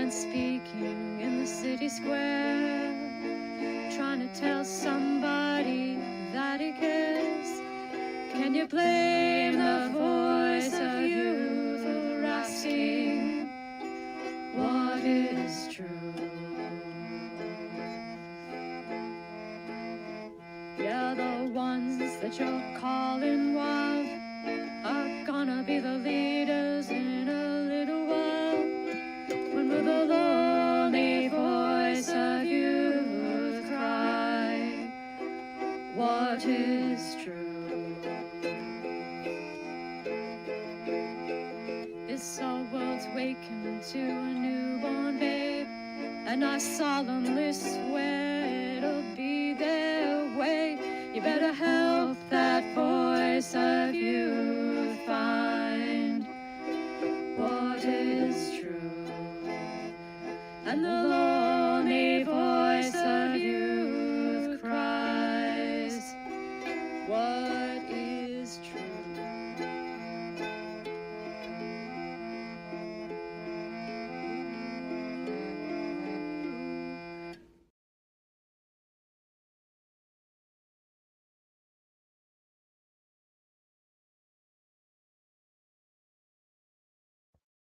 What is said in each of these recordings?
man speaking in the city square, trying to tell somebody that he cares. Can you blame the voice of youth for asking what is true? Yeah, the ones that you're calling wild are gonna be the leaders in a little while, when will the lonely voice of youth cry what is true? This old world's waking to a newborn babe, and I solemnly swear it'll be their way. You better help that voice of youth find what is true. And the lonely voice of youth cries, what is true?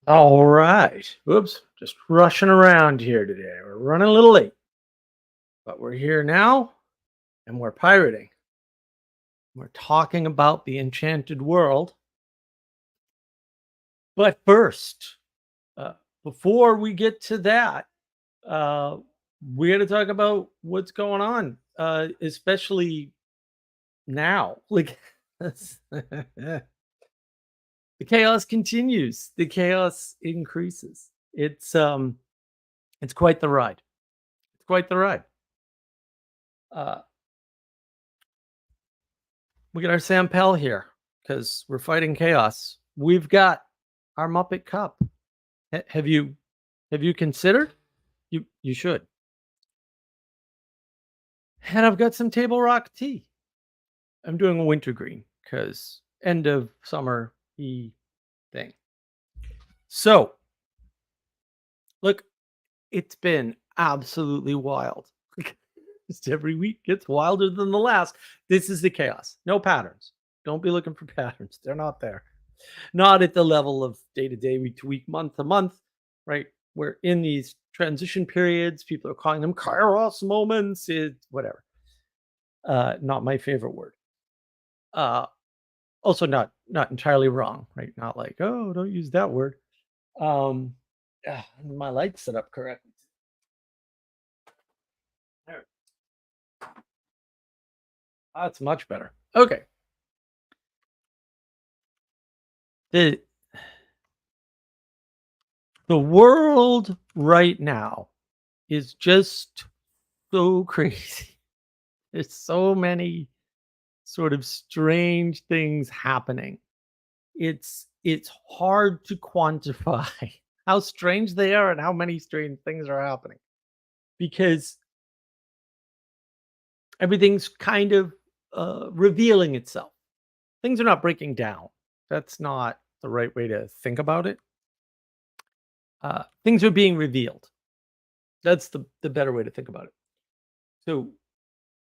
All right. Whoops. Just rushing around here today. We're running a little late, but we're here now and we're pirating. We're talking about the Enchanted World. But first, uh, before we get to that, uh, we got to talk about what's going on, especially now. Like, the chaos continues. The chaos increases. It's quite the ride. It's quite the ride. Uh, we got our Sam Pell here because we're fighting chaos. We've got our Muppet Cup. Have you considered? You should. And I've got some Table Rock tea. I'm doing a wintergreen because end of summer thing. So, look, it's been absolutely wild. Just every week gets wilder than the last. This is the chaos. No patterns. Don't be looking for patterns. They're not there. Not at the level of day to day, week to week, month to month, right? We're in these transition periods. People are calling them kairos moments. Whatever. Not my favorite word. Also not entirely wrong, right? Not like, oh, don't use that word. My light's set up correctly. There. That's much better. Okay. The world right now is just so crazy. There's so many sort of strange things happening. It's hard to quantify how strange they are and how many strange things are happening, because everything's kind of revealing itself. Things are not breaking down. That's not the right way to think about it. Things are being revealed. That's the better way to think about it. So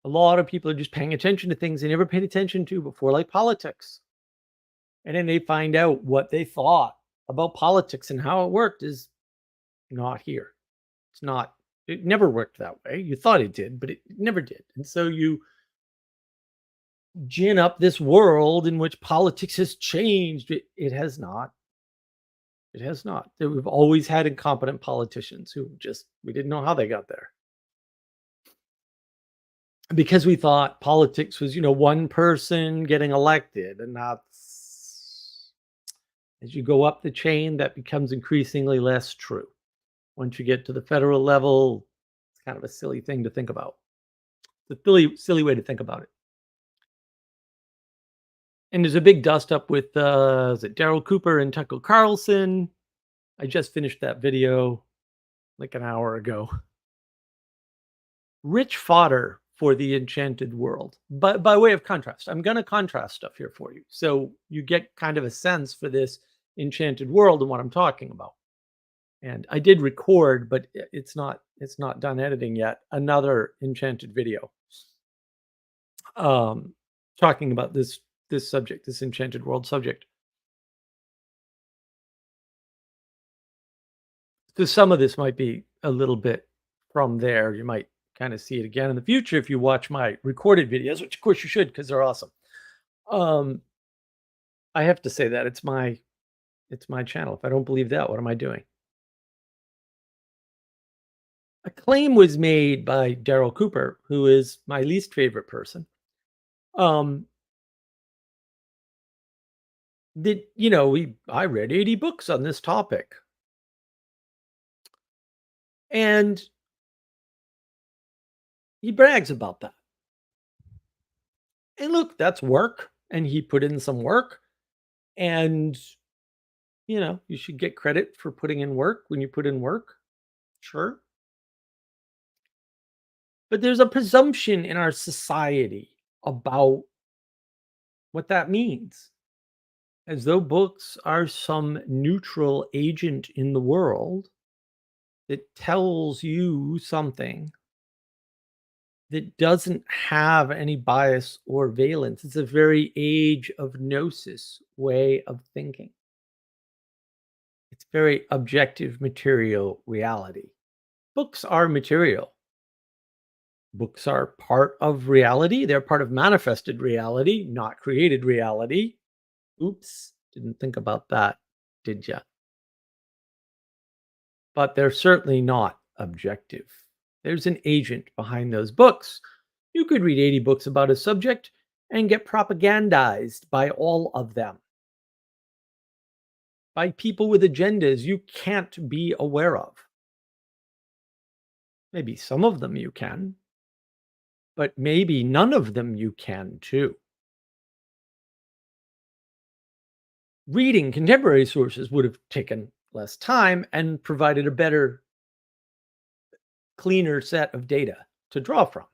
a lot of people are just paying attention to things they never paid attention to before, like politics. And then they find out what they thought about politics and how it worked is not here. It's not, it never worked that way. You thought it did, but it never did. And so you gin up this world in which politics has changed. It has not. It has not. We've always had incompetent politicians who we didn't know how they got there. Because we thought politics was, one person getting elected, and that's, as you go up the chain, that becomes increasingly less true. Once you get to the federal level, it's kind of a silly thing to think about. It's a silly way to think about it. And there's a big dust up with is it Daryl Cooper and Tucker Carlson? I just finished that video like an hour ago. Rich fodder for the Enchanted World. But by way of contrast, I'm going to contrast stuff here for you, so you get kind of a sense for this Enchanted World and what I'm talking about. And I did record, but it's not done editing yet. Another enchanted video, um, talking about this subject, this enchanted world subject. So some of this might be a little bit from there. You might kind of see it again in the future if you watch my recorded videos, which of course you should because they're awesome. Um, I have to say that it's my channel. If I don't believe that, what am I doing? A claim was made by Daryl Cooper, who is my least favorite person. Um, that we I read 80 books on this topic, and he brags about that. And look, that's work, and he put in some work, and you should get credit for putting in work when you put in work. Sure. But there's a presumption in our society about what that means, as though books are some neutral agent in the world that tells you something that doesn't have any bias or valence. It's a very age of gnosis way of thinking. It's very objective material reality. Books are material. Books are part of reality. They're part of manifested reality, not created reality. Oops, didn't think about that, did ya? But they're certainly not objective. There's an agent behind those books. You could read 80 books about a subject and get propagandized by all of them, by people with agendas you can't be aware of. Maybe some of them you can, but maybe none of them you can too. Reading contemporary sources would have taken less time and provided a better, cleaner set of data to draw from.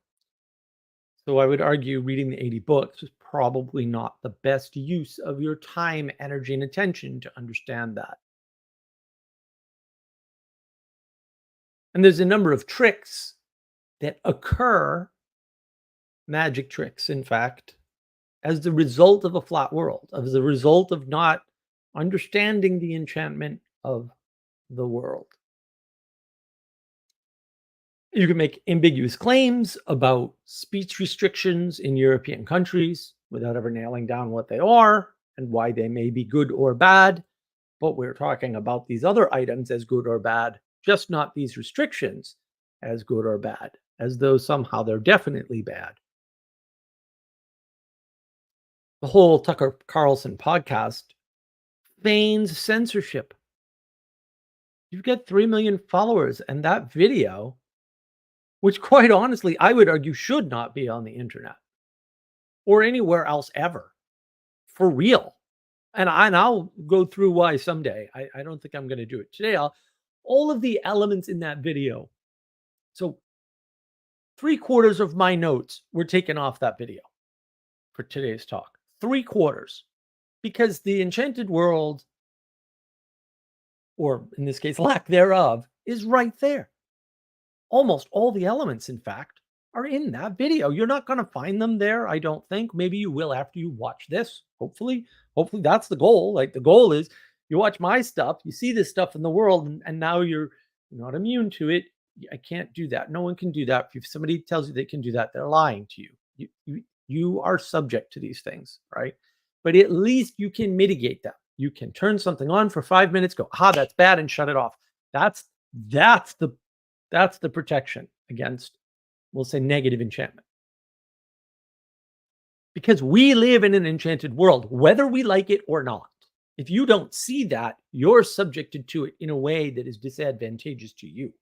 So I would argue reading the 80 books is probably not the best use of your time, energy, and attention to understand that. And there's a number of tricks that occur, magic tricks, in fact, as the result of a flat world, as a result of not understanding the enchantment of the world. You can make ambiguous claims about speech restrictions in European countries without ever nailing down what they are and why they may be good or bad. But we're talking about these other items as good or bad, just not these restrictions as good or bad, as though somehow they're definitely bad. The whole Tucker Carlson podcast feigns censorship. You've got 3 million followers, and that video, which quite honestly, I would argue should not be on the internet or anywhere else ever, for real. And I'll go through why someday. I don't think I'm going to do it today. All of the elements in that video. So 3/4 of my notes were taken off that video for today's talk. 3/4, because the Enchanted World, or in this case, lack thereof, is right there. Almost all the elements, in fact, are in that video. You're not going to find them there, I don't think. Maybe you will after you watch this. Hopefully that's the goal. Like, the goal is you watch my stuff, you see this stuff in the world, and now you're not immune to it. I can't do that. No one can do that. If somebody tells you they can do that, they're lying to you. You are subject to these things, right? But at least you can mitigate them. You can turn something on for 5 minutes, go, that's bad, and shut it off. That's the that's the protection against, we'll say, negative enchantment. Because we live in an enchanted world, whether we like it or not. If you don't see that, you're subjected to it in a way that is disadvantageous to you.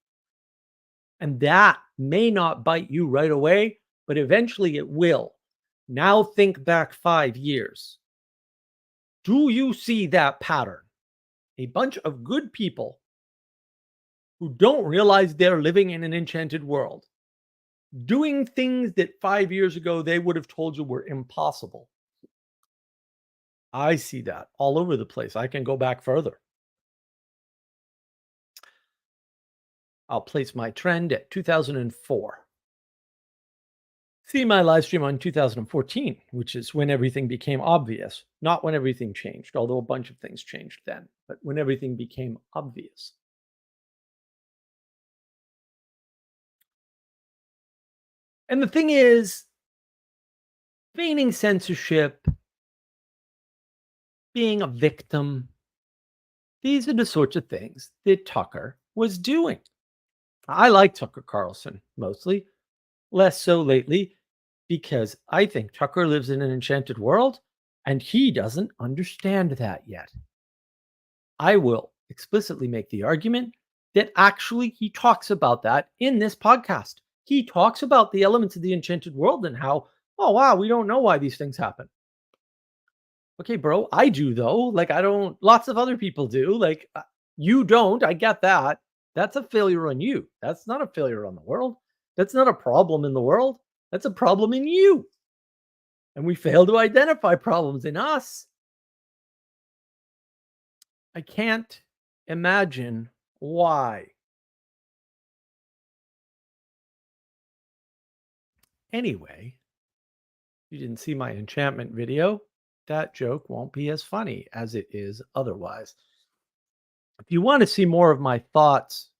And that may not bite you right away, but eventually it will. Now think back 5 years. Do you see that pattern? A bunch of good people who don't realize they're living in an enchanted world, doing things that 5 years ago they would have told you were impossible. I see that all over the place. I can go back further. I'll place my trend at 2004. See my live stream on 2014, which is when everything became obvious, not when everything changed, although a bunch of things changed then, but when everything became obvious. And the thing is, feigning censorship, being a victim, these are the sorts of things that Tucker was doing. I like Tucker Carlson mostly, less so lately, because I think Tucker lives in an enchanted world and he doesn't understand that yet. I will explicitly make the argument that actually he talks about that in this podcast. He talks about the elements of the enchanted world and how, oh, wow, we don't know why these things happen. Okay, bro, I do though. Like, I don't, lots of other people do. Like, you don't. I get that. That's a failure on you. That's not a failure on the world. That's not a problem in the world. That's a problem in you. And we fail to identify problems in us. I can't imagine why. Anyway, you didn't see my enchantment video. That joke won't be as funny as it is otherwise. If you want to see more of my thoughts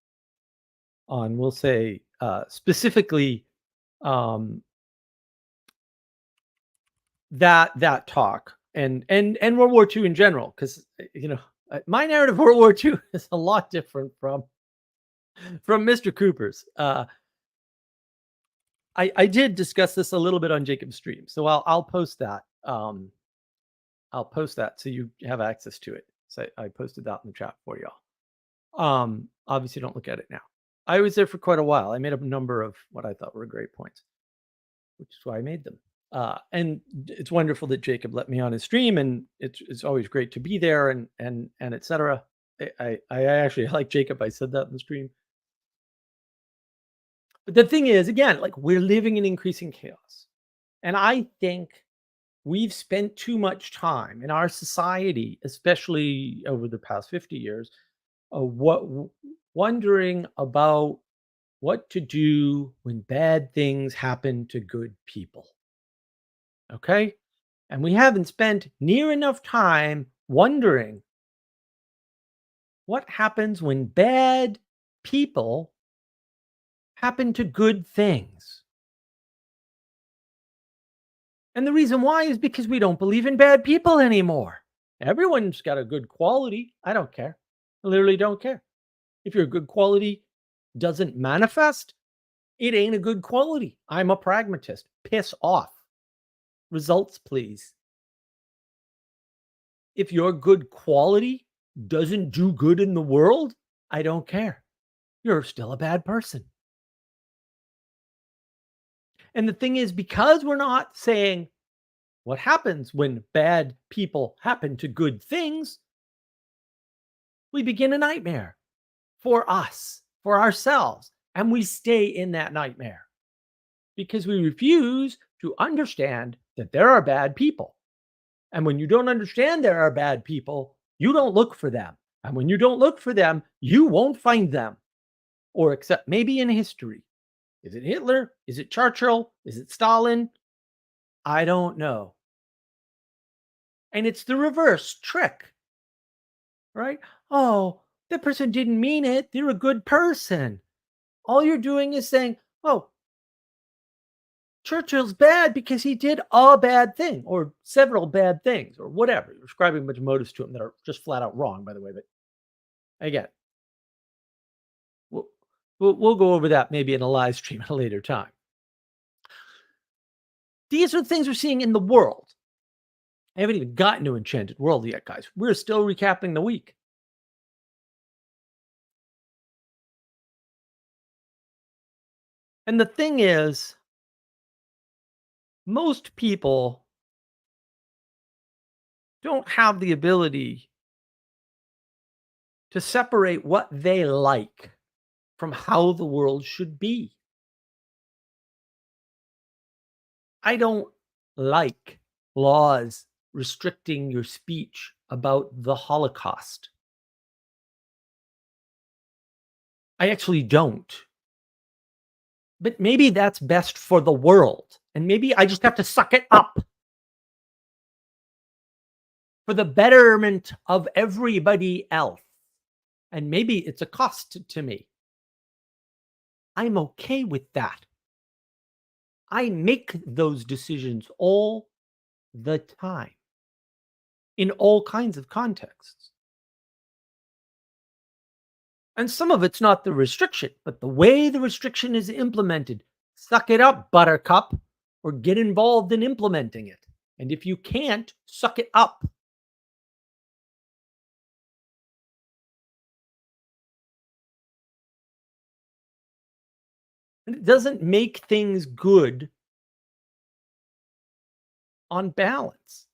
on, we'll say, specifically um, that talk and World War II in general, because my narrative of World War II is a lot different from Mr. Cooper's. I did discuss this a little bit on Jacob's stream, so I'll post that. I'll post that so you have access to it. So I posted that in the chat for y'all. Obviously, don't look at it now. I was there for quite a while. I made a number of what I thought were great points, which is why I made them. And it's wonderful that Jacob let me on his stream, and it's always great to be there, and etc. I actually like Jacob. I said that in the stream. But the thing is, again, like, we're living in increasing chaos, and I think we've spent too much time in our society, especially over the past 50 years, wondering about what to do when bad things happen to good people. Okay? And we haven't spent near enough time wondering what happens when bad people happen to good things. And the reason why is because we don't believe in bad people anymore. Everyone's got a good quality. I don't care. I literally don't care. If your good quality doesn't manifest, it ain't a good quality. I'm a pragmatist. Piss off. Results, please. If your good quality doesn't do good in the world, I don't care. You're still a bad person. And the thing is, because we're not saying what happens when bad people happen to good things, we begin a nightmare for us, for ourselves, and we stay in that nightmare because we refuse to understand that there are bad people. And when you don't understand there are bad people, you don't look for them. And when you don't look for them, you won't find them. Or except maybe in history. Is it Hitler? Is it Churchill? Is it Stalin? I don't know. And it's the reverse trick, right? Oh, that person didn't mean it. They're a good person. All you're doing is saying, oh, Churchill's bad because he did a bad thing or several bad things or whatever. You're ascribing a bunch of motives to him that are just flat out wrong, by the way. But again, we'll go over that maybe in a live stream at a later time. These are the things we're seeing in the world. I haven't even gotten to Enchanted World yet, guys. We're still recapping the week. And the thing is, most people don't have the ability to separate what they like from how the world should be. I don't like laws restricting your speech about the Holocaust. I actually don't. But maybe that's best for the world. And maybe I just have to suck it up for the betterment of everybody else. And maybe it's a cost to me. I'm okay with that. I make those decisions all the time in all kinds of contexts. And some of it's not the restriction, but the way the restriction is implemented. Suck it up, buttercup, or get involved in implementing it. And if you can't, suck it up. And it doesn't make things good on balance.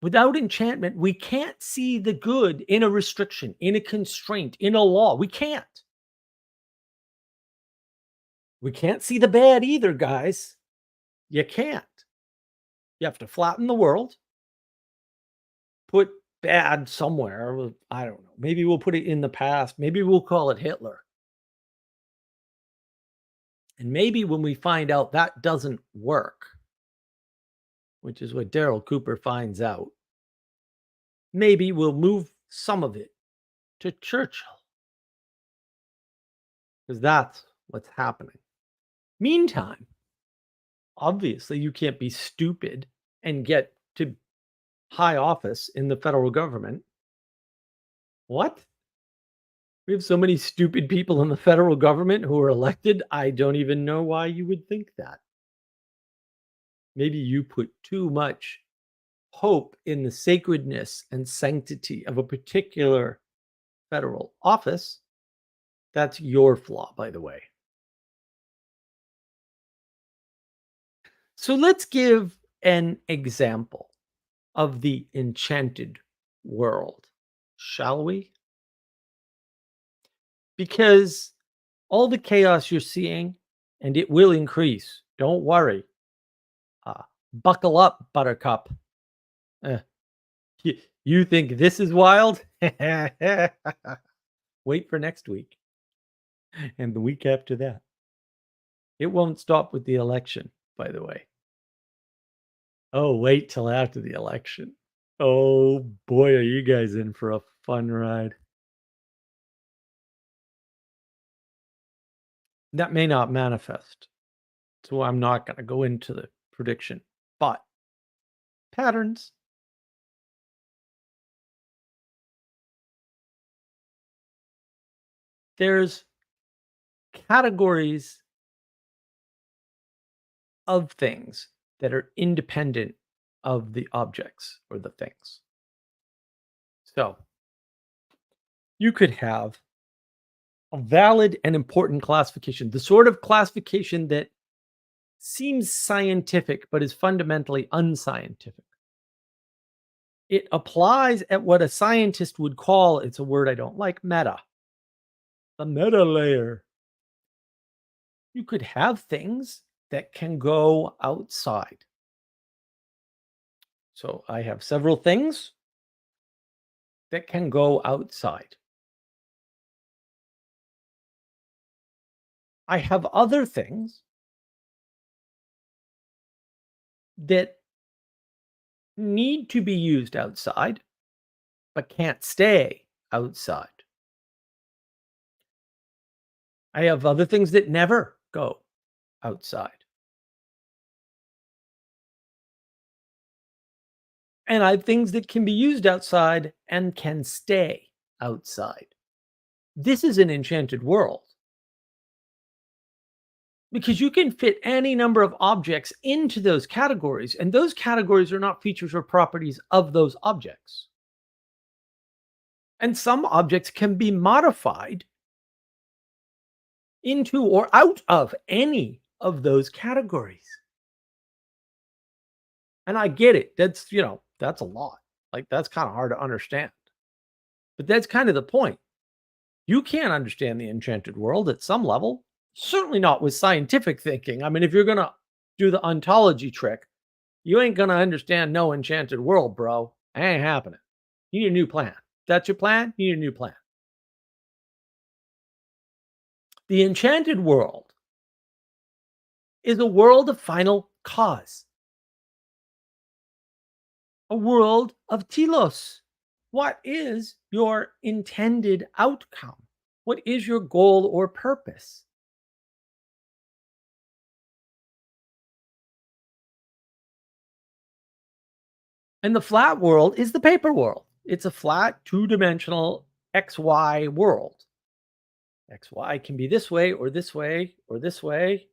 Without enchantment, we can't see the good in a restriction, in a constraint, in a law. We can't. We can't see the bad either, guys. You can't. You have to flatten the world, put bad somewhere. I don't know. Maybe we'll put it in the past. Maybe we'll call it Hitler. And maybe when we find out that doesn't work, which is what Daryl Cooper finds out, maybe we'll move some of it to Churchill. Because that's what's happening. Meantime, obviously, you can't be stupid and get to high office in the federal government. What? We have so many stupid people in the federal government who are elected. I don't even know why you would think that. Maybe you put too much hope in the sacredness and sanctity of a particular federal office. That's your flaw, by the way. So let's give an example of the enchanted world, shall we? Because all the chaos you're seeing, and it will increase, don't worry. Buckle up, Buttercup. You think this is wild? Wait for next week and the week after that. It won't stop with the election, by the way. Oh, wait till after the election. Oh boy, are you guys in for a fun ride. That may not manifest. So I'm not going to go into the prediction, but patterns. There's categories of things that are independent of the objects or the things. So you could have a valid and important classification, the sort of classification that seems scientific but is fundamentally unscientific. It applies at what a scientist would call, it's a word I don't like, meta. The meta layer. You could have things that can go outside. So I have several things that can go outside. I have other things that need to be used outside, but can't stay outside. I have other things that never go outside. And I have things that can be used outside and can stay outside. This is an enchanted world. Because you can fit any number of objects into those categories, and those categories are not features or properties of those objects. And some objects can be modified into or out of any of those categories. And I get it. That's, that's a lot. Like, that's kind of hard to understand. But that's kind of the point. You can't understand the enchanted world at some level. Certainly not with scientific thinking. I mean, if you're going to do the ontology trick, you ain't going to understand no enchanted world, bro. It ain't happening. You need a new plan. that's your plan, you need a new plan. The enchanted world is a world of final cause, a world of telos. What is your intended outcome? What is your goal or purpose? And the flat world is the paper world. It's a flat, two-dimensional XY world. XY can be this way or this way or this way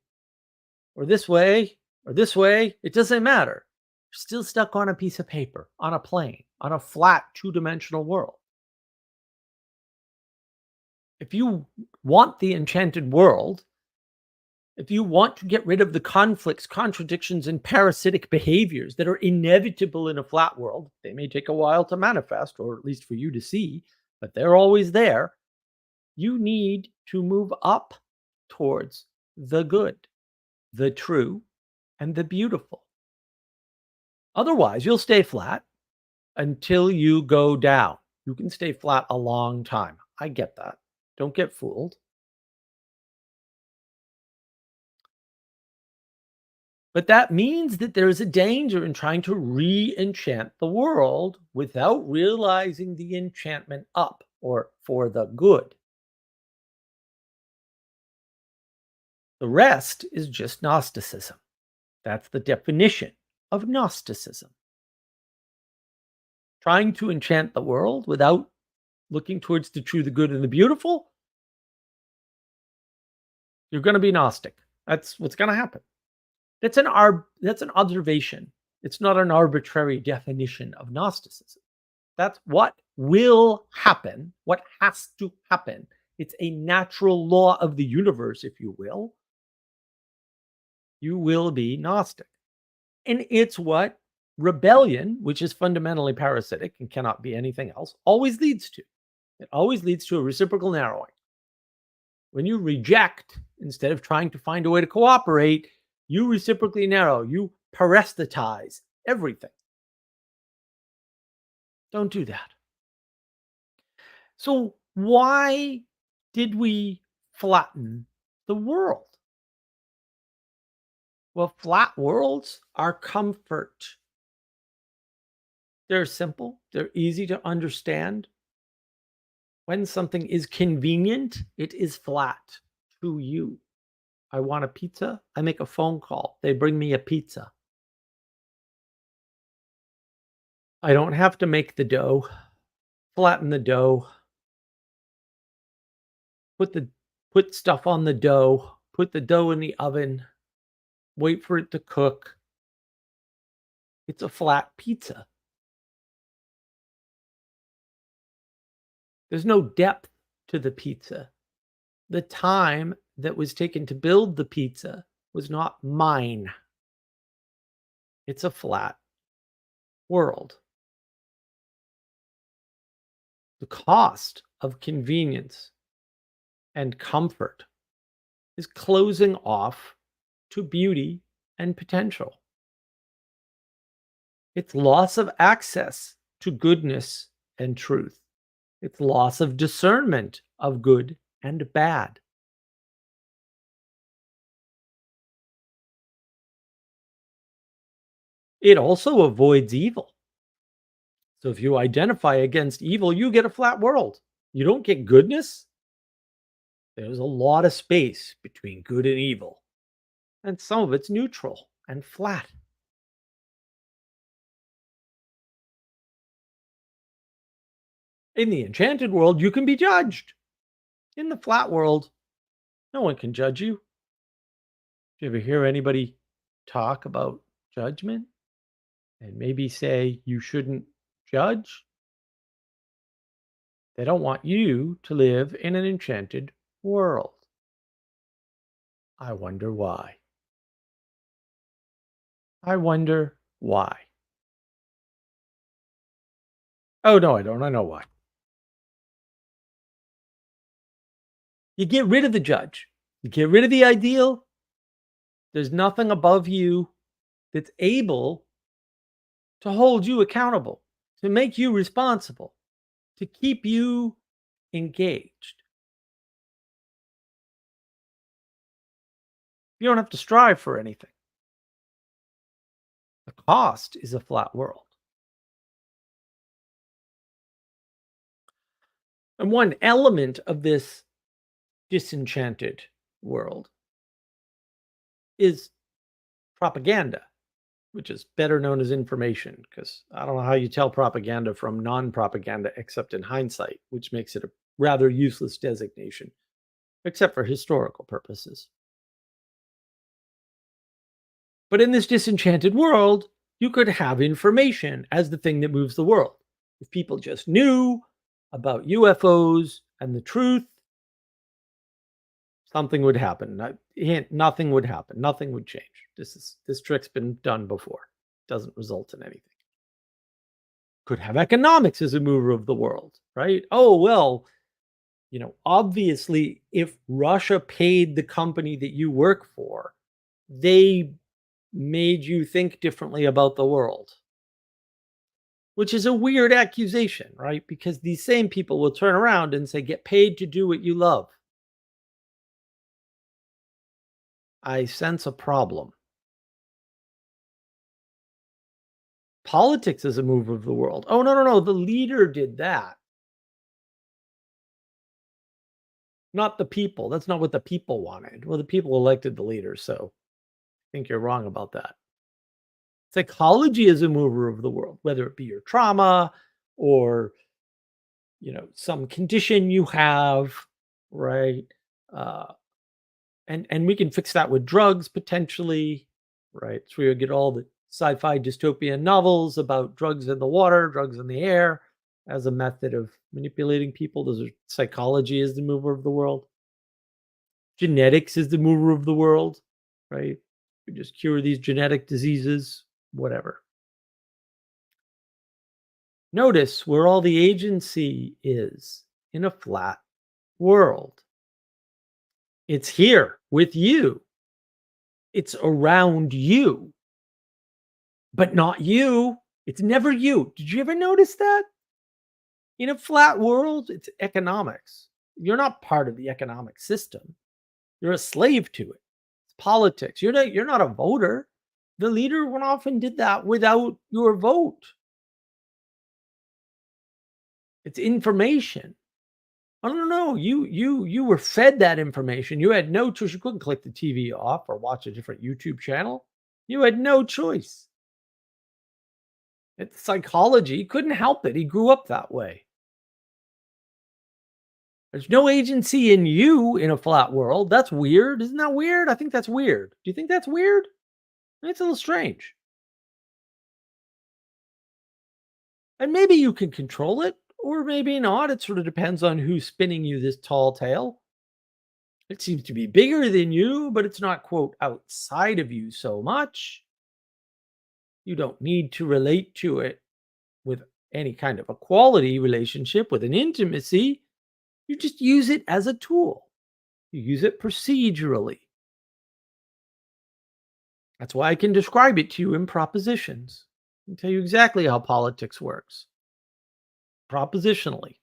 or this way or this way. It doesn't matter. You're still stuck on a piece of paper, on a plane, on a flat, two-dimensional world. If you want the enchanted world, if you want to get rid of the conflicts, contradictions, and parasitic behaviors that are inevitable in a flat world, they may take a while to manifest, or at least for you to see, but they're always there. You need to move up towards the good, the true, and the beautiful. Otherwise, you'll stay flat until you go down. You can stay flat a long time. I get that. Don't get fooled. But that means that there is a danger in trying to re-enchant the world without realizing the enchantment up or for the good. The rest is just Gnosticism. That's the definition of Gnosticism. Trying to enchant the world without looking towards the true, the good, and the beautiful, you're going to be Gnostic. That's what's going to happen. That's an observation. It's not an arbitrary definition of Gnosticism. That's what will happen, what has to happen. It's a natural law of the universe, if you will. You will be Gnostic. And it's what rebellion, which is fundamentally parasitic and cannot be anything else, always leads to. It always leads to a reciprocal narrowing. When you reject, instead of trying to find a way to cooperate, you reciprocally narrow, you parasitize everything. Don't do that. So why did we flatten the world? Well, flat worlds are comfort. They're simple, they're easy to understand. When something is convenient, it is flat to you. I want a pizza, I make a phone call, they bring me a pizza. I don't have to make the dough, flatten the dough, put stuff on the dough, put the dough in the oven, wait for it to cook. It's a flat pizza. There's no depth to the pizza. The time that was taken to build the pizza was not mine. It's a flat world. The cost of convenience and comfort is closing off to beauty and potential. It's loss of access to goodness and truth. It's loss of discernment of good and bad. It also avoids evil. So if you identify against evil, you get a flat world. You don't get goodness. There's a lot of space between good and evil. And some of it's neutral and flat. In the enchanted world, you can be judged. In the flat world, no one can judge you. Do you ever hear anybody talk about judgment and maybe say you shouldn't judge? They don't want you to live in an enchanted world. I wonder why. I wonder why. Oh, no, I don't. I know why. You get rid of the judge. You get rid of the ideal. There's nothing above you that's able to hold you accountable, to make you responsible. to keep you engaged. You don't have to strive for anything. The cost is a flat world. And one element of this disenchanted world is propaganda, which is better known as information, because I don't know how you tell propaganda from non propaganda except in hindsight, which makes it a rather useless designation, except for historical purposes. But in this disenchanted world, you could have information as the thing that moves the world. If people just knew about UFOs and the truth, something would happen. Nothing would happen. Nothing would change. This trick's been done before. Doesn't result in anything. Could have economics as a mover of the world, right? Oh, well, obviously, if Russia paid the company that you work for, they made you think differently about the world, which is a weird accusation, right? Because these same people will turn around and say, get paid to do what you love. I sense a problem. Politics is a mover of the world. Oh, no, no, no. The leader did that. Not the people. That's not what the people wanted. Well, the people elected the leader, so I think you're wrong about that. Psychology is a mover of the world, whether it be your trauma or some condition you have, right? Uh, and we can fix that with drugs potentially, right? So we get all the sci-fi dystopian novels about drugs in the water, drugs in the air, as a method of manipulating people. Psychology is the mover of the world. Genetics is the mover of the world, right? We just cure these genetic diseases, whatever. Notice where all the agency is in a flat world. It's here with you. It's around you, but not you. It's never you. Did you ever notice that? In a flat world, it's economics. You're not part of the economic system. You're a slave to it. It's politics. You're not a voter. The leader often did that without your vote. It's information. I don't know. You were fed that information. You had no choice. You couldn't click the TV off or watch a different YouTube channel. You had no choice. It's psychology. He couldn't help it. He grew up that way. There's no agency in you in a flat world. That's weird. Isn't that weird? I think that's weird. Do you think that's weird? It's a little strange. And maybe you can control it, or maybe not. It sort of depends on who's spinning you this tall tale. It seems to be bigger than you, but it's not, quote, outside of you so much. You don't need to relate to it with any kind of a quality relationship, with an intimacy. You just use it as a tool. You use it procedurally. That's why I can describe it to you in propositions and tell you exactly how politics works. Propositionally.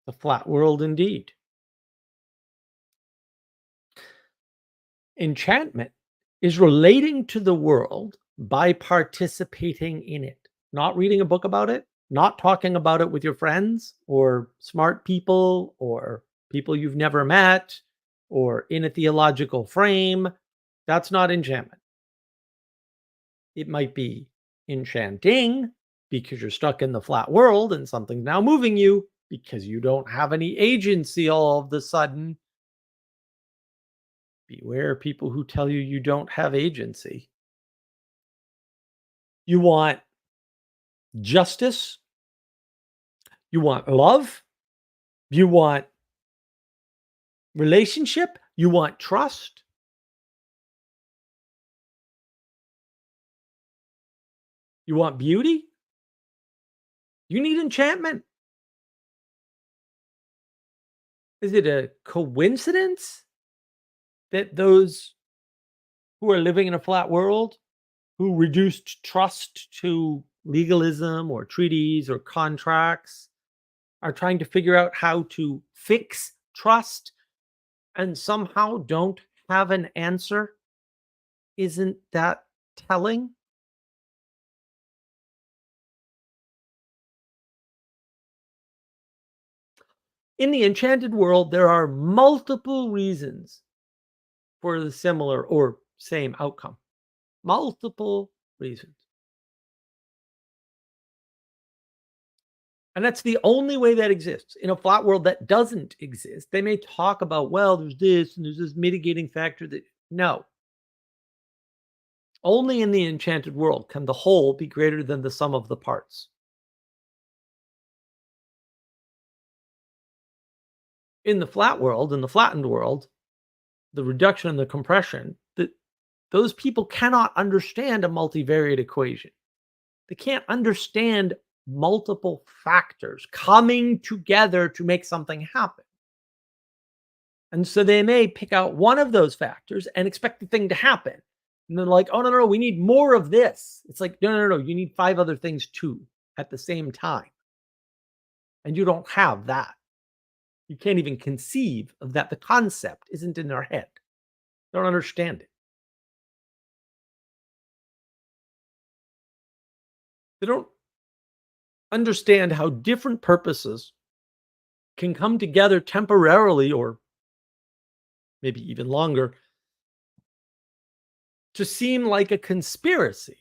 The flat world indeed. Enchantment is relating to the world by participating in it, not reading a book about it, not talking about it with your friends or smart people or people you've never met or in a theological frame. That's not enchantment. It might be enchanting because you're stuck in the flat world and something's now moving you because you don't have any agency all of a sudden. Beware people who tell you you don't have agency. You want justice. You want love. You want relationship. You want trust. You want beauty. You need enchantment. Is it a coincidence that those who are living in a flat world, who reduced trust to legalism or treaties or contracts, are trying to figure out how to fix trust and somehow don't have an answer, isn't that telling? In the Enchanted World, there are multiple reasons for the similar or same outcome. Multiple reasons. And that's the only way that exists. In a flat world that doesn't exist, they may talk about, well, there's this and there's this mitigating factor that no. Only in the enchanted world can the whole be greater than the sum of the parts. In the flat world, in the flattened world, the reduction and the compression, that those people cannot understand a multivariate equation. They can't understand multiple factors coming together to make something happen. And so they may pick out one of those factors and expect the thing to happen. And they're like, oh, no, no, no, we need more of this. It's like, no, no, no, you need 5 other things too at the same time. And you don't have that. You can't even conceive of that. The concept isn't in their head. They don't understand it. They don't understand how different purposes can come together temporarily or maybe even longer to seem like a conspiracy.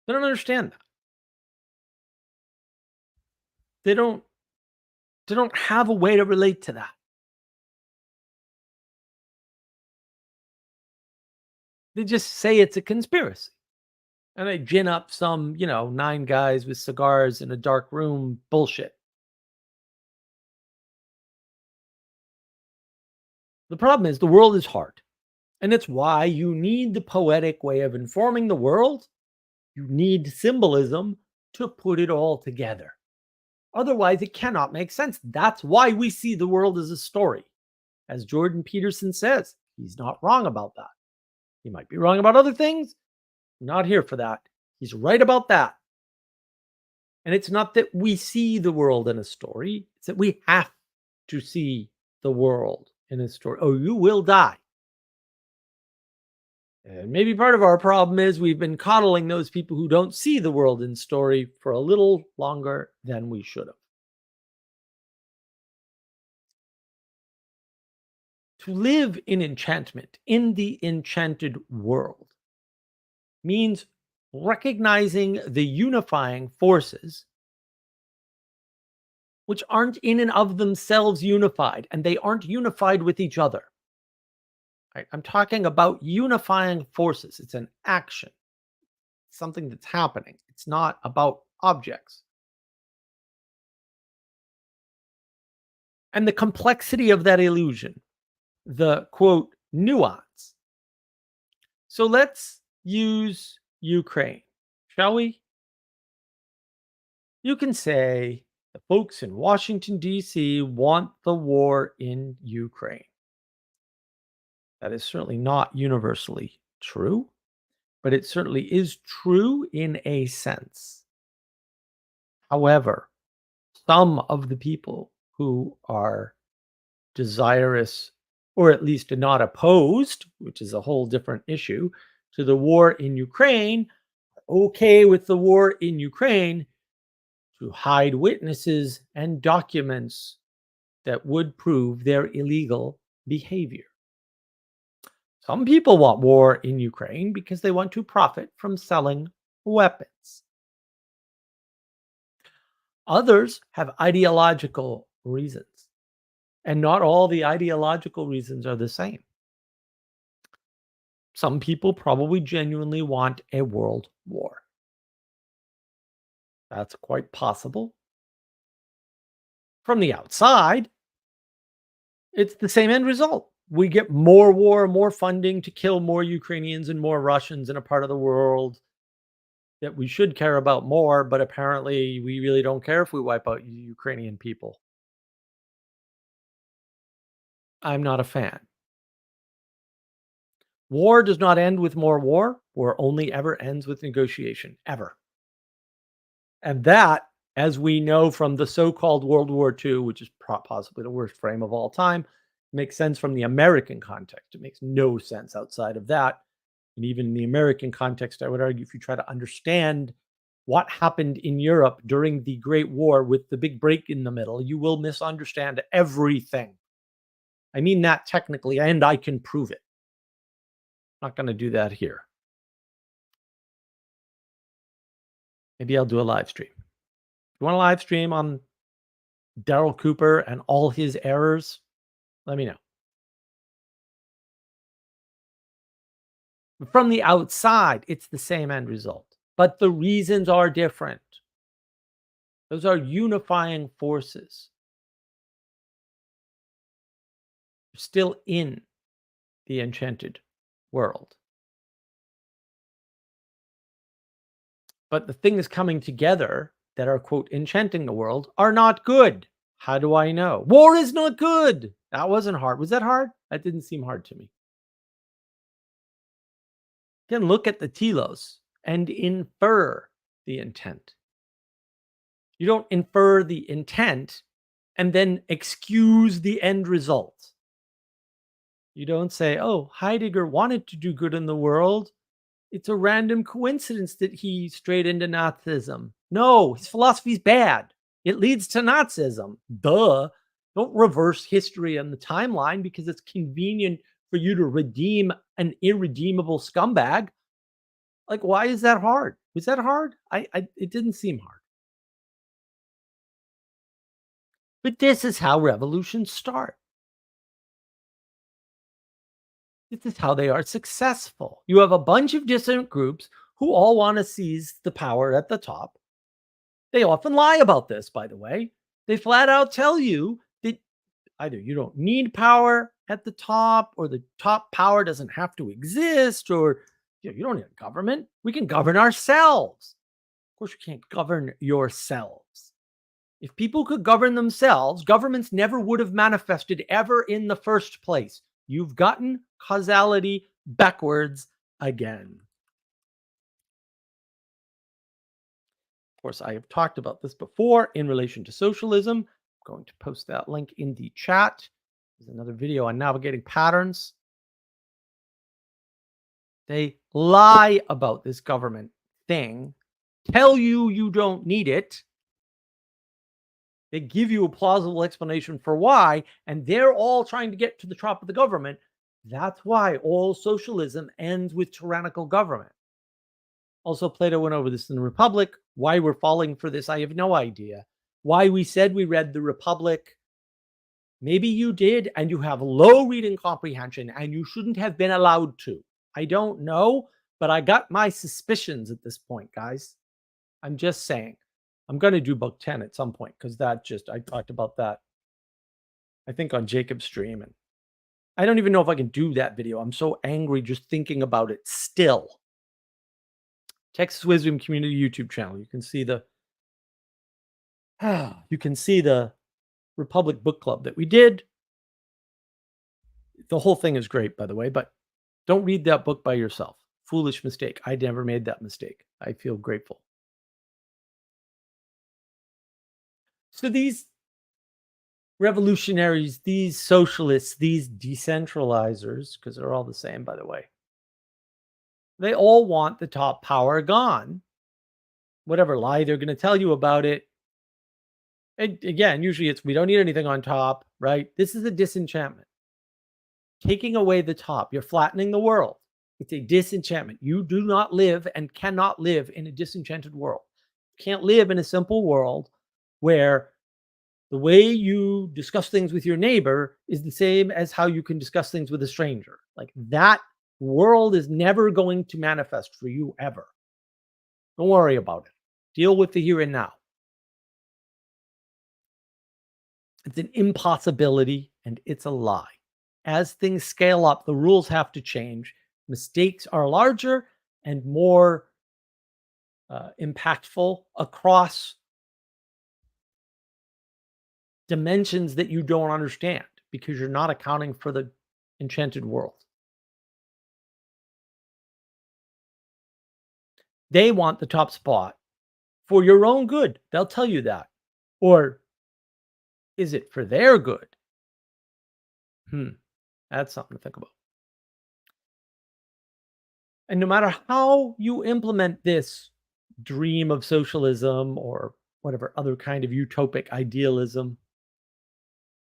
They don't understand that. They don't they don't have a way to relate to that. They just say it's a conspiracy. And they gin up some, 9 guys with cigars in a dark room bullshit. The problem is the world is hard. And it's why you need the poetic way of informing the world. You need symbolism to put it all together. Otherwise, it cannot make sense. That's why we see the world as a story. As Jordan Peterson says, he's not wrong about that. He might be wrong about other things. Not here for that. He's right about that. And it's not that we see the world in a story, it's that we have to see the world in a story. Oh, you will die. And maybe part of our problem is we've been coddling those people who don't see the world in story for a little longer than we should have. To live in enchantment, in the enchanted world, means recognizing the unifying forces which aren't in and of themselves unified, and they aren't unified with each other. Right? I'm talking about unifying forces. It's an action, something that's happening. It's not about objects. And the complexity of that illusion, the quote, nuance. So let's use Ukraine, shall we? You can say the folks in Washington, D.C. want the war in Ukraine. That is certainly not universally true, but it certainly is true in a sense. However, some of the people who are desirous, or at least not opposed, which is a whole different issue, to the war in Ukraine, okay with the war in Ukraine to hide witnesses and documents that would prove their illegal behavior. Some people want war in Ukraine because they want to profit from selling weapons. Others have ideological reasons, and not all the ideological reasons are the same. Some people probably genuinely want a world war. That's quite possible. From the outside, it's the same end result. We get more war, more funding to kill more Ukrainians and more Russians in a part of the world that we should care about more, but apparently we really don't care if we wipe out Ukrainian people. I'm not a fan. War does not end with more war. war only ever ends with negotiation, ever. And that, as we know from the so-called World War II, which is possibly the worst frame of all time, makes sense from the American context. It makes no sense outside of that. And even in the American context, I would argue, if you try to understand what happened in Europe during the Great War with the big break in the middle, you will misunderstand everything. I mean that technically, and I can prove it. Not going to do that here. Maybe I'll do a live stream. You want a live stream on Daryl Cooper and all his errors? Let me know. From the outside, it's the same end result, but the reasons are different. Those are unifying forces. You're still in the enchanted world. But the things coming together that are, quote, enchanting the world are not good. How do I know? War is not good. That wasn't hard. Was that hard? That didn't seem hard to me. You can look at the telos and infer the intent. You don't infer the intent and then excuse the end result. You don't say, oh, Heidegger wanted to do good in the world. It's a random coincidence that he strayed into Nazism. No, his philosophy is bad. It leads to Nazism. Duh. Don't reverse history on the timeline because it's convenient for you to redeem an irredeemable scumbag. Like, why is that hard? Was that hard? It didn't seem hard. But this is how revolutions start. This is how they are successful. You have a bunch of dissident groups who all want to seize the power at the top. They often lie about this, by the way. They flat out tell you that either you don't need power at the top, or the top power doesn't have to exist, or you don't need a government. We can govern ourselves. Of course, you can't govern yourselves. If people could govern themselves, governments never would have manifested ever in the first place. You've gotten causality backwards again. Of course, I have talked about this before in relation to socialism. I'm going to post that link in the chat. There's another video on navigating patterns. They lie about this government thing, tell you you don't need it. They give you a plausible explanation for why, and they're all trying to get to the top of the government. That's why all socialism ends with tyrannical government. Also, Plato went over this in the Republic. Why we're falling for this, I have no idea. Why we said we read the Republic. Maybe you did, and you have low reading comprehension, and you shouldn't have been allowed to. I don't know, but I got my suspicions at this point, guys. I'm just saying. I'm going to do book 10 at some point, because I talked about that, I think, on Jacob's stream. And I don't even know if I can do that video. I'm so angry just thinking about it still. Texas Wisdom Community YouTube channel. You can see the Republic Book Club that we did. The whole thing is great, by the way, but don't read that book by yourself. Foolish mistake. I never made that mistake. I feel grateful. So these revolutionaries, these socialists, these decentralizers, because they're all the same, by the way, they all want the top power gone. Whatever lie they're going to tell you about it. And again, usually it's we don't need anything on top, right? This is a disenchantment. Taking away the top, you're flattening the world. It's a disenchantment. You do not live and cannot live in a disenchanted world. You can't live in a simple world where the way you discuss things with your neighbor is the same as how you can discuss things with a stranger. Like, that world is never going to manifest for you ever. Don't worry about it. Deal with the here and now. It's an impossibility, and it's a lie. As things scale up, the rules have to change. Mistakes are larger and more impactful across dimensions that you don't understand because you're not accounting for the enchanted world. They want the top spot for your own good. They'll tell you that. Or is it for their good? Hmm, that's something to think about. And no matter how you implement this dream of socialism or whatever other kind of utopic idealism,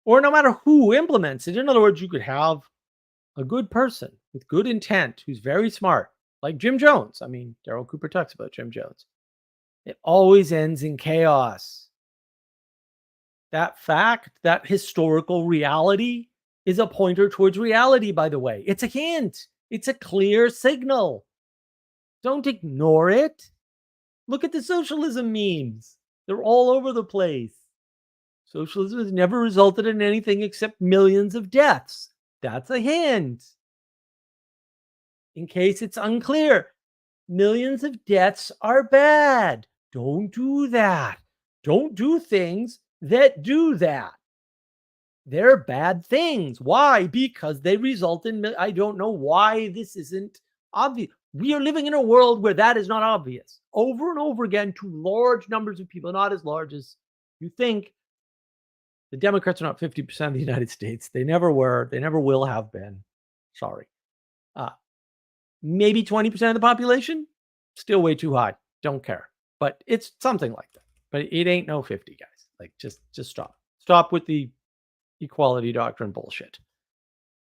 or no matter who implements it, in other words, you could have a good person with good intent who's very smart, like Jim Jones. I mean, Daryl Cooper talks about Jim Jones. It always ends in chaos. That fact, that historical reality is a pointer towards reality, by the way. It's a hint, it's a clear signal. Don't ignore it. Look at the socialism memes, they're all over the place. Socialism has never resulted in anything except millions of deaths. That's a hint. In case it's unclear, millions of deaths are bad. Don't do that. Don't do things that do that. They're bad things. Why? Because they result in, I don't know why this isn't obvious. We are living in a world where that is not obvious. Over and over again to large numbers of people, not as large as you think. The Democrats are not 50% of the United States. They never were. They never will have been. Sorry. Uh, Maybe 20% of the population? Still way too high. Don't care. But it's something like that. But it ain't no 50, guys. Like just stop. Stop with the equality doctrine bullshit.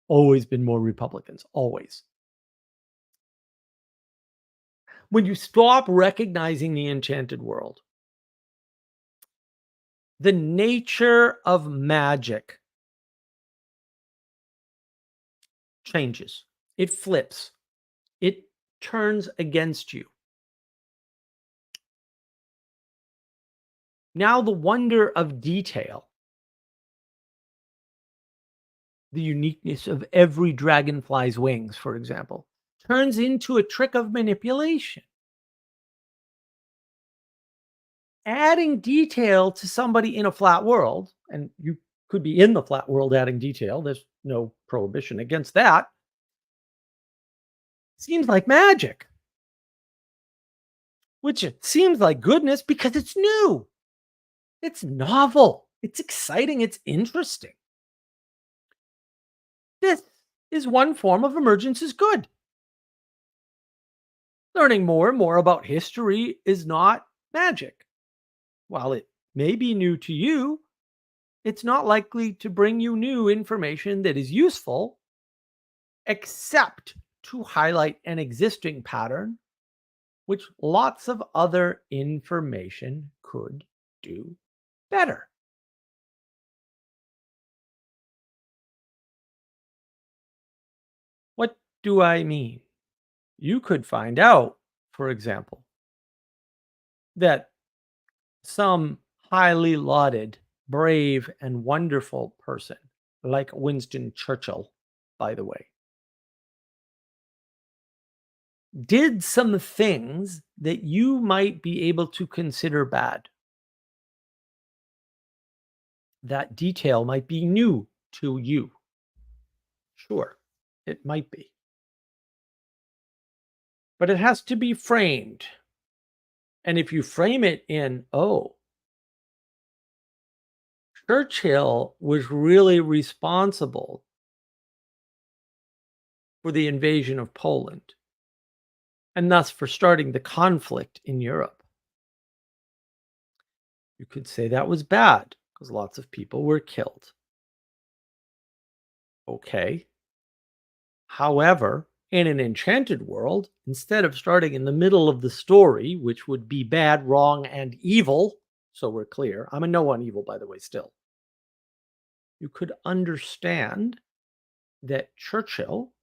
Always been more Republicans. Always. When you stop recognizing the enchanted world, the nature of magic changes. It flips. It turns against you. Now, the wonder of detail, the uniqueness of every dragonfly's wings, for example, turns into a trick of manipulation. Adding detail to somebody in a flat world, and you could be in the flat world adding detail, there's no prohibition against that, seems like magic, which it seems like goodness because it's new, it's novel, it's exciting, it's interesting. This is one form of emergence is good. Learning more and more about history is not magic. While it may be new to you, it's not likely to bring you new information that is useful, except to highlight an existing pattern, which lots of other information could do better. What do I mean? You could find out, for example, that some highly lauded, brave, and wonderful person, like Winston Churchill, by the way, did some things that you might be able to consider bad. That detail might be new to you. Sure, it might be. But it has to be framed. And if you frame it in, oh, Churchill was really responsible for the invasion of Poland and thus for starting the conflict in Europe. You could say that was bad because lots of people were killed. Okay. However, in an enchanted world, instead of starting in the middle of the story, which would be bad, wrong, and evil, so we're clear, I'm a no on evil, by the way, still. You could understand that Churchill,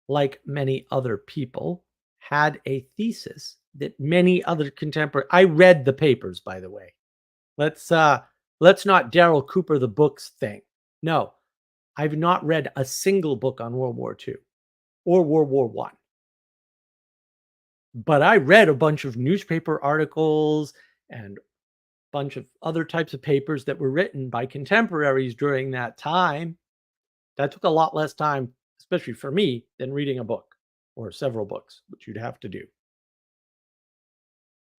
like many other people, had a thesis that many other contemporary I read the papers, by the way. Let's not Daryl Cooper the books thing. No, I've not read a single book on World War II or World War One. But I read a bunch of newspaper articles and a bunch of other types of papers that were written by contemporaries during that time. That took a lot less time, especially for me, than reading a book or several books, which you'd have to do.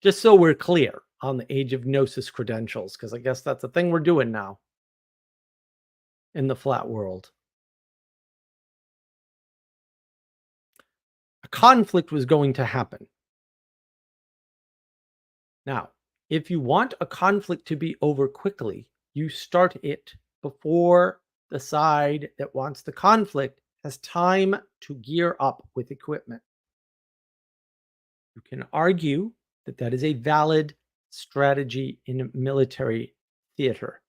Just so we're clear on the age of gnosis credentials, because I guess that's a thing we're doing now in the flat world. A conflict was going to happen. Now, if you want a conflict to be over quickly, you start it before the side that wants the conflict has time to gear up with equipment. You can argue that that is a valid strategy in military theater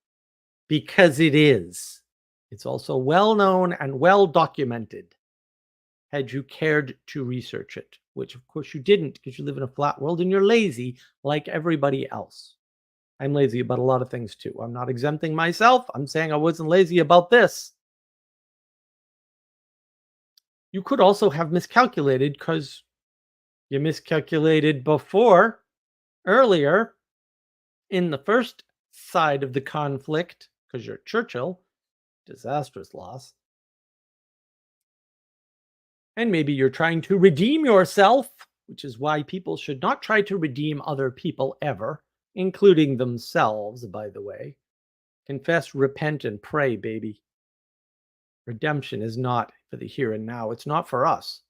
because it is. It's also well known and well documented had you cared to research it, which of course you didn't because you live in a flat world and you're lazy like everybody else. I'm lazy about a lot of things too. I'm not exempting myself. I'm saying I wasn't lazy about this. You could also have miscalculated because you miscalculated before, earlier, in the first side of the conflict, because you're Churchill, disastrous loss. And maybe you're trying to redeem yourself, which is why people should not try to redeem other people ever, including themselves, by the way. Confess, repent, and pray, baby. Redemption is not for the here and now, it's not for us.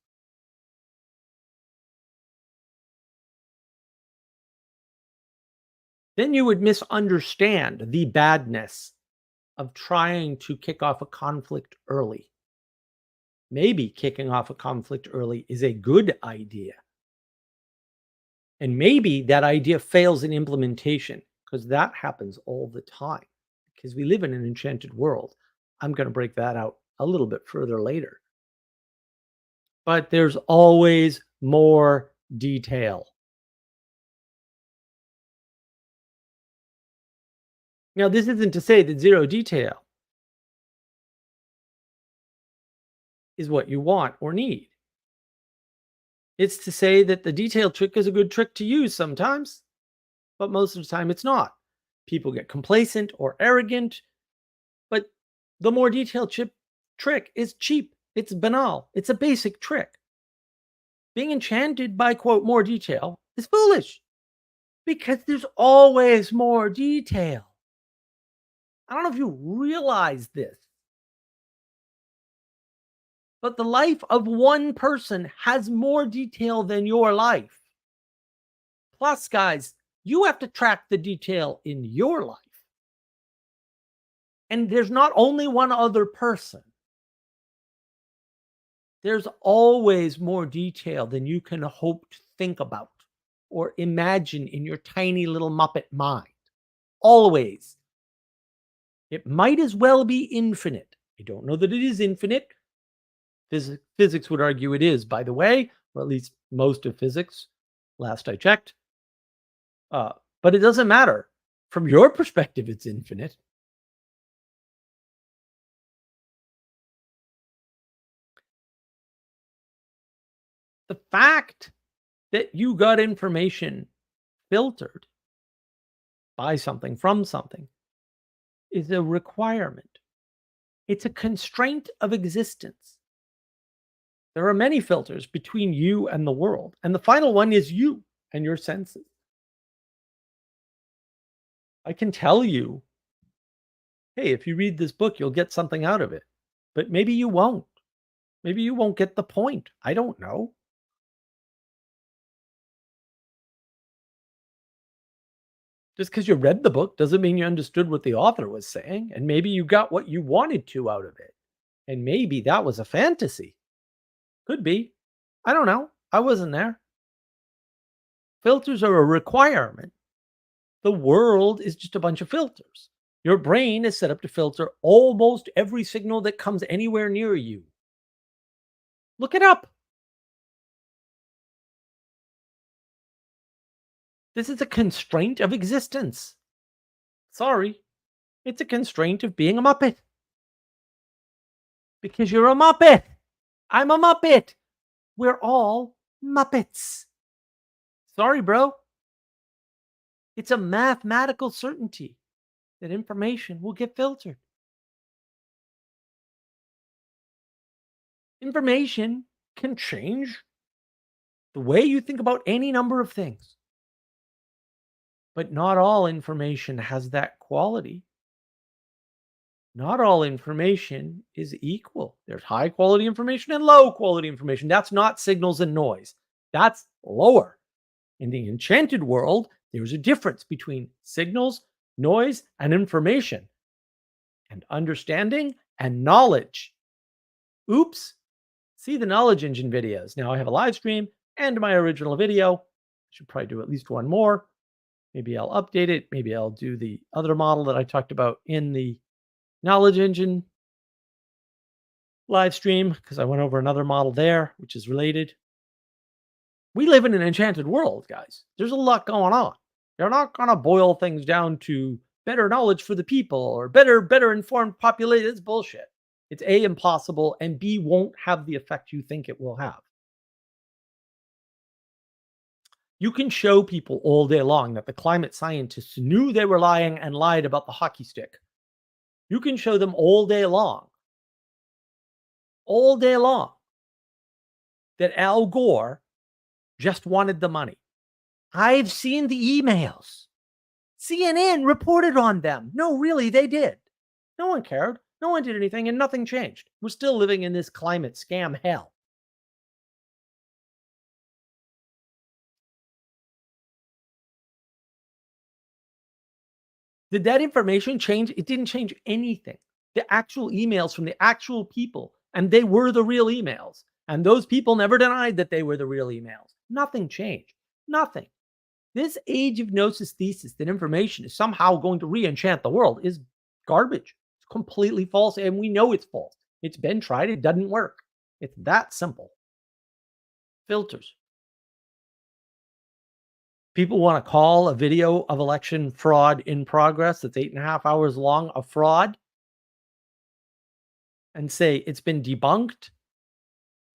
Then you would misunderstand the badness of trying to kick off a conflict early. Maybe kicking off a conflict early is a good idea. And maybe that idea fails in implementation because that happens all the time because we live in an enchanted world. I'm going to break that out a little bit further later. But there's always more detail. Now, this isn't to say that zero detail is what you want or need. It's to say that the detail trick is a good trick to use sometimes, but most of the time it's not. People get complacent or arrogant, but the more detailed trick is cheap. It's banal. It's a basic trick. Being enchanted by, quote, more detail is foolish because there's always more detail. I don't know if you realize this, but the life of one person has more detail than your life. Plus, guys, you have to track the detail in your life. And there's not only one other person. There's always more detail than you can hope to think about or imagine in your tiny little Muppet mind. Always. It might as well be infinite. I don't know that it is infinite. Physics would argue it is, by the way, or at least most of physics, last I checked. But it doesn't matter. From your perspective, it's infinite. The fact that you got information filtered by something from something is a requirement. It's a constraint of existence. There are many filters between you and the world, and the final one is you and your senses. I can tell you, hey, if you read this book, you'll get something out of it, but maybe you won't. Maybe you won't get the point. I don't know. Just because you read the book doesn't mean you understood what the author was saying, and maybe you got what you wanted to out of it. And maybe that was a fantasy. Could be. I don't know. I wasn't there. Filters are a requirement. The world is just a bunch of filters. Your brain is set up to filter almost every signal that comes anywhere near you. Look it up. This is a constraint of existence. Sorry, it's a constraint of being a Muppet. Because you're a Muppet. I'm a Muppet. We're all Muppets. Sorry, bro. It's a mathematical certainty that information will get filtered. Information can change the way you think about any number of things. But not all information has that quality. Not all information is equal. There's high quality information and low quality information. That's not signals and noise. That's lower. In the enchanted world, there's a difference between signals, noise, and information, and understanding and knowledge. Oops. See the Knowledge Engine videos. Now I have a live stream and my original video. I should probably do at least one more. Maybe I'll update it. Maybe I'll do the other model that I talked about in the Knowledge Engine live stream because I went over another model there, which is related. We live in an enchanted world, guys. There's a lot going on. They're not going to boil things down to better knowledge for the people or better informed population. It's bullshit. It's A, impossible, and B, won't have the effect you think it will have. You can show people all day long that the climate scientists knew they were lying and lied about the hockey stick. You can show them all day long, that Al Gore just wanted the money. I've seen the emails. CNN reported on them. No, really, they did. No one cared. No one did anything, and nothing changed. We're still living in this climate scam hell. Did that information change? It didn't change anything. The actual emails from the actual people, and they were the real emails. And those people never denied that they were the real emails. Nothing changed. Nothing. This age of gnosis thesis that information is somehow going to re-enchant the world is garbage. It's completely false, and we know it's false. It's been tried. It doesn't work. It's that simple. Filters. People want to call a video of election fraud in progress that's 8.5 hours long a fraud and say it's been debunked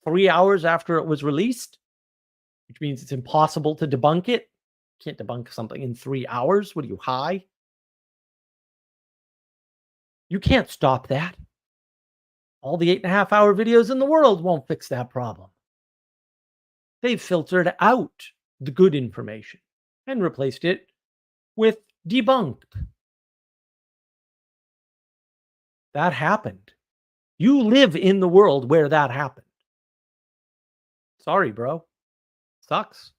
3 hours after it was released, which means it's impossible to debunk it. You can't debunk something in 3 hours. What are you, high? You can't stop that. All the 8.5 hour videos in the world won't fix that problem. They've filtered out the good information and replaced it with debunked. That happened. You live in the world where that happened. Sorry, bro. Sucks.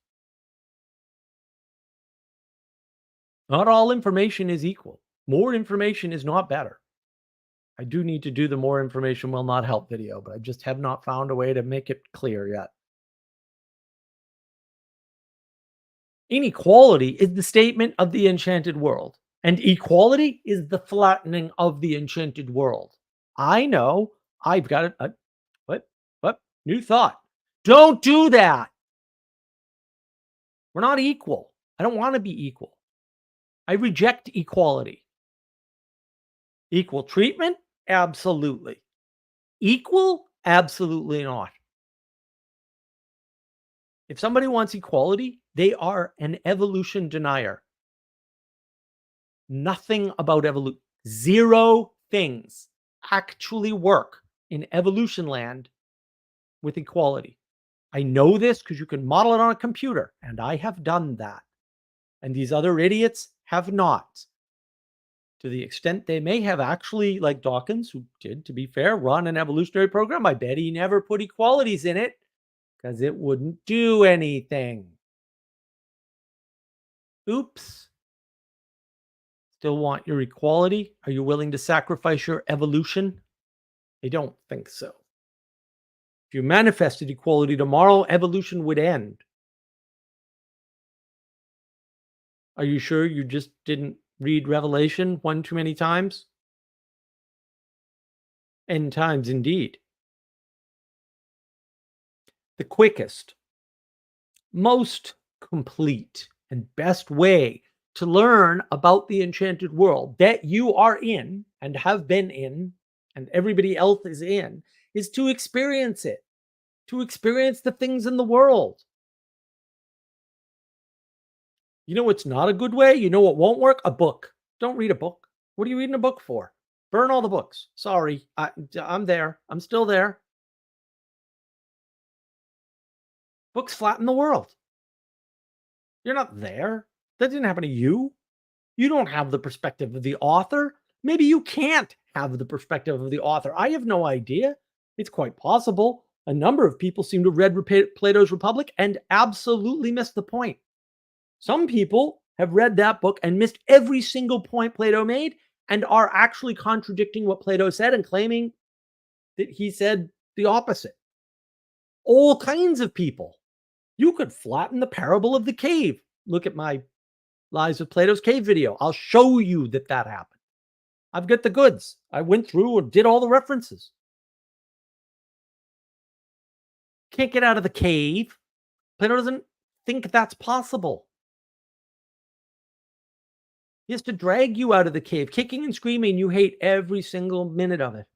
Not all information is equal. More information is not better. I do need to do the more information will not help video, but I just have not found a way to make it clear yet. Inequality is the statement of the enchanted world, and equality is the flattening of the enchanted world. I know. I've got it. What? New thought. Don't do that. We're not equal. I don't want to be equal. I reject equality. Equal treatment? Absolutely. Equal? Absolutely not. If somebody wants equality, they are an evolution denier. Nothing about evolution. Zero things actually work in evolution land with equality. I know this because you can model it on a computer, and I have done that. And these other idiots have not. To the extent they may have actually, like Dawkins, who did, to be fair, run an evolutionary program, I bet he never put equalities in it because it wouldn't do anything. Oops. Still want your equality? Are you willing to sacrifice your evolution? I don't think so. If you manifested equality tomorrow, evolution would end. Are you sure you just didn't read Revelation one too many times? End times indeed. The quickest, most complete, and best way to learn about the enchanted world that you are in and have been in and everybody else is in is to experience it, to experience the things in the world. You know what's not a good way? You know what won't work? A book. Don't read a book. What are you reading a book for? Burn all the books. Sorry. I'm there. I'm still there. Books flatten the world. You're not there. That didn't happen to you. You don't have the perspective of the author. Maybe you can't have the perspective of the author. I have no idea. It's quite possible. A number of people seem to have read Plato's Republic and absolutely missed the point. Some people have read that book and missed every single point Plato made and are actually contradicting what Plato said and claiming that he said the opposite. All kinds of people. You could flatten the parable of the cave. Look at my Lies of Plato's Cave video. I'll show you that happened. I've got the goods. I went through and did all the references. Can't get out of the cave. Plato doesn't think that's possible. He has to drag you out of the cave, kicking and screaming. You hate every single minute of it.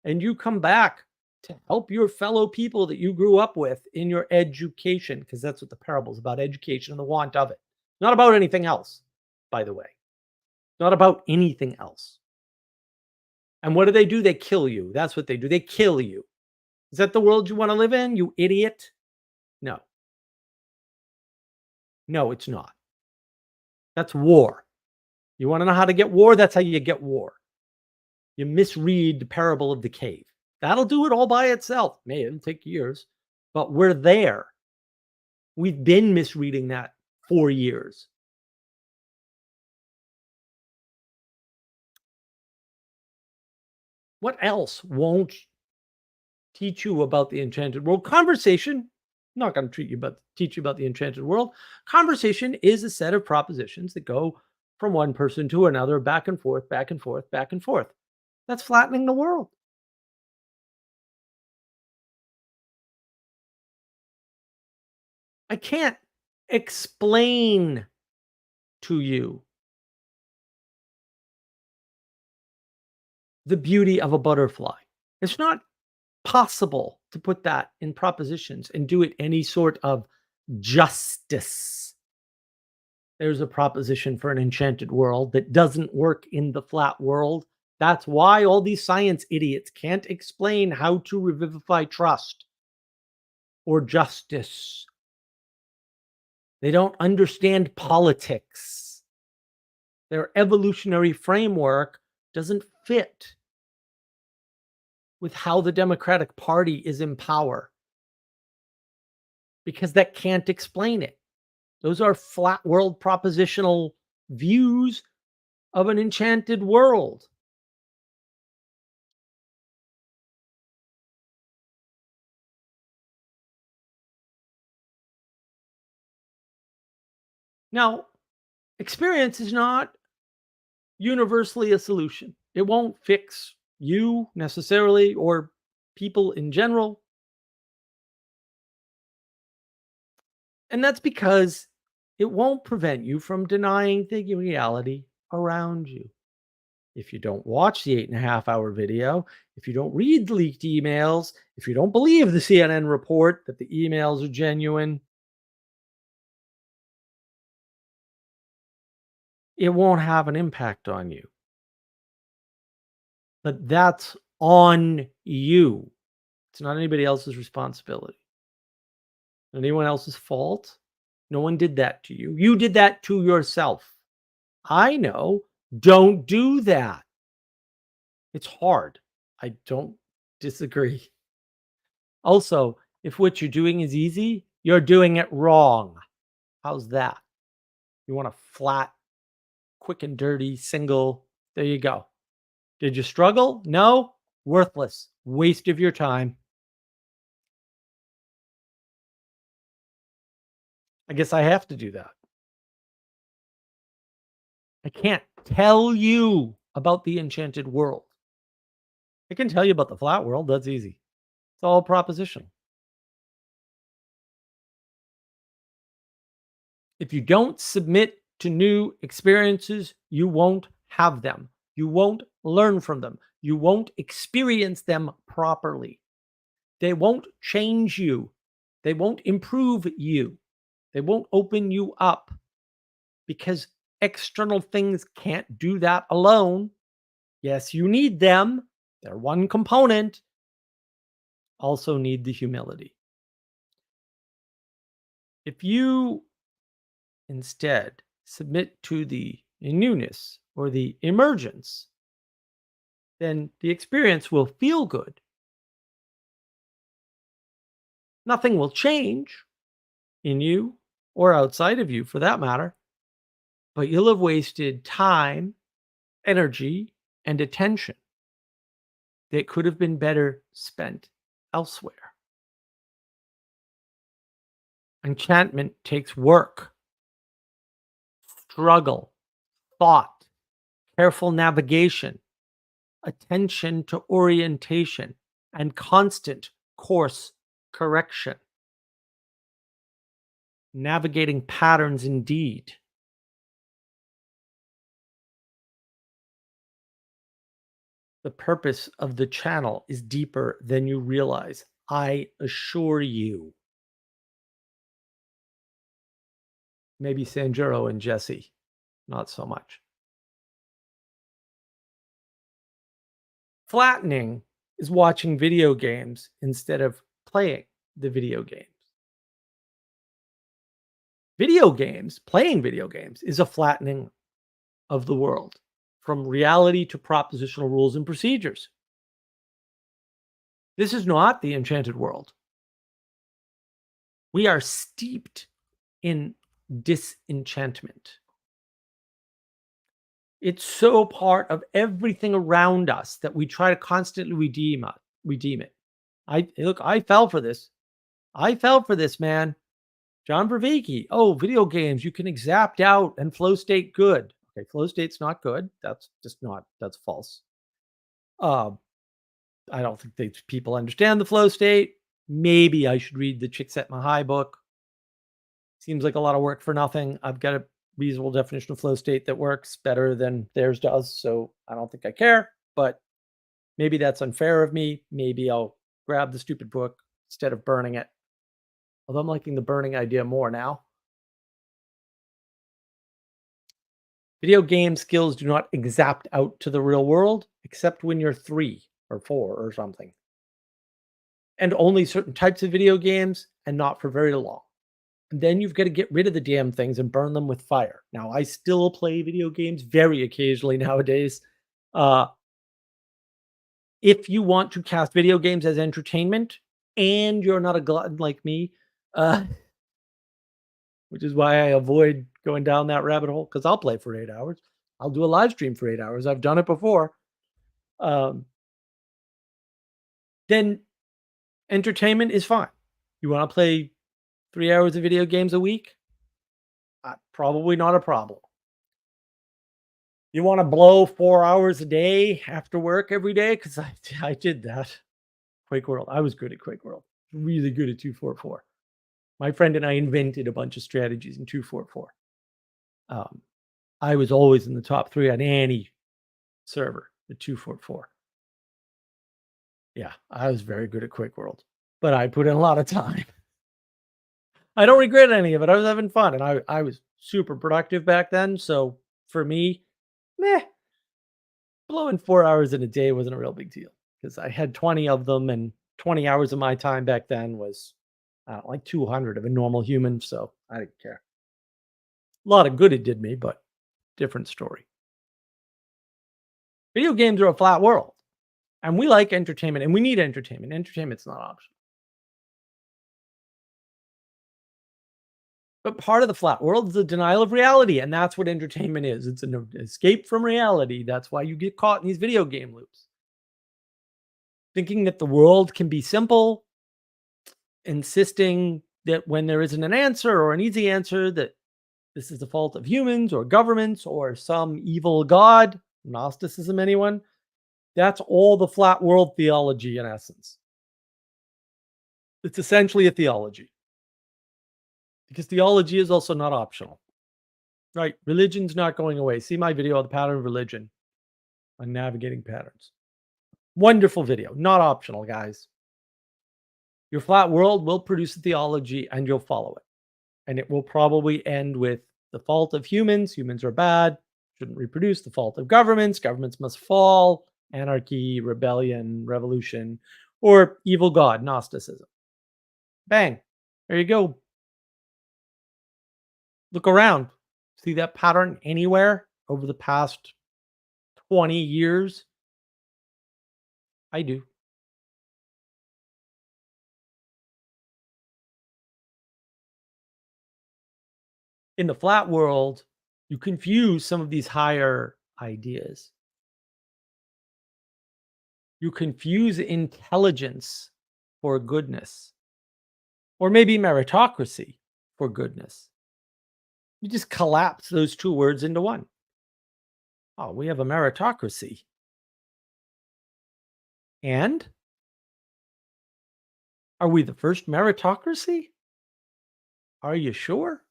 And you come back to help your fellow people that you grew up with in your education, because that's what the parable is about, education and the want of it. Not about anything else, by the way. Not about anything else. And what do? They kill you. That's what they do. They kill you. Is that the world you want to live in, you idiot? No. No, it's not. That's war. You want to know how to get war? That's how you get war. You misread the parable of the cave. That'll do it all by itself. It'll take years, but we're there. We've been misreading that for years. What else won't teach you about the Enchanted World? Conversation. I'm not going to teach you about the Enchanted World. Conversation is a set of propositions that go from one person to another, back and forth, back and forth, back and forth. That's flattening the world. I can't explain to you the beauty of a butterfly. It's not possible to put that in propositions and do it any sort of justice. There's a proposition for an enchanted world that doesn't work in the flat world. That's why all these science idiots can't explain how to revivify trust or justice. They don't understand politics. Their evolutionary framework doesn't fit with how the Democratic Party is in power, because that can't explain it. Those are flat world propositional views of an enchanted world. Now, experience is not universally a solution. It won't fix you necessarily or people in general. And that's because it won't prevent you from denying the reality around you. If you don't watch the 8.5-hour video, if you don't read the leaked emails, if you don't believe the CNN report that the emails are genuine, it won't have an impact on you. But that's on you. It's not anybody else's responsibility. Anyone else's fault. No one did that to you. You did that to yourself. I know. Don't do that. It's hard. I don't disagree. Also, if what you're doing is easy, you're doing it wrong. How's that? You want a flat, quick and dirty, single. There you go. Did you struggle? No. Worthless. Waste of your time. I guess I have to do that. I can't tell you about the enchanted world. I can tell you about the flat world. That's easy. It's all propositional. If you don't submit to new experiences, you won't have them. You won't learn from them. You won't experience them properly. They won't change you. They won't improve you. They won't open you up, because external things can't do that alone. Yes, you need them. They're one component. Also need the humility. If you instead submit to the newness or the emergence, then the experience will feel good. Nothing will change in you or outside of you for that matter, but you'll have wasted time, energy, and attention that could have been better spent elsewhere. Enchantment takes work, struggle, thought, careful navigation, attention to orientation, and constant course correction. Navigating patterns indeed. The purpose of the channel is deeper than you realize. I assure you. Maybe Sanjuro and Jesse, not so much. Flattening is watching video games instead of playing the video games. Playing video games is a flattening of the world from reality to propositional rules and procedures. This is not the Enchanted World. We are steeped in disenchantment. It's so part of everything around us that we try to constantly redeem it. I fell for this. Man. John Vervaeke. Oh, video games, you can exapt out and flow state good. Okay, flow state's not good. That's false. I don't think people understand the flow state. Maybe I should read the Csikszentmihalyi book. Seems like a lot of work for nothing. I've got a reasonable definition of flow state that works better than theirs does, so I don't think I care. But maybe that's unfair of me. Maybe I'll grab the stupid book instead of burning it. Although I'm liking the burning idea more now. Video game skills do not exapt out to the real world, except when you're 3 or 4 or something. And only certain types of video games, and not for very long. And then you've got to get rid of the damn things and burn them with fire. Now, I still play video games very occasionally nowadays. If you want to cast video games as entertainment, and you're not a glutton like me, which is why I avoid going down that rabbit hole, because I'll play for 8 hours. I'll do a live stream for 8 hours. I've done it before. Then entertainment is fine. You want to play 3 hours of video games a week? Probably not a problem. You want to blow 4 hours a day after work every day? Because I did that. Quake World. I was good at Quake World. Really good at 244. My friend and I invented a bunch of strategies in 244. I was always in the top 3 on any server at 244. Yeah, I was very good at Quake World, but I put in a lot of time. I don't regret any of it. I was having fun, and I was super productive back then. So for me, blowing 4 hours in a day wasn't a real big deal because I had 20 of them, and 20 hours of my time back then was like 200 of a normal human. So I didn't care. A lot of good it did me, but different story. Video games are a flat world, and we like entertainment, and we need entertainment. Entertainment's not optional. But part of the flat world is the denial of reality, and that's what entertainment is. It's an escape from reality. That's why you get caught in these video game loops. Thinking that the world can be simple, insisting that when there isn't an answer or an easy answer, that this is the fault of humans or governments or some evil god, Gnosticism, anyone? That's all the flat world theology in essence. It's essentially a theology. Because theology is also not optional. Right? Religion's not going away. See my video on the pattern of religion on navigating patterns. Wonderful video. Not optional, guys. Your flat world will produce a theology and you'll follow it. And it will probably end with the fault of humans. Humans are bad. Shouldn't reproduce. The fault of governments. Governments must fall. Anarchy, rebellion, revolution, or evil god, Gnosticism. Bang. There you go. Look around. See that pattern anywhere over the past 20 years? I do. In the flat world, you confuse some of these higher ideas. You confuse intelligence for goodness, or maybe meritocracy for goodness. You just collapse those two words into one. Oh, we have a meritocracy. And are we the first meritocracy? Are you sure?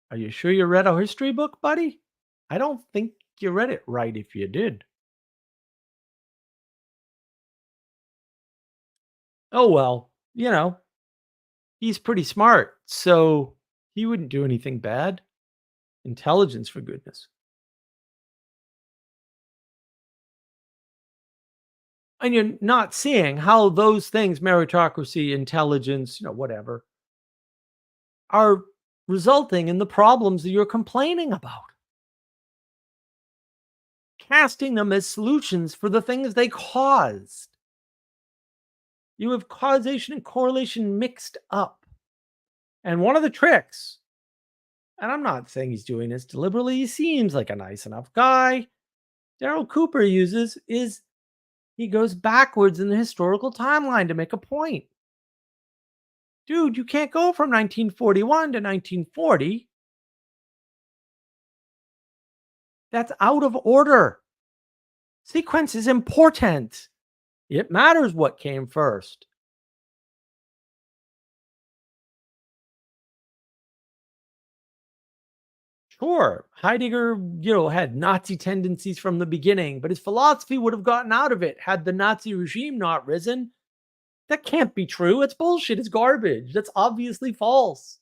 Are you sure you read a history book, buddy? I don't think you read it right if you did. Oh, well, he's pretty smart, so he wouldn't do anything bad. Intelligence, for goodness. And you're not seeing how those things, meritocracy, intelligence, whatever, are resulting in the problems that you're complaining about. Casting them as solutions for the things they caused. You have causation and correlation mixed up. And one of the tricks, and I'm not saying he's doing this deliberately, he seems like a nice enough guy, Daryl Cooper uses is he goes backwards in the historical timeline to make a point. Dude, you can't go from 1941 to 1940. That's out of order. Sequence is important. It matters what came first. Sure, Heidegger, had Nazi tendencies from the beginning, but his philosophy would have gotten out of it had the Nazi regime not risen. That can't be true. It's bullshit. It's garbage. That's obviously false.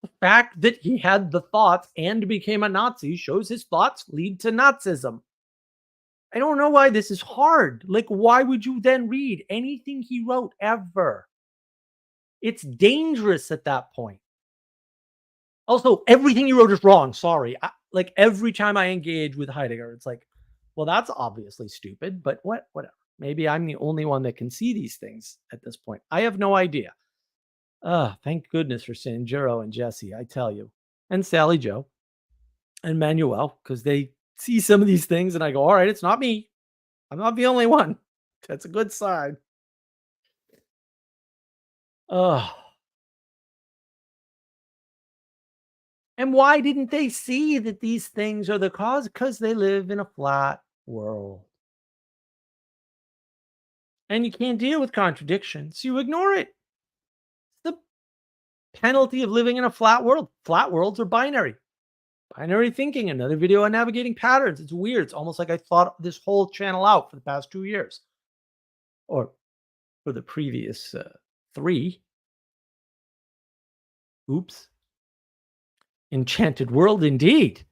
The fact that he had the thoughts and became a Nazi shows his thoughts lead to Nazism. I don't know why this is hard. Like, why would you then read anything he wrote ever? It's dangerous at that point. Also, everything you wrote is wrong. Sorry. Like every time I engage with Heidegger, it's like, well, that's obviously stupid, but whatever. Maybe I'm the only one that can see these things at this point. I have no idea. Thank goodness for Sanjuro and Jesse, I tell you. And Sally Joe and Manuel, because they see some of these things and I go, all right, it's not me. I'm not the only one. That's a good sign. Ugh. And why didn't they see that these things are the cause? Because they live in a flat world. And you can't deal with contradictions. You ignore it. The penalty of living in a flat world. Flat worlds are binary. Binary thinking, another video on navigating patterns. It's weird. It's almost like I thought this whole channel out for the past 2 years. Or for the previous 3. Oops. Enchanted World indeed.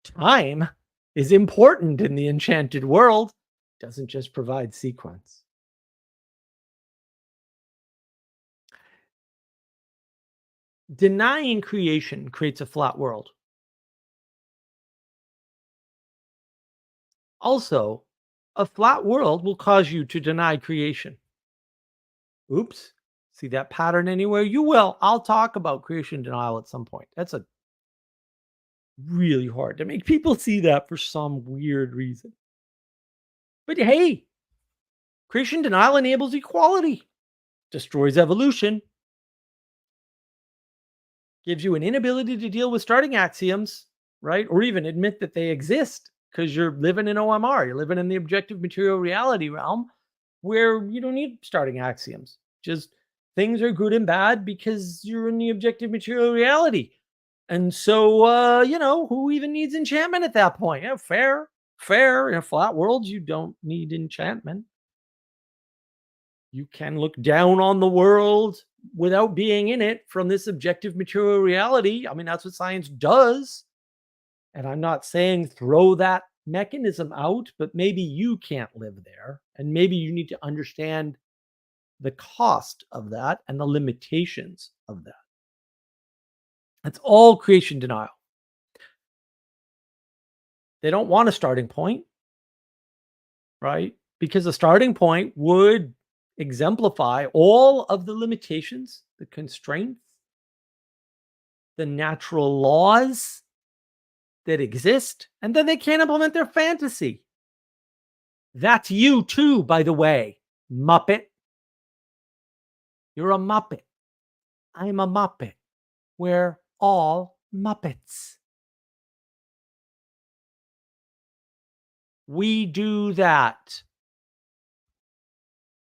Time is important in the Enchanted World. Doesn't just provide sequence. Denying creation creates a flat world. Also, a flat world will cause you to deny creation. Oops. See that pattern anywhere? You will. I'll talk about creation denial at some point. That's a really hard to make people see that for some weird reason. But hey, creation denial enables equality, destroys evolution, gives you an inability to deal with starting axioms, right? Or even admit that they exist because you're living in OMR, you're living in the objective material reality realm where you don't need starting axioms. Just things are good and bad because you're in the objective material reality. And so, who even needs enchantment at that point? Yeah, fair, fair. In a flat world, you don't need enchantment. You can look down on the world without being in it from this objective material reality. I mean, that's what science does. And I'm not saying throw that mechanism out, but maybe you can't live there. And maybe you need to understand the cost of that and the limitations of that. That's all creation denial. They don't want a starting point, right? Because a starting point would exemplify all of the limitations, the constraints, the natural laws that exist, and then they can't implement their fantasy. That's you too, by the way, Muppet. You're a Muppet. I'm a Muppet. We're all Muppets. We do that.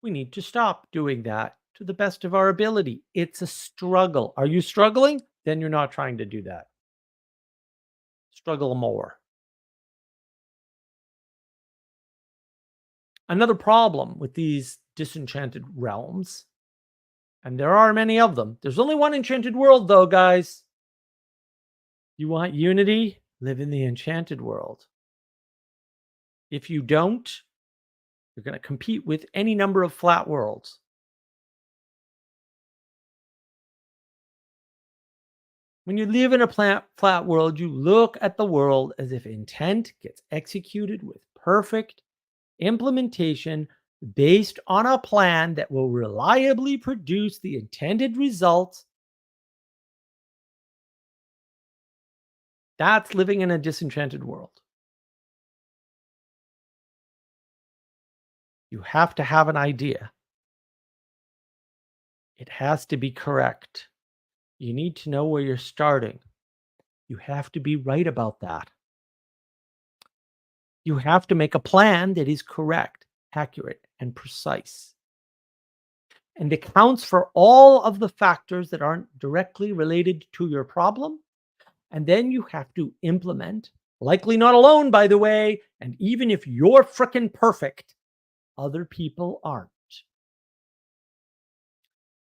We need to stop doing that to the best of our ability. It's a struggle. Are you struggling? Then you're not trying to do that. Struggle more. Another problem with these disenchanted realms, and there are many of them. There's only one enchanted world, though, guys. You want unity? Live in the enchanted world. If you don't, you're going to compete with any number of flat worlds. When you live in a flat world, you look at the world as if intent gets executed with perfect implementation based on a plan that will reliably produce the intended results. That's living in a disenchanted world. You have to have an idea. It has to be correct. You need to know where you're starting. You have to be right about that. You have to make a plan that is correct, accurate, and precise, and accounts for all of the factors that aren't directly related to your problem. And then you have to implement, likely not alone, by the way. And even if you're frickin' perfect, other people aren't.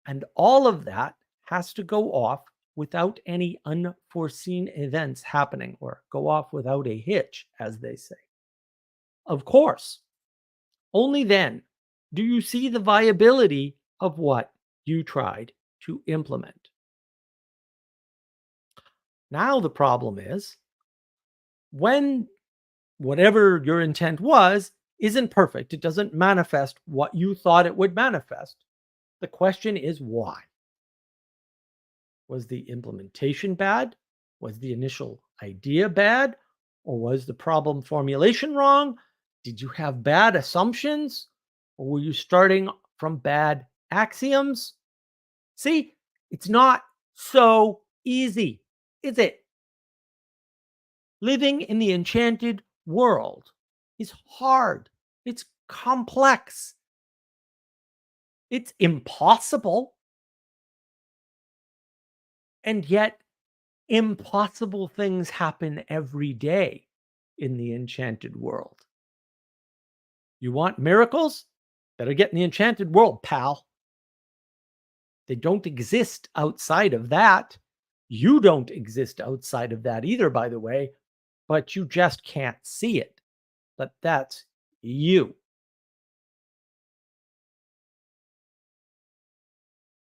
And all of that has to go off without any unforeseen events happening, or go off without a hitch, as they say. Of course, only then do you see the viability of what you tried to implement. Now, the problem is when whatever your intent was isn't perfect, it doesn't manifest what you thought it would manifest. The question is why? Was the implementation bad? Was the initial idea bad? Or was the problem formulation wrong? Did you have bad assumptions? Or were you starting from bad axioms? See, it's not so easy, is it? Living in the enchanted world is hard. It's complex. It's impossible. And yet, impossible things happen every day in the enchanted world. You want miracles? Better get in the enchanted world, pal. They don't exist outside of that. You don't exist outside of that either, by the way, but you just can't see it. But that's you.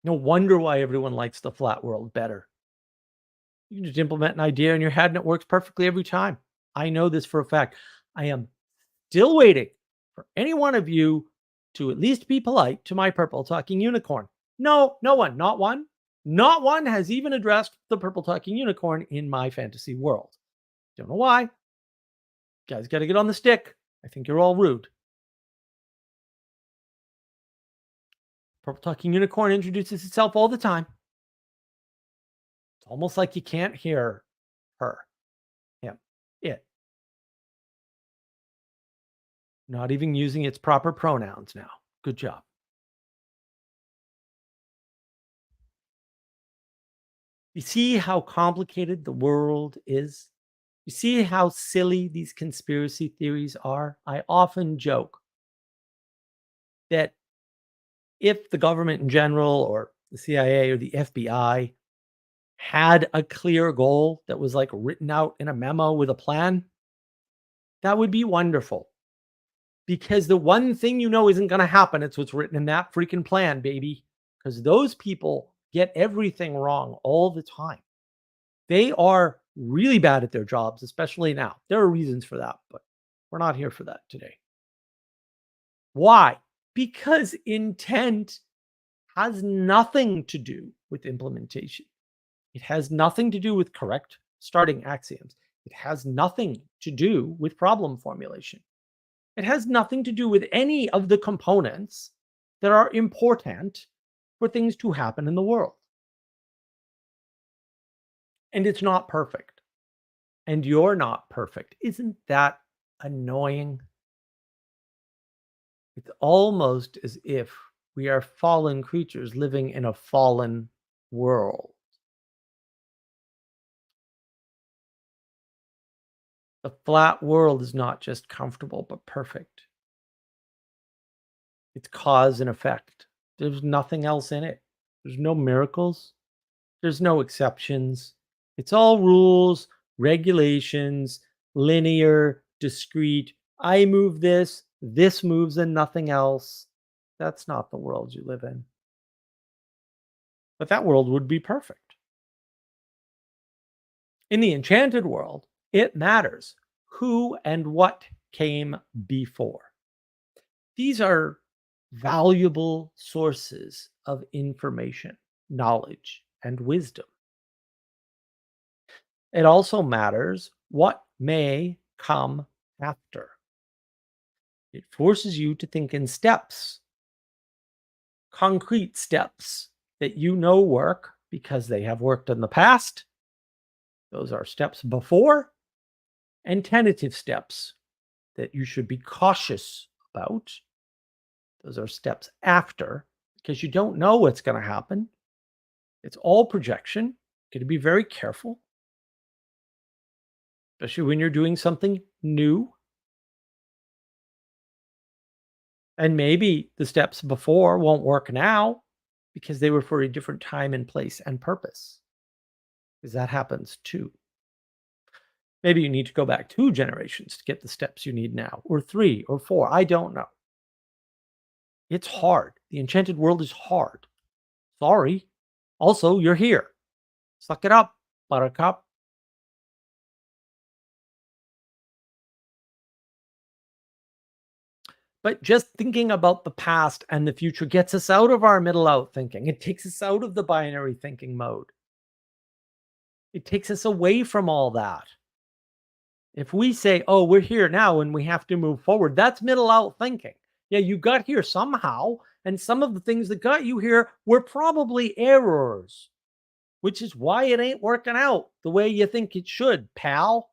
No wonder why everyone likes the flat world better. You can just implement an idea in your head and it works perfectly every time. I know this for a fact. I am still waiting for any one of you to at least be polite to my purple talking unicorn. No, no one, not one. Not one has even addressed the purple talking unicorn in my fantasy world. Don't know why. Guys got to get on the stick. I think you're all rude. Purple talking unicorn introduces itself all the time. It's almost like you can't hear her, him, it. Not even using its proper pronouns now. Good job. You see how complicated the world is? You see how silly these conspiracy theories are? I often joke that if the government in general, or the CIA or the FBI, had a clear goal that was like written out in a memo with a plan, that would be wonderful. Because the one thing you know isn't going to happen, it's what's written in that freaking plan, baby. Because those people get everything wrong all the time. They are really bad at their jobs, especially now. There are reasons for that, but we're not here for that today. Why? Because intent has nothing to do with implementation. It has nothing to do with correct starting axioms. It has nothing to do with problem formulation. It has nothing to do with any of the components that are important for things to happen in the world. And it's not perfect. And you're not perfect. Isn't that annoying? It's almost as if we are fallen creatures living in a fallen world. The flat world is not just comfortable, but perfect. It's cause and effect. There's nothing else in it. There's no miracles. There's no exceptions. It's all rules, regulations, linear, discrete. I move this, this moves, and nothing else. That's not the world you live in. But that world would be perfect. In the enchanted world, it matters who and what came before. These are valuable sources of information, knowledge, and wisdom. It also matters what may come after. It forces you to think in steps, concrete steps that you know work because they have worked in the past. Those are steps before, and tentative steps that you should be cautious about. Those are steps after, because you don't know what's going to happen. It's all projection. Got to be very careful, especially when you're doing something new. And maybe the steps before won't work now because they were for a different time and place and purpose. Because that happens too. Maybe you need to go back 2 generations to get the steps you need now, or 3 or 4. I don't know. It's hard. The enchanted world is hard. Sorry. Also, you're here. Suck it up, buttercup. But just thinking about the past and the future gets us out of our middle out thinking. It takes us out of the binary thinking mode. It takes us away from all that. If we say, oh, we're here now and we have to move forward, that's middle out thinking. Yeah, you got here somehow, and some of the things that got you here were probably errors, which is why it ain't working out the way you think it should, pal.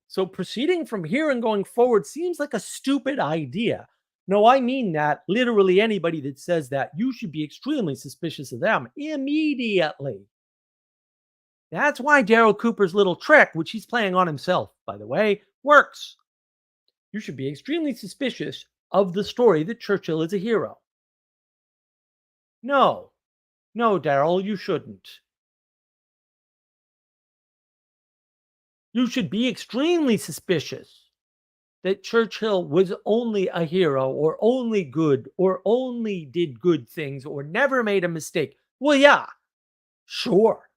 So proceeding from here and going forward seems like a stupid idea. No, I mean that literally anybody that says that, you should be extremely suspicious of them immediately. That's why Daryl Cooper's little trick, which he's playing on himself, by the way, works. You should be extremely suspicious of the story that Churchill is a hero. No, Daryl, you shouldn't. You should be extremely suspicious that Churchill was only a hero or only good or only did good things or never made a mistake. Well, yeah, sure.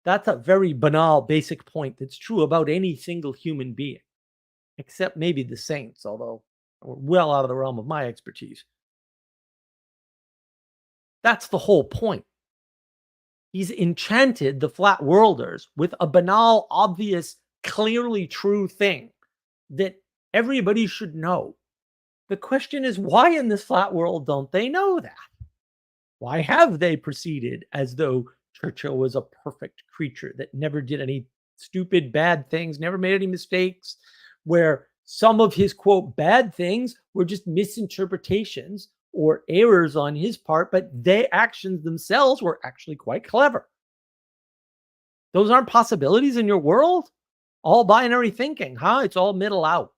That's a very banal, basic point that's true about any single human being, except maybe the saints, although we're well out of the realm of my expertise. That's the whole point. He's enchanted the flat worlders with a banal, obvious, clearly true thing that everybody should know. The question is, why in this flat world don't they know that? Why have they proceeded as though Churchill was a perfect creature that never did any stupid, bad things, never made any mistakes, where some of his, quote, bad things were just misinterpretations or errors on his part, but their actions themselves were actually quite clever. Those aren't possibilities in your world? All binary thinking, huh? It's all middle out.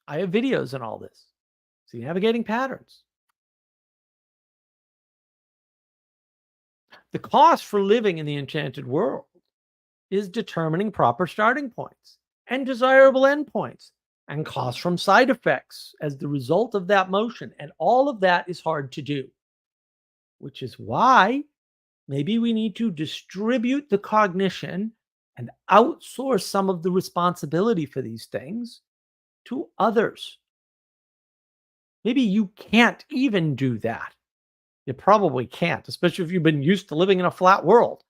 I have videos on all this. See, navigating patterns. The cost for living in the enchanted world is determining proper starting points and desirable endpoints and costs from side effects as the result of that motion. And all of that is hard to do, which is why Maybe we need to distribute the cognition and outsource some of the responsibility for these things to others. Maybe you can't even do that. You probably can't, especially if you've been used to living in a flat world.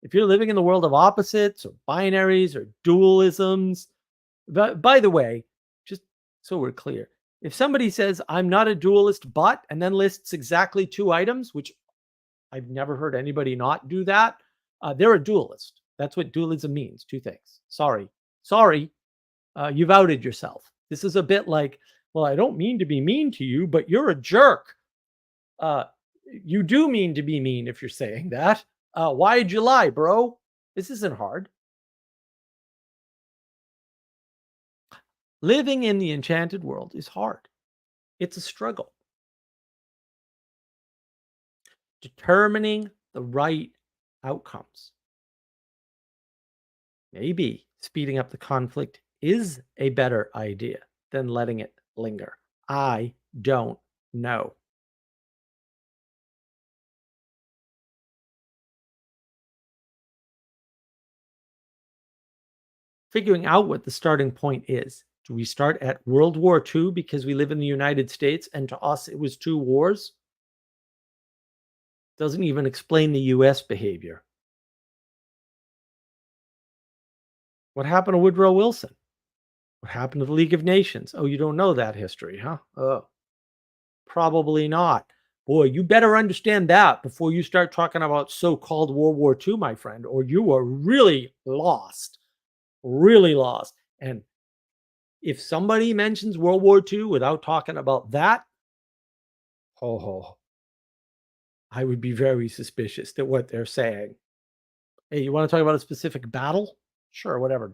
If you're living in the world of opposites or binaries or dualisms, but by the way, just so we're clear, if somebody says, I'm not a dualist, but, and then lists exactly two items, which I've never heard anybody not do that, they're a dualist. That's what dualism means. Two things. Sorry, you've outed yourself. This is a bit like, well, I don't mean to be mean to you, but you're a jerk. Uh, you do mean to be mean if you're saying that. Why'd you lie, bro? This isn't hard. Living in the enchanted world is hard. It's a struggle. Determining the right outcomes. Maybe speeding up the conflict is a better idea than letting it linger. I don't know. Figuring out what the starting point is. Do we start at World War II because we live in the United States and to us it was two wars? Doesn't even explain the US behavior. What happened to Woodrow Wilson? What happened to the League of Nations? Oh, you don't know that history, huh? Oh, probably not. Boy, you better understand that before you start talking about so called World War II, my friend, or you are really lost. Really lost. And if somebody mentions World War II without talking about that, oh, I would be very suspicious that what they're saying. Hey, you want to talk about a specific battle? Sure, whatever.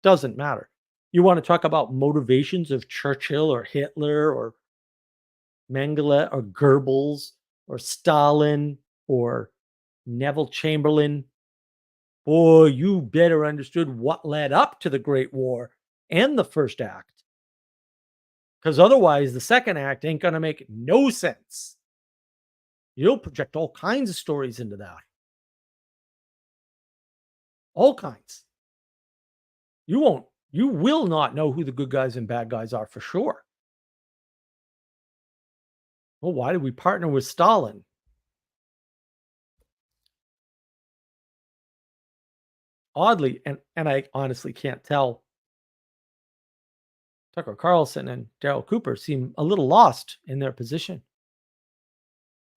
Doesn't matter. You want to talk about motivations of Churchill or Hitler or Mengele or Goebbels or Stalin or Neville Chamberlain? Boy, you better understood what led up to the Great War and the first act. Because otherwise, the second act ain't going to make no sense. You'll project all kinds of stories into that. All kinds. You will not know who the good guys and bad guys are for sure. Well, why did we partner with Stalin? Oddly, and I honestly can't tell. Tucker Carlson and Daryl Cooper seem a little lost in their position.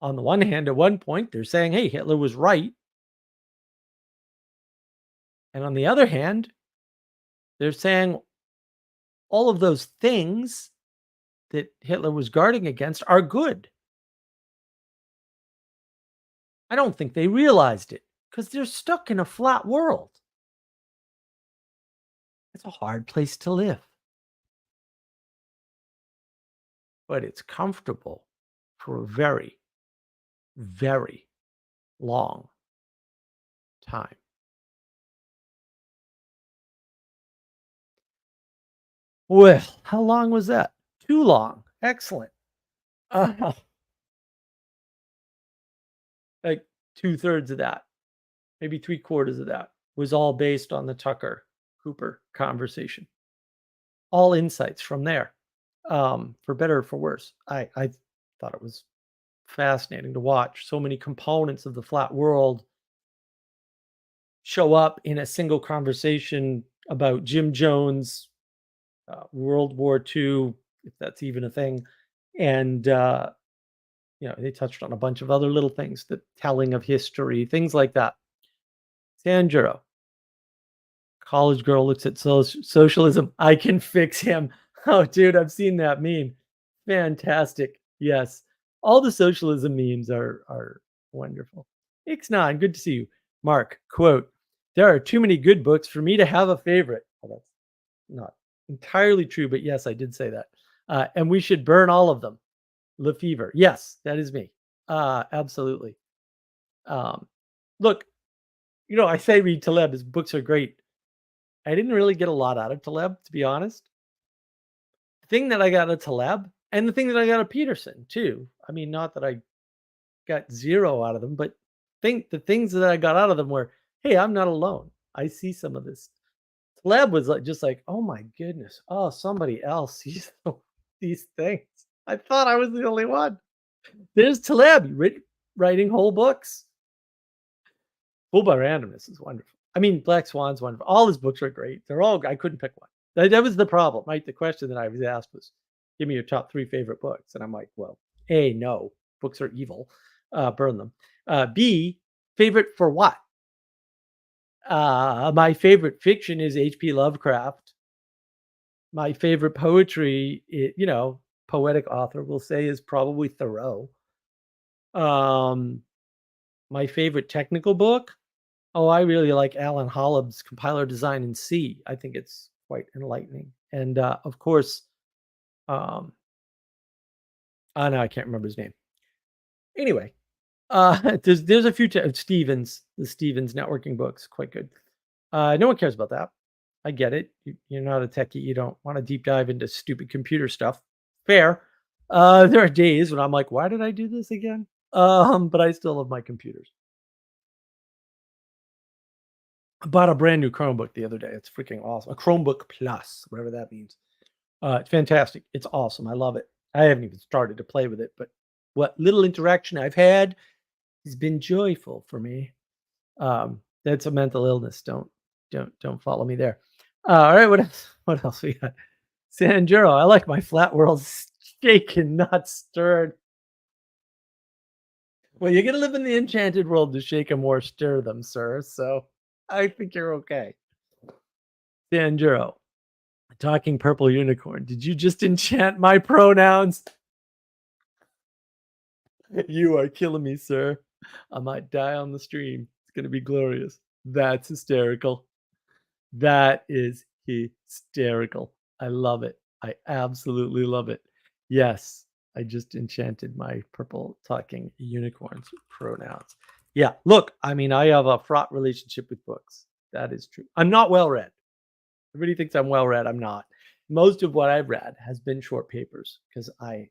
On the one hand, at one point, they're saying, hey, Hitler was right. And on the other hand, they're saying all of those things that Hitler was guarding against are good. I don't think they realized it because they're stuck in a flat world. It's a hard place to live, but it's comfortable for a very, very long time. Well, how long was that? Too long. Excellent. Uh, like two-thirds of that, maybe three-quarters of that was all based on the Tucker Cooper conversation. All insights from there, for better or for worse. I thought it was fascinating to watch. So many components of the flat world show up in a single conversation about Jim Jones, World War II, if that's even a thing, and they touched on a bunch of other little things, the telling of history, things like that. Sanjuro, college girl looks at socialism. I can fix him. Oh, dude, I've seen that meme. Fantastic. Yes. All the socialism memes are wonderful. Ixnaan, good to see you. Mark, quote, there are too many good books for me to have a favorite. Well, that's not entirely true, but yes, I did say that. And we should burn all of them. Lefevre. Yes, that is me. Absolutely. Um, look, I say read Taleb. His books are great. I didn't really get a lot out of Taleb, to be honest. The thing that I got out of Taleb, and the thing that I got out of Peterson, too. I mean, not that I got zero out of them, but the things that I got out of them were, hey, I'm not alone. I see some of this. Lab was like just like, oh my goodness. Oh, somebody else sees these things. I thought I was the only one. There's Taleb writing whole books. Fooled by Randomness is wonderful. I mean, Black Swan's wonderful. All his books are great. They're all I couldn't pick one. That was the problem, right? The question that I was asked was, "Give me your top 3 favorite books." And I'm like, "Well, A, no. Books are evil. Burn them. B, favorite for what?" My favorite fiction is H.P. Lovecraft. My favorite poetry, poetic author, we'll say, is probably Thoreau. Um, my favorite technical book, oh, I really like Alan Holub's Compiler Design in C. I think it's quite enlightening. And, of course, um oh, no, I can't remember his name. Anyway, there's a few Stevens, the Stevens networking books, quite good. No one cares about that. I get it. You're not a techie. You don't want to deep dive into stupid computer stuff. Fair. There are days when I'm like, why did I do this again? But I still love my computers. I bought a brand new Chromebook the other day. It's freaking awesome. A Chromebook Plus, whatever that means. It's fantastic. It's awesome. I love it. I haven't even started to play with it, but what little interaction I've had has been joyful for me. That's a mental illness. Don't follow me there. All right, what else? What else we got? Sanjuro, I like my flat world shaken, not stirred. Well, you're gonna live in the enchanted world to shake them or stir them, sir. So I think you're okay. Sanjuro, talking purple unicorn. Did you just enchant my pronouns? You are killing me, sir. I might die on the stream. It's gonna be glorious. That's hysterical. That is hysterical. I love it. I absolutely love it. Yes, I just enchanted my purple talking unicorns pronouns. Yeah, look, I mean, I have a fraught relationship with books. That is true. I'm not well read. Everybody thinks I'm well read. I'm not. Most of what I've read has been short papers because I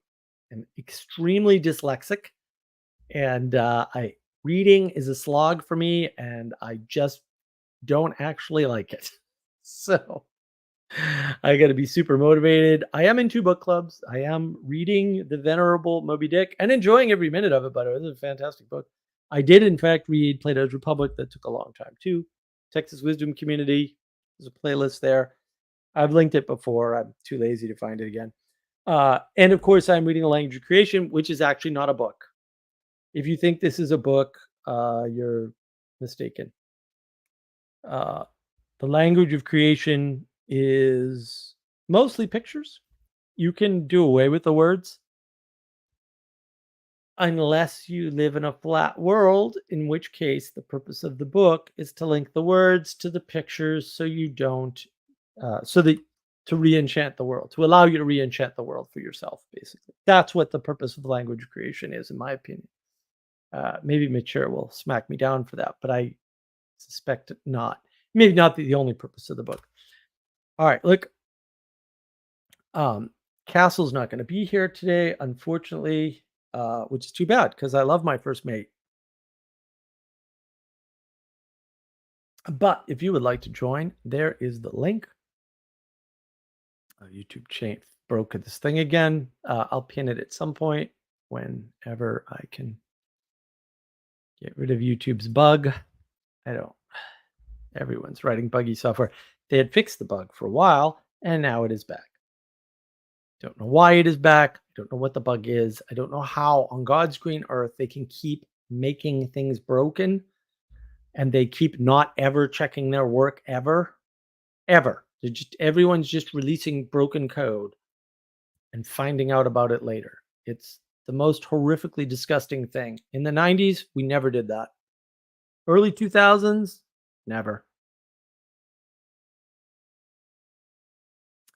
am extremely dyslexic, and I reading is a slog for me, and I just don't actually like it. So I got to be super motivated. I am in 2 book clubs. I am reading the venerable Moby Dick and enjoying every minute of it, by the way. It's a fantastic book. I did, in fact, read Plato's Republic. That took a long time, too. Texas Wisdom Community. There's a playlist there. I've linked it before. I'm too lazy to find it again. And, of course, I'm reading The Language of Creation, which is actually not a book. If you think this is a book, you're mistaken. The Language of Creation is mostly pictures. You can do away with the words unless you live in a flat world, in which case the purpose of the book is to link the words to the pictures so you don't, so that to re-enchant the world, to allow you to re-enchant the world for yourself, basically. That's what the purpose of the Language of Creation is, in my opinion. Maybe Mature will smack me down for that, but I suspect not. Maybe not the only purpose of the book. All right, look. Castle's not going to be here today, unfortunately, which is too bad because I love my first mate. But if you would like to join, there is the link. YouTube chain broke this thing again. I'll pin it at some point whenever I can get rid of YouTube's bug. I don't. Everyone's writing buggy software. They had fixed the bug for a while, and now it is back. Don't know why it is back. I don't know what the bug is. I don't know how on God's green earth they can keep making things broken and they keep not ever checking their work ever. Everyone's just releasing broken code and finding out about it later. It's the most horrifically disgusting thing. In the 90s, we never did that. Early 2000s, never.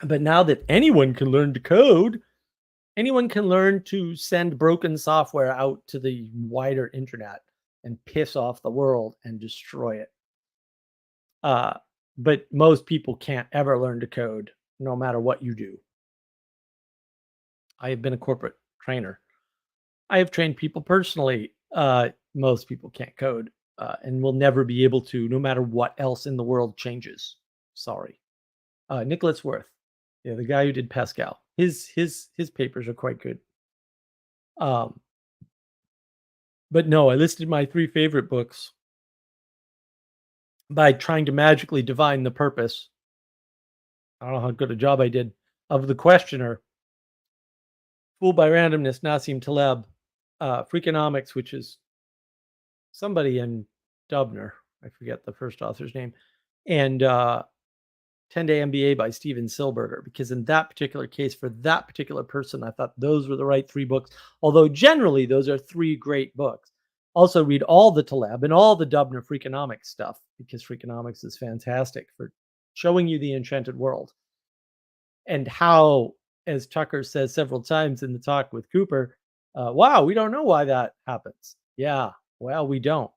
But now that anyone can learn to code, anyone can learn to send broken software out to the wider internet and piss off the world and destroy it. But most people can't ever learn to code, no matter what you do. I have been a corporate trainer. I have trained people personally. most people can't code, and will never be able to, no matter what else in the world changes. Sorry. Nicholas Worth, yeah, the guy who did Pascal. His papers are quite good. Um, but no, I listed my 3 favorite books by trying to magically divine the purpose. I don't know how good a job I did of the questioner. Fooled by Randomness, Nassim Taleb, Freakonomics, which is somebody in Dubner. I forget the first author's name, and 10-Day MBA by Steven Silberger, because in that particular case, for that particular person, I thought those were the right 3 books. Although generally, those are 3 great books. Also, read all the Taleb and all the Dubner Freakonomics stuff, because Freakonomics is fantastic for showing you the Enchanted World and how, as Tucker says several times in the talk with Cooper, wow, we don't know why that happens. Yeah, well, we don't.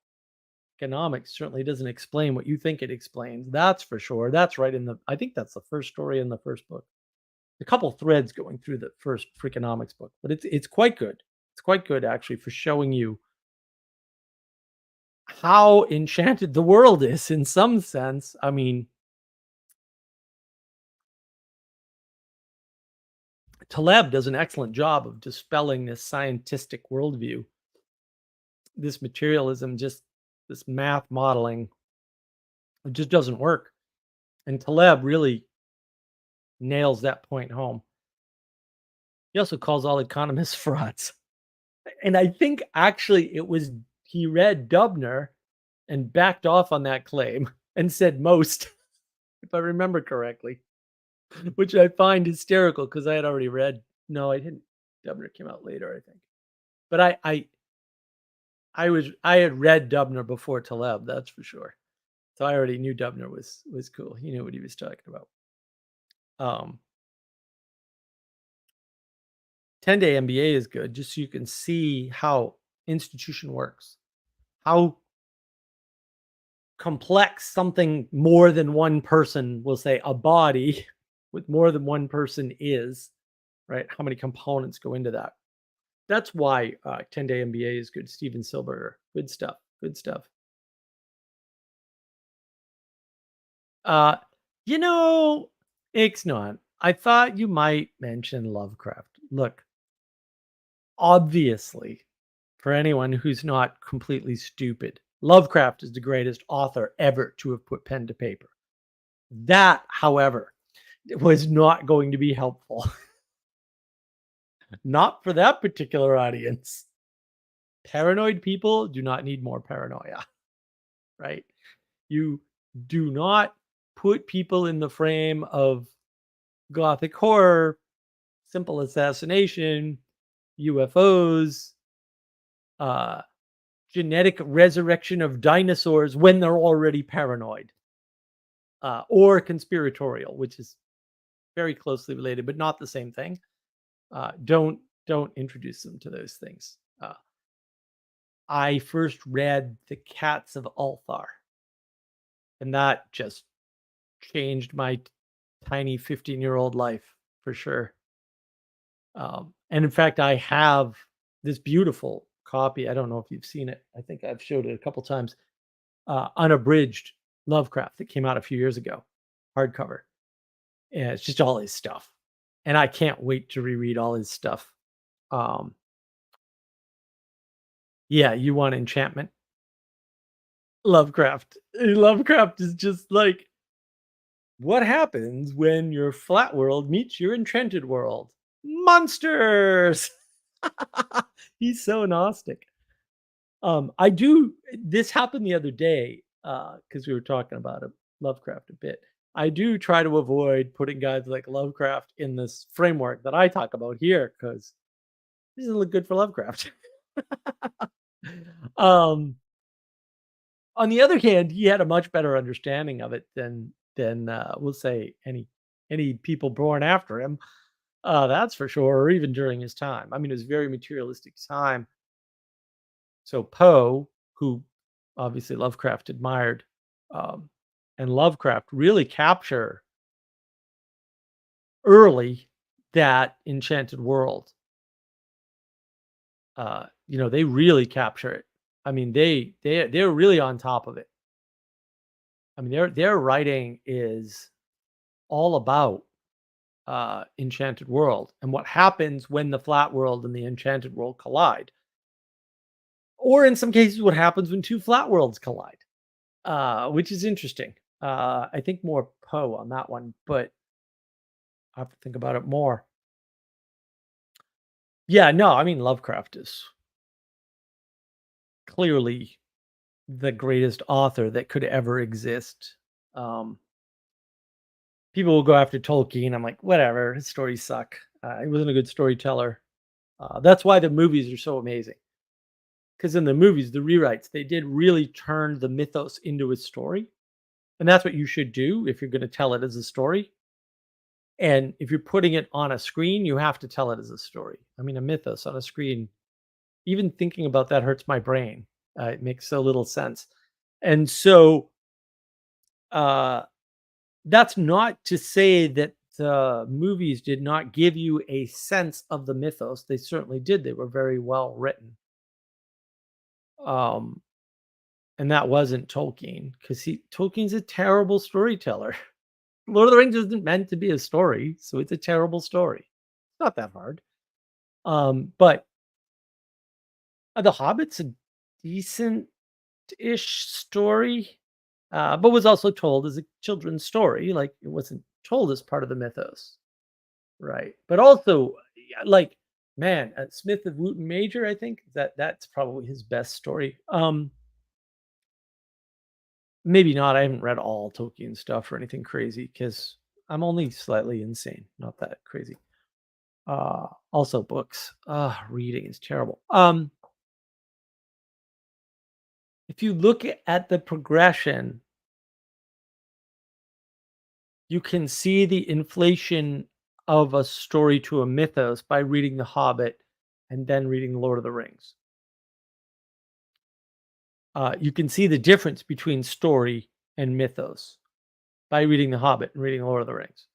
Economics certainly doesn't explain what you think it explains. That's for sure. That's right in the, I think that's the first story in the first book. A couple threads going through the first Freakonomics book, but it's quite good. It's quite good actually for showing you how enchanted the world is in some sense. I mean, Taleb does an excellent job of dispelling this scientific worldview, this materialism, just this math modeling. It just doesn't work. And Taleb really nails that point home. He also calls all economists frauds. And I think actually it was he read Dubner and backed off on that claim and said most, if I remember correctly, which I find hysterical because I had already read. No, I didn't. Dubner came out later, I think. But I had read Dubner before Taleb, that's for sure. So I already knew Dubner was cool. He knew what he was talking about. 10-Day MBA is good, just so you can see how institution works, how complex something more than one person will say a body with more than one person is, right? How many components go into that? That's why 10-Day MBA is good. Steven Silberger, good stuff. Good stuff. Uh, you know, Ixnon, I thought you might mention Lovecraft. Look, obviously, for anyone who's not completely stupid, Lovecraft is the greatest author ever to have put pen to paper. That, however, was not going to be helpful. Not for that particular audience. Paranoid people do not need more paranoia, right? You do not put people in the frame of gothic horror, simple assassination, UFOs, uh, genetic resurrection of dinosaurs when they're already paranoid, or conspiratorial, which is very closely related, but not the same thing. Don't introduce them to those things. I first read The Cats of Ulthar, and that just changed my tiny 15-year-old life for sure. And in fact, I have this beautiful copy. I don't know if you've seen it. I think I've showed it a couple times. Unabridged Lovecraft that came out a few years ago, hardcover. And it's just all his stuff. And I can't wait to reread all his stuff. Yeah, you want enchantment? Lovecraft. Lovecraft is just like, what happens when your flat world meets your enchanted world? Monsters! He's so Gnostic. I do. This happened the other day because we were talking about Lovecraft a bit. I do try to avoid putting guys like Lovecraft in this framework that I talk about here because this doesn't look good for Lovecraft. um, on the other hand, he had a much better understanding of it than we'll say any people born after him. That's for sure, or even during his time. I mean, it was a very materialistic time. So Poe, who obviously Lovecraft admired, um, and Lovecraft really capture early that enchanted world. They really capture it. I mean, they're really on top of it. I mean, their writing is all about Enchanted World and what happens when the flat world and the Enchanted World collide, or in some cases, what happens when two flat worlds collide, which is interesting. I think more Poe on that one, but I have to think about it more. Yeah, no, I mean Lovecraft is clearly the greatest author that could ever exist. Um, People will go after Tolkien. I'm like, whatever, his stories suck. He wasn't a good storyteller. That's why the movies are so amazing. Because in the movies, the rewrites, they did really turn the mythos into a story. And that's what you should do if you're going to tell it as a story. And if you're putting it on a screen, you have to tell it as a story. I mean, a mythos on a screen, even thinking about that hurts my brain. It makes so little sense. And so uh, that's not to say that the movies did not give you a sense of the mythos. They certainly did. They were very well written. Um, and that wasn't Tolkien because Tolkien's a terrible storyteller. Lord of the Rings isn't meant to be a story, so it's a terrible story. It's not that hard. But The Hobbit's a decent-ish story, but was also told as a children's story. Like it wasn't told as part of the mythos, right? But also, yeah, like man, Smith of Wootton Major, I think that's probably his best story. Maybe not. I haven't read all Tolkien stuff or anything crazy because I'm only slightly insane, not that crazy. Also books. Reading is terrible. If you look at the progression, you can see the inflation of a story to a mythos by reading The Hobbit and then reading Lord of the Rings. You can see the difference between story and mythos by reading The Hobbit and reading Lord of the Rings.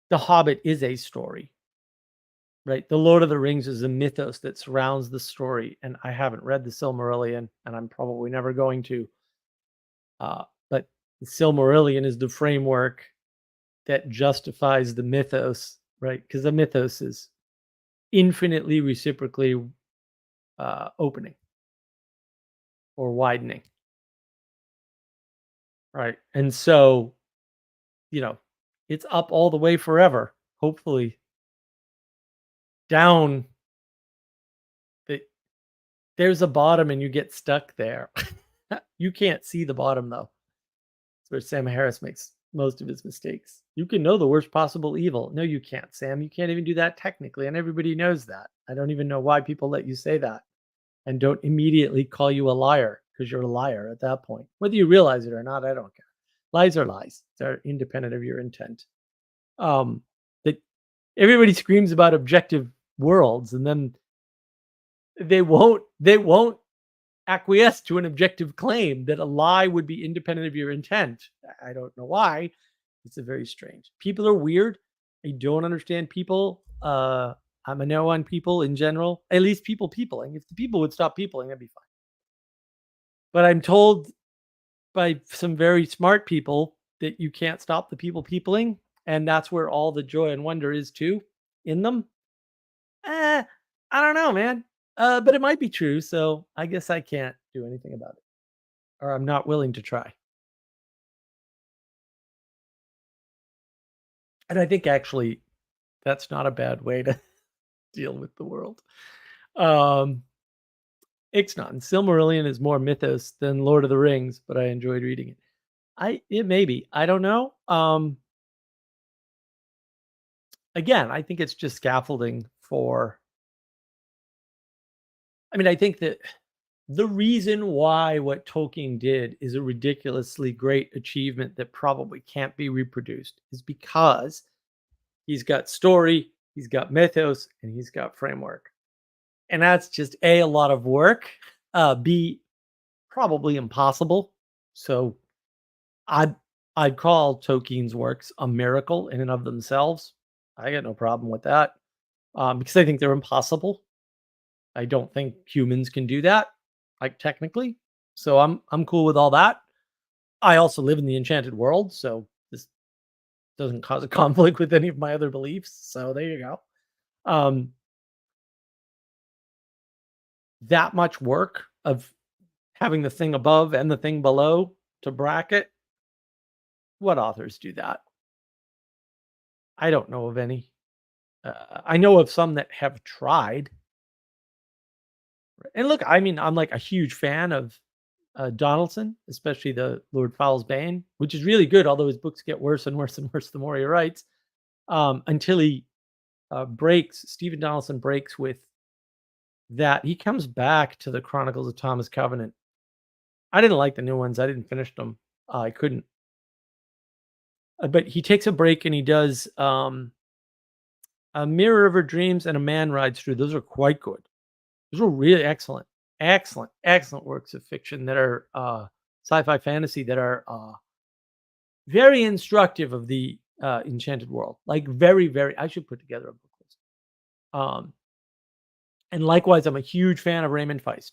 The Hobbit is a story, right? The Lord of the Rings is a mythos that surrounds the story, and I haven't read the Silmarillion, and I'm probably never going to. But the Silmarillion is the framework that justifies the mythos, right? Because the mythos is infinitely reciprocally opening or widening, right? And so, you know, it's up all the way forever. Hopefully, down. The, there's a bottom, and you get stuck there. You can't see the bottom though. That's where Sam Harris makes most of his mistakes. You can know the worst possible evil. No, you can't, Sam. You can't even do that technically, and everybody knows that. I don't even know why people let you say that and don't immediately call you a liar because you're a liar at that point. Whether you realize it or not, I don't care. Lies are lies. They're independent of your intent. That everybody screams about objective worlds, and then they won't acquiesce to an objective claim that a lie would be independent of your intent. I don't know why. It's a very strange. People are weird. I don't understand people. I'm a no on people in general. At least people peopling. If the people would stop peopling, that'd be fine. But I'm told by some very smart people that you can't stop the people peopling, and that's where all the joy and wonder is too in them. Eh, I don't know, man. But it might be true, so I guess I can't do anything about it, or I'm not willing to try. And I think actually that's not a bad way to deal with the world. Um, Ixnat Silmarillion is more mythos than Lord of the Rings, but I enjoyed reading it. It may be. I don't know. Again, I think it's just scaffolding for. I mean, I think that the reason why what Tolkien did is a ridiculously great achievement that probably can't be reproduced is because he's got story, he's got mythos, and he's got framework. And that's just a lot of work. B, probably impossible. So I'd I'd call Tolkien's works a miracle in and of themselves. I got no problem with that because I think they're impossible. I don't think humans can do that. like technically. So I'm cool with all that. I also live in the Enchanted World, so this doesn't cause a conflict with any of my other beliefs. So there you go. Um, that much work of having the thing above and the thing below to bracket. What authors do that? I don't know of any. I know of some that have tried. And look, I mean, I'm like a huge fan of Donaldson, especially the Lord Fowl's Bane, which is really good. Although his books get worse and worse and worse the more he writes, until he breaks. Stephen Donaldson breaks with that. He comes back to the Chronicles of Thomas Covenant. I didn't like the new ones. I didn't finish them. I couldn't. But he takes a break and he does a Mirror of Her Dreams and A Man Rides Through. Those are quite good. Those are really excellent, excellent, excellent works of fiction that are sci-fi fantasy that are very instructive of the Enchanted World. Like very, very. I should put together a book list. And likewise, I'm a huge fan of Raymond Feist.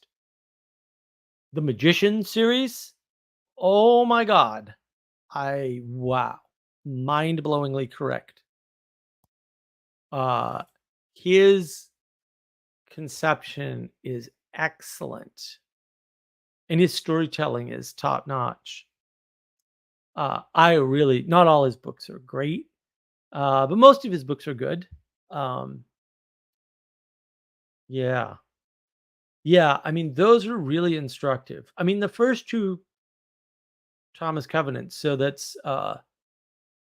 The Magician series. Oh my God. Wow. Mind-blowingly correct. His conception is excellent. And his storytelling is top notch. I really, not all his books are great, but most of his books are good. Yeah. Yeah. I mean, those are really instructive. I mean, the first two Thomas Covenants, so that's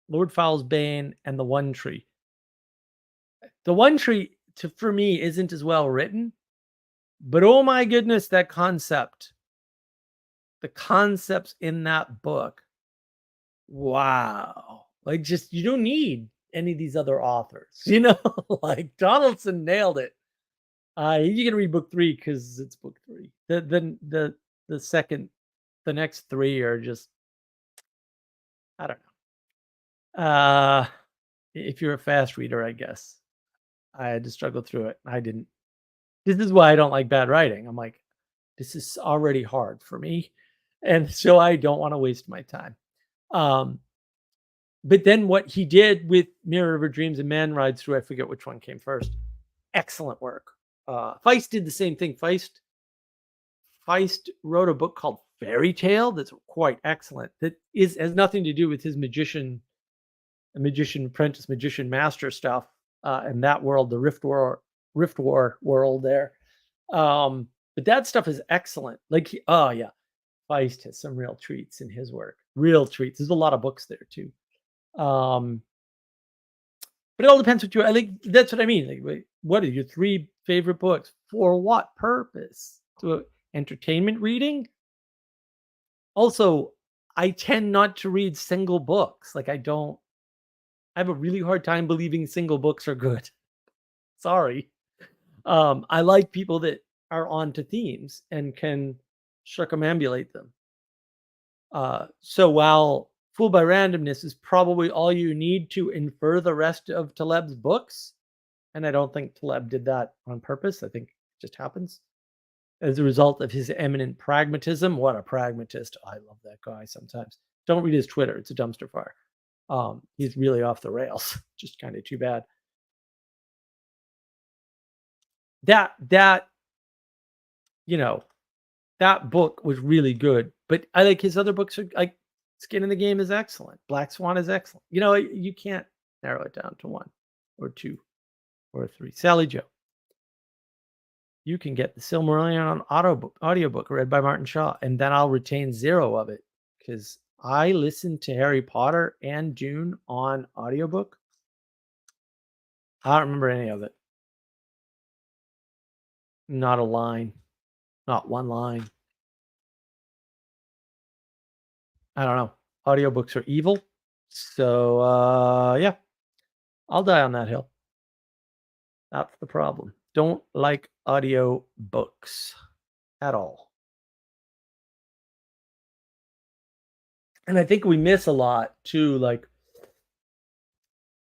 Lord Fowl's Bane and The One Tree. The One Tree, for me, isn't as well written, but oh my goodness, that concept, the concepts in that book, wow. Like, just, you don't need any of these other authors, like Donaldson nailed it. You can read book 3 because it's book 3. The second, the next 3 are just, I don't know. If you're a fast reader, I guess. I had to struggle through it. I didn't. This is why I don't like bad writing. I'm like, this is already hard for me, and so I don't want to waste my time. But then what he did with Mirror of Her Dreams and Man Rides Through, I forget which one came first. Excellent work. Feist did the same thing. Feist wrote a book called Fairy Tale that's quite excellent. That has nothing to do with his magician apprentice, magician master stuff, and that world, the Rift War world there. But that stuff is excellent. Like, oh yeah, Feist has some real treats in his work. Real treats. There's a lot of books there too. But it all depends what you. I think that's what I mean. Like, what are your 3 favorite books? For what purpose? To entertainment reading. Also, I tend not to read single books. Like, I have a really hard time believing single books are good. Sorry. I like people that are onto themes and can circumambulate them. So while Fooled by Randomness is probably all you need to infer the rest of Taleb's books, and I don't think Taleb did that on purpose. I think it just happens as a result of his eminent pragmatism. What a pragmatist. I love that guy sometimes. Don't read his Twitter. It's a dumpster fire. He's really off the rails. Just kind of too bad. That that book was really good, but I like his other books are like Skin in the Game is excellent. Black Swan is excellent. You can't narrow it down to 1 or 2 or 3. Sally Joe. You can get the Silmarillion on audiobook read by Martin Shaw, and then I'll retain 0 of it because I listened to Harry Potter and Dune on audiobook. I don't remember any of it. Not a line. Not one line. I don't know. Audiobooks are evil. So, yeah. I'll die on that hill. That's the problem. Don't like audio books at all. And I think we miss a lot too. Like,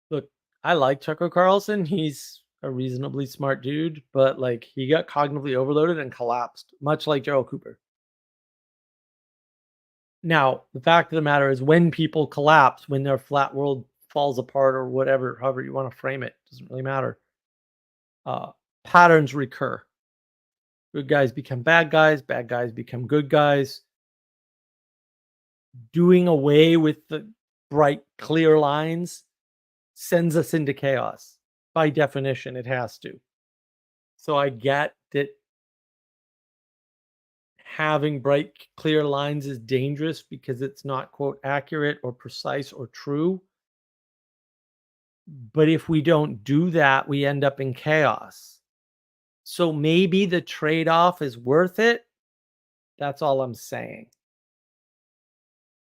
look, I like Tucker Carlson. He's a reasonably smart dude, but like he got cognitively overloaded and collapsed, much like Gerald Cooper. Now, the fact of the matter is when people collapse, when their flat world falls apart or whatever, however you want to frame it, doesn't really matter. Uh, Patterns recur. Good guys become bad guys become good guys. Doing away with the bright, clear lines sends us into chaos. By definition, it has to. So I get that having bright, clear lines is dangerous because it's not, quote, accurate or precise or true. But if we don't do that, we end up in chaos. So maybe the trade off is worth it. That's all I'm saying.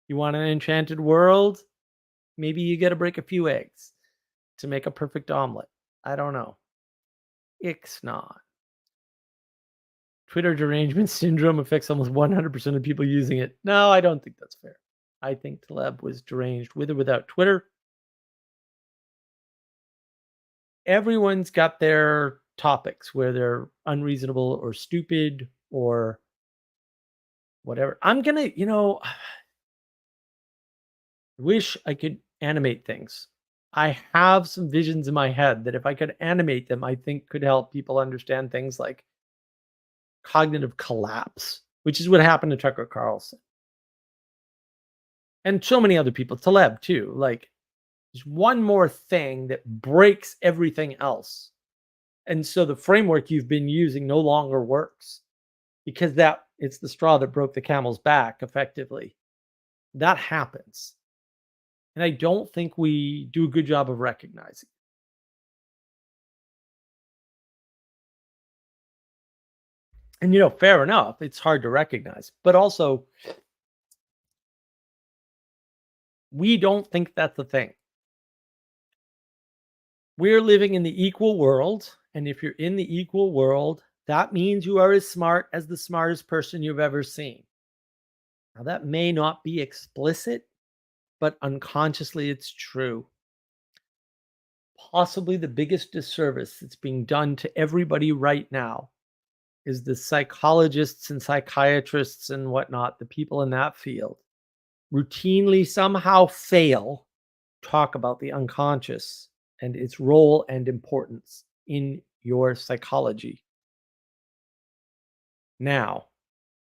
You want an enchanted world? Maybe you got to break a few eggs to make a perfect omelet. I don't know. Ixnay. Twitter derangement syndrome affects almost 100% of people using it. No, I don't think that's fair. I think Taleb was deranged with or without Twitter. Everyone's got their topics where they're unreasonable or stupid or whatever. I'm going to, wish I could animate things. I have some visions in my head that if I could animate them, I think could help people understand things like cognitive collapse, which is what happened to Tucker Carlson. And so many other people, Taleb too. Like, there's one more thing that breaks everything else. And so the framework you've been using no longer works because that it's the straw that broke the camel's back effectively. That happens. And I don't think we do a good job of recognizing. And fair enough, it's hard to recognize, but also we don't think that's the thing. We're living in the equal world, and if you're in the equal world, that means you are as smart as the smartest person you've ever seen. Now, that may not be explicit, but unconsciously it's true. Possibly the biggest disservice that's being done to everybody right now is the psychologists and psychiatrists and whatnot, the people in that field, routinely somehow fail to talk about the unconscious and its role and importance in your psychology. Now,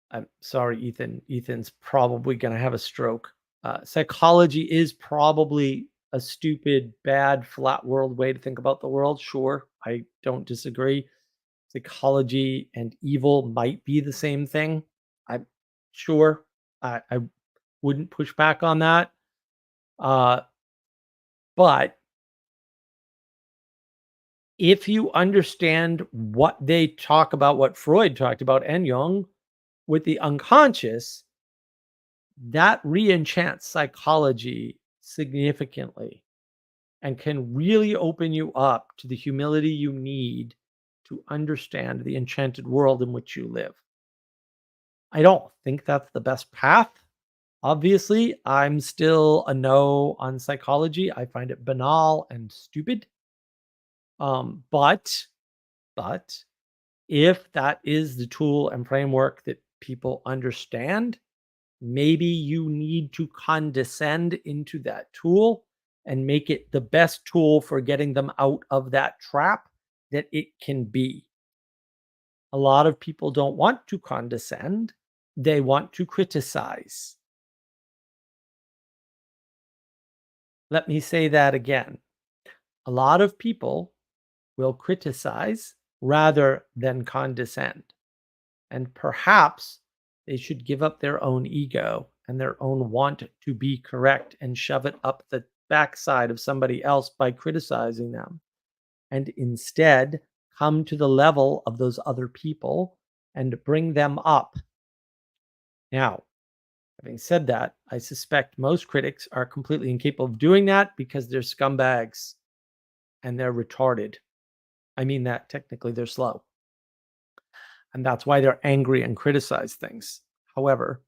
I'm sorry, Ethan. Ethan's probably going to have a stroke. Psychology is probably a stupid, bad, flat world way to think about the world. Sure, I don't disagree. Psychology and evil might be the same thing. I'm sure. I wouldn't push back on that. But if you understand what they talk about, what Freud talked about and Jung with the unconscious, that re-enchants psychology significantly and can really open you up to the humility you need to understand the enchanted world in which you live. I don't think that's the best path. Obviously, I'm still a no on psychology. I find it banal and stupid. But if that is the tool and framework that people understand, maybe you need to condescend into that tool and make it the best tool for getting them out of that trap that it can be. A lot of people don't want to condescend, they want to criticize. Let me say that again. A lot of people will criticize rather than condescend. And perhaps they should give up their own ego and their own want to be correct and shove it up the backside of somebody else by criticizing them. And instead come to the level of those other people and bring them up. Now, having said that, I suspect most critics are completely incapable of doing that because they're scumbags and they're retarded. I mean that technically they're slow. And that's why they're angry and criticize things. However,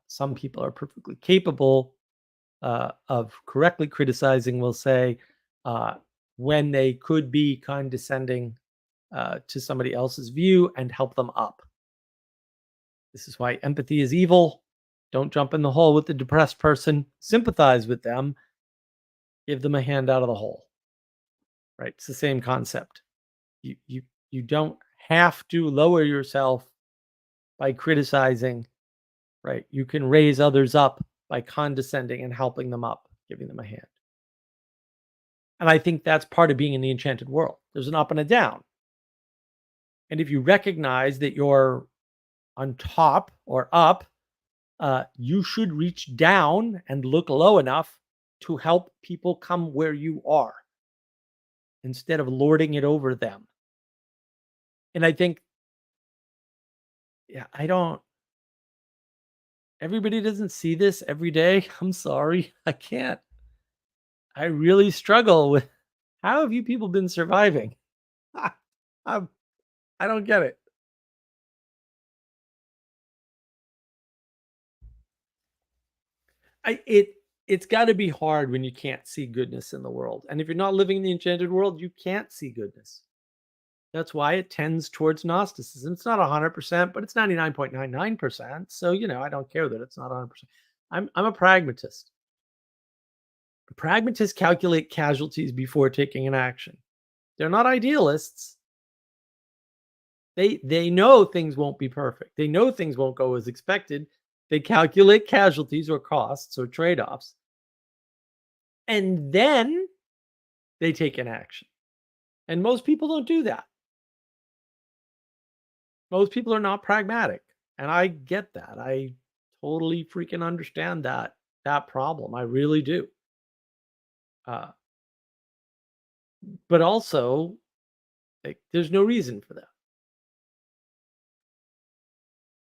some people are perfectly capable of correctly criticizing, will say, when they could be condescending to somebody else's view and help them up. This is why empathy is evil. Don't jump in the hole with the depressed person. Sympathize with them. Give them a hand out of the hole. Right? It's the same concept. You don't have to lower yourself by criticizing. Right? You can raise others up by condescending and helping them up, giving them a hand. And I think that's part of being in the enchanted world. There's an up and a down. And if you recognize that you're on top or up, you should reach down and look low enough to help people come where you are instead of lording it over them. And I think, yeah, everybody doesn't see this every day. I'm sorry. I can't. I really struggle with how have you people been surviving? I don't get it. It's got to be hard when you can't see goodness in the world. And if you're not living in the enchanted world, you can't see goodness. That's why it tends towards Gnosticism. It's not 100%, but it's 99.99%. So, I don't care that it's not 100%. I'm a pragmatist. Pragmatists calculate casualties before taking an action. They're not idealists. They know things won't be perfect. They know things won't go as expected. They calculate casualties or costs or trade-offs. And then they take an action. And most people don't do that. Most people are not pragmatic. And I get that. I totally freaking understand that problem. I really do. But also, there's no reason for that.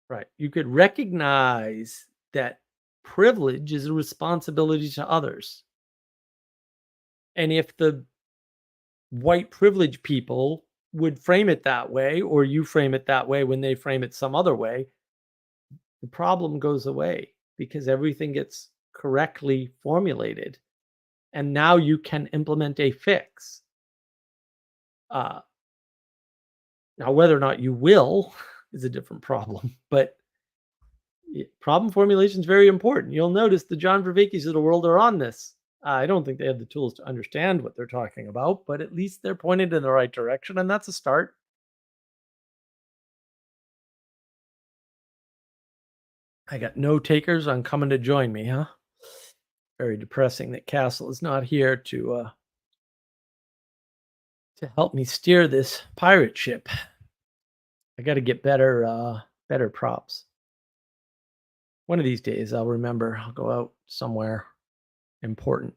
Right. You could recognize that privilege is a responsibility to others. And if the white privilege people would frame it that way, or you frame it that way when they frame it some other way, the problem goes away because everything gets correctly formulated. And now you can implement a fix. Now, whether or not you will is a different problem, but problem formulation is very important. You'll notice the John Vervaeke's of the world are on this. I don't think they have the tools to understand what they're talking about, but at least they're pointed in the right direction, and that's a start. I got no takers on coming to join me, huh? Very depressing that Castle is not here to help me steer this pirate ship. I got to get better props. One of these days, I'll remember. I'll go out somewhere important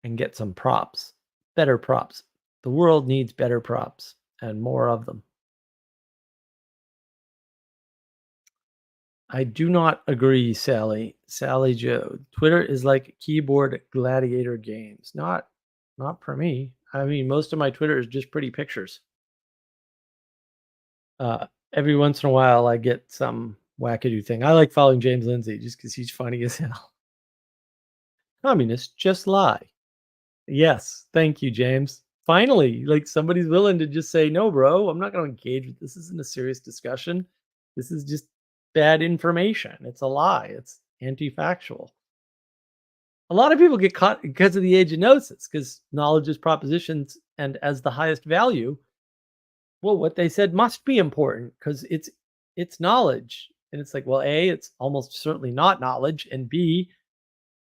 and get some props, better props. The world needs better props and more of them. I do not agree, Sally. Sally Joe. Twitter is like keyboard gladiator games. Not for me. I mean, most of my Twitter is just pretty pictures. Every once in a while, I get some wackadoo thing. I like following James Lindsay just because he's funny as hell. Communists just lie. Yes, thank you, James. Finally, like somebody's willing to just say, no, bro, I'm not going to engage with this. Isn't a serious discussion. This is just bad information. It's a lie. It's anti-factual. A lot of people get caught because of the age of gnosis, because knowledge is propositions and as the highest value. Well, what they said must be important because it's knowledge. And it's like, well, A, it's almost certainly not knowledge. And B,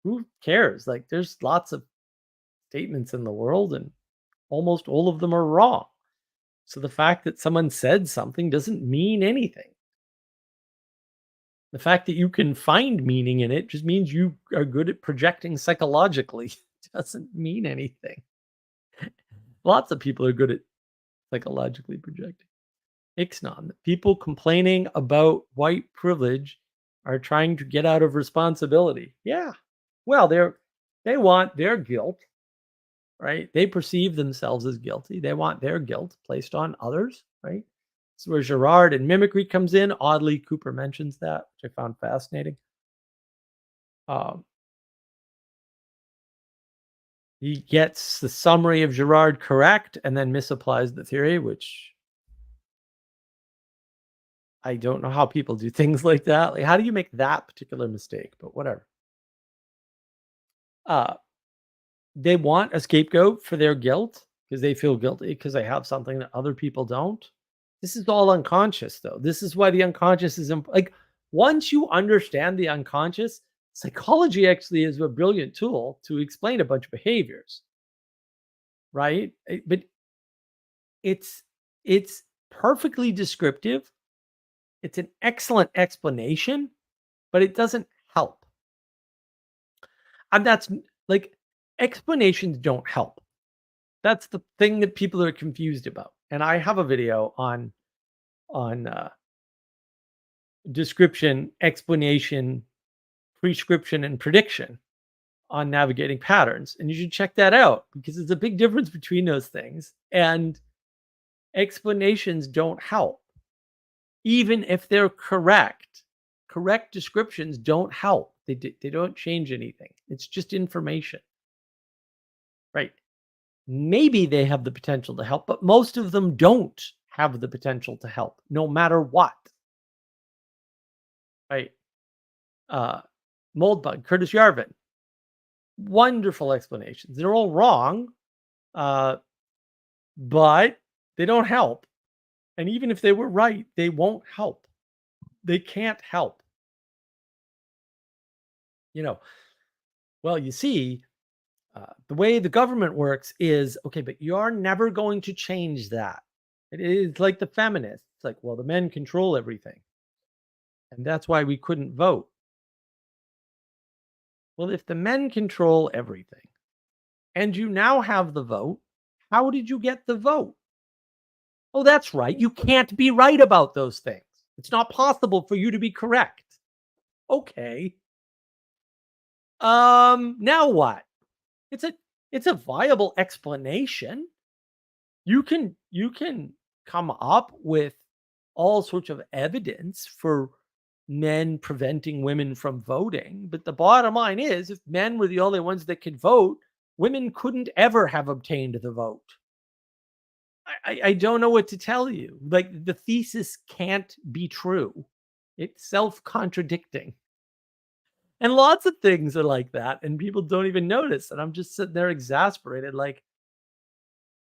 who cares? Like there's lots of statements in the world and almost all of them are wrong. So the fact that someone said something doesn't mean anything. The fact that you can find meaning in it just means you are good at projecting psychologically. It doesn't mean anything. Lots of people are good at psychologically projecting. Ixnon, people complaining about white privilege are trying to get out of responsibility. Yeah. Well, they want their guilt, right? They perceive themselves as guilty. They want their guilt placed on others, right? This is where Girard and mimicry comes in. Oddly, Cooper mentions that, which I found fascinating. He gets the summary of Girard correct and then misapplies the theory, which I don't know how people do things like that. Like, how do you make that particular mistake? But whatever. Uh, they want a scapegoat for their guilt because they feel guilty because they have something that other people don't. This is all unconscious, though. This is why the unconscious is like once you understand the unconscious, psychology actually is a brilliant tool to explain a bunch of behaviors, right? But it's it's perfectly descriptive. It's an excellent explanation, but it doesn't help. And that's like explanations don't help. That's the thing that people are confused about. And I have a video on description, explanation, prescription, and prediction on navigating patterns. And you should check that out because there's a big difference between those things. And explanations don't help, even if they're correct. Correct descriptions don't help. They don't change anything. It's just information, right? Maybe they have the potential to help, but most of them don't have the potential to help, no matter what. Right? Uh, Moldbug, Curtis Yarvin, wonderful explanations. They're all wrong, uh, but they don't help. And even if they were right, they won't help. They can't help. You know, well, you see, the way the government works is okay, but you're never going to change that. It is like the feminists. It's like, well, the men control everything. And that's why we couldn't vote. Well, if the men control everything and you now have the vote, how did you get the vote? Oh, that's right. You can't be right about those things. It's not possible for you to be correct. Okay. Now what? It's a it's a viable explanation. You can come up with all sorts of evidence for men preventing women from voting, but the bottom line is if men were the only ones that could vote, women couldn't ever have obtained the vote. I don't know what to tell you. Like the thesis can't be true. It's self-contradicting. And lots of things are like that, and people don't even notice. And I'm just sitting there exasperated. Like,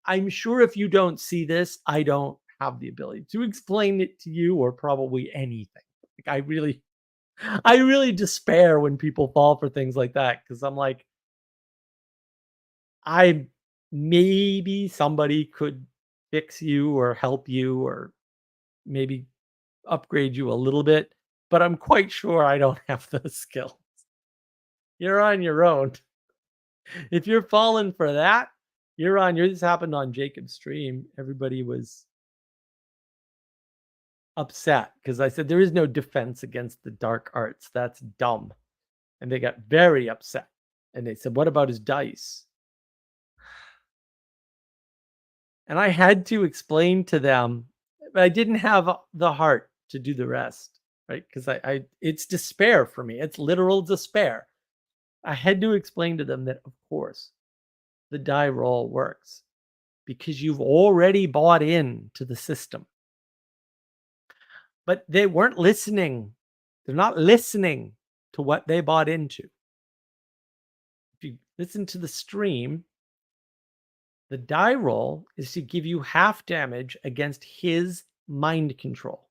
I'm sure if you don't see this, I don't have the ability to explain it to you or probably anything. Like I really despair when people fall for things like that because I'm like, I maybe somebody could fix you or help you or maybe upgrade you a little bit, but I'm quite sure I don't have those skills. You're on your own. If you're falling for that, you're on your this happened on Jacob's stream. Everybody was upset because I said there is no defense against the dark arts. That's dumb. And they got very upset. And they said, "What about his dice?" And I had to explain to them, but I didn't have the heart to do the rest, right? Because I it's despair for me. It's literal despair. I had to explain to them that, of course, the die roll works because you've already bought in to the system. But they weren't listening. They're not listening to what they bought into. If you listen to the stream, the die roll is to give you half damage against his mind control.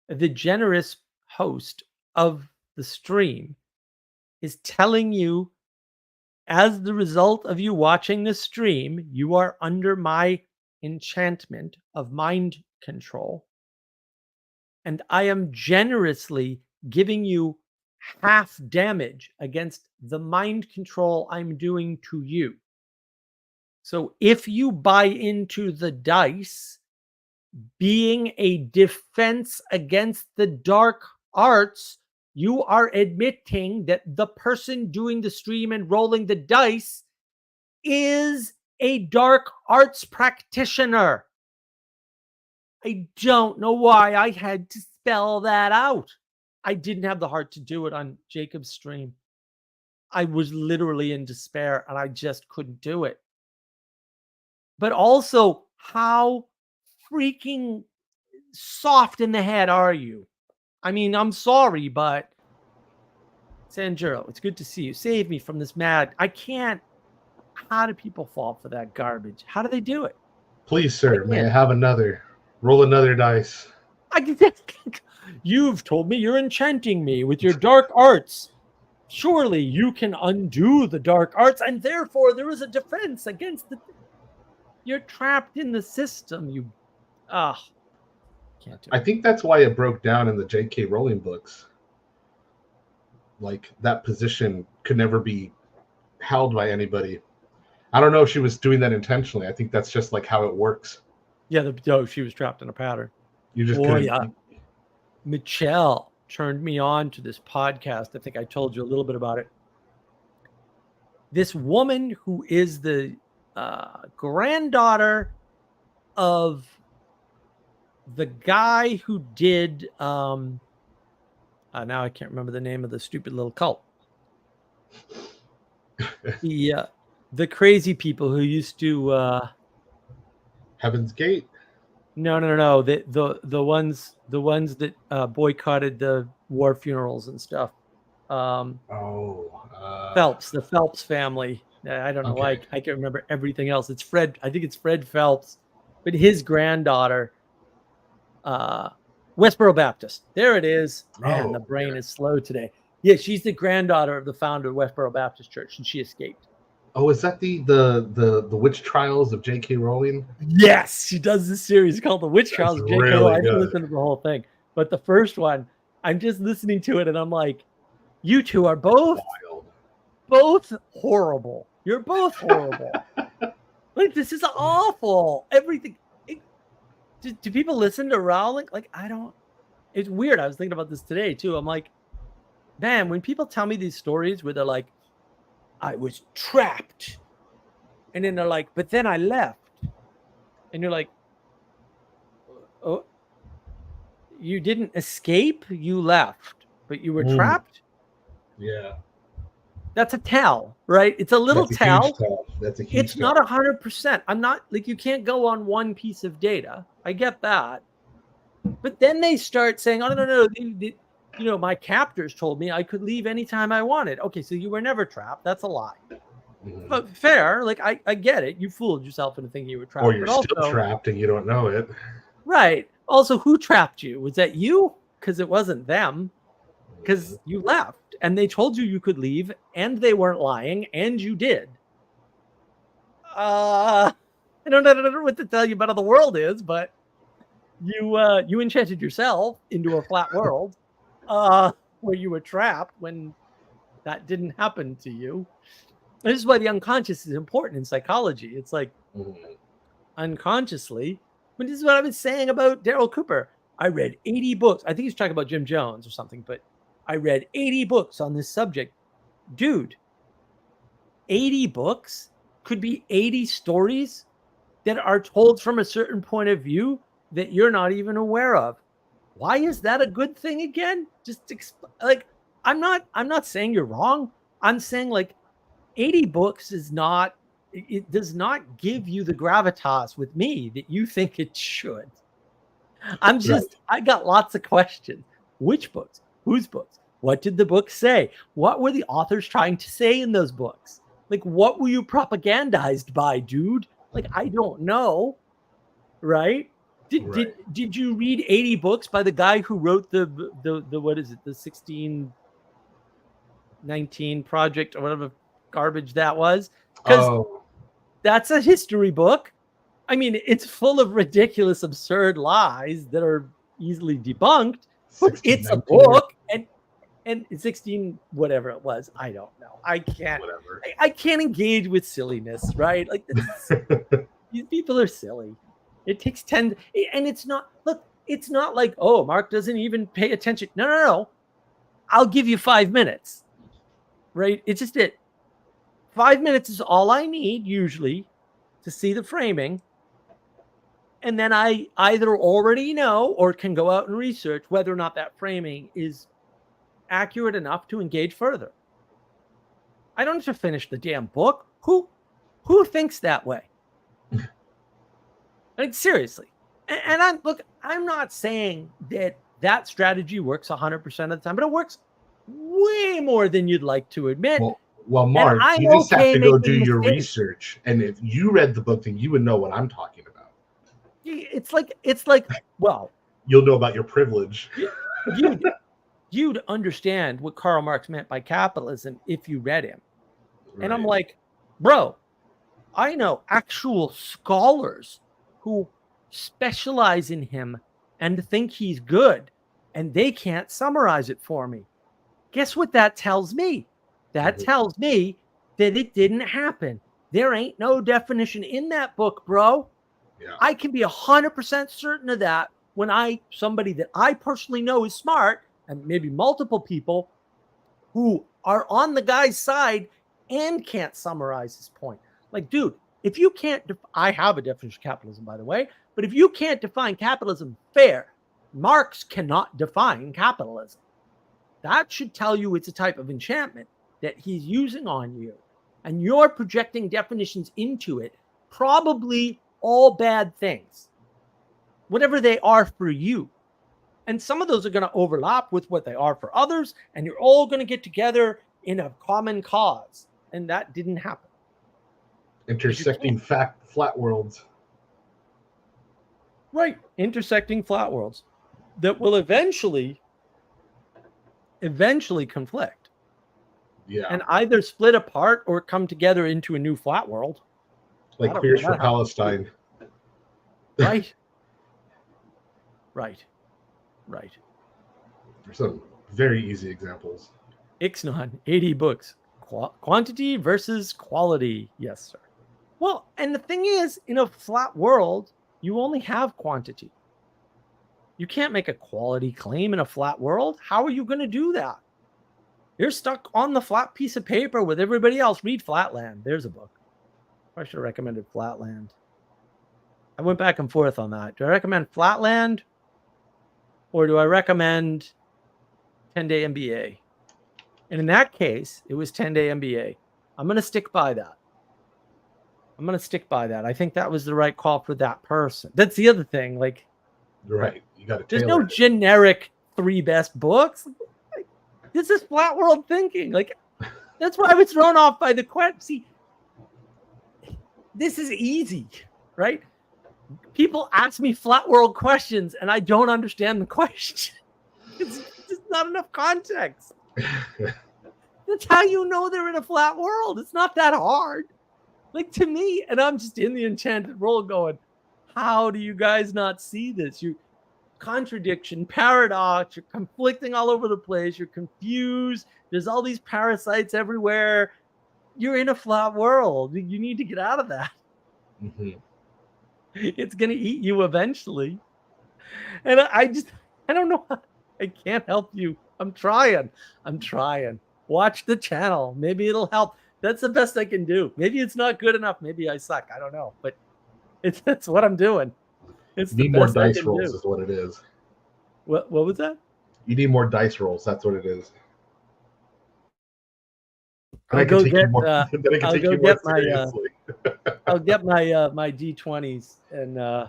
The generous host of the stream is telling you, as the result of you watching the stream, you are under my enchantment of mind control. And I am generously giving you half damage against the mind control I'm doing to you. So if you buy into the dice being a defense against the dark arts, you are admitting that the person doing the stream and rolling the dice is a dark arts practitioner. I don't know why I had to spell that out. I didn't have the heart to do it on Jacob's stream. I was literally in despair and I just couldn't do it. But also, how freaking soft in the head are you? I mean, I'm sorry, but Sanjuro, it's good to see you. Save me from this mad. I can't. How do people fall for that garbage? How do they do it? Please, I sir, may can't. I have another? Roll another dice. You've told me you're enchanting me with your dark arts. Surely you can undo the dark arts, and therefore there is a defense against the. You're trapped in the system. You, can't do I it. think that's why it broke down in the J.K. Rowling books. Like that position could never be held by anybody. I don't know if she was doing that intentionally. I think that's just like how it works. Yeah, she was trapped in a pattern. You just Boy, couldn't. yeah. Michelle turned me on to this podcast. I think I told you a little bit about it. This woman who is the granddaughter of the guy who did now I can't remember the name of the stupid little cult. The crazy people who used to Heaven's Gate. No. The ones that boycotted the war funerals and stuff. Phelps, the Phelps family. I don't know why I can't remember everything else. It's Fred. I think it's Fred Phelps, but his granddaughter, Westboro Baptist. There it is. Man, the brain is slow today. Yeah, she's the granddaughter of the founder of Westboro Baptist Church, and she escaped. Oh, is that the witch trials of J.K. Rowling? Yes, she does this series called The Witch Trials of J.K. Rowling. I didn't listen to the whole thing, but the first one, I'm just listening to it, and I'm like, you two are both horrible. You're both horrible. Like, this is awful. Everything. Do people listen to Rowling? Like, I don't. It's weird. I was thinking about this today too. I'm like, man, when people tell me these stories where they're like, I was trapped, and then they're like, but then I left, and you're like, oh, you didn't escape, you left, but you were trapped. Yeah, that's a tell, right? It's a little tell. That's a huge it's not 100%. I'm not like, you can't go on one piece of data. I get that, but then they start saying, oh no, you know, my captors told me I could leave anytime I wanted. Okay, so you were never trapped. That's a lie. But fair, like I get it. You fooled yourself into thinking you were trapped. Or you're still trapped and you don't know it. Right. Also, who trapped you? Was that you? Because it wasn't them. Because you left and they told you could leave and they weren't lying and you did. I don't know what to tell you about how the world is, but you enchanted yourself into a flat world where you were trapped when that didn't happen to you. This is why the unconscious is important in psychology. It's like unconsciously, but this is what I was saying about Daryl Cooper. I read 80 books. I think he's talking about Jim Jones or something, but I read 80 books on this subject. Dude, 80 books could be 80 stories that are told from a certain point of view that you're not even aware of. Why is that a good thing again? Just like, I'm not saying you're wrong. I'm saying like 80 books is not, it does not give you the gravitas with me that you think it should. I'm just, I got lots of questions. Which books? Whose books? What did the book say? What were the authors trying to say in those books? Like, what were you propagandized by, dude? Like, I don't know. Right? Did you read 80 books by the guy who wrote the what is it, the 1619 project or whatever garbage that was? Because that's a history book. I mean, it's full of ridiculous, absurd lies that are easily debunked, but it's a book. And 16 whatever it was, I don't know. I can't engage with silliness, right? Like, these people are silly. It takes 10, and it's not, look, it's not like, oh, Mark doesn't even pay attention. No. I'll give you 5 minutes, right? It's just 5 minutes is all I need usually to see the framing. And then I either already know or can go out and research whether or not that framing is accurate enough to engage further. I don't have to finish the damn book. Who thinks that way? Like, seriously. And I'm not saying that strategy works 100% of the time, but it works way more than you'd like to admit. Well, Mark, I'm you just have to go do making your mistakes. research, and if you read the book, then you would know what I'm talking about. It's like, well, you'll know about your privilege. You'd understand what Karl Marx meant by capitalism if you read him. Right. And I'm like, bro, I know actual scholars who specialize in him and think he's good, and they can't summarize it for me. Guess what that tells me? That tells me that it didn't happen. There ain't no definition in that book, bro. Yeah. I can be 100% certain of that when somebody that I personally know is smart, and maybe multiple people who are on the guy's side and can't summarize his point. Like, dude, if you can't, I have a definition of capitalism, by the way, but if you can't define capitalism fair, Marx cannot define capitalism. That should tell you it's a type of enchantment that he's using on you. And you're projecting definitions into it, probably all bad things, whatever they are for you. And some of those are going to overlap with what they are for others, and you're all going to get together in a common cause. And that didn't happen. Intersecting flat worlds. Right. Intersecting flat worlds that will eventually conflict. Yeah. And either split apart or come together into a new flat world. Like Queers for Palestine. Right. There's some very easy examples. Ixnon, 80 books. Quantity versus quality. Yes, sir. Well, and the thing is, in a flat world, you only have quantity. You can't make a quality claim in a flat world. How are you going to do that? You're stuck on the flat piece of paper with everybody else. Read Flatland. There's a book. I should have recommended Flatland. I went back and forth on that. Do I recommend Flatland or do I recommend 10-Day MBA? And in that case, it was 10-Day MBA. I'm going to stick by that. I think that was the right call for that person. That's the other thing. Like, right. You got to there's no generic 3 best books. This is flat world thinking. Like, that's why I was thrown off by the question. See, this is easy, right? People ask me flat world questions and I don't understand the question. It's just not enough context. That's how you know they're in a flat world. It's not that hard. Like, to me, and I'm just in the Enchanted World going, how do you guys not see this? You contradiction, paradox, you're conflicting all over the place, you're confused, there's all these parasites everywhere. You're in a flat world. You need to get out of that. Mm-hmm. It's going to eat you eventually. And I don't know. I can't help you. I'm trying. Watch the channel. Maybe it'll help. That's the best I can do. Maybe it's not good enough. Maybe I suck. I don't know. But it's what I'm doing. It's you need more dice rolls is what it is. What was that? You need more dice rolls. That's what it is. I'll go get my D20s, and I'm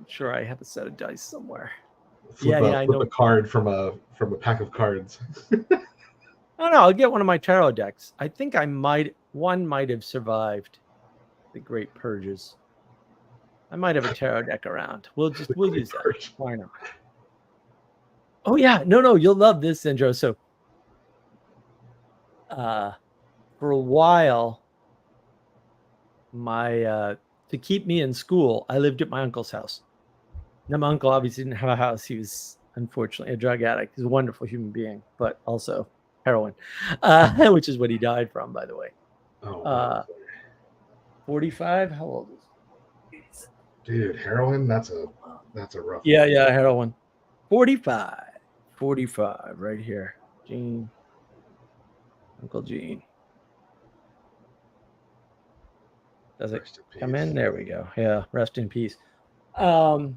sure I have a set of dice somewhere. I know a card from a pack of cards. Oh no, I'll get one of my tarot decks. I think one might have survived the Great Purges. I might have a tarot deck around. We'll use that. Why not? Oh yeah, no, you'll love this, Sandro. So, for a while, to keep me in school, I lived at my uncle's house. Now, my uncle obviously didn't have a house. He was unfortunately a drug addict. He's a wonderful human being, but also heroin, which is what he died from, by the way. 45. How old is he? Dude, heroin. That's a rough. Yeah, heroin. 45, right here. Gene, Uncle Gene. Does it come in? There we go. Yeah, rest in peace. I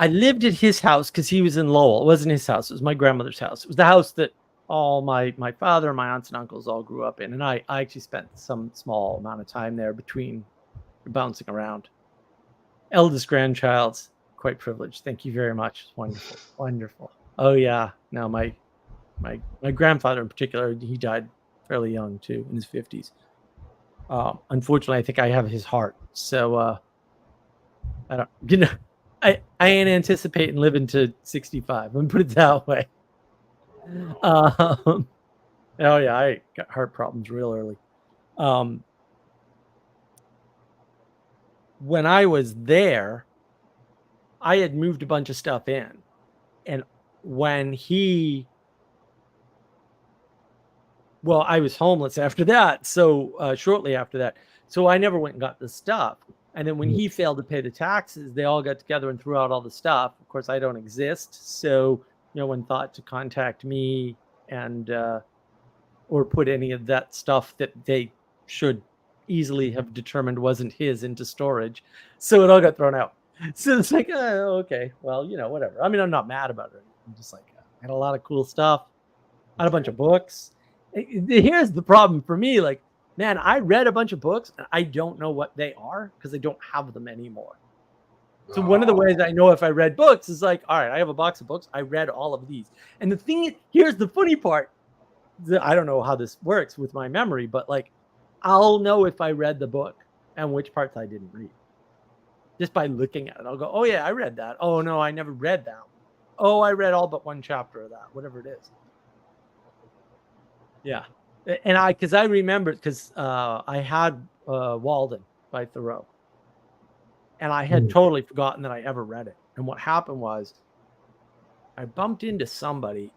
lived at his house because he was in Lowell. It wasn't his house. It was my grandmother's house. It was the house that all my father, my aunts and uncles all grew up in, and I actually spent some small amount of time there between bouncing around. Eldest grandchild, quite privileged. Thank you very much. It's wonderful, wonderful. Oh yeah, no, my grandfather in particular, he died fairly young too, in his 50s. Unfortunately, I think I have his heart, so I don't, I ain't anticipating living to 65. Let me put it that way. Oh yeah, I got heart problems real early. When I was there, I had moved a bunch of stuff in, and when I was homeless after that, so shortly after that, so I never went and got the stuff. And then when he failed to pay the taxes, they all got together and threw out all the stuff. Of course, I don't exist, so no one thought to contact me and or put any of that stuff that they should easily have determined wasn't his into storage. So it all got thrown out. So it's like, okay, well, whatever. I mean, I'm not mad about it. I'm just like, I had a lot of cool stuff. I had a bunch of books. Here's the problem for me. Like, man, I read a bunch of books and I don't know what they are because I don't have them anymore. So one of the ways I know if I read books is like, all right, I have a box of books. I read all of these. And the thing is, here's the funny part. I don't know how this works with my memory, but like, I'll know if I read the book and which parts I didn't read. Just by looking at it, I'll go, oh yeah, I read that. Oh no, I never read that. Oh, I read all but one chapter of that, whatever it is. Yeah. And because I remembered, because I had Walden by Thoreau. And I had totally forgotten that I ever read it. And what happened was I bumped into somebody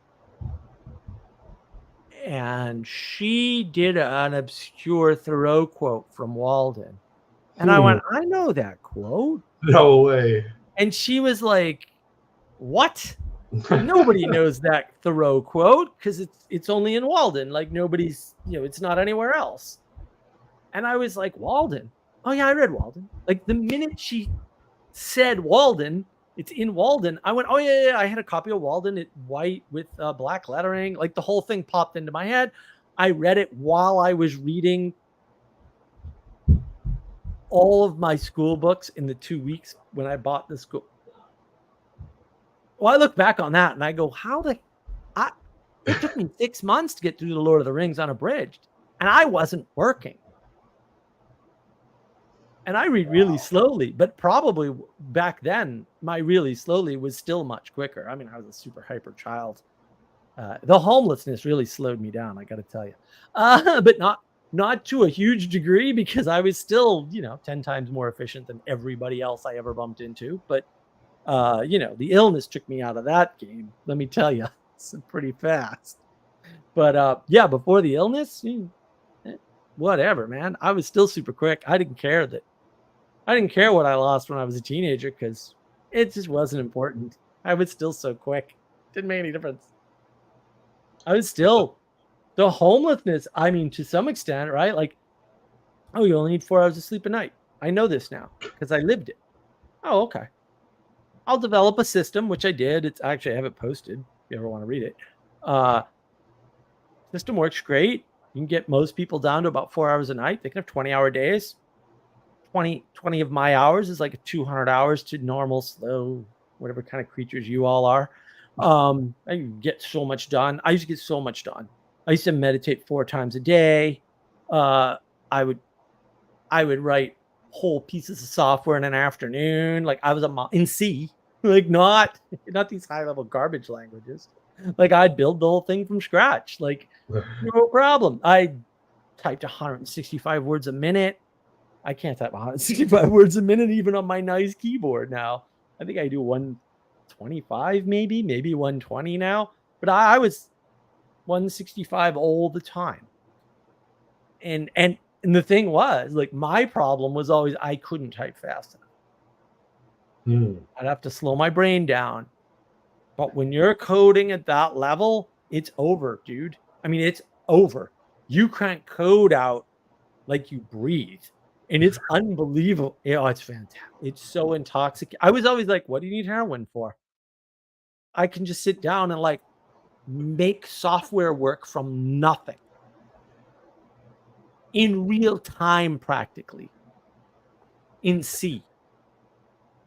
and she did an obscure Thoreau quote from Walden. And I went, I know that quote. No way. And she was like, what? Nobody knows that Thoreau quote because it's only in Walden. Like nobody's, it's not anywhere else. And I was like, Walden? Oh yeah, I read Walden. Like the minute she said Walden, it's in Walden. I went, oh yeah, I had a copy of Walden, it white with black lettering. Like the whole thing popped into my head. I read it while I was reading all of my school books in the 2 weeks when I bought the school. Well, I look back on that and I go, it took me 6 months to get through the Lord of the Rings unabridged, and I wasn't working. And I read really slowly, but probably back then, my really slowly was still much quicker. I mean, I was a super hyper child. The homelessness really slowed me down, I got to tell you. But not to a huge degree, because I was still, 10 times more efficient than everybody else I ever bumped into. But, the illness took me out of that game. Let me tell you, it's pretty fast. But yeah, before the illness, whatever, man. I was still super quick. I didn't care what I lost when I was a teenager because it just wasn't important. I was still so quick. Didn't make any difference. I was still the homelessness. I mean, to some extent, right? Like, oh, you only need 4 hours of sleep a night. I know this now because I lived it. Oh, okay. I'll develop a system, which I did. It's actually, I have it posted if you ever want to read it. System works great. You can get most people down to about 4 hours a night. They can have 20-hour days. 20 of my hours is like 200 hours to normal, slow, whatever kind of creatures you all are. I get so much done. I used to get so much done. I used to meditate 4 times a day. I would write whole pieces of software in an afternoon. Like I was in C, like not these high level garbage languages. Like I'd build the whole thing from scratch. Like no problem. I typed 165 words a minute. I can't type 165 words a minute even on my nice keyboard now. I think I do 125 maybe 120 now. But I was 165 all the time. And the thing was, like, my problem was always I couldn't type fast enough. I'd have to slow my brain down. But when you're coding at that level, it's over, dude. I mean, it's over. You crank code out like you breathe. And it's unbelievable. It's fantastic. It's so intoxicating. I was always like, what do you need heroin for? I can just sit down and like make software work from nothing in real time, practically in C.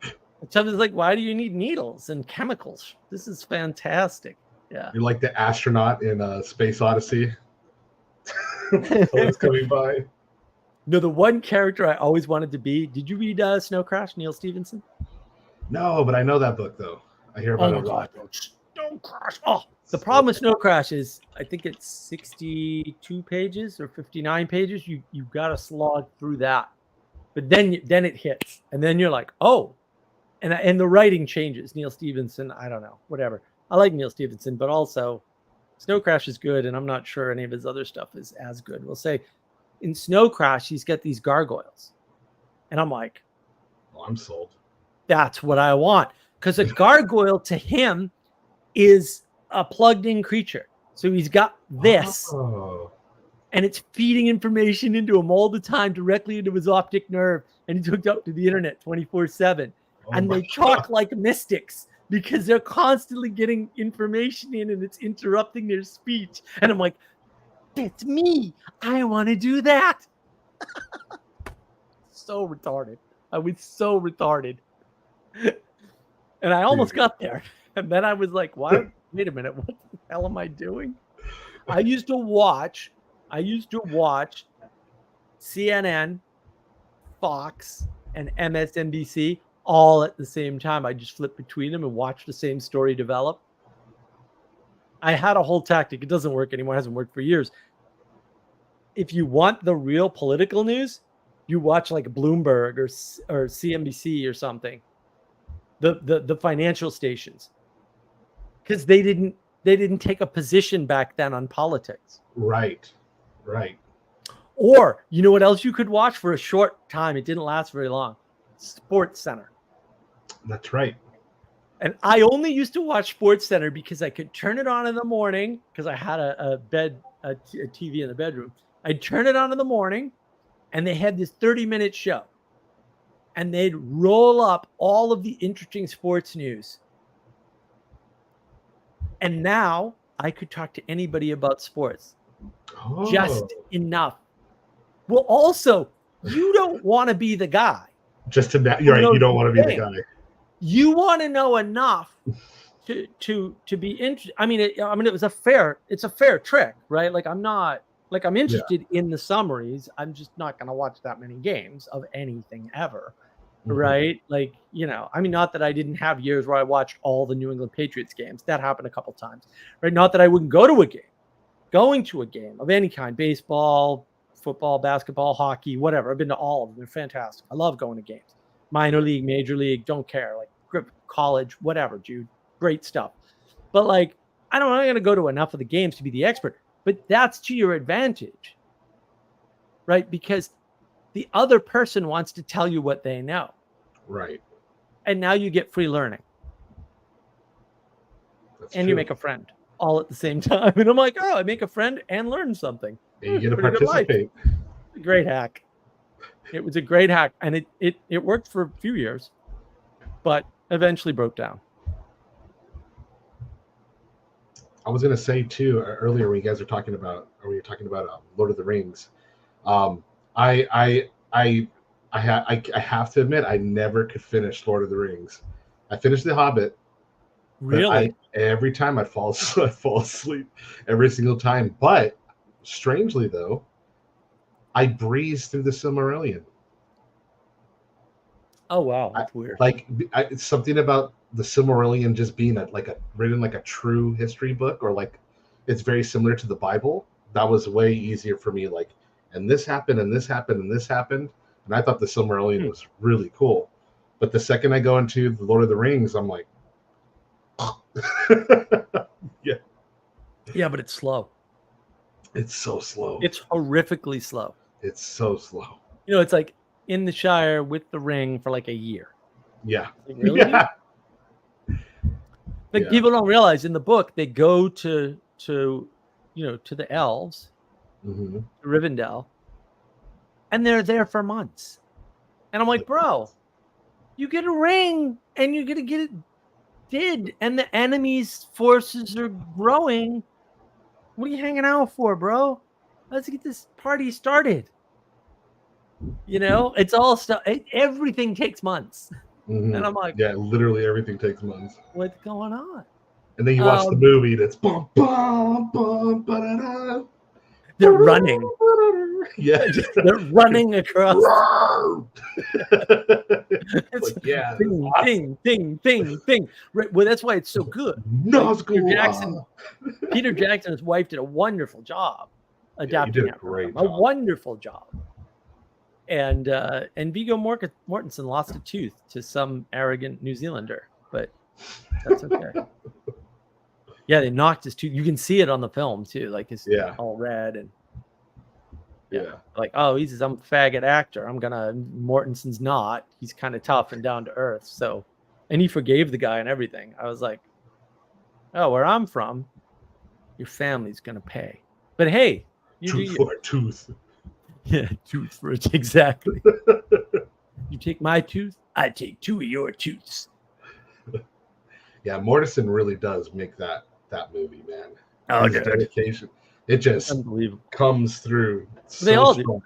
And somebody's like, why do you need needles and chemicals? This is fantastic. Yeah. You're like the astronaut in Space Odyssey. Always coming by. No, the one character I always wanted to be. Did you read Snow Crash, Neil Stephenson? No, but I know that book though. I hear about it a lot. Snow Crash. Oh, the problem with Snow Crash is I think it's 62 pages or 59 pages. You got to slog through that, but then it hits, and then you're like, oh, and the writing changes. Neil Stephenson, I don't know, whatever. I like Neil Stephenson, but also Snow Crash is good, and I'm not sure any of his other stuff is as good. We'll say in Snow Crash, he's got these gargoyles, and I'm like, Oh, I'm sold. that's what I want, because a gargoyle to him is a plugged-in creature. So he's got this, and it's feeding information into him all the time, directly into his optic nerve, and he's hooked up to the internet 24/7. And they talk like mystics because they're constantly getting information in, and it's interrupting their speech. And I'm like, that's me. I want to do that. So retarded. I was so retarded. And I almost got there. And then I was like, wait a minute. What the hell am I doing? I used to watch CNN, Fox, and MSNBC all at the same time. I just flip between them and watch the same story develop. I had a whole tactic. It doesn't work anymore. It hasn't worked for years. If you want the real political news, you watch like Bloomberg or CNBC or something. The financial stations. Because they didn't take a position back then on politics. Right. Or you know what else you could watch for a short time? It didn't last very long. Sports Center. That's right. And I only used to watch Sports Center because I could turn it on in the morning because I had a TV in the bedroom. I'd turn it on in the morning, and they had this 30-minute show. And they'd roll up all of the interesting sports news. And now I could talk to anybody about sports. Just enough. Well, also, you don't want to be the guy. You're right. You don't want to be the guy. You want to know enough to be interested. I mean, it's a fair trick, right? Like I'm interested in the summaries. I'm just not going to watch that many games of anything ever, right? Like, not that I didn't have years where I watched all the New England Patriots games. That happened a couple times, right? Not that I wouldn't go to a game. Going to a game of any kind, baseball, football, basketball, hockey, whatever. I've been to all of them. They're fantastic. I love going to games. Minor league, major league, don't care. Like college, whatever, dude. Great stuff. But like, I'm not going to go to enough of the games to be the expert. But that's to your advantage, right? Because the other person wants to tell you what they know. Right. And now you get free learning. That's true. You make a friend all at the same time. And I'm like, oh, I make a friend and learn something. And you get to participate. Great hack. It was a great hack. And it worked for a few years, but eventually broke down. I was going to say too, earlier when you guys were talking about, Lord of the Rings, I have to admit, I never could finish Lord of the Rings. I finished The Hobbit. Really? Every time I fall asleep every single time. But strangely though, I breezed through the Silmarillion. Oh wow, that's weird. Like it's something about the Silmarillion just being written like a true history book, or like it's very similar to the Bible. That was way easier for me. Like, and this happened, and this happened, and this happened, and I thought the Silmarillion was really cool. But the second I go into the Lord of the Rings, I'm like, yeah, but it's slow. It's so slow. It's horrifically slow. It's so slow. It's like in the Shire with the ring for like a year. Yeah. Like, really? Yeah. Like people don't realize in the book they go to the elves, to Rivendell, and they're there for months. And I'm like, bro, you get a ring and you're gonna get it did, and the enemy's forces are growing. What are you hanging out for, bro? Let's get this party started. You know, it's all stuff. Everything takes months, and I'm like, Yeah, literally everything takes months. what's going on? And then you watch the movie that's bum bum bum ba-da-da. They're running. Yeah, They're running across. It's like, yeah, ding, awesome. ding, ding, ding, ding. Right. Well, that's why it's so good. Peter Jackson's wife did a wonderful job adapting did a great job. A wonderful job. And Viggo Mortensen lost a tooth to some arrogant New Zealander, but that's okay. Yeah, they knocked his tooth. You can see it on the film too, like it's all red and like, oh, he's some faggot actor. Mortensen's not. He's kind of tough and down to earth. So, and he forgave the guy and everything. I was like, oh, where I'm from, your family's gonna pay. But hey, tooth for a tooth. Yeah, tooth for it, exactly. You take my tooth, I take 2 of your tooths. Yeah, Mortensen really does make that movie, man. Oh, his dedication, it just comes through. They all do.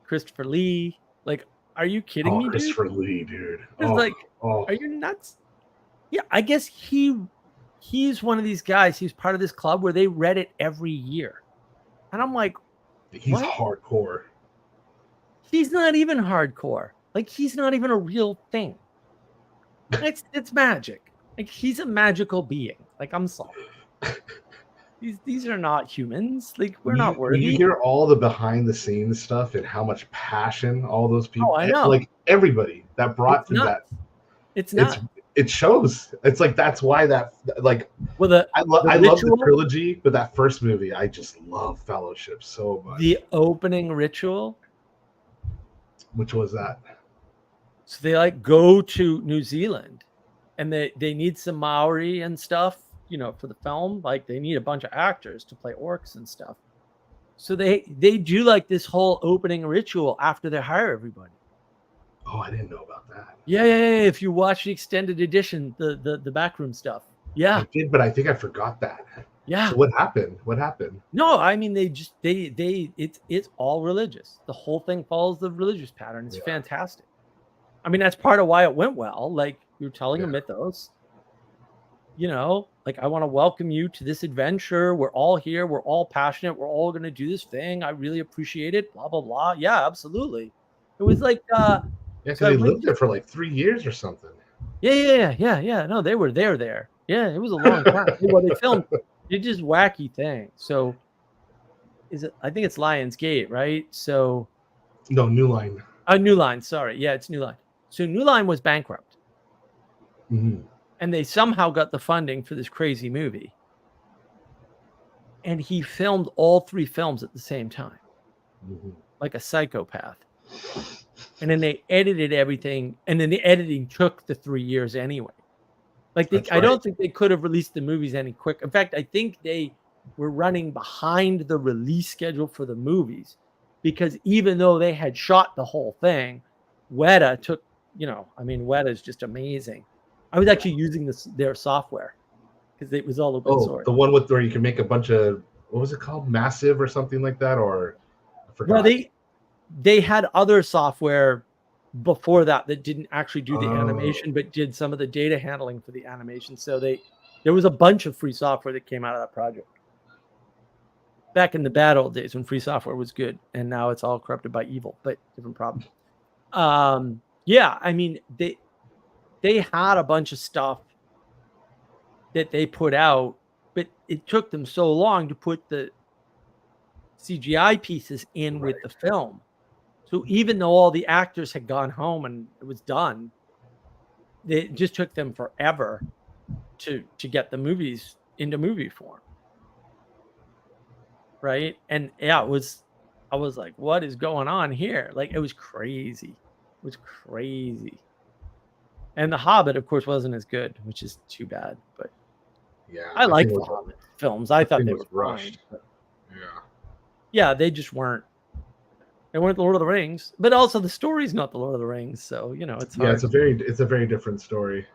Christopher Lee, like, are you kidding me, dude? Christopher Lee, dude. It's are you nuts? Yeah, I guess he's one of these guys. He's part of this club where they read it every year, and I'm like, he's hardcore. He's not even hardcore. Like, he's not even a real thing. It's magic. Like, he's a magical being. Like, I'm sorry. These are not humans. Like, we're not worthy. You hear all the behind the scenes stuff and how much passion all those people. Oh, I know. Like, everybody that brought to that. It's not. It shows. It's like, that's why that, like, well, I love the trilogy, but that first movie, I just love Fellowship so much. The opening ritual. Which was that? So they like go to New Zealand, and they need some Maori and stuff, you know, for the film. Like, they need a bunch of actors to play orcs and stuff. So they do like this whole opening ritual after they hire everybody. Oh, I didn't know about that. Yeah. If you watch the extended edition, the backroom stuff. Yeah, I did, but I think I forgot that. Yeah. So what happened? No, I mean, it's all religious. The whole thing follows the religious pattern. It's fantastic. I mean, that's part of why it went well. Like, you're telling a mythos. You know, like, I want to welcome you to this adventure. We're all here. We're all passionate. We're all going to do this thing. I really appreciate it. Blah, blah, blah. Yeah, absolutely. It was like, because they lived there for like 3 years or something. Yeah. No, they were there. Yeah, it was a long time. Well, they filmed. It's just wacky thing. So, I think it's Lions Gate, right? So, no, New Line. New Line. Sorry, yeah, it's New Line. So New Line was bankrupt, and they somehow got the funding for this crazy movie. And he filmed all 3 films at the same time, like a psychopath. And then they edited everything, and then the editing took the 3 years anyway. Like, I don't think they could have released the movies any quicker. In fact, I think they were running behind the release schedule for the movies, because even though they had shot the whole thing, Weta took, Weta is just amazing. I was actually using their software because it was all open source. The one where you can make a bunch of, what was it called? Massive or something like that? Or I forgot. Well, they had other software before that didn't actually do the animation, but did some of the data handling for the animation. So there was a bunch of free software that came out of that project back in the bad old days when free software was good, and now it's all corrupted by evil, but different problem. I mean, they had a bunch of stuff that they put out, but it took them so long to put the CGI pieces in with the film. So even though all the actors had gone home and it was done, it just took them forever to get the movies into movie form. Right? And I was like, what is going on here? Like, it was crazy. It was crazy. And The Hobbit, of course, wasn't as good, which is too bad. But yeah, I liked the Hobbit films. I thought they were rushed. Fine, yeah, they just weren't. They weren't the Lord of the Rings, but also the story's not the Lord of the Rings, so it's hard. Yeah, it's a very different story.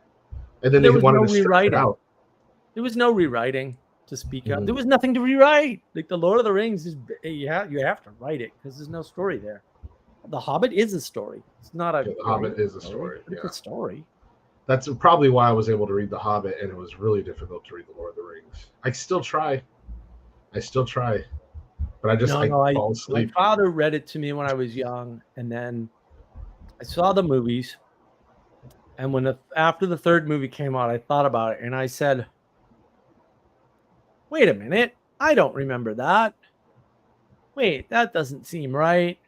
And then There they was wanted no to stretch it rewriting. out. There was no rewriting to speak of. Mm. There was nothing to rewrite. Like the Lord of the Rings is you have to write it because there's no story there. The Hobbit is a story. It's not a. Yeah, The Hobbit is a story. But it's a story. That's probably why I was able to read The Hobbit, and it was really difficult to read The Lord of the Rings. I still try, but I fall My asleep. father read it to me when I was young, and then I saw the movies. And when after the third movie came out, I thought about it, and I said, "Wait a minute, I don't remember that. Wait, that doesn't seem right."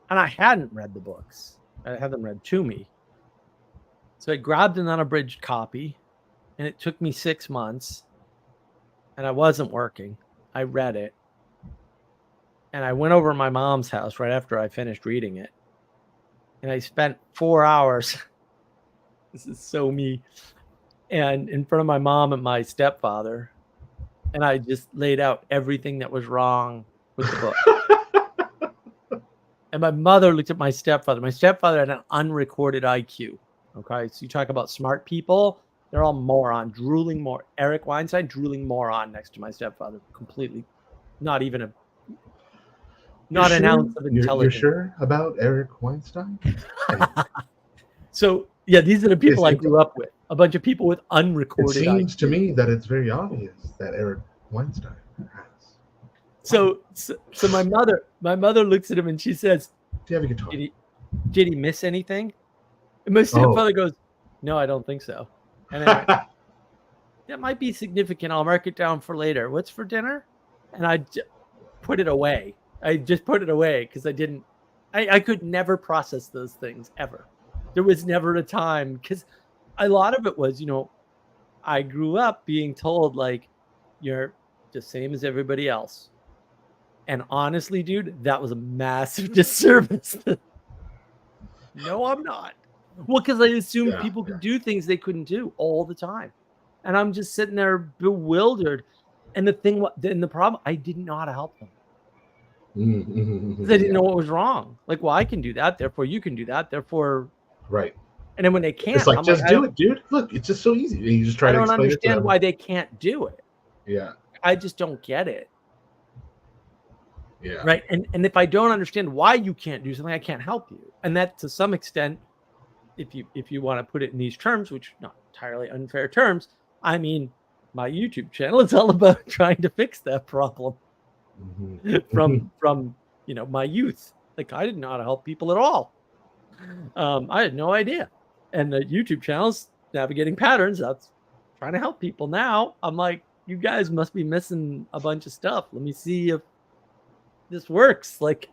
And I hadn't read the books. I had them read to me. So I grabbed an unabridged copy, and it took me 6 months, and I wasn't working. I read it, and I went over to my mom's house right after I finished reading it, and I spent 4 hours. This is so me. And in front of my mom and my stepfather, and I just laid out everything that was wrong with the book. And my mother looked at my stepfather. My stepfather had an unrecorded IQ. Okay, so you talk about smart people, they're all moron, drooling more. Eric Weinstein, drooling moron next to my stepfather. Completely, not even an ounce of intelligence. You're sure about Eric Weinstein? So yeah, these are the people I grew up with. A bunch of people with unrecorded. It seems IQ. to me that it's very obvious that Eric Weinstein has. So my mother looks at him and she says, "Do you have a guitar? Did he miss anything?" And my stepfather goes, "No, I don't think so." And I went, "That might be significant. I'll mark it down for later. What's for dinner?" And I put it away. I just put it away because I could never process those things ever. There was never a time, because a lot of it was, I grew up being told, like, you're the same as everybody else. And honestly, dude, that was a massive disservice. No, I'm not. Well, because I assumed people could do things they couldn't do all the time. And I'm just sitting there bewildered. And the problem, I didn't know how to help them. Because I didn't know what was wrong. Like, well, I can do that, therefore you can do that, therefore. Right. And then when they can't, it's like, I'm just do it, dude. Look, it's just so easy. You just try to explain it. I don't understand why they can't do it. Yeah. I just don't get it. Yeah. Right. And if I don't understand why you can't do something, I can't help you. And that, to some extent, if you want to put it in these terms, which not entirely unfair terms, I mean, my YouTube channel is all about trying to fix that problem from my youth. Like, I didn't know how to help people at all. I had no idea. And the YouTube channel's navigating patterns. That's trying to help people. Now I'm like, you guys must be missing a bunch of stuff. Let me see if this works. Like,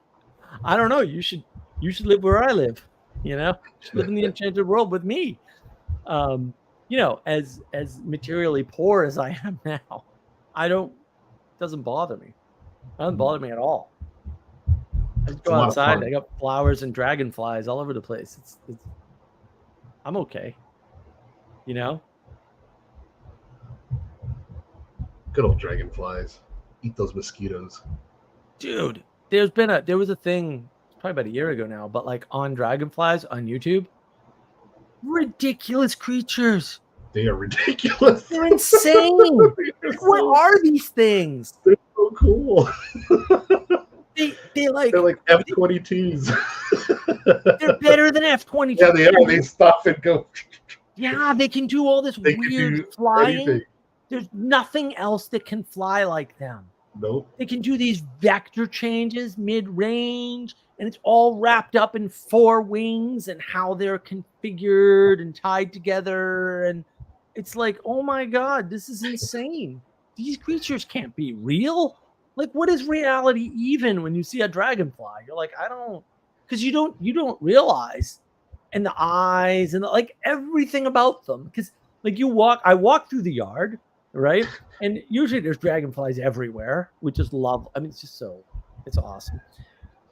I don't know. You should live where I live. You should live in the Enchanted World with me. As materially poor as I am now, it doesn't bother me. It doesn't bother me at all. I just go outside. I got flowers and dragonflies all over the place. It's I'm okay. Good old dragonflies. Eat those mosquitoes. Dude, there was a thing probably about a year ago now, but like on dragonflies on YouTube. Ridiculous creatures. They are ridiculous. They're insane. What are these things? They're so cool. They're like F-22s. They're better than F-22s. Yeah, they are. They stop and go. Yeah, they can do all this weird flying. Anything. There's nothing else that can fly like them. Nope. They can do these vector changes mid-range, and it's all wrapped up in 4 wings and how they're configured and tied together. And it's like, oh my God, this is insane. These creatures can't be real. Like, what is reality even when you see a dragonfly? You're like, I don't, because you don't realize, and the eyes and everything about them. Because like I walk through the yard, right? And usually there's dragonflies everywhere, which is love. I mean, it's awesome.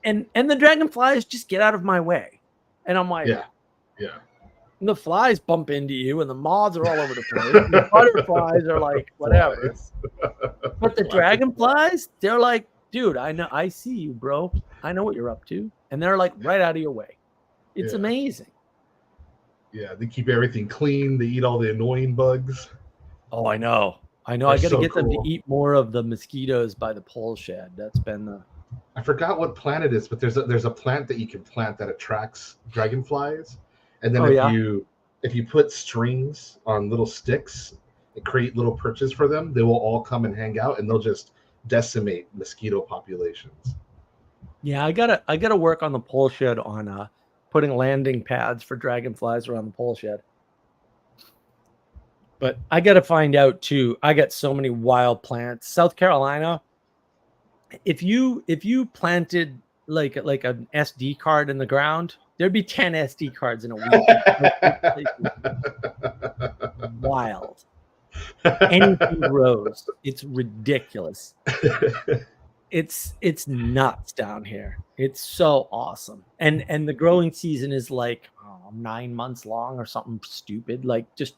And the dragonflies just get out of my way. And I'm like, yeah. And the flies bump into you, and the moths are all over the place. The butterflies are like, whatever. But the dragonflies, they're like, dude, I see you, bro. I know what you're up to. And they're like right out of your way. It's amazing. Yeah, they keep everything clean. They eat all the annoying bugs. Oh, I know. I They're got to so get them to cool. eat more of the mosquitoes by the pole shed. That's been the. I forgot what plant it is, but there's a plant that you can plant that attracts dragonflies, and then Oh yeah. if you put strings on little sticks and create little perches for them, they will all come and hang out, and they'll just decimate mosquito populations. Yeah, I gotta work on the pole shed on putting landing pads for dragonflies around the pole shed. But I gotta find out too. I got so many wild plants. South Carolina, if you planted like an SD card in the ground, there'd be 10 SD cards in a week. This place is wild. Anything grows. It's ridiculous. It's nuts down here. It's so awesome. And the growing season is like 9 months long or something stupid. Like just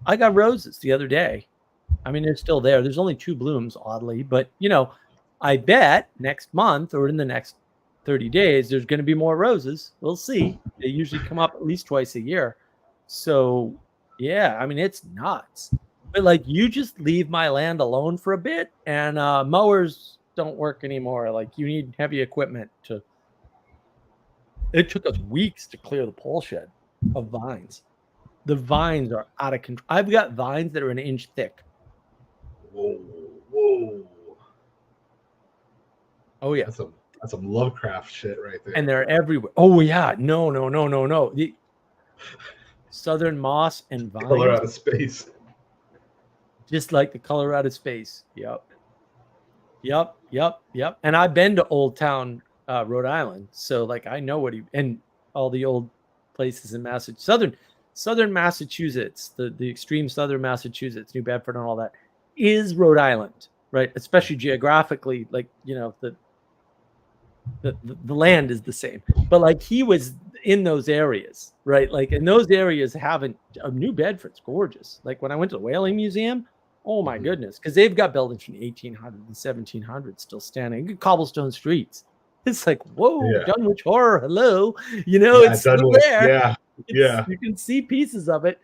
I got roses the other day. I mean, they're still there. There's only 2 blooms, oddly, but I bet next month or in the next 30 days there's going to be more roses. We'll see. They usually come up at least twice a year. So, yeah, I mean, it's nuts. But like you just leave my land alone for a bit and mowers don't work anymore. Like you need heavy equipment to. It took us weeks to clear the pole shed of vines. The vines are out of control. I've got vines that are an inch thick. Whoa, whoa! Oh yeah, that's some Lovecraft shit right there. and they're everywhere. Oh yeah, no. The southern moss and vines, Color out of space. just like the color out of space. Yep. And I've been to Old Town, Rhode Island, so like I know and all the old places in Massachusetts, southern Massachusetts, the extreme southern Massachusetts, New Bedford, and all that is Rhode Island, right? Especially geographically, like the land is the same, but like he was in those areas, right? Like, and those areas haven't. New Bedford's gorgeous. Like when I went to the Whaling Museum, oh my goodness, because they've got buildings from the 1800s and 1700s still standing, cobblestone streets. It's like, whoa, Dunwich Horror, hello, it's still there. You can see pieces of it.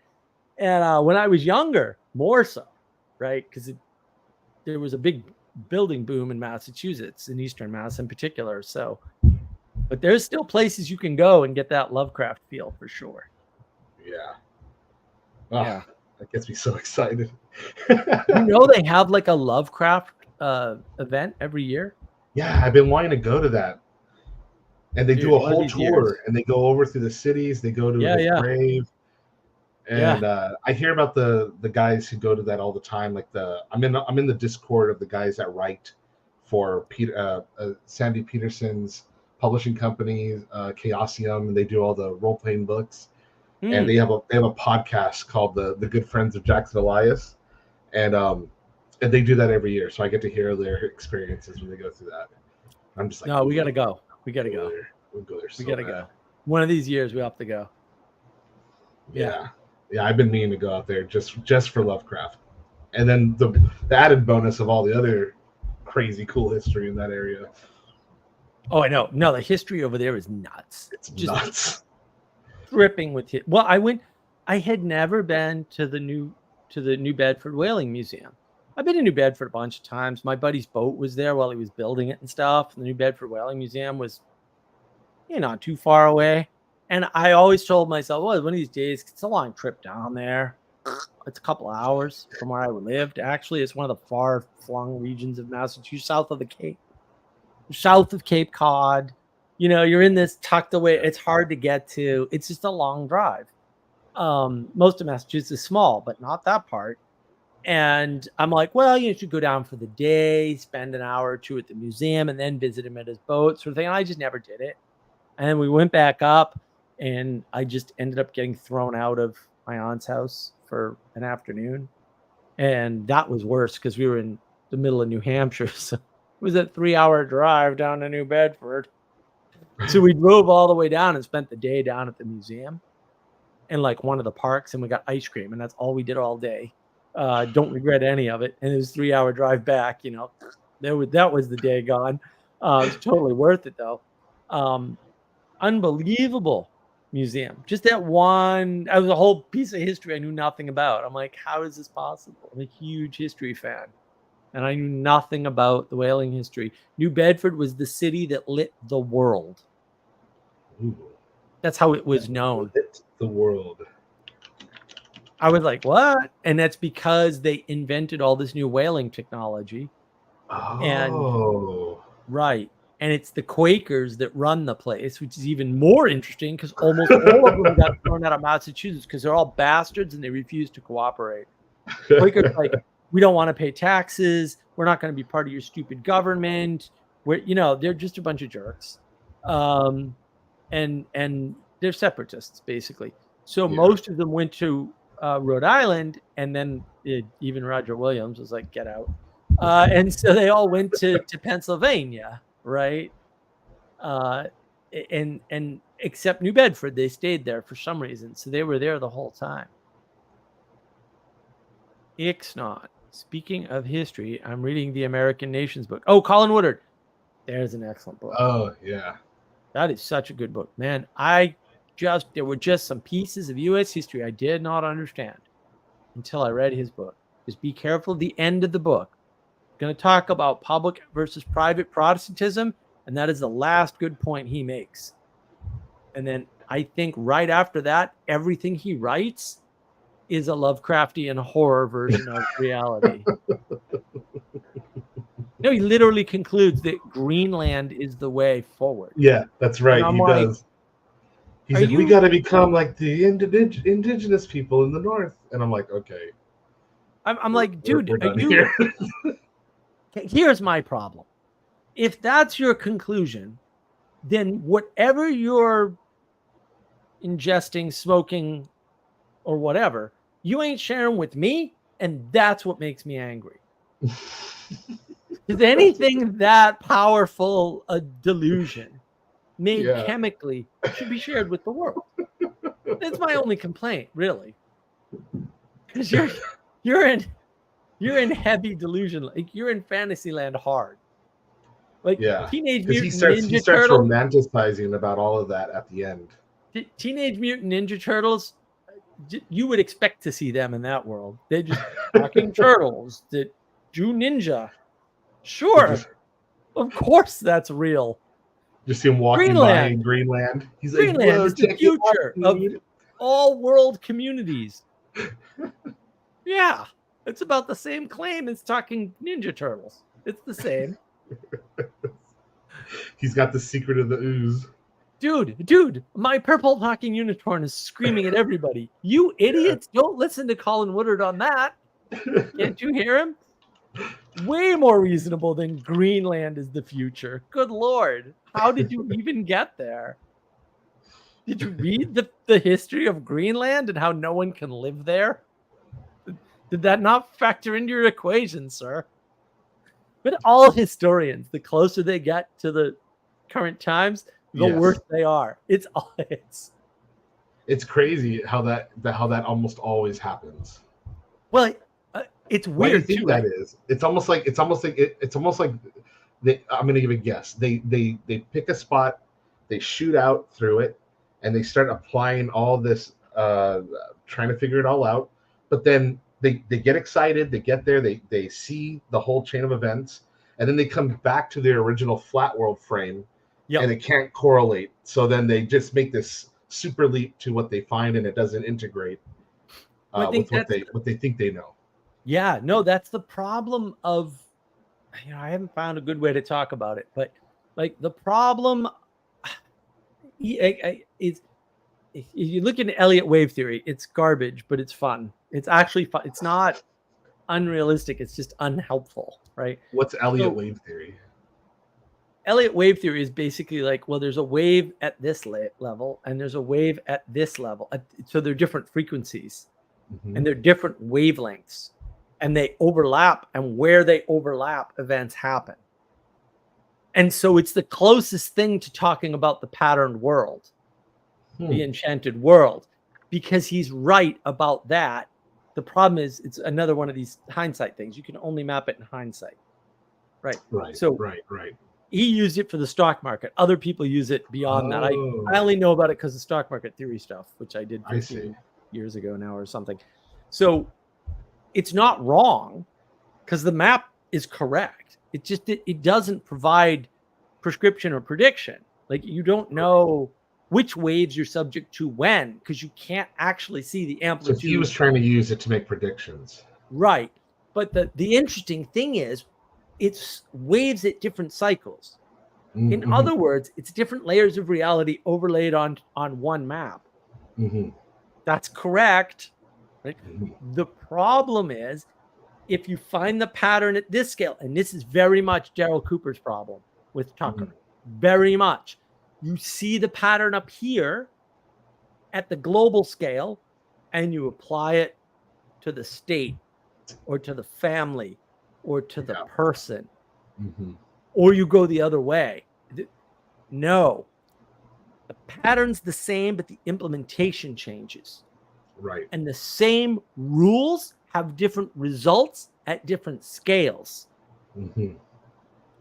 And when I was younger, more so, right? Because there was a big building boom in Massachusetts, in Eastern Mass in particular. So, but there's still places you can go and get that Lovecraft feel for sure. Yeah. Oh, yeah. That gets me so excited. They have like a Lovecraft event every year. Yeah, I've been wanting to go to that. And they do a whole tour, and they go over through the cities. They go to his grave. And I hear about the guys who go to that all the time. Like I'm in the Discord of the guys that write for Sandy Peterson's publishing company, Chaosium, and they do all the role playing books. And they have a podcast called the Good Friends of Jackson Elias, and they do that every year. So I get to hear their experiences when they go through that. I'm just like, no, we gotta go. We gotta go. We'll go there. We gotta go. One of these years, we have to go. Yeah, I've been meaning to go out there just for Lovecraft, and then the added bonus of all the other crazy cool history in that area. Oh, I know. No, the history over there is nuts. It's just nuts. Dripping with it. Well, I had never been to the New Bedford Whaling Museum. I've been to New Bedford a bunch of times. My buddy's boat was there while he was building it and stuff. And the New Bedford Whaling Museum was, not too far away. And I always told myself, well, one of these days, it's a long trip down there. It's a couple hours from where I lived. Actually, it's one of the far-flung regions of Massachusetts, south of Cape Cod. You're in this tucked away. It's hard to get to. It's just a long drive. Most of Massachusetts is small, but not that part. And I'm like, well, you should go down for the day, spend an hour or two at the museum, and then visit him at his boat, sort of thing. And I just never did it. And then we went back up, and I just ended up getting thrown out of my aunt's house for an afternoon. And that was worse because we were in the middle of New Hampshire. So it was a 3-hour drive down to New Bedford. So we drove all the way down and spent the day down at the museum and like one of the parks, and we got ice cream, and that's all we did all day. Don't regret any of it. And it was a 3-hour drive back, that was the day gone. It's totally worth it though. Unbelievable museum. Just that one. I was a whole piece of history I knew nothing about. I'm like, how is this possible? I'm a huge history fan, and I knew nothing about the whaling history. New Bedford was the city that lit the world. Ooh, That's how it was known. lit the world. I was like, what? And that's because they invented all this new whaling technology. And Oh. right. And it's the Quakers that run the place, which is even more interesting because almost all of them got thrown out of Massachusetts because they're all bastards and they refuse to cooperate. Quakers like, we don't want to pay taxes. We're not going to be part of your stupid government. They're just a bunch of jerks. And they're separatists, basically. So most of them went to Rhode Island, and then even Roger Williams was like, get out. And so they all went to Pennsylvania, right? And except New Bedford, they stayed there for some reason. So they were there the whole time. Ixnot. Speaking of history, I'm reading the American Nations book. Oh, Colin Woodard. There's an excellent book. Oh, yeah. That is such a good book, man. There were just some pieces of U.S. history I did not understand until I read his book. Just be careful at the end of the book. I'm going to talk about public versus private Protestantism, and that is the last good point he makes. And then I think right after that, everything he writes is a Lovecraftian horror version of reality. No, he literally concludes that Greenland is the way forward. Yeah, that's right. He does. He's like, we got to become like the indigenous people in the North. And I'm like, okay. I'm like, dude, we're done here. Here's my problem. If that's your conclusion, then whatever you're ingesting, smoking, or whatever, you ain't sharing with me. And that's what makes me angry. Is anything that powerful a delusion made chemically should be shared with the world? That's my only complaint, really. Because you're in heavy delusion, like you're in Fantasyland hard. Like Teenage Mutant he starts romanticizing about all of that at the end. Teenage Mutant Ninja Turtles, you would expect to see them in that world. They're just fucking turtles that do ninja. Sure, of course that's real. Just see him walking by in Greenland. He's like, Greenland is the future of all world communities. Yeah, it's about the same claim as talking Ninja Turtles. It's the same. He's got the secret of the ooze. Dude, my purple talking unicorn is screaming at everybody. You idiots, don't listen to Colin Woodard on that. Can't you hear him? Way more reasonable than Greenland is the future. Good Lord. How did you even get there? Did you read the history of Greenland and how no one can live there? Did that not factor into your equation, sir? But all historians, the closer they get to the current times, the worse they are. It's crazy how that almost always happens. Well, it's weird. Why do you think that is? It's almost like I'm going to give a guess. They pick a spot, they shoot out through it, and they start applying all this, trying to figure it all out. But then they get excited, they get there, they see the whole chain of events, and then they come back to their original flat world frame, and it can't correlate. So then they just make this super leap to what they find, and it doesn't integrate with what they think they know. Yeah, no, that's the problem of, I haven't found a good way to talk about it, but like the problem is, if you look at Elliott wave theory, it's garbage, but it's fun. It's actually fun. It's not unrealistic. It's just unhelpful, right? What's Elliott wave theory? Elliott wave theory is basically like, well, there's a wave at this level and there's a wave at this level. So they're different frequencies and they're different wavelengths. And they overlap, and where they overlap, events happen. And so it's the closest thing to talking about the patterned world, the enchanted world, because he's right about that. The problem is it's another one of these hindsight things. You can only map it in hindsight. Right. Right. So right. he used it for the stock market. Other people use it beyond that. I only know about it because of stock market theory stuff, which I did 15 years ago now or something. So it's not wrong because the map is correct. It just it doesn't provide prescription or prediction. Like you don't know which waves you're subject to when, because you can't actually see the amplitude. So he was trying to use it to make predictions. Right. But the interesting thing is it's waves at different cycles. Mm-hmm. In other words, it's different layers of reality overlaid on one map. Mm-hmm. That's correct. Right? Mm-hmm. The problem is if you find the pattern at this scale, and this is very much Daryl Cooper's problem with Tucker, very much. You see the pattern up here at the global scale, and you apply it to the state or to the family or to the person, or you go the other way. No, the pattern's the same, but the implementation changes. Right. And the same rules have different results at different scales. Mm-hmm.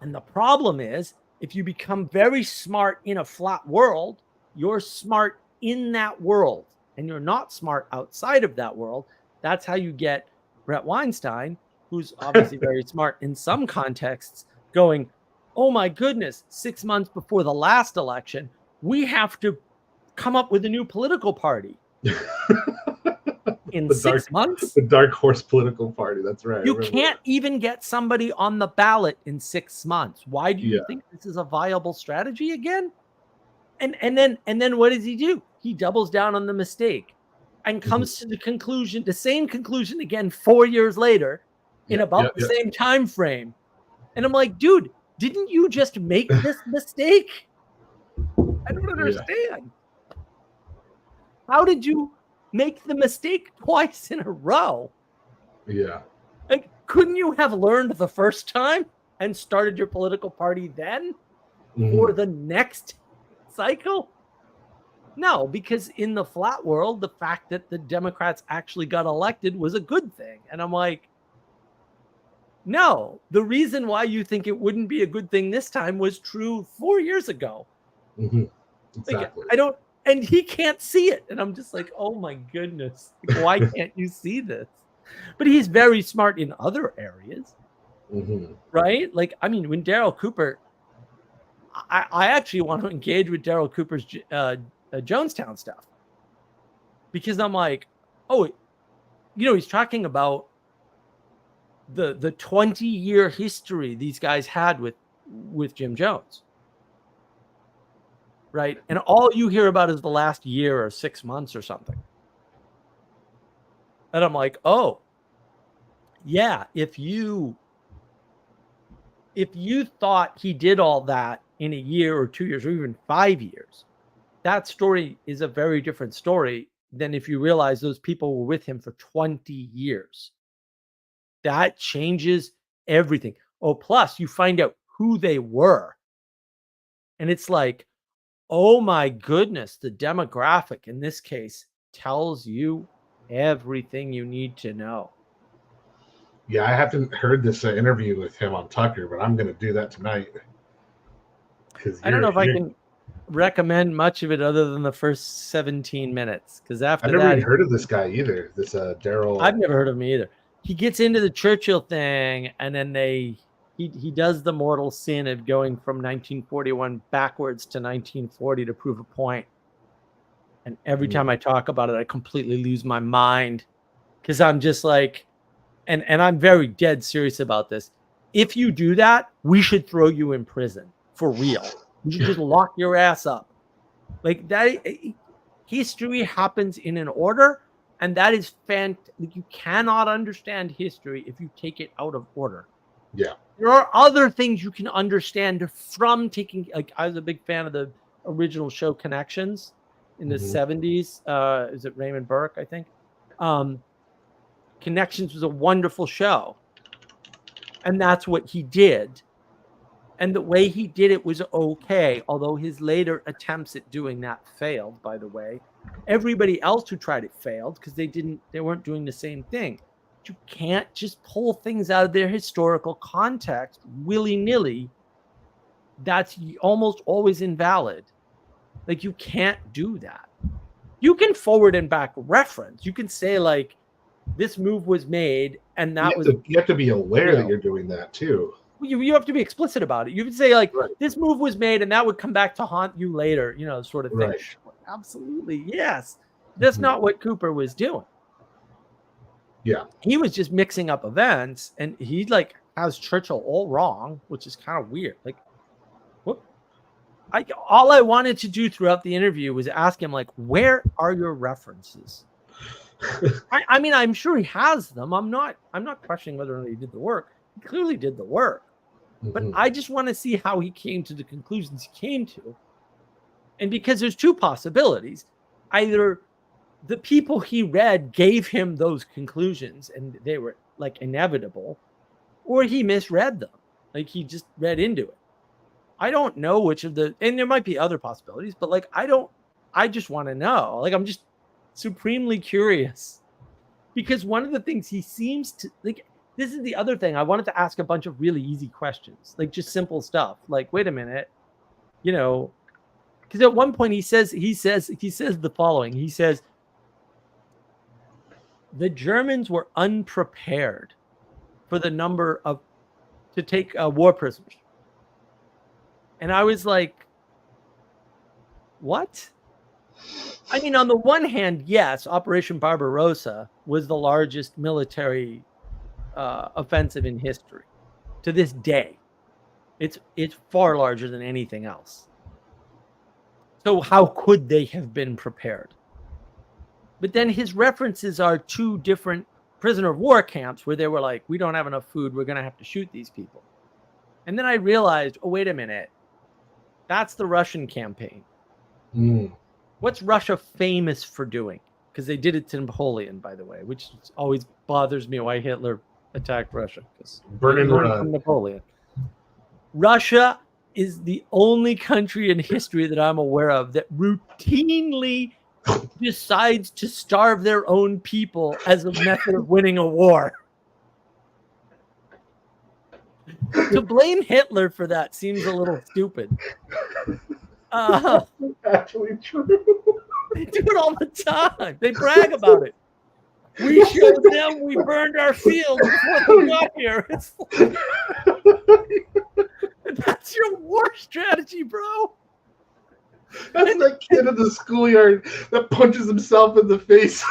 And the problem is, if you become very smart in a flat world, you're smart in that world and you're not smart outside of that world. That's how you get Brett Weinstein, who's obviously very smart in some contexts, going, oh my goodness, 6 months before the last election, we have to come up with a new political party. In 6 months? The dark horse political party. That's right. You can't even get somebody on the ballot in 6 months. Why do you think this is a viable strategy again? And then what does he do? He doubles down on the mistake and comes to the same conclusion again 4 years later in about the same time frame. And I'm like, dude, didn't you just make this mistake? I don't understand. How did you make the mistake twice in a row? Yeah. Like, couldn't you have learned the first time and started your political party then for the next cycle? No, because in the flat world, the fact that the Democrats actually got elected was a good thing. And I'm like, no, the reason why you think it wouldn't be a good thing this time was true 4 years ago. Exactly. Like, I don't, and he can't see it. And I'm just like, oh my goodness, like, why can't you see this? But he's very smart in other areas, right? Like, I mean, when Daryl Cooper, I actually want to engage with Daryl Cooper's Jonestown stuff, because I'm like, oh, you know, he's talking about the 20-year history these guys had with Jim Jones. Right. And all you hear about is the last year or 6 months or something. And I'm like, oh, yeah, if you thought he did all that in a year or 2 years or even 5 years, that story is a very different story than if you realize those people were with him for 20 years. That changes everything. Oh, plus you find out who they were. And it's like, oh my goodness, the demographic in this case tells you everything you need to know. Yeah, I haven't heard this interview with him on Tucker, but I'm going to do that tonight. I don't know if I can recommend much of it other than the first 17 minutes. Because after I've never even heard of this guy either. This Daryl. I've never heard of him either. He gets into the Churchill thing, and then he does the mortal sin of going from 1941 backwards to 1940 to prove a point. And every time I talk about it, I completely lose my mind, because I'm just like, and I'm very dead serious about this. If you do that, we should throw you in prison for real. We should just lock your ass up. Like that. History happens in an order, and that is fantastic. You cannot understand history if you take it out of order. Yeah. There are other things you can understand from taking, like, I was a big fan of the original show Connections in the 70s. Is it Raymond Burke, I think? Connections was a wonderful show. And that's what he did. And the way he did it was okay, although his later attempts at doing that failed, by the way. Everybody else who tried it failed because they weren't doing the same thing. You can't just pull things out of their historical context willy-nilly that's almost always invalid. Like, you can't do that. You can forward and back reference. You can say, like, this move was made, and that you have to be aware that you're doing that too. You have to be explicit about it. You can say, like, Right. this move was made, and that would come back to haunt you later, sort of thing. Right. Absolutely, yes. That's not what Cooper was doing. Yeah. He was just mixing up events, and he, like, has Churchill all wrong, which is kind of weird. Like, what? All I wanted to do throughout the interview was ask him, like, where are your references? I mean, I'm sure he has them. I'm not questioning whether or not he did the work. He clearly did the work. But I just want to see how he came to the conclusions he came to. And because there's two possibilities. Either the people he read gave him those conclusions and they were, like, inevitable, or he misread them. Like, he just read into it. I don't know which of the, and there might be other possibilities, but, like, I just want to know. Like, I'm just supremely curious. Because one of the things he seems to, like, this is the other thing. I wanted to ask a bunch of really easy questions, like just simple stuff. Like, wait a minute, because at one point he says the following. He says, the Germans were unprepared for the number of to take war prisoners. And I was like, what? I mean, on the one hand, yes, Operation Barbarossa was the largest military offensive in history to this day. It's far larger than anything else. So how could they have been prepared? But then his references are two different prisoner of war camps where they were like, we don't have enough food, we're going to have to shoot these people. And then I realized, oh, wait a minute. That's the Russian campaign. What's Russia famous for doing? Because they did it to Napoleon, by the way, which always bothers me why Hitler attacked Russia. Burn and run. From Napoleon. Russia is the only country in history that I'm aware of that routinely decides to starve their own people as a method of winning a war. To blame Hitler for that seems a little stupid. Actually true. They do it all the time. They brag about it. We showed them we burned our fields before we got here. It's like, that's your war strategy, bro. That's that kid in the schoolyard that punches himself in the face.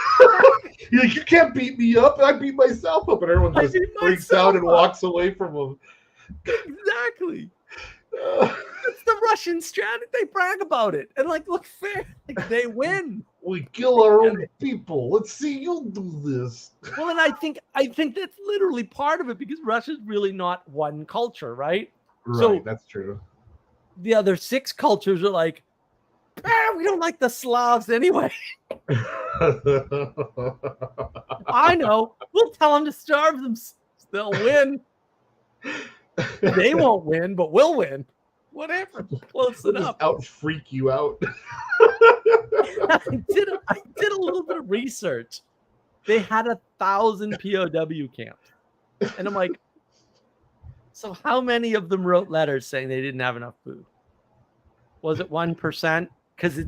You're like, you can't beat me up. I beat myself up. And everyone just freaks out and walks away from him. Exactly. It's the Russian strategy. They brag about it. And, like, look fair. Like, they win. We kill our own people. Let's see you do this. Well, and I think that's literally part of it because Russia's really not one culture, right? Right, so that's true. The other 6 cultures are like, we don't like the Slavs anyway. I know. We'll tell them to starve them. They'll win. They won't win, but we'll win. Whatever. Close enough. Out freak you out. I did a little bit of research. They had 1,000 POW camps. And I'm like, so how many of them wrote letters saying they didn't have enough food? Was it 1%? Because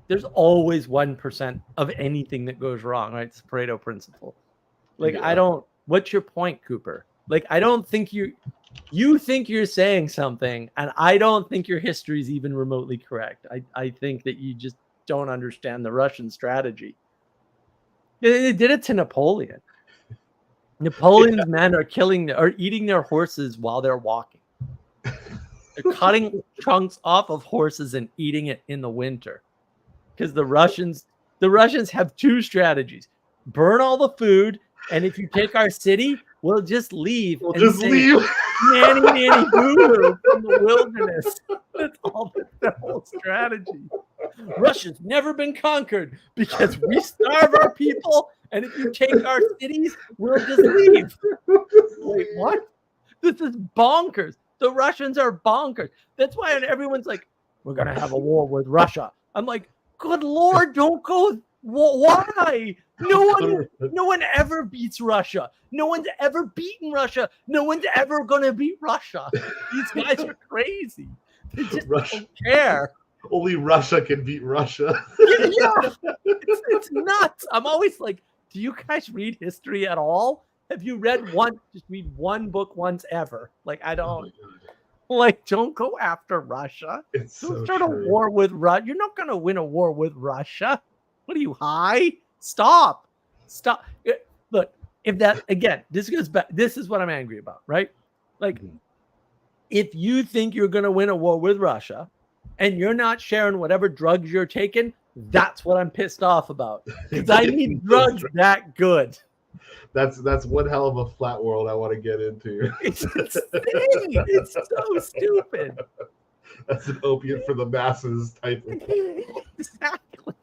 there's always 1% of anything that goes wrong, right? It's the Pareto principle. Like, yeah. What's your point, Cooper? Like, I don't think you think you're saying something, and I don't think your history is even remotely correct. I think that you just don't understand the Russian strategy. They did it to Napoleon. Napoleon's men are eating their horses while they're walking. They're cutting chunks off of horses and eating it in the winter. Because the Russians have 2 strategies. Burn all the food, and if you take our city, we'll just leave. We'll just leave. Nanny, nanny, boo from the wilderness. That's all their whole strategy. Russia's never been conquered because we starve our people, and if you take our cities, we'll just leave. Wait, what? This is bonkers. The Russians are bonkers. That's why everyone's like, we're going to have a war with Russia. I'm like, good Lord, don't go. Why? No one ever beats Russia. No one's ever beaten Russia. No one's ever gonna beat Russia. These guys are crazy. They just don't care. Only Russia can beat Russia. Yeah. It's nuts. I'm always like, do you guys read history at all? Have you read just read one book once ever? Like, I don't. Don't go after Russia. It's Don't so start true. a war with Russia. You're not going to win a war with Russia. What are you, high? Stop. Look, if that, again, this goes back. This is what I'm angry about, right? Like, if you think you're going to win a war with Russia and you're not sharing whatever drugs you're taking, that's what I'm pissed off about. Because I need drugs that good. That's one hell of a flat world I want to get into. It's insane. It's so stupid. That's an opiate for the masses type of thing. Exactly.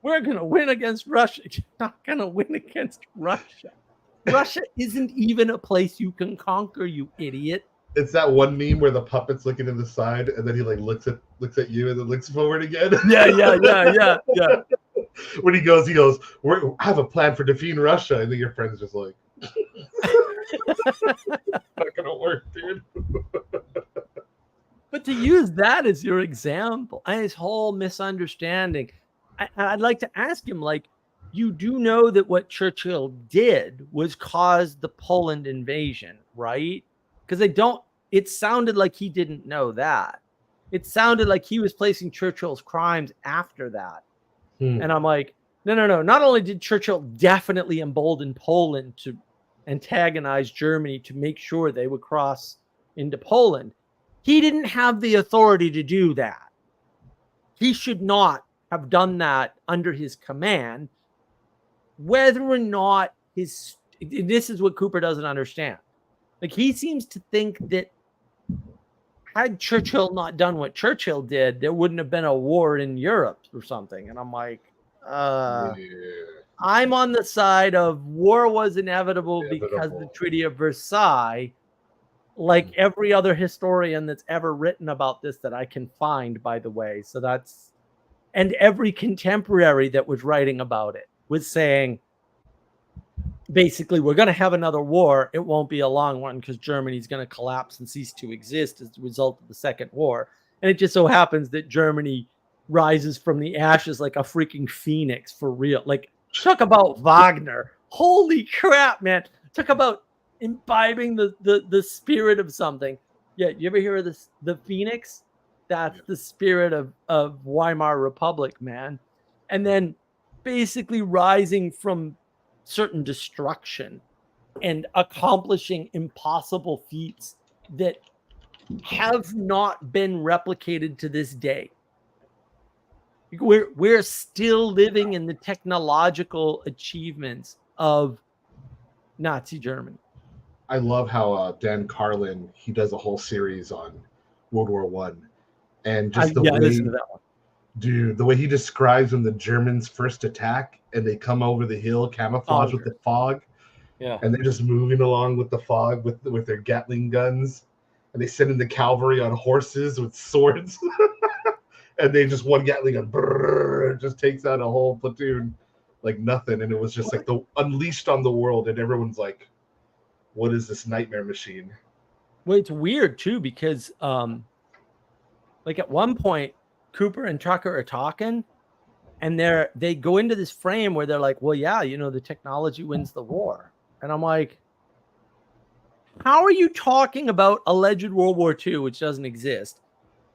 We're going to win against Russia. You're not going to win against Russia. Russia isn't even a place you can conquer, you idiot. It's that one meme where the puppet's looking to the side and then he like looks at you and then looks forward again. Yeah. When he goes, I have a plan for defeating Russia. And then your friend's just like, not gonna work, dude. But to use that as your example, and his whole misunderstanding, I'd like to ask him, like, you do know that what Churchill did was cause the Poland invasion, right? Because it sounded like he didn't know that. It sounded like he was placing Churchill's crimes after that. And I'm like, no. Not only did Churchill definitely embolden Poland to antagonize Germany to make sure they would cross into Poland, he didn't have the authority to do that. He should not have done that under his command, whether or not this is what Cooper doesn't understand. Like, he seems to think that had Churchill not done what Churchill did, there wouldn't have been a war in Europe or something. And I'm like, I'm on the side of war was inevitable because of the Treaty of Versailles, like every other historian that's ever written about this that I can find, by the way. So and every contemporary that was writing about it was saying, basically, we're going to have another war. It won't be a long one because Germany's going to collapse and cease to exist as a result of the Second War. And it just so happens that Germany rises from the ashes like a freaking phoenix, for real. Like, talk about Wagner. Holy crap, man. Talk about imbibing the spirit of something. Yeah, you ever hear of this? The phoenix? That's the spirit of Weimar Republic, man. And then basically rising from certain destruction and accomplishing impossible feats that have not been replicated to this day. We're still living in the technological achievements of Nazi Germany. I love how Dan Carlin, he does a whole series on World War One, and just the way, listen to that one. Dude, the way he describes when the Germans first attack and they come over the hill camouflaged with the fog, and they're just moving along with the fog with their Gatling guns, and they send in the cavalry on horses with swords, and they just one Gatling gun just takes out a whole platoon like nothing, and it was just like the unleashed on the world, and everyone's like, "What is this nightmare machine?" Well, it's weird too because, like at one point, Cooper and Tucker are talking, and they go into this frame where they're like, well, yeah, the technology wins the war. And I'm like, how are you talking about alleged World War II, which doesn't exist,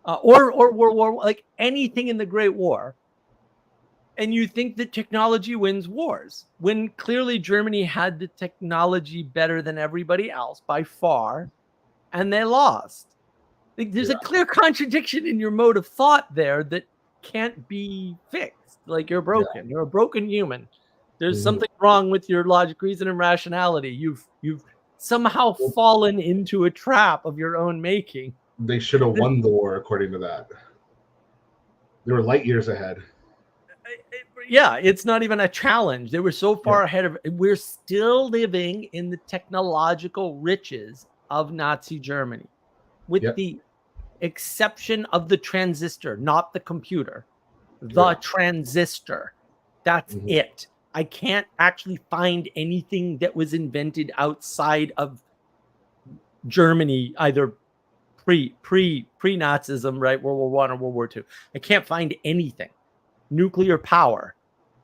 or World War, like anything in the Great War, and you think that technology wins wars, when clearly Germany had the technology better than everybody else by far, and they lost? There's a clear contradiction in your mode of thought there that can't be fixed. Like, you're broken. You're a broken human. There's something wrong with your logic, reason, and rationality. You've somehow fallen into a trap of your own making. They should have won the war, according to that. They were light years ahead. Yeah, it's not even a challenge. They were so far ahead of it. We're still living in the technological riches of Nazi Germany, with the exception of the transistor, not the computer, the transistor. That's it. I can't actually find anything that was invented outside of Germany, either pre-Nazism, right? World War One or World War II. I can't find anything. Nuclear power.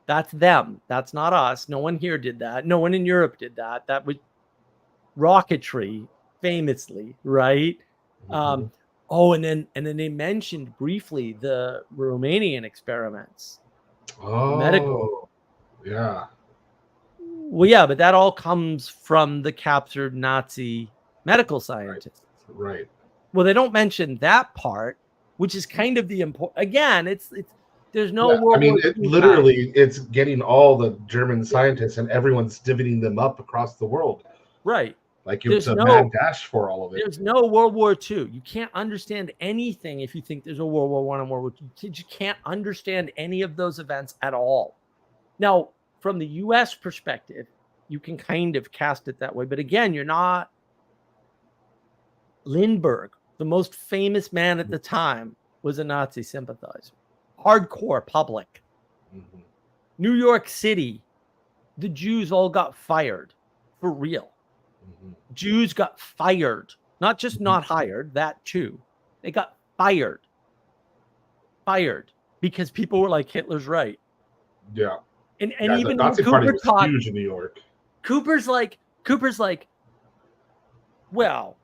That's them. That's not us. No one here did that. No one in Europe did that. That was rocketry, famously, right? Mm-hmm. And then they mentioned briefly the Romanian experiments, medical. Oh, yeah. Well, yeah, but that all comes from the captured Nazi medical scientists. Right. Well, they don't mention that part, which is kind of the important. Again, it's there's no Yeah, World War II literally, it's getting all the German scientists and everyone's divvying them up across the world. Right. Like it's a mad dash for all of it. There's no World War II. You can't understand anything if you think there's a World War I and World War II. You can't understand any of those events at all. Now, from the U.S. perspective, you can kind of cast it that way. But again, you're not Lindbergh, the most famous man at the time, was a Nazi sympathizer. Hardcore public. Mm-hmm. New York City, the Jews all got fired for real. Mm-hmm. Jews got fired, not just not hired, that too. They got fired because people were like, Hitler's right. Yeah. And even the Nazi Cooper Party was huge in New York. Cooper's like, well,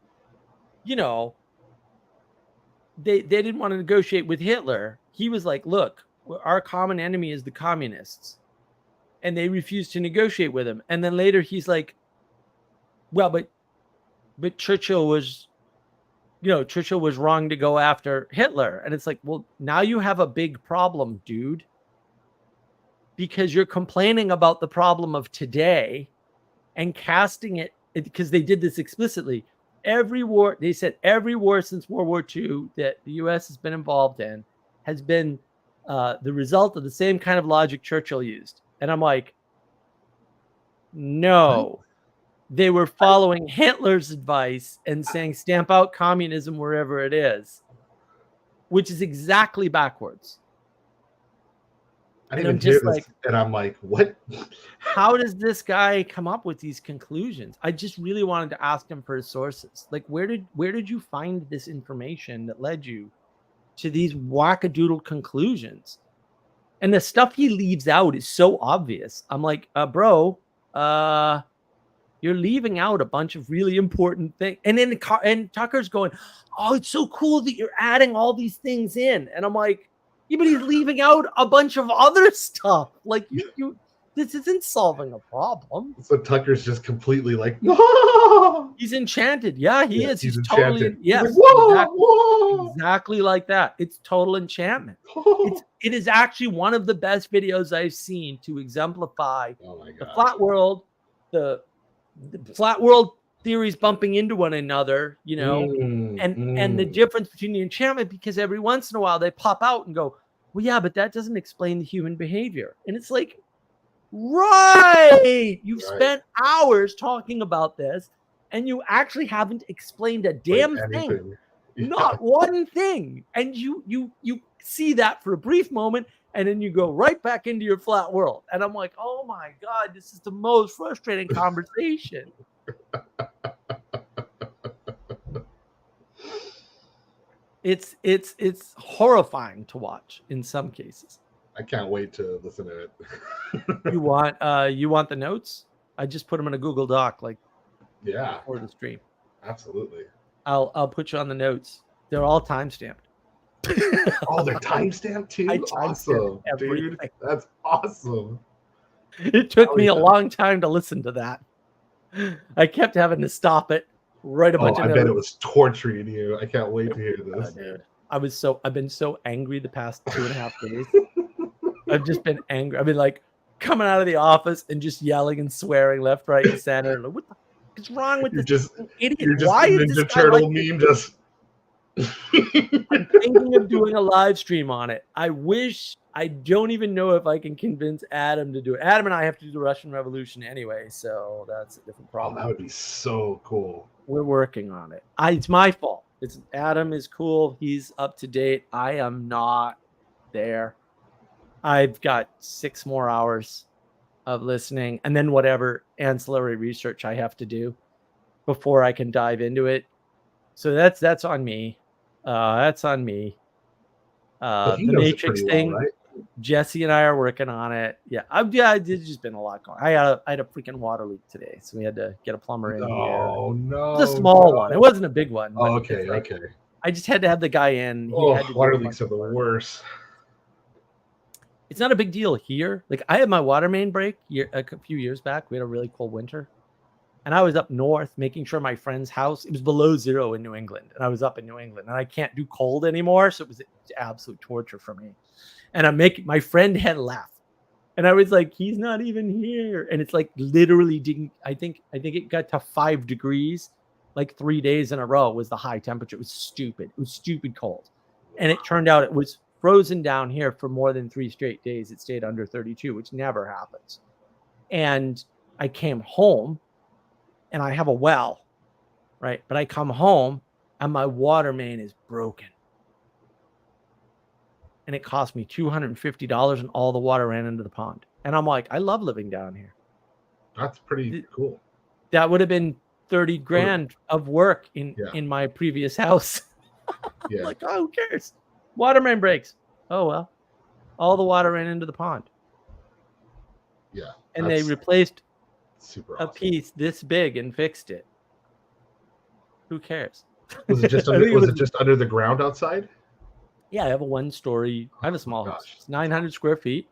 you know, they didn't want to negotiate with Hitler. He was like, look, our common enemy is the communists. And they refused to negotiate with him. And then later he's like, well, but Churchill was wrong to go after Hitler. And it's like, well, now you have a big problem, dude, because you're complaining about the problem of today and casting it, because they did this explicitly. Every war, they said every war since World War II that the U.S. has been involved in has been the result of the same kind of logic Churchill used. And I'm like, no. They were following Hitler's advice and saying stamp out communism wherever it is, which is exactly backwards. I didn't even hear this, and I'm like, what? How does this guy come up with these conclusions? I just really wanted to ask him for his sources. Like, where did you find this information that led you to these wackadoodle conclusions? And the stuff he leaves out is so obvious. I'm like, bro, you're leaving out a bunch of really important things. And then Tucker's going, oh, it's so cool that you're adding all these things in. And I'm like, yeah, but he's leaving out a bunch of other stuff. Like, this isn't solving a problem. So Tucker's just completely like, no! He's enchanted. Yeah, he is. He's enchanted. Totally, yes, like, whoa! Exactly like that. It's total enchantment. It is actually one of the best videos I've seen to exemplify the flat world, the flat world theories bumping into one another, you know, and the difference between the enchantment, because every once in a while they pop out and go, well, yeah, but that doesn't explain the human behavior. And it's like, right, you've spent hours talking about this and you actually haven't explained a damn thing. Yeah. Not one thing. And you see that for a brief moment, and then you go right back into your flat world. And I'm like, oh my God, this is the most frustrating conversation. It's horrifying to watch in some cases. I can't wait to listen to it. You want the notes? I just put them in a Google Doc, like, yeah, before the stream. Absolutely. I'll put you on the notes. They're all timestamped. Oh, they're timestamped too? Awesome, dude. That's awesome. It took me a long time to listen to that. I kept having to stop it, write a bunch of notes. I bet it was torturing you. I can't wait to hear this. Dude. I've been so angry the past 2.5 days. I've just been angry. I've been like coming out of the office and just yelling and swearing left, right, and center. Like, what the fuck is wrong with this idiot? You're just Why a is this Ninja Turtle meme just... I'm thinking of doing a live stream on it. I don't even know if I can convince Adam to do it. Adam and I have to do the Russian Revolution anyway, so that's a different problem. Oh, that would be so cool. We're working on it. It's my fault. Adam is cool. He's up to date. I am not there. I've got 6 more hours of listening, and then whatever ancillary research I have to do before I can dive into it. So that's on me. That's on me. But he The knows it Matrix pretty well, thing, right? Jesse and I are working on it. Yeah, there's just been a lot going. I had a freaking water leak today, so we had to get a plumber in here. Oh no! It was a small one. It wasn't a big one. But Oh, okay, like, okay. I just had to have the guy in. He had to do Water a leaks bunch are the of work. worst. It's not a big deal here. Like, I had my water main break a few years back. We had a really cold winter. And I was up north making sure my friend's house, it was below 0 in New England. And I was up in New England and I can't do cold anymore. So it was absolute torture for me. And my friend had left. And I was like, he's not even here. And it's like literally I think it got to 5 degrees like 3 days in a row was the high temperature. It was stupid. It was stupid cold. And it turned out it was frozen down here for more than 3 straight days. It stayed under 32, which never happens. And I came home and I have a well, right? But I come home and my water main is broken. And it cost me $250 and all the water ran into the pond. And I'm like, I love living down here. That's pretty cool. That would have been 30 grand of work in my previous house. Yeah. Like, oh, who cares? Water main breaks. Oh, well, all the water ran into the pond. Yeah. And they replaced super piece this big and fixed it. Who cares? Was it just under the ground outside? Yeah, I have a 1-story. I have a small house. It's 900 square feet,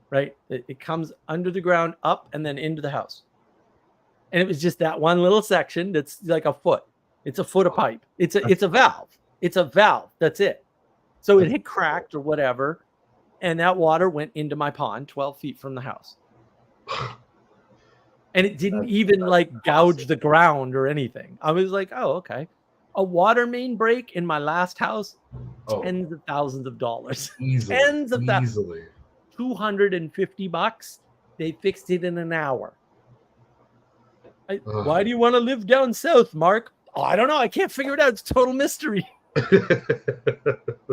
right? It comes under the ground, up, and then into the house. And it was just that one little section that's like a foot. It's a foot of pipe. It's a valve. It's a valve. That's it. So it had cracked or whatever, and that water went into my pond 12 feet from the house. And it didn't even gouge the ground or anything. I was like, oh, okay. A water main break in my last house, tens of thousands of dollars. Easily. Tens of thousands. $250. They fixed it in an hour. Why do you want to live down south, Mark? Oh, I don't know. I can't figure it out. It's a total mystery.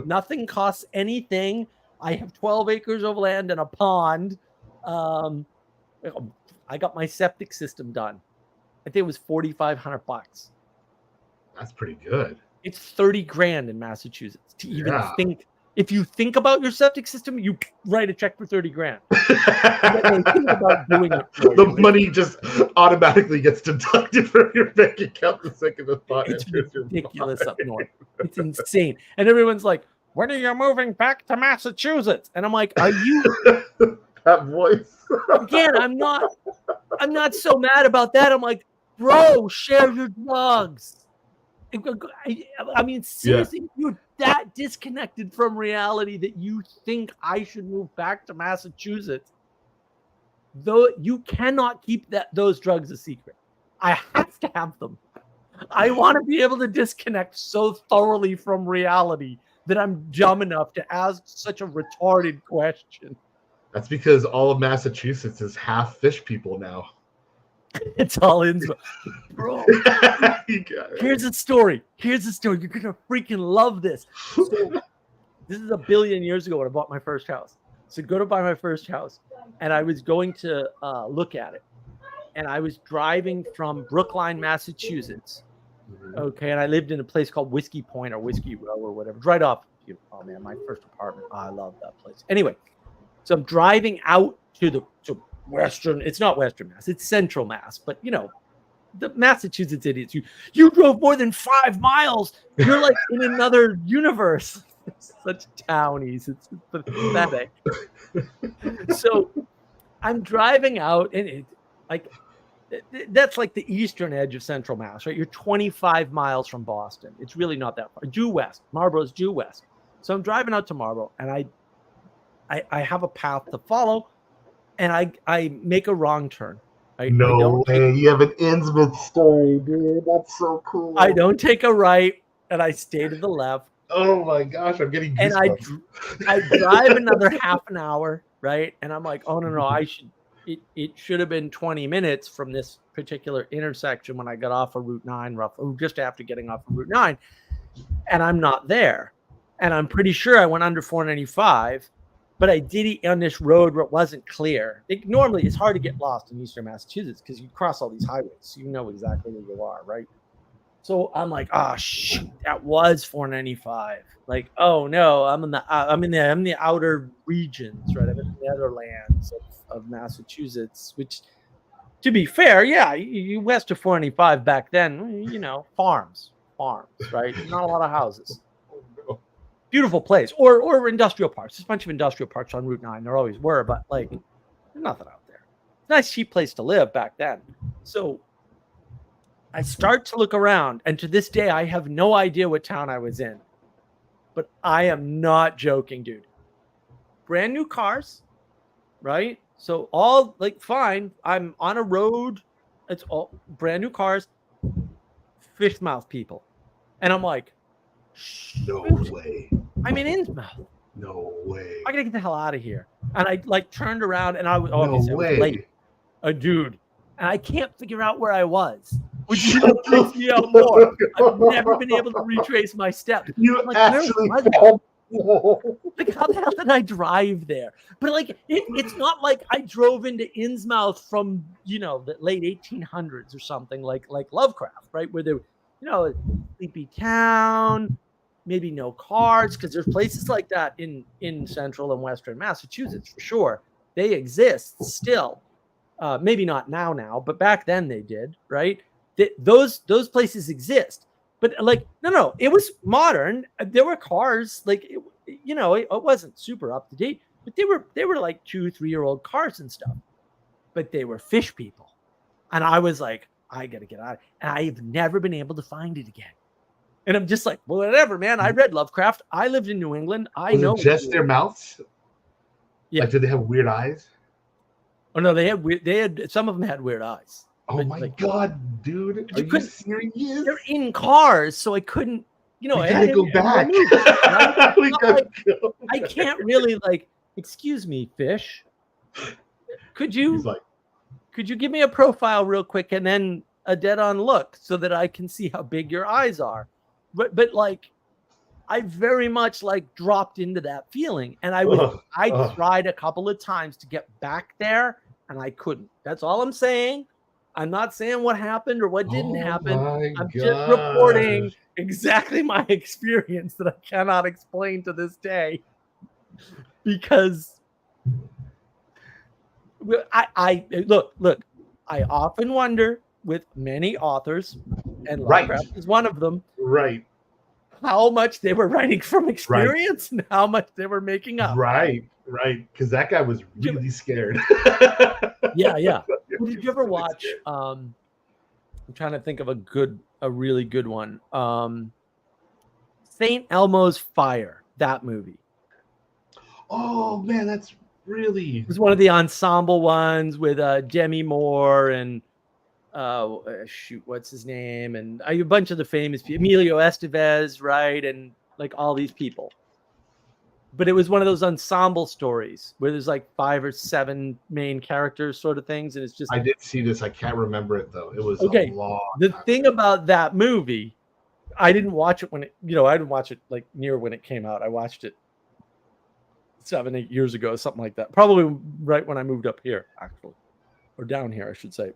Nothing costs anything. I have 12 acres of land and a pond. I got my septic system done. I think it was $4,500. That's pretty good. It's 30 grand in Massachusetts to even think. If you think about your septic system, you write a check for 30 grand. Think about doing it the money just automatically gets deducted from your bank account the second the thought It's enters your ridiculous mind. up north. It's insane. And everyone's like, when are you moving back to Massachusetts? And I'm like, are you? That voice. Again, I'm not so mad about that. I'm like, bro, share your drugs. I mean, seriously, you're that disconnected from reality that you think I should move back to Massachusetts. Though you cannot keep those drugs a secret. I have to have them. I want to be able to disconnect so thoroughly from reality that I'm dumb enough to ask such a retarded question. That's because all of Massachusetts is half fish people now. It's all in, bro. Here's a story. You're gonna freaking love this. So, this is 1 billion years ago when I bought my first house. So go to buy my first house, and I was going to look at it, and I was driving from Brookline, Massachusetts. Okay, and I lived in a place called Whiskey Point or Whiskey Row or whatever, right off. Oh man, my first apartment. Oh, I love that place. Anyway, so I'm driving out to Western, it's not Western Mass, it's Central Mass, but the Massachusetts idiots, you drove more than 5 miles. You're like in another universe. Such townies, it's pathetic. So I'm driving out, and that's like the eastern edge of Central Mass, right? You're 25 miles from Boston. It's really not that far. Due west. Marlborough's due west. So I'm driving out to Marlborough, and I have a path to follow. And I make a wrong turn. No way. You have an Innsmouth story, dude. That's so cool. I don't take a right, and I stay to the left. Oh my gosh, I'm getting goosebumps. And I drive another half an hour, right? And I'm like, oh no, it should have been 20 minutes from this particular intersection when I got off of Route 9, just after getting off of Route 9. And I'm not there. And I'm pretty sure I went under 495. but I did it on this road where it wasn't clear. Normally, it's hard to get lost in Eastern Massachusetts because you cross all these highways, so you know exactly where you are, right? So I'm like, oh shoot, that was 495. Like, oh no, I'm in the outer regions, right? I'm in the other lands of Massachusetts, which, to be fair, yeah, you west of 495 back then, farms, right? Not a lot of houses. Beautiful place, or industrial parks. There's a bunch of industrial parks on Route 9. There always were, but like, there's nothing out there. It's a nice, cheap place to live back then. So I start to look around, and to this day, I have no idea what town I was in. But I am not joking, dude. Brand new cars, right? So all like fine. I'm on a road. It's all brand new cars. Fish mouth people, and I'm like, no way. I'm in Innsmouth. No way. I gotta get the hell out of here. And I like turned around, and I was No way. late. A dude, and I can't figure out where I was. Which freaks me out more. I've never been able to retrace my steps. You like, actually like, how the hell did I drive there? But like, it's not like I drove into Innsmouth from the late 1800s or something like Lovecraft, right? Where there, sleepy town, maybe no cars, because there's places like that in central and western Massachusetts for sure. They exist still. Maybe not now, but back then they did, right? Those places exist, but like no, it was modern. There were cars, like it wasn't super up to date, but they were like 2-3 year old cars and stuff. But they were fish people, and I was like, I gotta get out, and I've never been able to find it again. And I'm just like, well, whatever, man. I read Lovecraft. I lived in New England. I know. Was it just their mouths? Yeah. Like, did they have weird eyes? Oh no, they had some of them had weird eyes. Oh but, my like, god, dude! Are you serious? They're in cars, so I couldn't. We gotta go back. We gotta go. I can't really like. Excuse me, fish. Could you give me a profile real quick and then a dead-on look so that I can see how big your eyes are? But like, I very much like dropped into that feeling, and I tried a couple of times to get back there, and I couldn't. That's all I'm saying. I'm not saying what happened or what didn't happen. I'm just reporting exactly my experience that I cannot explain to this day, because I look. I often wonder with many authors, and Lovecraft is one of them. Right. How much they were writing from experience and how much they were making up. Right. Because that guy was really scared. Yeah. Well, did you ever watch? I'm trying to think of a really good one. St. Elmo's Fire. That movie. Oh man, that's really. It was one of the ensemble ones with Demi Moore and what's his name, and a bunch of the famous people, Emilio Estevez, right, and like all these people. But it was one of those ensemble stories where there's like 5 or 7 main characters, sort of things, and it's just. I did see this. I can't remember it though. It was okay. A long the time thing ago. about that movie, I didn't watch it when it. I didn't watch it like near when it came out. I watched it 7-8 years ago, something like that. Probably right when I moved up here, actually, or down here, I should say.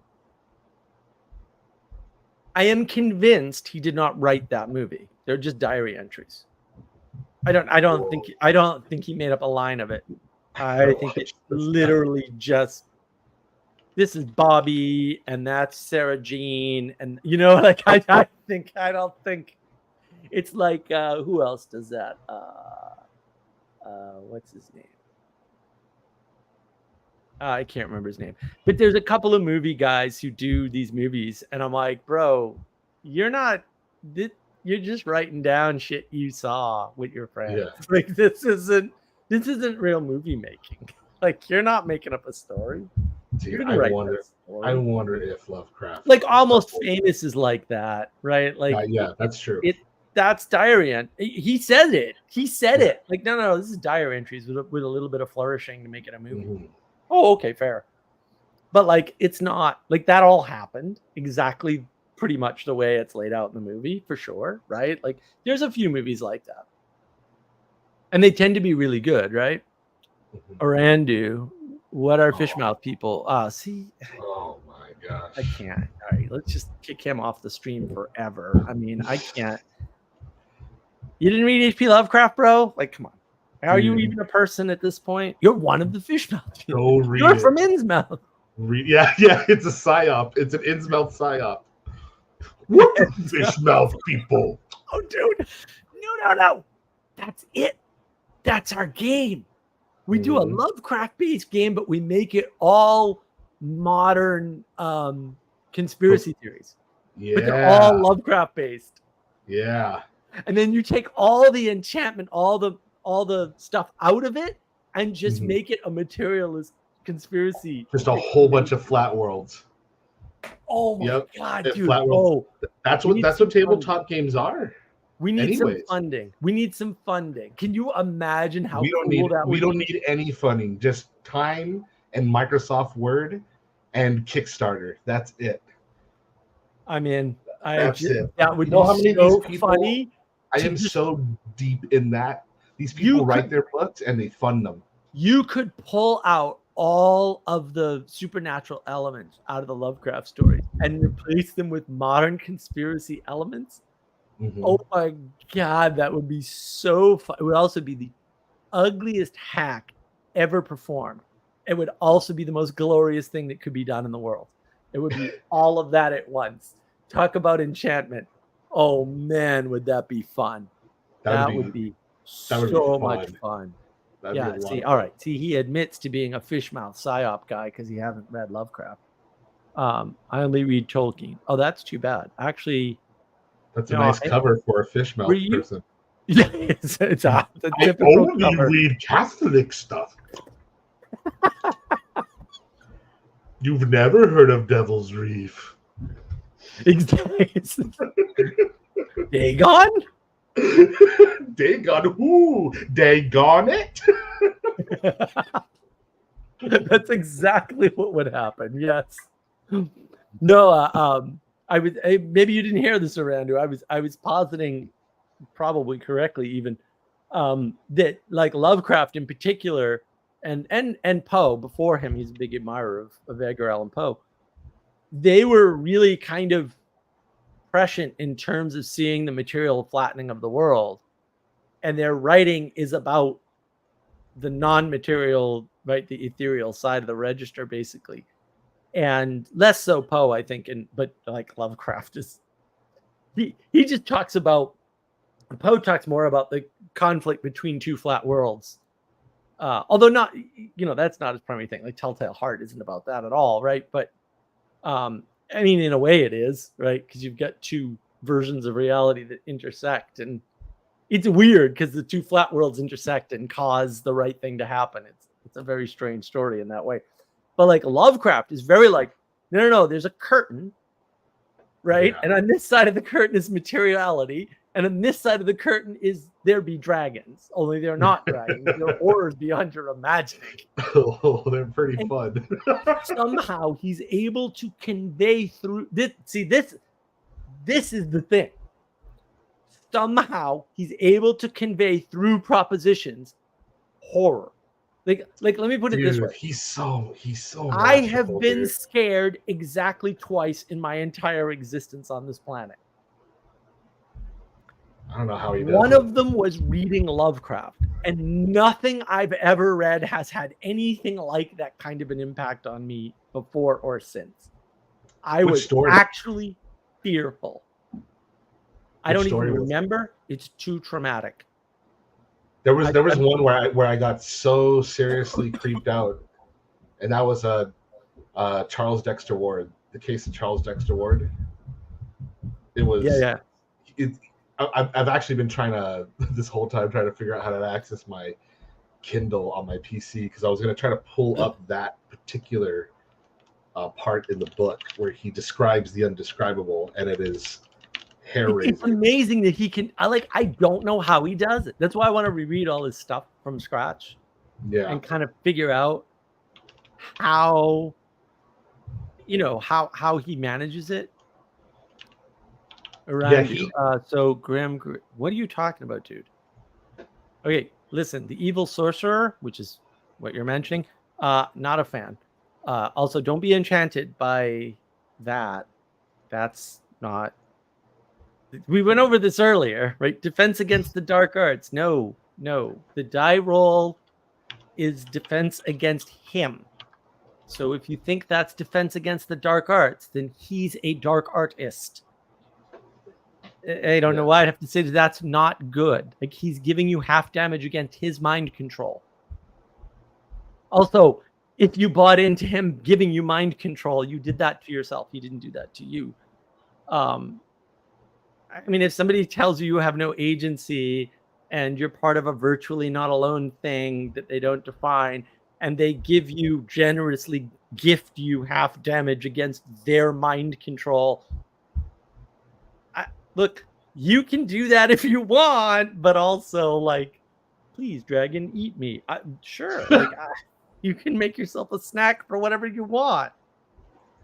I am convinced he did not write that movie. They're just diary entries. I don't think he made up a line of it. I think it's literally just, this is Bobby and that's Sarah Jean, and like I don't think it's like who else does that? What's his name? I can't remember his name, but there's a couple of movie guys who do these movies, and I'm like, bro, you're just writing down shit you saw with your friends. Yeah. Like this isn't real movie making. Like, you're not making up a story. Dude, I wonder if Lovecraft, like Almost Famous, is like that, right? Like, yeah, that's true. That's diary. He said it. Like, no, this is diary entries with a little bit of flourishing to make it a movie. Mm-hmm. Oh, okay, fair. But like, it's not like that all happened exactly pretty much the way it's laid out in the movie, for sure, right? Like, there's a few movies like that. And they tend to be really good, right? Mhm. Orandu, what are Oh, fishmouth people? See, oh my gosh. I can't. All right, let's just kick him off the stream forever. I mean, I can't. You didn't read H.P. Lovecraft, bro? Like, come on. Are you Dude, even a person at this point? You're one of the fishmouth people. go read You're it. from Innsmouth. Yeah, yeah, it's a psyop. It's an Innsmouth psyop. What the fish mouth people? Oh, dude. No. That's it. That's our game. We do a Mhm. Lovecraft-based game, but we make it all modern conspiracy theories. But they're all Yeah, Lovecraft-based. yeah. And then you take all the enchantment, all the stuff out of it, and just Mhm. make it a materialist conspiracy. Just a whole bunch of flat worlds. Oh my Yep. god, dude! Flat worlds. Oh, That's we what need that's some what funding. tabletop games are. We need some Anyways, funding. We need some funding. Can you imagine how we don't cool need that would we don't be? need any funding. Just time and Microsoft Word and Kickstarter. That's it. I mean, That's it. that would You know be how many of so these people? funny. I to am just- so deep in that. These You people write could- their books and they fund them. You could pull out all of the supernatural elements out of the Lovecraft stories and replace them with modern conspiracy elements. Mhm. Oh my god, that would be so fun. It would also be the ugliest hack ever performed. It would also be the most glorious thing that could be done in the world. It would be all of that at once. Talk enchantment. Oh man, would that be fun? That would be so much fun. That'd be a Yeah, lot see, of all fun. right. See, he admits to being a fishmouth psyop guy because he hasn't read Lovecraft. I only read Tolkien. Oh, that's too bad. Actually, That's a no, nice cover for a fish were mouth you? person. Yeah, it's a I typical only cover. read Catholic stuff. You've never heard of Devil's Reef. Dagon? Dagon who? Dagon it? That's exactly what would happen. Yes. No. I would. Maybe you didn't hear this, Arandu. I was positing, probably correctly, even that like Lovecraft in particular, and Poe before him. He's a big admirer of Edgar Allan Poe. They were really kind of prescient in terms of seeing the material flattening of the world, and their writing is about the non-material, right, the ethereal side of the register, basically, and less so Poe, I think. But like Lovecraft is, he just talks about, Poe talks more about the conflict between two flat worlds. Although not, that's not his primary thing. Like Telltale Heart isn't about that at all, right? But I mean, in a way it is, right? Because you've got two versions of reality that intersect, and it's weird because the two flat worlds intersect and cause the right thing to happen. It's a very strange story in that way. But like Lovecraft is very like, no, there's a curtain, right? Yeah. And on this side of the curtain is materiality, and on this side of the curtain is there be dragons. Only they're not dragons. They're horrors beyond your imagining. Oh, they're pretty fun. Somehow he's able to convey through this. See, this is the thing. Somehow he's able to convey through propositions horror. Like let me put it this way. He's so I have masterful, been dude. scared exactly twice in my entire existence on this planet. I don't know how he does One it. of them was reading Lovecraft, and nothing I've ever read has had anything like that kind of an impact on me before or since. I Which was story? actually fearful. I don't even story was it? remember. It's too traumatic. There was one where I got so seriously creeped out, and that was Charles Dexter Ward, the case of Charles Dexter Ward. It was I've actually been trying to this whole time trying to figure out how to access my Kindle on my PC because I was going to try to pull up that particular part in the book where he describes the undescribable, and it is hair-raising. It's amazing that he can. I don't know how he does it. That's why I want to reread all his stuff from scratch. Yeah, and kind of figure out how how he manages it. Around so Graham, what are you talking about, dude? Okay, listen, the evil sorcerer, which is what you're mentioning. Not a fan. Also, don't be enchanted by that. That's not. We went over this earlier, right? Defense against the dark arts. No. The die roll is defense against him. So if you think that's defense against the dark arts, then he's a dark artist. I don't know why I'd have to say that's not good. Like, he's giving you half damage against his mind control. Also, if you bought into him giving you mind control, you did that to yourself. He didn't do that to you. I mean, if somebody tells you have no agency and you're part of a virtually not alone thing that they don't define, and they generously gift you half damage against their mind control, look, you can do that if you want, but also, like, please, dragon, eat me. Sure, like, you can make yourself a snack for whatever you want.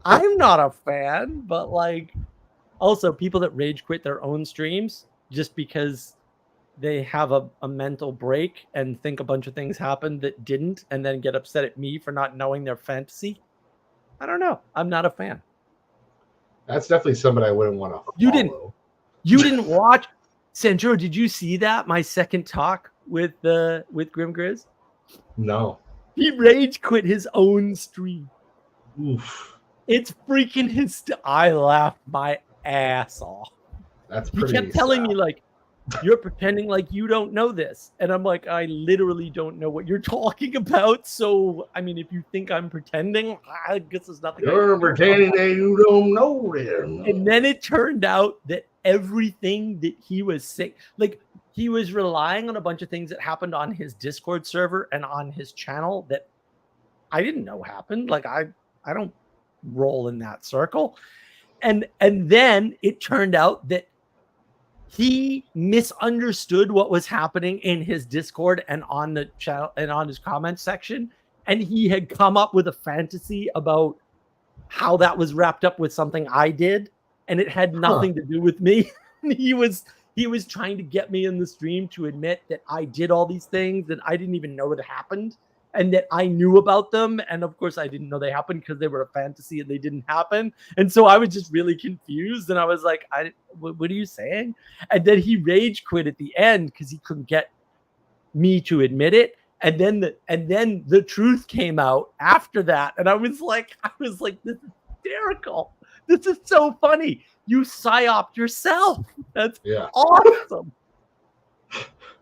I'm not a fan, but like, also people that rage quit their own streams just because they have a mental break and think a bunch of things happened that didn't, and then get upset at me for not knowing their fantasy. I don't know. I'm not a fan. That's definitely somebody I wouldn't want to follow. You didn't watch Sanjuro? Did you see that? My second talk with Grim Grizz? No. He rage quit his own stream. Oof. It's freaking I laughed my ass off. That's pretty. He kept telling me, like, you're pretending like you don't know this. And I'm like, I literally don't know what you're talking about. So, I mean, if you think I'm pretending, I guess there's nothing. You're pretending that you don't know them. And then it turned out that everything that he was saying, like, he was relying on a bunch of things that happened on his Discord server and on his channel that I didn't know happened. Like, I don't roll in that circle. And then it turned out that he misunderstood what was happening in his Discord and on the channel and on his comment section. And he had come up with a fantasy about how that was wrapped up with something I did. And it had nothing to do with me. He was trying to get me in the stream to admit that I did all these things that I didn't even know it happened, and that I knew about them. And of course I didn't know they happened because they were a fantasy and they didn't happen. And so I was just really confused. And I was like, what are you saying? And then he rage quit at the end because he couldn't get me to admit it. And then the truth came out after that. And I was like, this is hysterical. This is so funny. You psyoped yourself. That's awesome.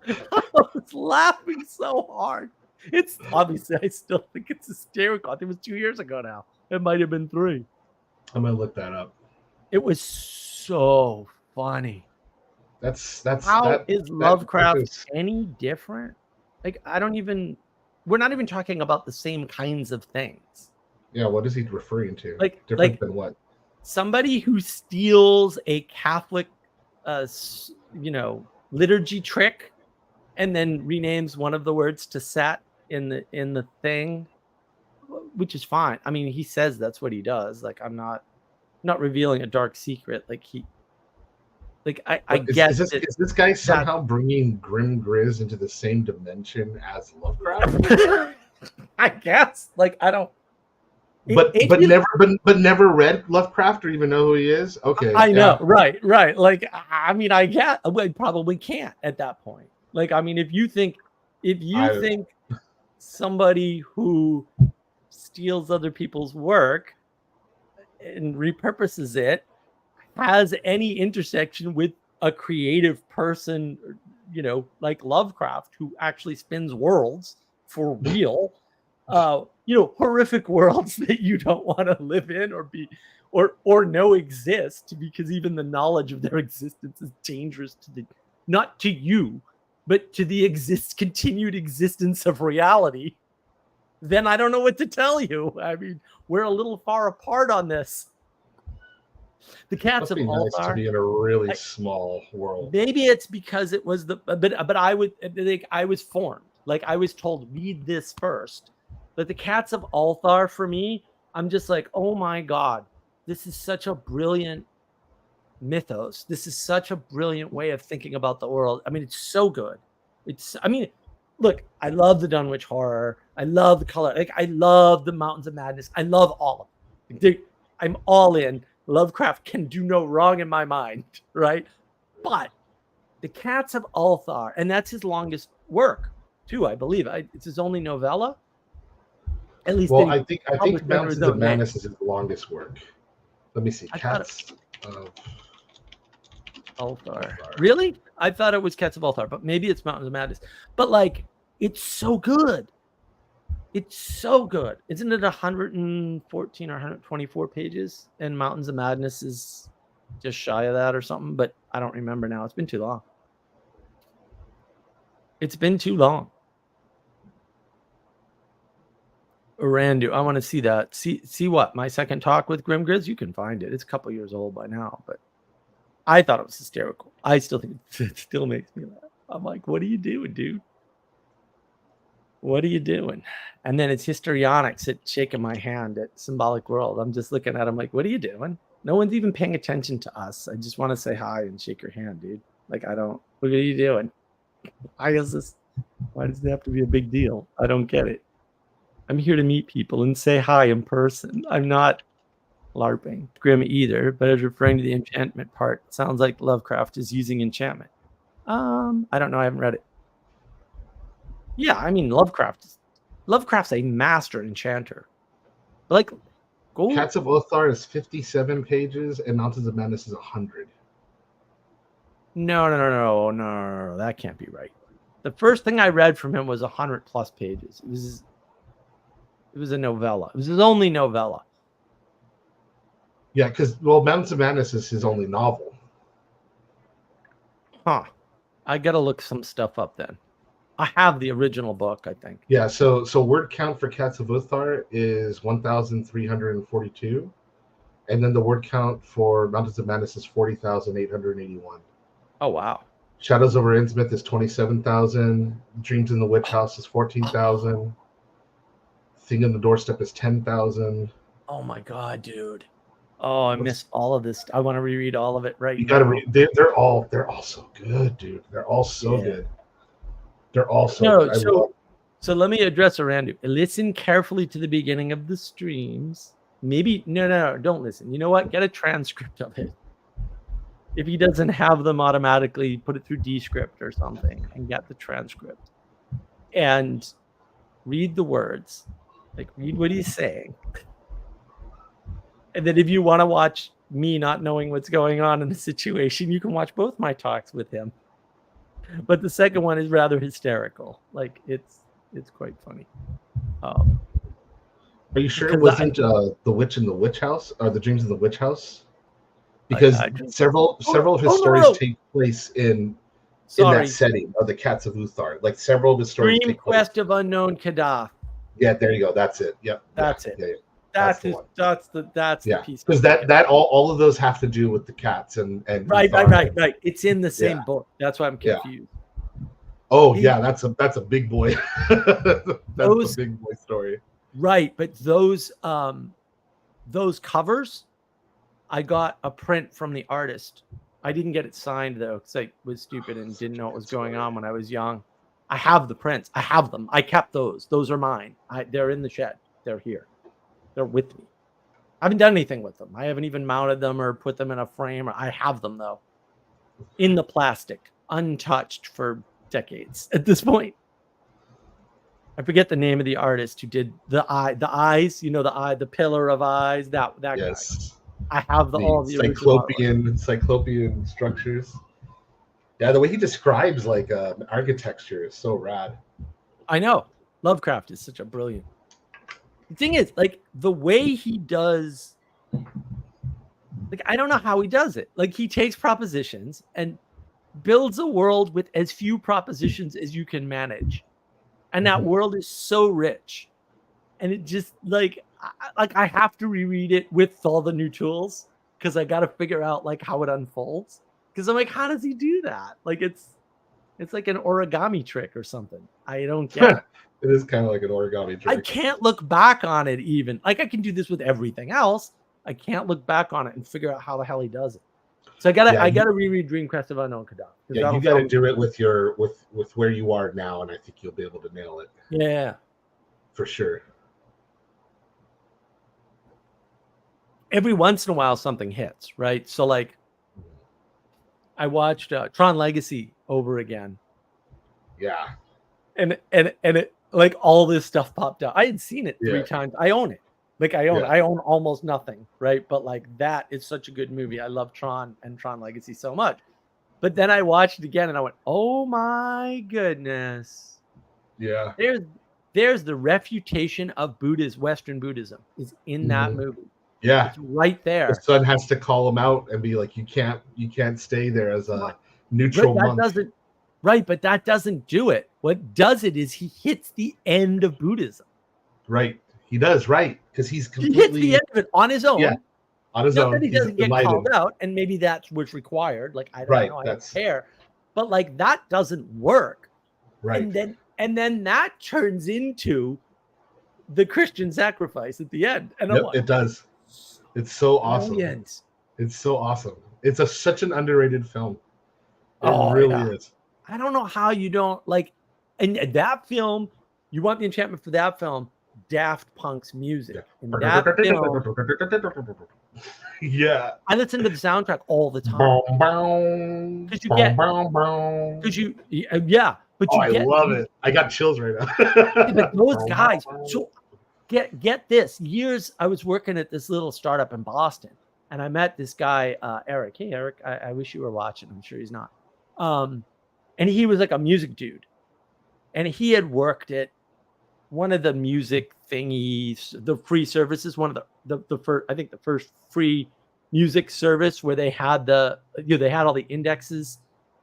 I was laughing so hard. It's obviously, I still think it's hysterical. I think it was 2 years ago now. It might have been 3. I'm gonna look that up. It was so funny. That's how is Lovecraft any different? Like, we're not even talking about the same kinds of things. Yeah, what is he referring to? Like, different than what? Somebody who steals a Catholic, liturgy trick, and then renames one of the words to Set in the thing, which is fine. I mean, he says that's what he does. Like, I'm not revealing a dark secret. Like, I guess is this guy somehow bringing Grim Grizz into the same dimension as Lovecraft? I guess. Like, I don't. But never read Lovecraft or even know who he is. Okay, I know, right. Like, I mean, I get. I probably can't at that point. Like, I mean, if you think somebody who steals other people's work and repurposes it has any intersection with a creative person, like Lovecraft, who actually spins worlds for real. Horrific worlds that you don't want to live in or be or know exist, because even the knowledge of their existence is dangerous not to you, but to the continued existence of reality. Then I don't know what to tell you. I mean, we're a little far apart on this. The Cats of Altar. Nice to be in a really small world. Maybe it's because it was but I was formed. Like, I was told, read this first. But the Cats of Altar, for me, I'm just like, oh my God, this is such a brilliant mythos. This is such a brilliant way of thinking about the world. I mean, it's so good. Look, I love the Dunwich Horror. I love the color. Like I love the Mountains of Madness. I love all of them. I'm all in. Lovecraft can do no wrong in my mind, right? But the Cats of Ulthar, and that's his longest work too, I believe. It's his only novella. At least Well, I think Mountains of own name. Madness is his longest work. Let me see. Cats of Ulthar. Really? I thought it was Cats of Ulthar, but maybe it's Mountains of Madness. But like, it's so good. It's so good. Isn't it 114 or 124 pages? And Mountains of Madness is just shy of that or something, but I don't remember now. It's been too long. It's been too long. Randu, I want to see that. See what? My second talk with Grim Grizz? You can find it. It's a couple years old by now, but I thought it was hysterical. I still think it still makes me laugh. I'm like, what are you doing, dude? What are you doing? And then it's histrionics at shaking my hand at Symbolic World. I'm just looking at him like, what are you doing? No one's even paying attention to us. I just want to say hi and shake your hand, dude. Like, I don't, what are you doing? Why does it have to be a big deal? I don't get it. I'm here to meet people and say hi in person. I'm not LARPing Grim either, but I was referring to the enchantment part. It sounds like Lovecraft is using enchantment. I don't know. I haven't read it. Yeah, I mean, Lovecraft's a master enchanter. Like, go. Cats of Ulthar is 57 pages, and Mountains of Madness is 100. No. That can't be right. The first thing I read from him was 100 plus pages. It was a novella. It was his only novella. Yeah, because Mountains of Madness is his only novel. Huh. I gotta look some stuff up then. I have the original book, I think. Yeah, so word count for Cats of Ulthar is 1,342, and then the word count for Mountains of Madness is 40,881. Oh wow! Shadows over Innsmouth is 27,000. Dreams in the Witch House is 14,000. Thing in the Doorstep is 10,000. Oh my god, dude! Oh, I missed all of this. I want to reread all of it right now. You gotta read. They're all so good, dude. They're all so good. They're all so good. So let me address Randu. Listen carefully to the beginning of the streams. Maybe no, don't listen. You know what? Get a transcript of it. If he doesn't have them automatically, put it through Descript or something and get the transcript. And read the words. Like, read what he's saying. And then if you want to watch me not knowing what's going on in the situation, you can watch both my talks with him. But the second one is rather hysterical. Like, it's quite funny. Are you sure it wasn't The Witch in the Witch House or The Dreams in the Witch House? Because several of his stories take place in that setting of the Cats of Ulthar. Like several of his stories. Dream Quest of Unknown Kadath. Yeah, there you go. That's it. Yep. That's it. Yeah. That's the piece. Because that all of those have to do with the cats and right. It's in the same book. That's why I'm confused. Yeah. Oh yeah, that's a big boy. That's a big boy story. Right, but those covers, I got a print from the artist. I didn't get it signed though, because I was stupid and didn't know what was going on when I was young. I have the prints. I have them. I kept those. Those are mine. They're in the shed. They're here. They're with me. I haven't done anything with them. I haven't even mounted them or put them in a frame. I have them though, in the plastic, untouched for decades at this point. I forget the name of the artist who did the eyes. You know, the pillar of eyes. That yes. Guy. I have all the cyclopean structures. Yeah, the way he describes like architecture is so rad. I know. Lovecraft is such a brilliant. The thing is, like, the way he does, like, I don't know how he does it. Like, he takes propositions and builds a world with as few propositions as you can manage. And that world is so rich. And it just, like I have to reread it with all the new tools because I got to figure out, like, how it unfolds. Because I'm like, how does he do that? Like, it's like an origami trick or something. I don't get it. It is kind of like an origami trick. I can't look back on it even. Like, I can do this with everything else. I can't look back on it and figure out how the hell he does it. So I gotta reread Dream Quest of Unknown Kadath. Yeah, you gotta do it with where you are now, and I think you'll be able to nail it. Yeah. For sure. Every once in a while, something hits, right? So, like, I watched Tron Legacy over again, Yeah. and it like all this stuff popped out. I had seen it 3 Yeah. times. I own it. Like I own Yeah. I own almost nothing, right? But like that is such a good movie. I love Tron and Tron Legacy so much. But then I watched it again and I went, "Oh my goodness." Yeah. There's the refutation of Buddhism, Western Buddhism is in that movie. Yeah. It's right The there. son has to call him out and be like, you can't stay there as a Right. neutral That monk. doesn't right, but that doesn't do it. What does it is he hits the end of Buddhism. Right. He does, right. Because he's He hits completely the end of it on his own. Yeah. On his Not own. that he He's doesn't get enlightened. called out, and maybe that's what's required. Like, I don't Right, know, I don't that's- care. But like that doesn't work. Right. And then that turns into the Christian sacrifice at the end. And I'm Yep, like, it does. It's so awesome. brilliant. It's so awesome. It's such an underrated film. It Oh, really yeah. is. I don't know how you don't like, and that film, you want the enchantment for that film, Daft Punk's music. In that film, Yeah. I listen to the soundtrack all the time. Boom, boom, Because you boom, get, boom, boom. because you, yeah, but Oh, you I get, love it. I got chills right now. yeah, but those Boom, guys, boom, boom. so get this. Years I was working at this little startup in Boston, and I met this guy, Eric. Hey, Eric, I wish you were watching. I'm sure he's not. And he was like a music dude, and he had worked at one of the music thingies, the free services, one of the first, I think the first free music service where they had they had all the indexes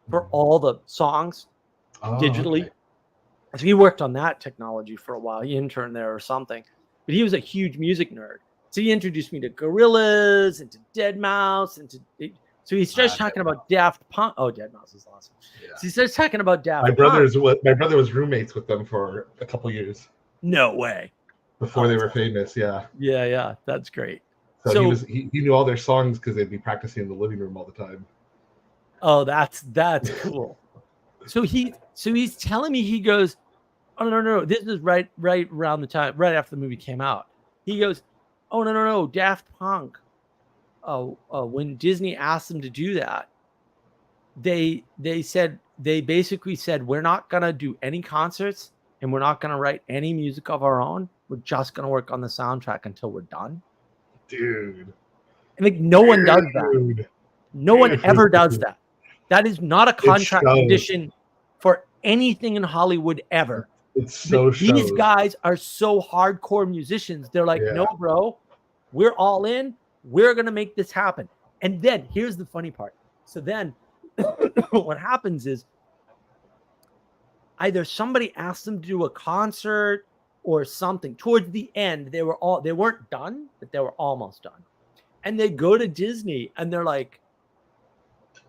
for all the songs digitally. Okay. So he worked on that technology for a while. He interned there or something, but he was a huge music nerd. So he introduced me to Gorillaz and to Deadmau5 and to. So he starts talking about Daft Punk. Oh, Deadmau5 is awesome. Yeah. So he starts talking about Daft My Punk. my brother was roommates with them for a couple years No way. before Oh, they that's were awesome. famous. Yeah. Yeah, that's great. So he knew all their songs because they'd be practicing in the living room all the time. Oh, that's cool. So he's telling me, he goes, oh no, this is right around the time, right after the movie came out. He goes, oh no, Daft Punk. When Disney asked them to do that, they basically said, we're not gonna do any concerts and we're not gonna write any music of our own. We're just gonna work on the soundtrack until we're done. Dude. And like no one does that. No one ever does that. That is not a contract condition for anything in Hollywood ever. It's so These guys are so hardcore musicians. They're like, no, bro, we're all in. We're going to make this happen. And then here's the funny part. So then what happens is either somebody asked them to do a concert or something. Towards the end, they weren't done, but they were almost done. And they go to Disney and they're like,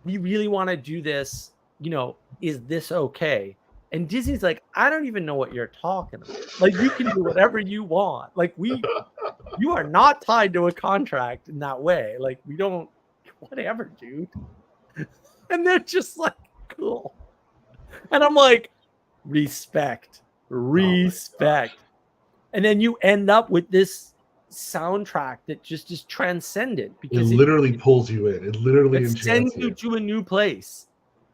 we really want to do this. Is this okay? And Disney's like, I don't even know what you're talking about. Like, you can do whatever you want. Like, you are not tied to a contract in that way. Like, we don't, whatever, dude. And they're just like, cool. And I'm like, respect. And then you end up with this soundtrack that just is transcendent because it literally pulls you in. It literally sends you to a new place.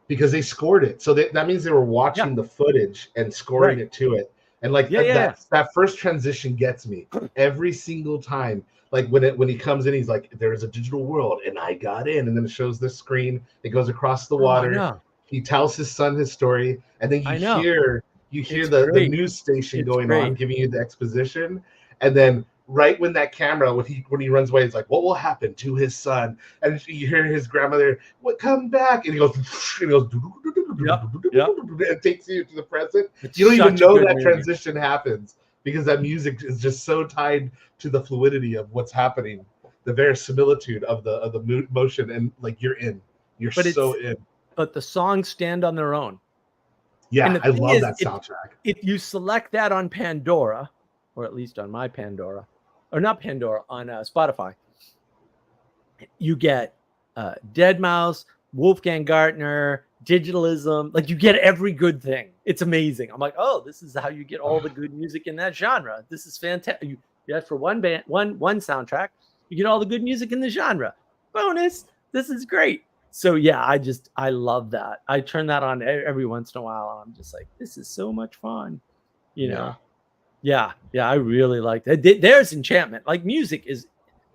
Because they scored it. So that means they were watching the footage and scoring it to it. And like that first transition gets me every single time. Like when he comes in, he's like, there is a digital world and I got in. And then it shows this screen. It goes across the water. He tells his son his story. And then you hear the news station going on, giving you the exposition. And then right when that camera, when he runs away, it's like, what will happen to his son? And you hear his grandmother, what, come back? And he goes, it takes you to the present. You don't even know that transition happens because that music is just so tied to the fluidity of what's happening, the verisimilitude of the motion, and like you're in. So in. But the songs stand on their own. Yeah, I love that soundtrack. If you select that on Pandora, or at least on my Pandora, or not Pandora, on Spotify, you get Deadmau5, Wolfgang Gartner, digitalism. Like, you get every good thing. It's amazing. I'm like, oh, this is how you get all the good music in that genre. This is fantastic. You ask for one band, one soundtrack, you get all the good music in the genre. Bonus. This is great. So yeah, I love that. I turn that on every once in a while, and I'm just like, this is so much fun. You know. Yeah, I really like that. There's enchantment. Like, music is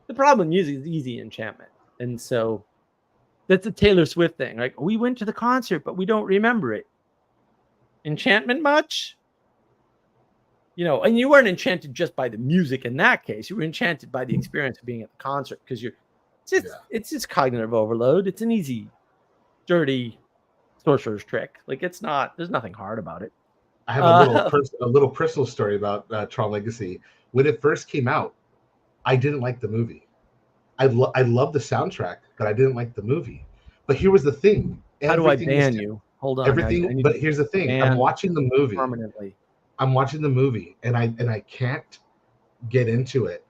the problem. Music is easy enchantment, and so that's a Taylor Swift thing. Like, we went to the concert, but we don't remember it. Enchantment much? You know, and you weren't enchanted just by the music in that case. You were enchanted by the experience of being at the concert, because it's just cognitive overload. It's an easy, dirty sorcerer's trick. Like, it's not. There's nothing hard about it. I have a little personal story about Tron Legacy. When it first came out, I didn't like the movie. I love the soundtrack, but I didn't like the movie. But here was the thing. How do I ban you? Hold on. Everything. But here's the thing. I'm watching the movie permanently. I'm watching the movie, and I can't get into it.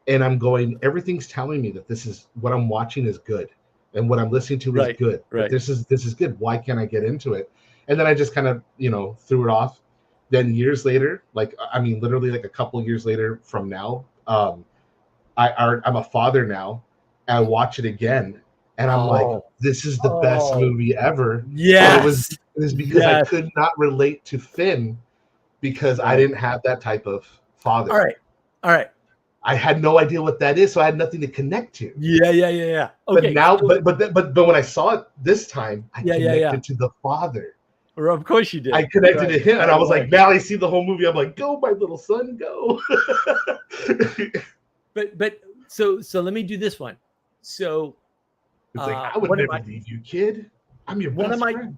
And I'm going, everything's telling me that this is what I'm watching is good, and what I'm listening to is good. Right. This is good. Why can't I get into it? And then I just kind of, threw it off. Then years later, literally like a couple years later from now, I'm a father now, and I watch it again, and I'm like, this is the best movie ever. Yes. And it was because I could not relate to Finn, because I didn't have that type of father. All right. I had no idea what that is, so I had nothing to connect to. Yeah. Okay. But now, but when I saw it this time, I connected to the father. Or of course you did. I connected to him, and I was like, now I see the whole movie. I'm like, go, my little son, go. but so let me do this one. So it's like, I would never leave you, kid. I'm your best friend.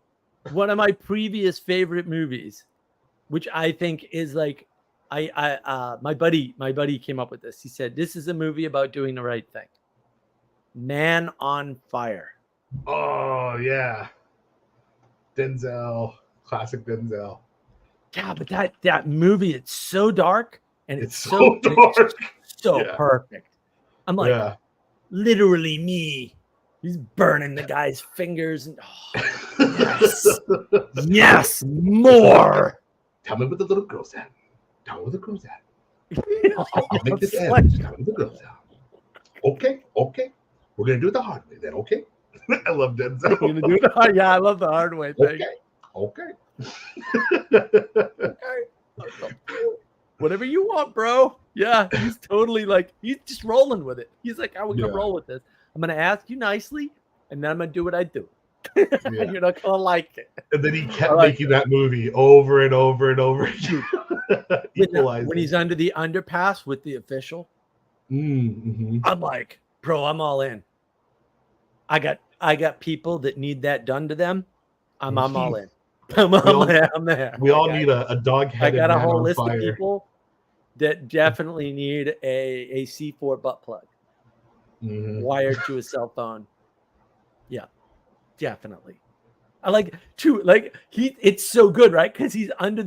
One of my previous favorite movies, which I think is like, my buddy came up with this. He said, this is a movie about doing the right thing. Man on Fire. Oh yeah. Denzel, classic Denzel. Yeah, but that movie, it's so dark, and it's so dark, it's so perfect. I'm like, literally me. He's burning the guy's fingers, and yes, more. Tell me what the little girl's at. Tell me where the girl's at. I'll make this end. Tell me where the girl's at. Okay. We're gonna do it the hard way then. Okay. I love Denzel. We're gonna do it the hard. Yeah, I love the hard way thing. Okay. Whatever you want, bro. Yeah, he's totally like, he's just rolling with it. He's like, I would gonna roll with this. I'm gonna ask you nicely, and then I'm gonna do what I do. You're not gonna like it. And then he kept making that movie over and over and over again. When he's under the underpass with the official, I'm like, bro, I'm all in. I got people that need that done to them. I'm all in. I'm there. We all need a dog-headed man on fire. I got a whole list of people that definitely need a C4 butt plug wired to a cell phone. Yeah, definitely. I like too. Like it's so good, right? Because he's under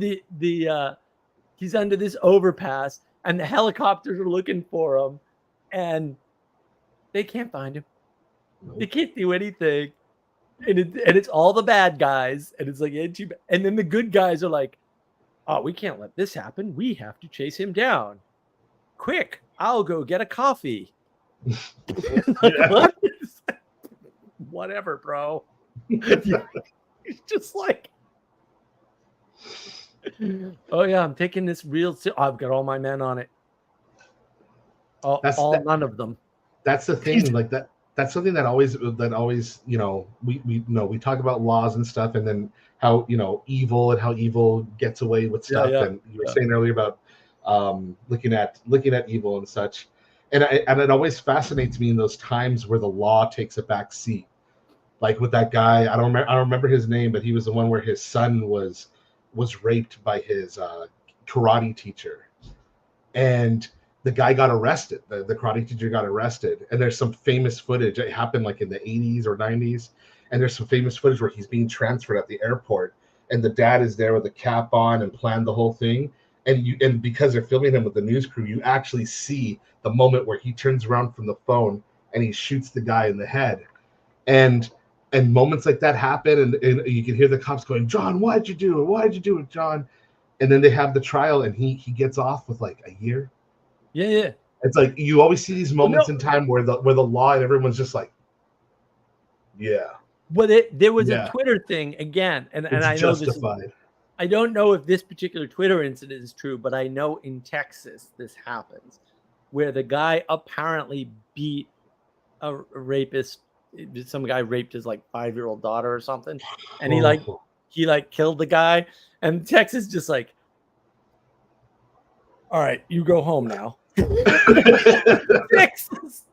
he's under this overpass, and the helicopters are looking for him, and they can't find him. They can't do anything, and it's all the bad guys, and it's like, and then the good guys are like, oh, we can't let this happen. We have to chase him down. Quick, I'll go get a coffee. Whatever, bro. It's just like, oh yeah, I'm taking this real. I've got all my men on it. None of them. That's the thing. Like that. That's something that always, we talk about laws and stuff, and then how, evil and how evil gets away with stuff. And you were saying earlier about looking at evil and such. And it always fascinates me in those times where the law takes a back seat. Like with that guy, I don't remember his name, but he was the one where his son was raped by his karate teacher. And the guy got arrested. The karate teacher got arrested, and there's some famous footage. It happened like in the 80s or 90s, and there's some famous footage where he's being transferred at the airport, and the dad is there with a cap on and planned the whole thing. And because they're filming him with the news crew, you actually see the moment where he turns around from the phone and he shoots the guy in the head. And And moments like that happen, and you can hear the cops going, John, why'd you do it? Why'd you do it, John? And then they have the trial, and he gets off with like a year. Yeah. It's like you always see these moments no. in time where the law and everyone's just like, yeah. Well, there was Yeah. a Twitter thing again, and It's I know justified. this. I don't know if this particular Twitter incident is true, but I know in Texas this happens, where the guy apparently beat a rapist. Some guy raped his like 5-year-old daughter or something, and he killed the guy. And Texas just like, all right, you go home now. Texas.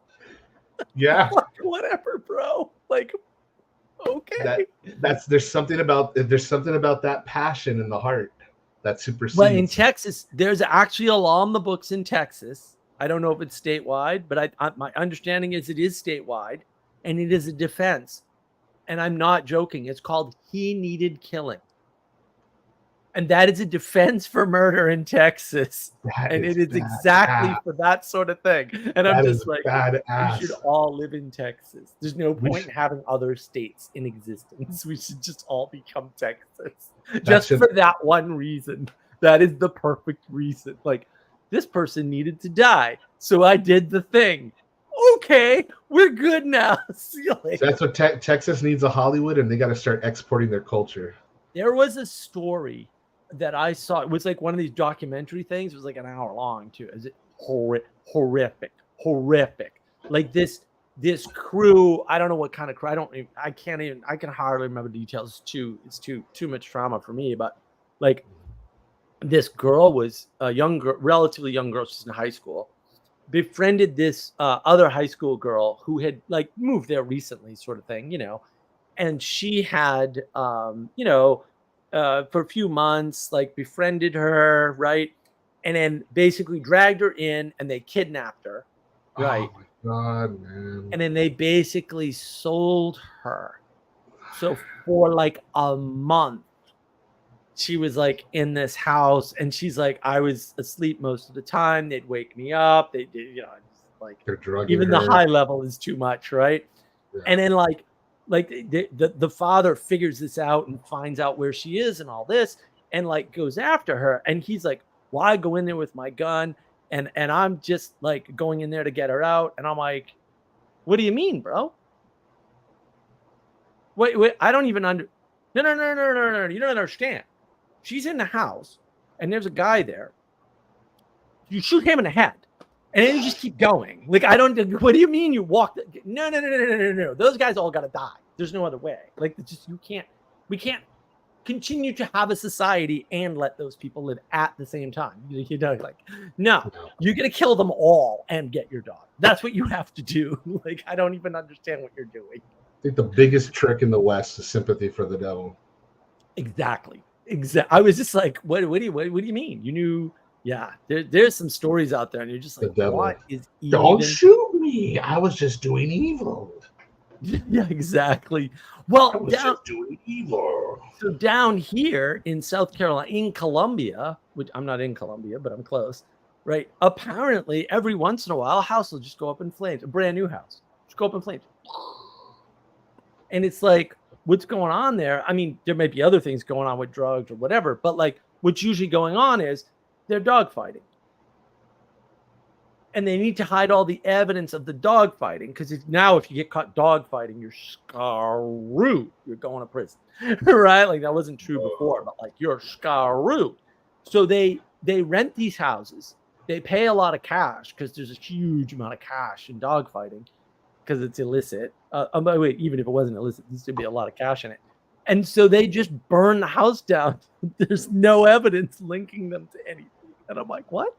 Yeah. Like, whatever, bro. Like, okay. There's something about that passion in the heart that supersedes. Well, in Texas, there's actually a law in the books in Texas. I don't know if it's statewide, but my understanding is it is statewide, and it is a defense. And I'm not joking. It's called he needed killing. And that is a defense for murder in Texas. And it is exactly for that sort of thing. And I'm just like, we should all live in Texas. There's no point in having other states in existence. We should just all become Texas. Just for that one reason. That is the perfect reason. Like, this person needed to die, so I did the thing. Okay, we're good now. See you later. That's what Texas needs, a Hollywood, and they got to start exporting their culture. There was a story that I saw. It was like one of these documentary things. It was like an hour long too. Is it horrific? Like this crew. I don't know what kind of crew. I can hardly remember details. It's too much trauma for me. But like, this girl was a young girl, relatively young girl. She's in high school. Befriended this other high school girl who had like moved there recently, sort of thing, and she had, for a few months, like befriended her, right? And then basically dragged her in and they kidnapped her, right? Oh my God, man. And then they basically sold her. So for like a month, she was like in this house, and she's like, I was asleep most of the time. They'd wake me up. They did, like they're drugging even her. The high level is too much, right? Yeah. And then like the father figures this out and finds out where she is and all this, and like goes after her. And he's like, why go in there with my gun? And I'm just like going in there to get her out. And I'm like, what do you mean, bro? Wait, I don't even No. You don't understand. She's in the house, and there's a guy there. You shoot him in the head, and then you just keep going. Like, what do you mean you walk? No. Those guys all got to die. There's no other way. Like, we can't continue to have a society and let those people live at the same time. No, you're going to kill them all and get your dog. That's what you have to do. Like, I don't even understand what you're doing. I think the biggest trick in the West is sympathy for the devil. Exactly. I was just like, what do you mean? You knew? Yeah, there's some stories out there, and you're just like, what is even? Don't shoot me! I was just doing evil. Yeah, exactly. Well, I was just doing evil. So down here in South Carolina, in Columbia, which I'm not in Columbia, but I'm close, right? Apparently, every once in a while, a house will just go up in flames. A brand new house, just go up in flames, and it's like, what's going on there? I mean, there may be other things going on with drugs or whatever, but like what's usually going on is they're dogfighting. And they need to hide all the evidence of the dogfighting, because if you get caught dogfighting, you're screwed. You're going to prison, right? Like that wasn't true before, but like you're screwed. So they rent these houses. They pay a lot of cash because there's a huge amount of cash in dogfighting, because it's illicit. Wait, even if it wasn't illicit, there's to be a lot of cash in it. And so they just burn the house down. There's no evidence linking them to anything. And I'm like, what?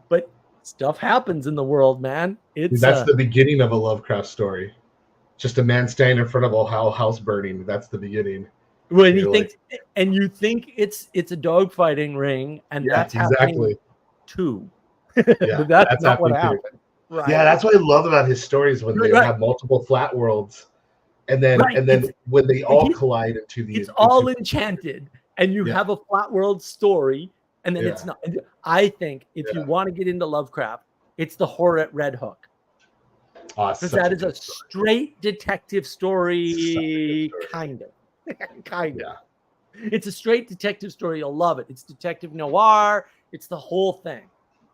But stuff happens in the world, man. That's the beginning of a Lovecraft story. Just a man standing in front of a house burning. That's the beginning. When you think it's a dogfighting ring, and that's happening too. Yeah, but that's not what happened. Right. Yeah, that's what I love about his stories, when they have multiple flat worlds, and then when they all collide into the. It's all enchanted, and you have a flat world story, and then it's not. I think if you want to get into Lovecraft, it's the horror at Red Hook. Because that is a straight detective story, story. kind of. Kind of. Yeah. It's a straight detective story. You'll love it. It's detective noir. It's the whole thing,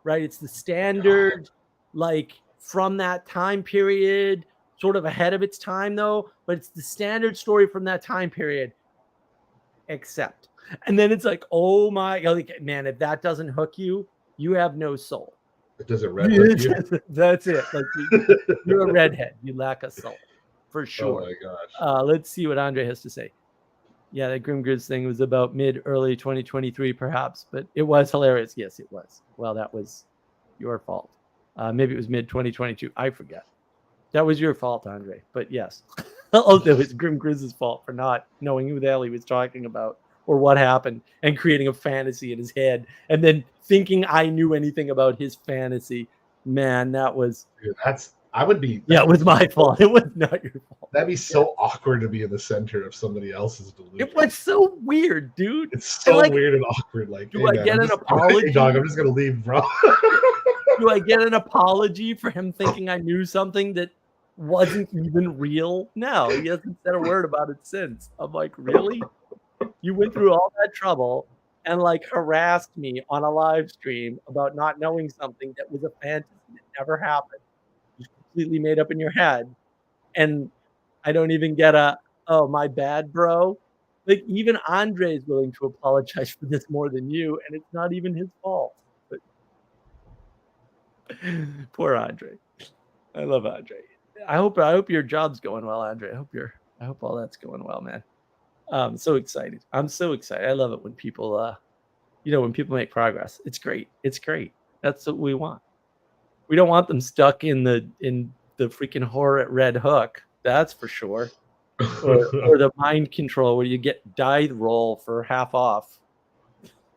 right? It's the standard, like from that time period, sort of ahead of its time though, but it's the standard story from that time period, except. And then it's like, oh my, like, man, if that doesn't hook you, you have no soul. It doesn't red hook you. That's it. Like you're a redhead. You lack a soul, for sure. Oh my gosh. Let's see what Andre has to say. Yeah, that Grim Grizz thing was about early 2023, perhaps, but it was hilarious. Yes, it was. Well, that was your fault. Maybe it was mid 2022. I forget. That was your fault, Andre. But yes, it was Grim Grizz's fault for not knowing who the hell he was talking about or what happened and creating a fantasy in his head and then thinking I knew anything about his fantasy. Man, that was. Dude, I would be. Yeah, it was my fault. It was not your fault. That'd be so awkward to be in the center of somebody else's delusion. It was so weird, dude. It's so weird and awkward. Like, do I get an apology? Hey, dog, I'm just gonna leave, bro. Do I get an apology for him thinking I knew something that wasn't even real? No, he hasn't said a word about it since. I'm like, really? You went through all that trouble and like harassed me on a live stream about not knowing something that was a fantasy that never happened. You completely made up in your head. And I don't even get oh, my bad, bro. Like even Andre is willing to apologize for this more than you, and it's not even his fault. But poor Andre. I love Andre. I hope your job's going well, Andre. I hope all that's going well, man. I'm so excited. I'm so excited. I love it when people when people make progress. It's great. It's great. That's what we want. We don't want them stuck in the freaking horror at Red Hook. That's for sure. Or the mind control where you get die roll for half off.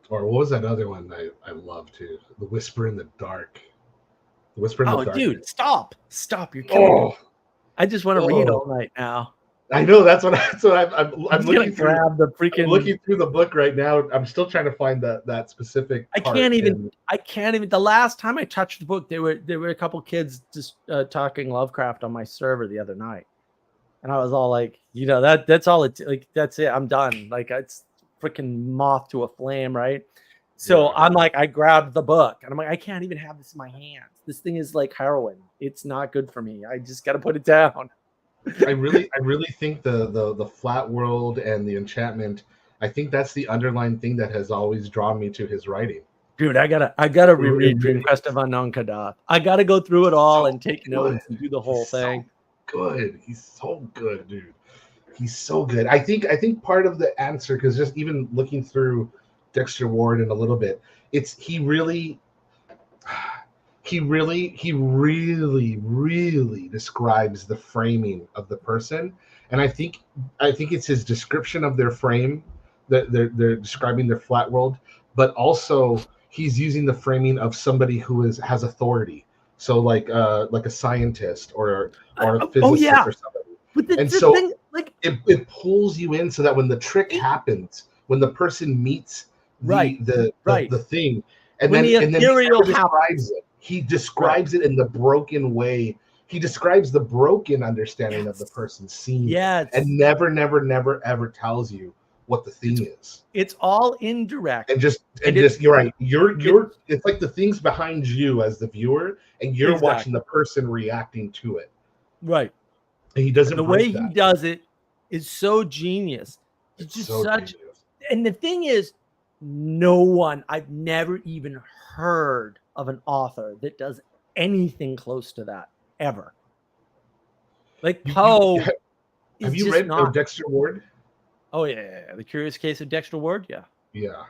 Or what was that other one I love too? The Whisper in the Dark. The Whisper in the Dark. Oh, dude, stop! You're killing me. I just want to read all night now. I know that's what I'm looking through. Grab the freaking. I'm looking through the book right now. I'm still trying to find that specific. I can't even. The last time I touched the book, there were a couple kids just talking Lovecraft on my server the other night, and I was all like, that's all it. Like that's it. I'm done. Like it's freaking moth to a flame, right? So I'm like, I grabbed the book, and I'm like, I can't even have this in my hands. This thing is like heroin. It's not good for me. I just got to put it down. I really think the flat world and the enchantment, I think that's the underlying thing that has always drawn me to his writing. Dude, I gotta reread Dream Quest of Unknown Kadath. I gotta go through it all and take notes and do the whole thing. So good. He's so good, dude. He's so good. I think part of the answer, because just even looking through Dexter Ward in a little bit, he really describes the framing of the person, and I think it's his description of their frame that they're describing their flat world, but also he's using the framing of somebody who has authority, so like a scientist or a physicist or somebody. But so thing, like it pulls you in so that when the trick happens, when the person meets the thing, and then he describes it in the broken way. He describes the broken understanding of the person's scene. Yes. And never ever tells you what the thing is. It's all indirect. And just you're right. You're it's like the things behind you as the viewer, and you're watching the person reacting to it. Right. And he doesn't. The way he does it is so genius. It's just so genius. And the thing is, I've never even heard of an author that does anything close to that ever. Like Poe. Have you read Dexter Ward? Oh yeah, The Curious Case of Dexter Ward. Yeah.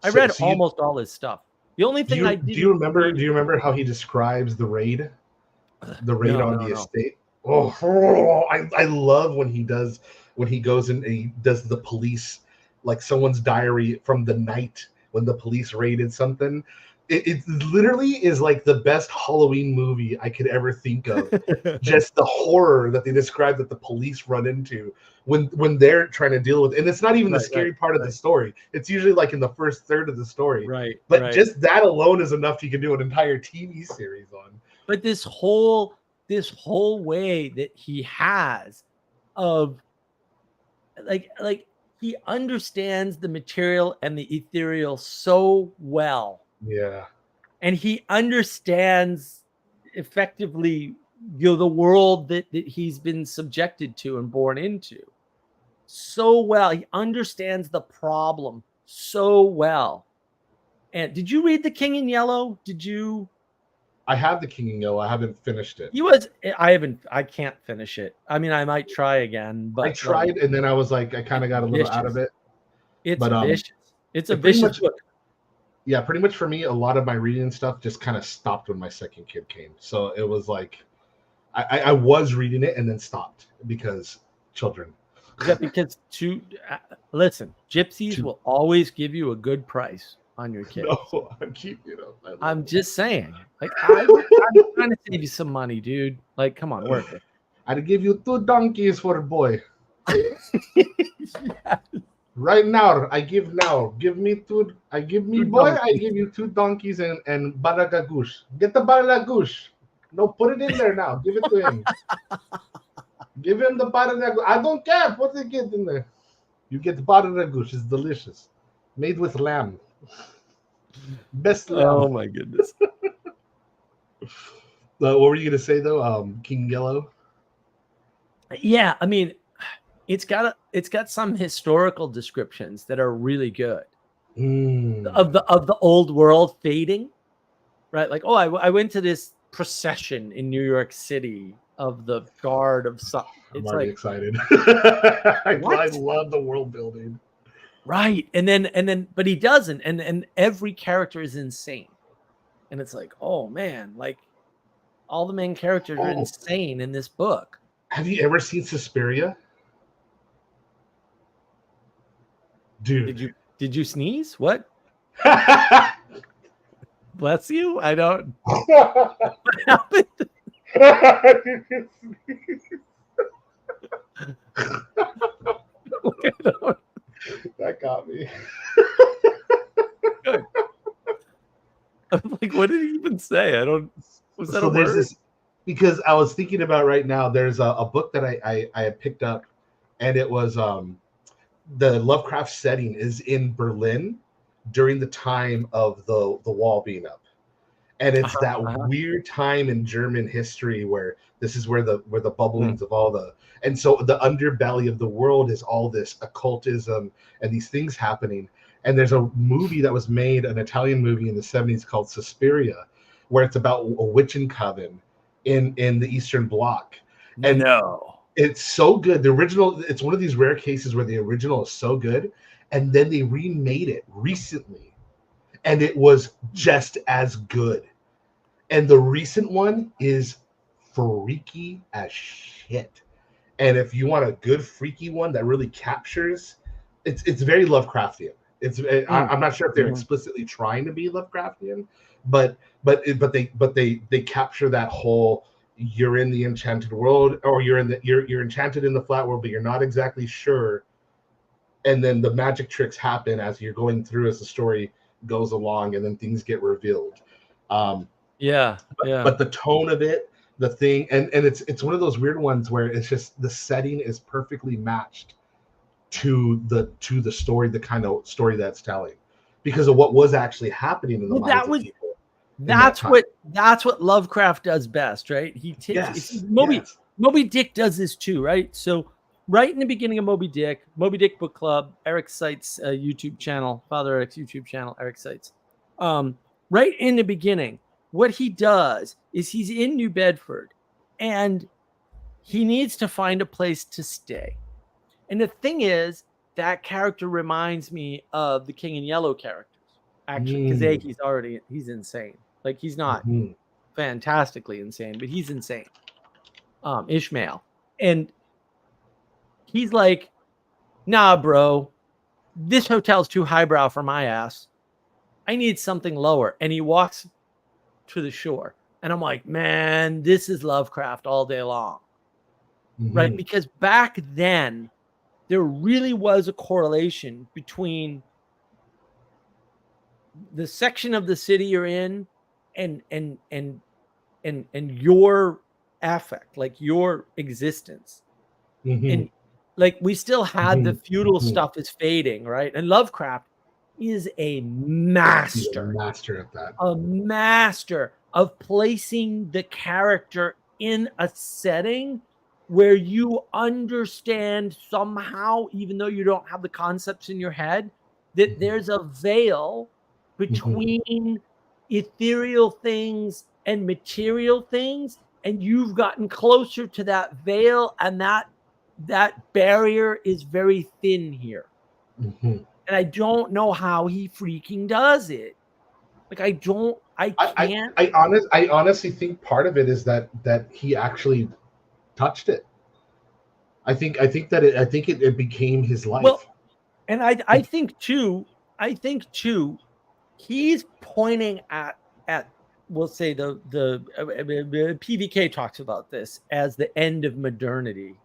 I read almost all his stuff. The only thing I did. Do you remember how he describes the raid? The raid on the estate. Oh, I love when he goes and he does the police, like someone's diary from the night when the police raided something. It literally is like the best Halloween movie I could ever think of. Just the horror that they describe that the police run into when they're trying to deal with it. And it's not even the scary part of the story. It's usually like in the first third of the story. Right. But just that alone is enough you can do an entire TV series on. But this whole this whole way that he has of like he understands the material and the ethereal so well. Yeah. And he understands effectively, the world that he's been subjected to and born into so well. He understands the problem so well. And did you read The King in Yellow? Did you? I have The King in Yellow. I haven't finished it. I can't finish it. I mean, I might try again, but I tried, and then I was like, I kind of got a little out of it. It's vicious. It's a pretty vicious much, book. Yeah, pretty much for me, a lot of my reading stuff just kind of stopped when my second kid came. So it was like, I was reading it and then stopped because children. Yeah, because listen, gypsies will always give you a good price on your kids. No, I'm just saying. Like, I'm trying to save you some money, dude. Like, come on, work it. I'd give you 2 donkeys for a boy. Yeah. Right now, give me 2. I give me 2 boy. donkeys. I give you 2 donkeys and baragagush. Get the baragagush. No, put it in there now. Give it to him. Give him the baragagush. I don't care. Put the kid in there. You get baragagush. It's delicious, made with lamb. Best lamb. Oh my goodness. What were you gonna say though? King Yellow. Yeah, I mean, it's got some historical descriptions that are really good of the old world fading, right? Like, oh, I went to this procession in New York City of the guard of some. I'm already excited. I love the world building. Right, and then, but he doesn't, and every character is insane, and it's like, oh man, like all the main characters are insane in this book. Have you ever seen Suspiria? Dude. Did you sneeze? What? Bless you. I don't. What happened? That got me. Good. I'm like, what did he even say? I don't. Was that a word? Because I was thinking about right now. There's a book that I had picked up, and it was the Lovecraft setting is in Berlin during the time of the wall being up, and it's that weird time in German history where this is where the bubblings of all the, and so the underbelly of the world is all this occultism and these things happening. And there's a movie that was made, an Italian movie in the 70s called Suspiria, where it's about a witching coven in the Eastern Bloc. And no, it's so good. The original, it's one of these rare cases where the original is so good, and then they remade it recently, and it was just as good. And the recent one is freaky as shit. And if you want a good freaky one that really captures, it's very Lovecraftian. I'm not sure if they're explicitly trying to be Lovecraftian, but they capture that whole, you're in the enchanted world, or you're enchanted in the flat world, but you're not exactly sure. And then the magic tricks happen as you're going through, as the story goes along, and then things get revealed. But the tone of it, the thing, and it's one of those weird ones where it's just the setting is perfectly matched to the story, the kind of story that's telling, because of what was actually happening in the minds of people. That's what Lovecraft does best, right? He takes Moby Dick does this too, right? So right in the beginning of Moby Dick Book Club, Eric Seitz YouTube channel, Father Eric's YouTube channel, Eric Seitz. Right in the beginning, what he does is he's in New Bedford and he needs to find a place to stay. And the thing is, that character reminds me of the King in Yellow characters, actually, because he's insane. Like, he's not fantastically insane, but he's insane. Ishmael. And he's like, nah, bro, this hotel's too highbrow for my ass. I need something lower. And he walks to the shore. And I'm like, man, this is Lovecraft all day long. Right? Because back then, there really was a correlation between the section of the city you're in and your affect, like your existence. Mhm. And like we still had the Mhm. feudal Mhm. stuff is fading, right? And Lovecraft is a He's a master master at that. of placing the character in a setting where you understand somehow, even though you don't have the concepts in your head, that Mhm. there's a veil between ethereal things and material things, and you've gotten closer to that veil, and that barrier is very thin here. Mhm. And I don't know how he freaking does it. Like I can't. I honestly think part of it is that he actually touched it. I think that it became his Well, life. and I think too, he's pointing at we'll say the PVK talks about this as the end of modernity,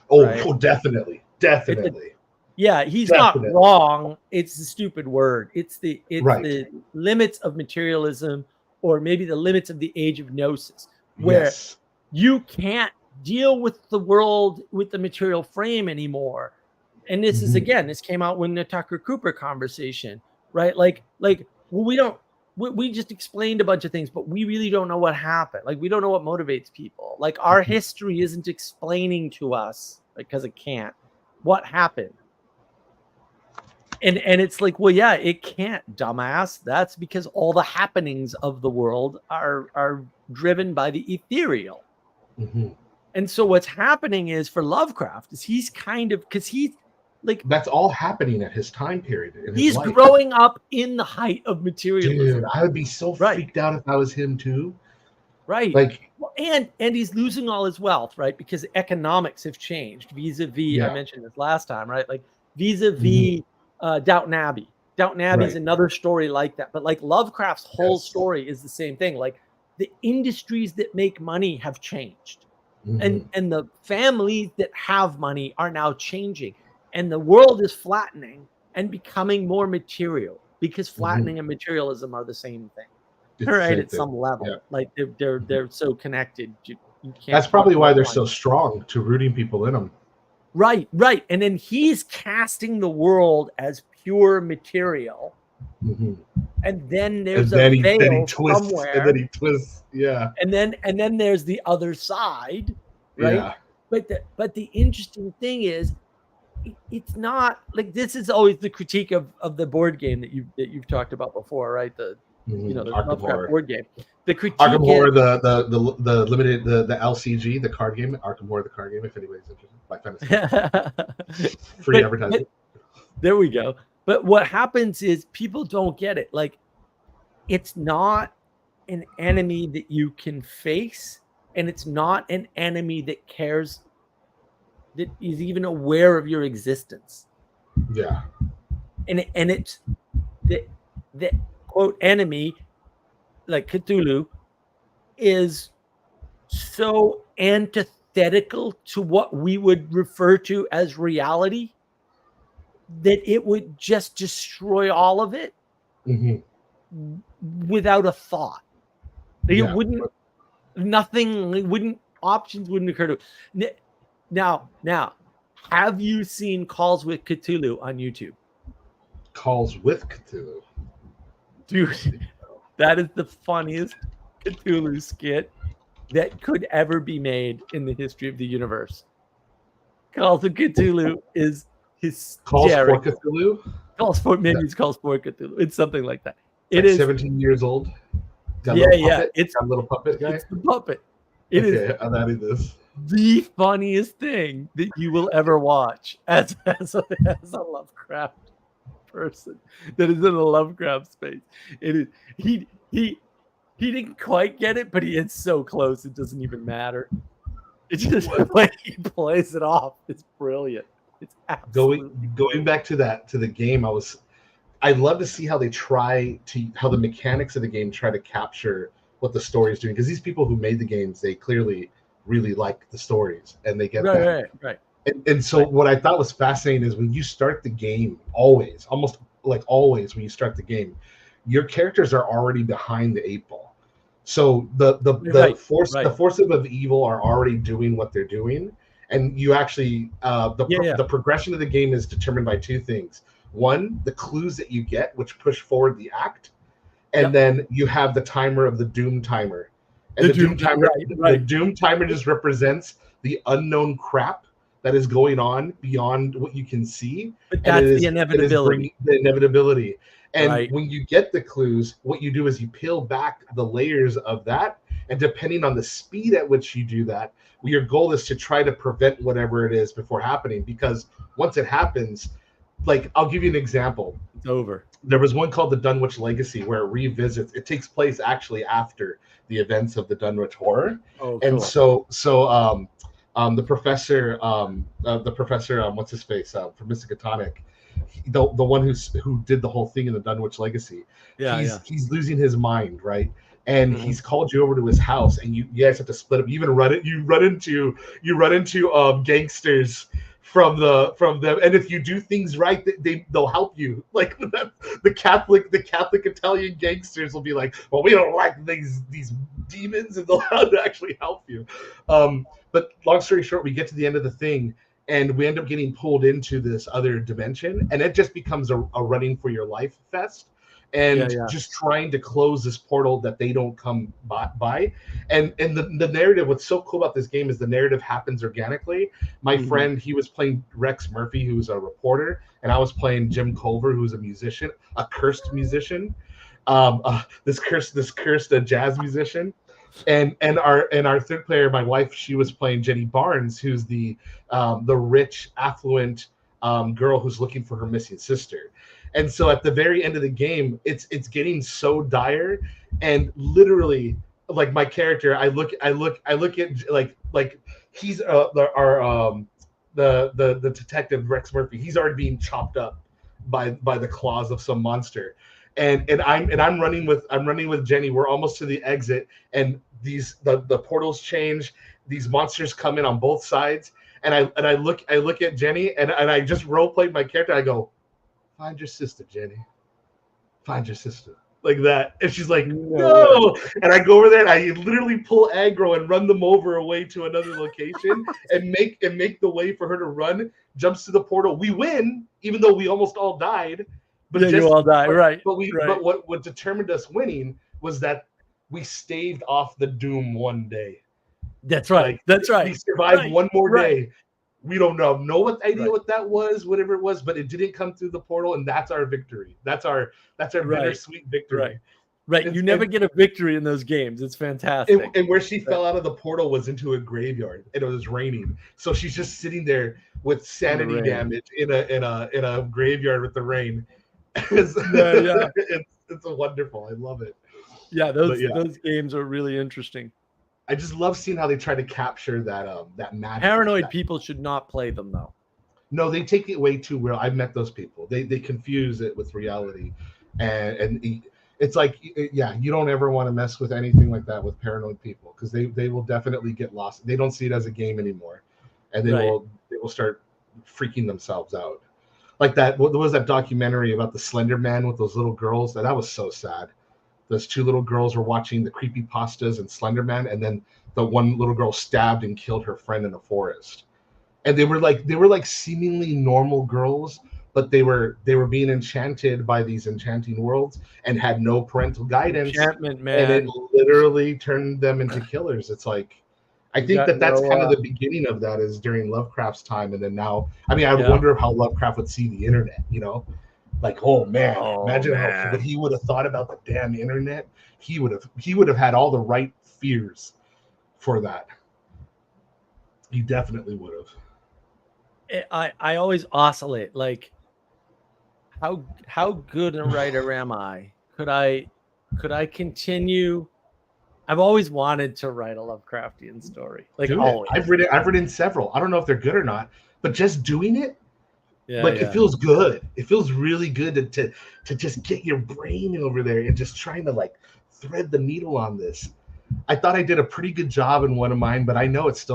Oh, right? definitely, It's a definitely, Yeah, he's not definitely. wrong. It's a stupid word. It's Right. the limits of materialism, or maybe the limits of the age of gnosis, where Yes. you can't deal with the world with the material frame anymore. And this is, Mhm. again, this came out when the Tucker Cooper conversation, right? Well, we just explained a bunch of things, but we really don't know what happened. Like, we don't know what motivates people. Like, our history isn't explaining to us, because it can't, what happened. And it's like, well, yeah, it can't, dumbass. That's because all the happenings of the world are driven by the ethereal. Mhm. And so what's happening is, for Lovecraft, is he's kind of, because he's like, That's all happening at his time period in his he's life. growing up in the height of materialism. Dude, I would be so Right. freaked out if I was him too. Right. Like, Well, and he's losing all his wealth, right? Because economics have changed vis-a-vis, I yeah. mentioned this last time, right? Like Mhm. vis-a-vis Downton Abbey. Downton Abbey is Right. another story like that. But like Lovecraft's whole Yes. story is the same thing. Like, the industries that make money have changed. Mhm. And the families that have money are now changing. And the world is flattening and becoming more material, because flattening and materialism are the same thing. It's the Right, same at thing. some Yeah. level, like they're so connected. You That's can't talk probably why about they're one. so strong to rooting people in them. Right, right. And then he's casting the world as pure material, Mhm. and then there's And a then he veil twists, somewhere, Yeah. and then there's the other side, right? Yeah. But the interesting thing is, it's not like, this is always the critique of the board game that you've talked about before, right? The the Arkham Lovecraft Horror. board game. The Arkham critique is, Horror, the limited the LCG, the card game, Arkham Horror, the card game. If anybody's interested, by fantasy, free but advertising. there we go. But what happens is, people don't get it. Like, it's not an enemy that you can face, and it's not an enemy that cares, that is even aware of your existence. Yeah. And it's the quote enemy, like Cthulhu, is so antithetical to what we would refer to as reality, that it would just destroy all of it hmm without a thought. Like, it Yeah. wouldn't, nothing, it wouldn't, options wouldn't occur to it. Now, have you seen Calls with Cthulhu on YouTube? Calls with Cthulhu. Dude, that is the funniest Cthulhu skit that could ever be made in the history of the universe. Calls of Cthulhu is Calls for hysterical. Cthulhu. It's Calls for Cthulhu. It's something like that. It's It like is 17 years old. Got a Yeah, little yeah. puppet. Got a little puppet guy. It's the puppet. It is Okay, I'm adding this. the funniest thing that you will ever watch as a Lovecraft person that is in a Lovecraft space. It is he didn't quite get it, but he is so close it doesn't even matter. It's just the way he plays it off. It's brilliant. It's absolutely Going back to the game, I'd love to see how the mechanics of the game try to capture what the story is doing, because these people who made the games, they clearly really like the stories, and they get that. Right. And so what I thought was fascinating is, when you start the game, almost like always when you start the game, your characters are already behind the 8 ball. So the Right, force right. the forces of evil are already doing what they're doing, and you actually Yeah. the progression of the game is determined by two things. One, the clues that you get, which push forward the act, and Yep. then you have the timer of the doom timer. And The the doom doom, timer, right, the right. doom timer just represents the unknown crap that is going on beyond what you can see, But and that's the it is inevitability, bringing the inevitability. And right? when you get the clues, what you do is you peel back the layers of that, and depending on the speed at which you do that, your goal is to try to prevent whatever it is before happening. Because once it happens, like I'll give you an example. It's over. There was one called the Dunwich Legacy where it revisits. It takes place actually after the events of the Dunwich Horror, Oh, and cool. the professor, what's his face from Miskatonic, the one who did the whole thing in the Dunwich Legacy, Yeah. he's losing his mind, right? And Mhm. he's called you over to his house, and you guys have to split up. You even run into gangsters from them, and if you do things right, they'll help you. Like the Catholic Italian gangsters will be like, well, we don't like these demons, and they'll actually help you. But long story short, we get to the end of the thing, and we end up getting pulled into this other dimension, and it just becomes a running for your life fest, and Yeah. just trying to close this portal that they don't come by. And the narrative, what's so cool about this game is the narrative happens organically. My Mhm. friend, he was playing Rex Murphy, who's a reporter, and I was playing Jim Culver, who's a musician, a cursed musician, this cursed jazz musician. And our third player, my wife, she was playing Jenny Barnes, who's the rich, affluent girl who's looking for her missing sister. And so at the very end of the game, it's getting so dire, and literally, like my character, I look at like he's the detective Rex Murphy. He's already being chopped up by the claws of some monster, and I'm running with Jenny. We're almost to the exit, and the portals change. These monsters come in on both sides, and I look at Jenny, and I just role played my character. I go, find your sister, Jenny. Find your sister. Like that. And she's like, No way. no. And I go over there and I literally pull aggro and run them over away to another location and make the way for her to run, jumps to the portal. We win, even though we almost all died. But Yeah, you all die. Right. but what determined us winning was that we staved off the doom one day. That's right. Like That's right. we survived one more Right. day. We don't know what idea Right. what that was, whatever it was, but it didn't come through the portal, and that's our victory. That's our Right. bittersweet victory. Right. It's- You never and- get a victory in those games. It's fantastic. And where she fell out of the portal was into a graveyard, and it was raining. So she's just sitting there with sanity rain. damage in a graveyard with the rain. It's wonderful. I love it. Yeah, But yeah. those games are really interesting. I just love seeing how they try to capture that magic. Paranoid people should not play them though. No, they take it way too real. I've met those people. They confuse it with reality, and it's like, yeah, you don't ever want to mess with anything like that with paranoid people, because they will definitely get lost. They don't see it as a game anymore, and they will start freaking themselves out. Like that. What was that documentary about the Slender Man with those little girls? That was so sad. Those two little girls were watching the creepy pastas and Slender Man, and then the one little girl stabbed and killed her friend in the forest. And they were like seemingly normal girls, but they were being enchanted by these enchanting worlds and had no parental guidance. Enchantment, man. And it literally turned them into killers. It's like, I think that's kind of the beginning of that, is during Lovecraft's time, and then now. I mean, I wonder how Lovecraft would see the internet. Like, oh man, imagine what he would have thought about the damn internet. He would have had all the right fears for that. He definitely would have. I always oscillate, like, how good a writer am I? Could I continue? I've always wanted to write a Lovecraftian story. Like, always. I've written several. I don't know if they're good or not, but just doing it, it feels good. It feels really good to just get your brain over there and just trying to like thread the needle on this. I thought I did a pretty good job in one of mine, but I know it's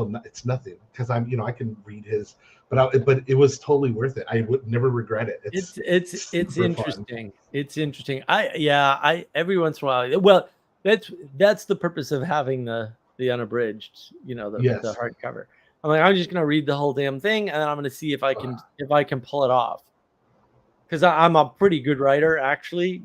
nothing, because I can read his, but it was totally worth it. I would never regret it. It's interesting. Fun. It's interesting. I every once in a while. Well, that's the purpose of having the unabridged, the Yes. hardcover. I'm like, I'm just gonna read the whole damn thing, and then I'm gonna see if I can pull it off. Because I'm a pretty good writer, actually.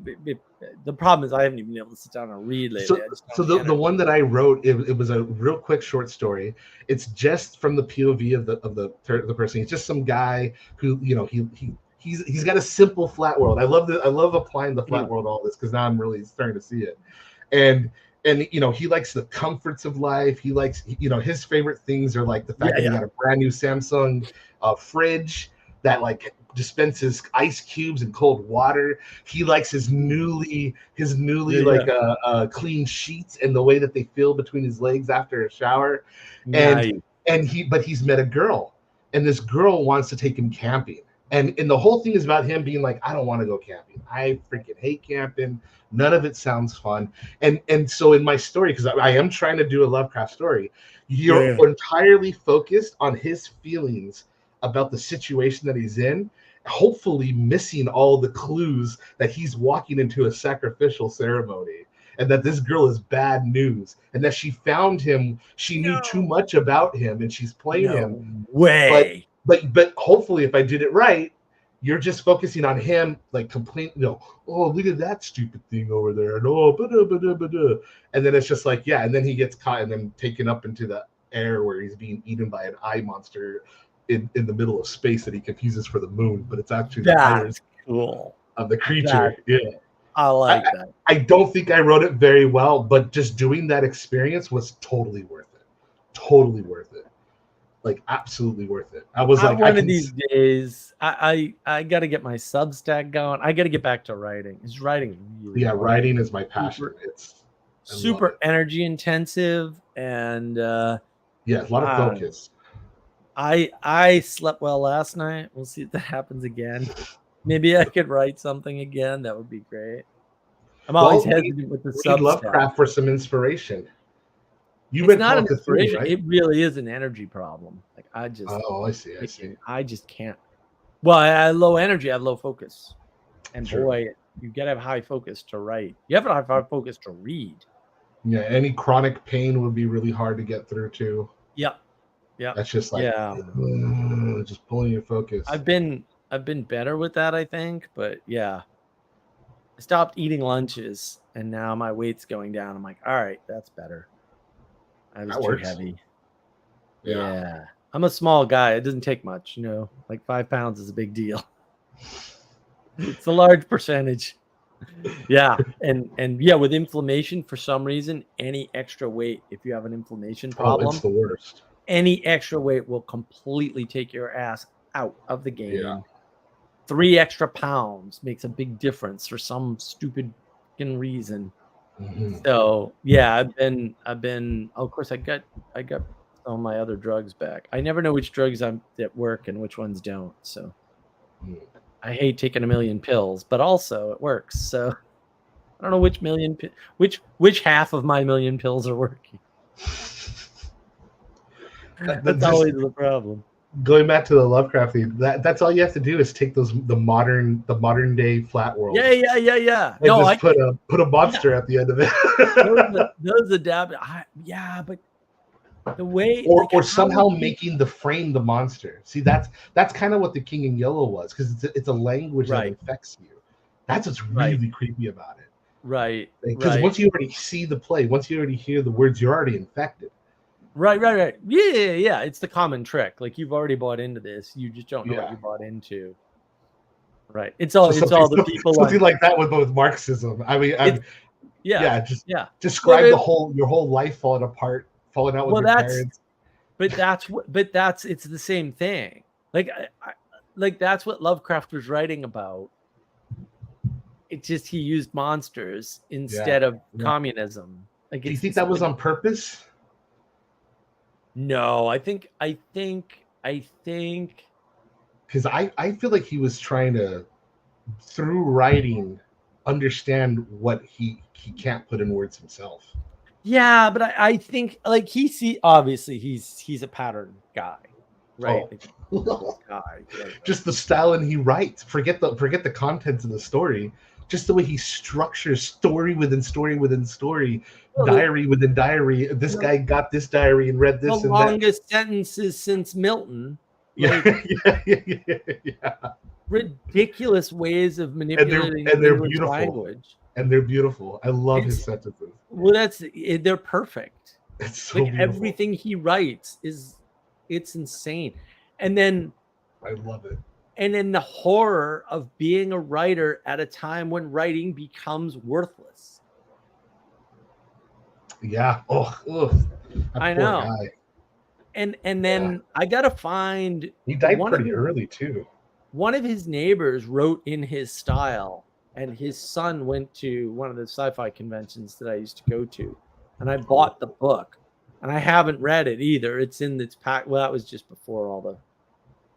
The problem is I haven't even been able to sit down and read lately. So, I just don't so have the the energy. one that I wrote, it was a real quick short story. It's just from the POV of the person. He's just some guy who, he's got a simple flat world. I love applying the flat world to all this because now I'm really starting to see it. And he likes the comforts of life. He likes, his favorite things are like the fact that he got a brand new Samsung fridge that like dispenses ice cubes and cold water. He likes his newly clean sheets and the way that they feel between his legs after a shower. Nice. But he's met a girl, and this girl wants to take him camping. And the whole thing is about him being like, I don't want to go camping. I freaking hate camping. None of it sounds fun. And so in my story, because I am trying to do a Lovecraft story, you're entirely focused on his feelings about the situation that he's in, hopefully missing all the clues that he's walking into a sacrificial ceremony, and that this girl is bad news, and that she found him. She knew too much about him, and she's playing him. Way. But hopefully, if I did it right, you're just focusing on him, like complaining, oh, look at that stupid thing over there, and and then it's just like, yeah, and then he gets caught and then taken up into the air where he's being eaten by an eye monster in the middle of space that he confuses for the moon, but it's actually the eyes of the creature. I like that. I don't think I wrote it very well, but just doing that experience was totally worth it. Totally worth it. Like absolutely worth it. I was like, one of these days, I got to get my Substack going. I got to get back to writing. Is writing really hard. Writing is my passion. It's super energy intensive and a lot of focus. I slept well last night. We'll see if that happens again. Maybe I could write something again. That would be great. I'm always hesitant with the Substack. Lovecraft for some inspiration. It's not an inspiration. Right? It really is an energy problem. Like I see. I just can't. Well, I have low energy. I have low focus. And boy, you gotta have high focus to write. You have to have high focus to read. Yeah, any chronic pain would be really hard to get through too. Yep. Yeah. That's just like just pulling your focus. I've been better with that, I think, but yeah. I stopped eating lunches and now my weight's going down. I'm like, all right, that's better. I was too heavy. Yeah. I'm a small guy. It doesn't take much, like 5 pounds is a big deal. It's a large percentage. Yeah. And with inflammation, for some reason, any extra weight, if you have an inflammation problem, it's the worst. Any extra weight will completely take your ass out of the game. Yeah. 3 extra pounds makes a big difference for some stupid reason. Mm-hmm. So yeah, I've been. Of course, I got some of my other drugs back. I never know which drugs that work and which ones don't. So I hate taking a million pills, but also it works. So I don't know which half of my million pills are working. That's always the problem. Going back to the Lovecraft thing, that's all you have to do is take the modern day flat world. Yeah. And just put a monster at the end of it. those adapt. But the way or somehow making the frame the monster. See, that's kind of what the King in Yellow was, because it's a language that infects you. That's what's really creepy about it. Right. Because once you already see the play, once you already hear the words, you're already infected. Right. Yeah. It's the common trick. Like you've already bought into this. You just don't know what you bought into. Right. It's all the people something like that with Marxism. I mean, describe your whole life falling apart, falling out with your parents. But it's the same thing. Like that's what Lovecraft was writing about. It's just he used monsters instead of communism. Like, do you think that was on purpose? No, I think because I feel like he was trying to, through writing, understand what he can't put in words himself. Yeah, but I think like obviously he's a pattern guy, right? Just the style and he writes. Forget the contents of the story. just the way he structures story within story within story, Well, diary within diary. This guy got this diary and read the this and that. longest sentences since Milton. Yeah, Like, yeah. ridiculous ways of And manipulating they're English beautiful. language. And they're beautiful. I love his It's- sentences. Well, they're perfect. It's so Like beautiful. everything he writes it's insane. And then I love it. and then the horror of being a writer at a time when writing becomes worthless. Yeah. Oh, that I poor know. guy. And then I gotta find He died one of pretty his- early too. One of his neighbors wrote in his style, and his son went to one of the sci-fi conventions that I used to go to, and I bought the book, and I haven't read it either. It's in its pack. Well, that was just before all the,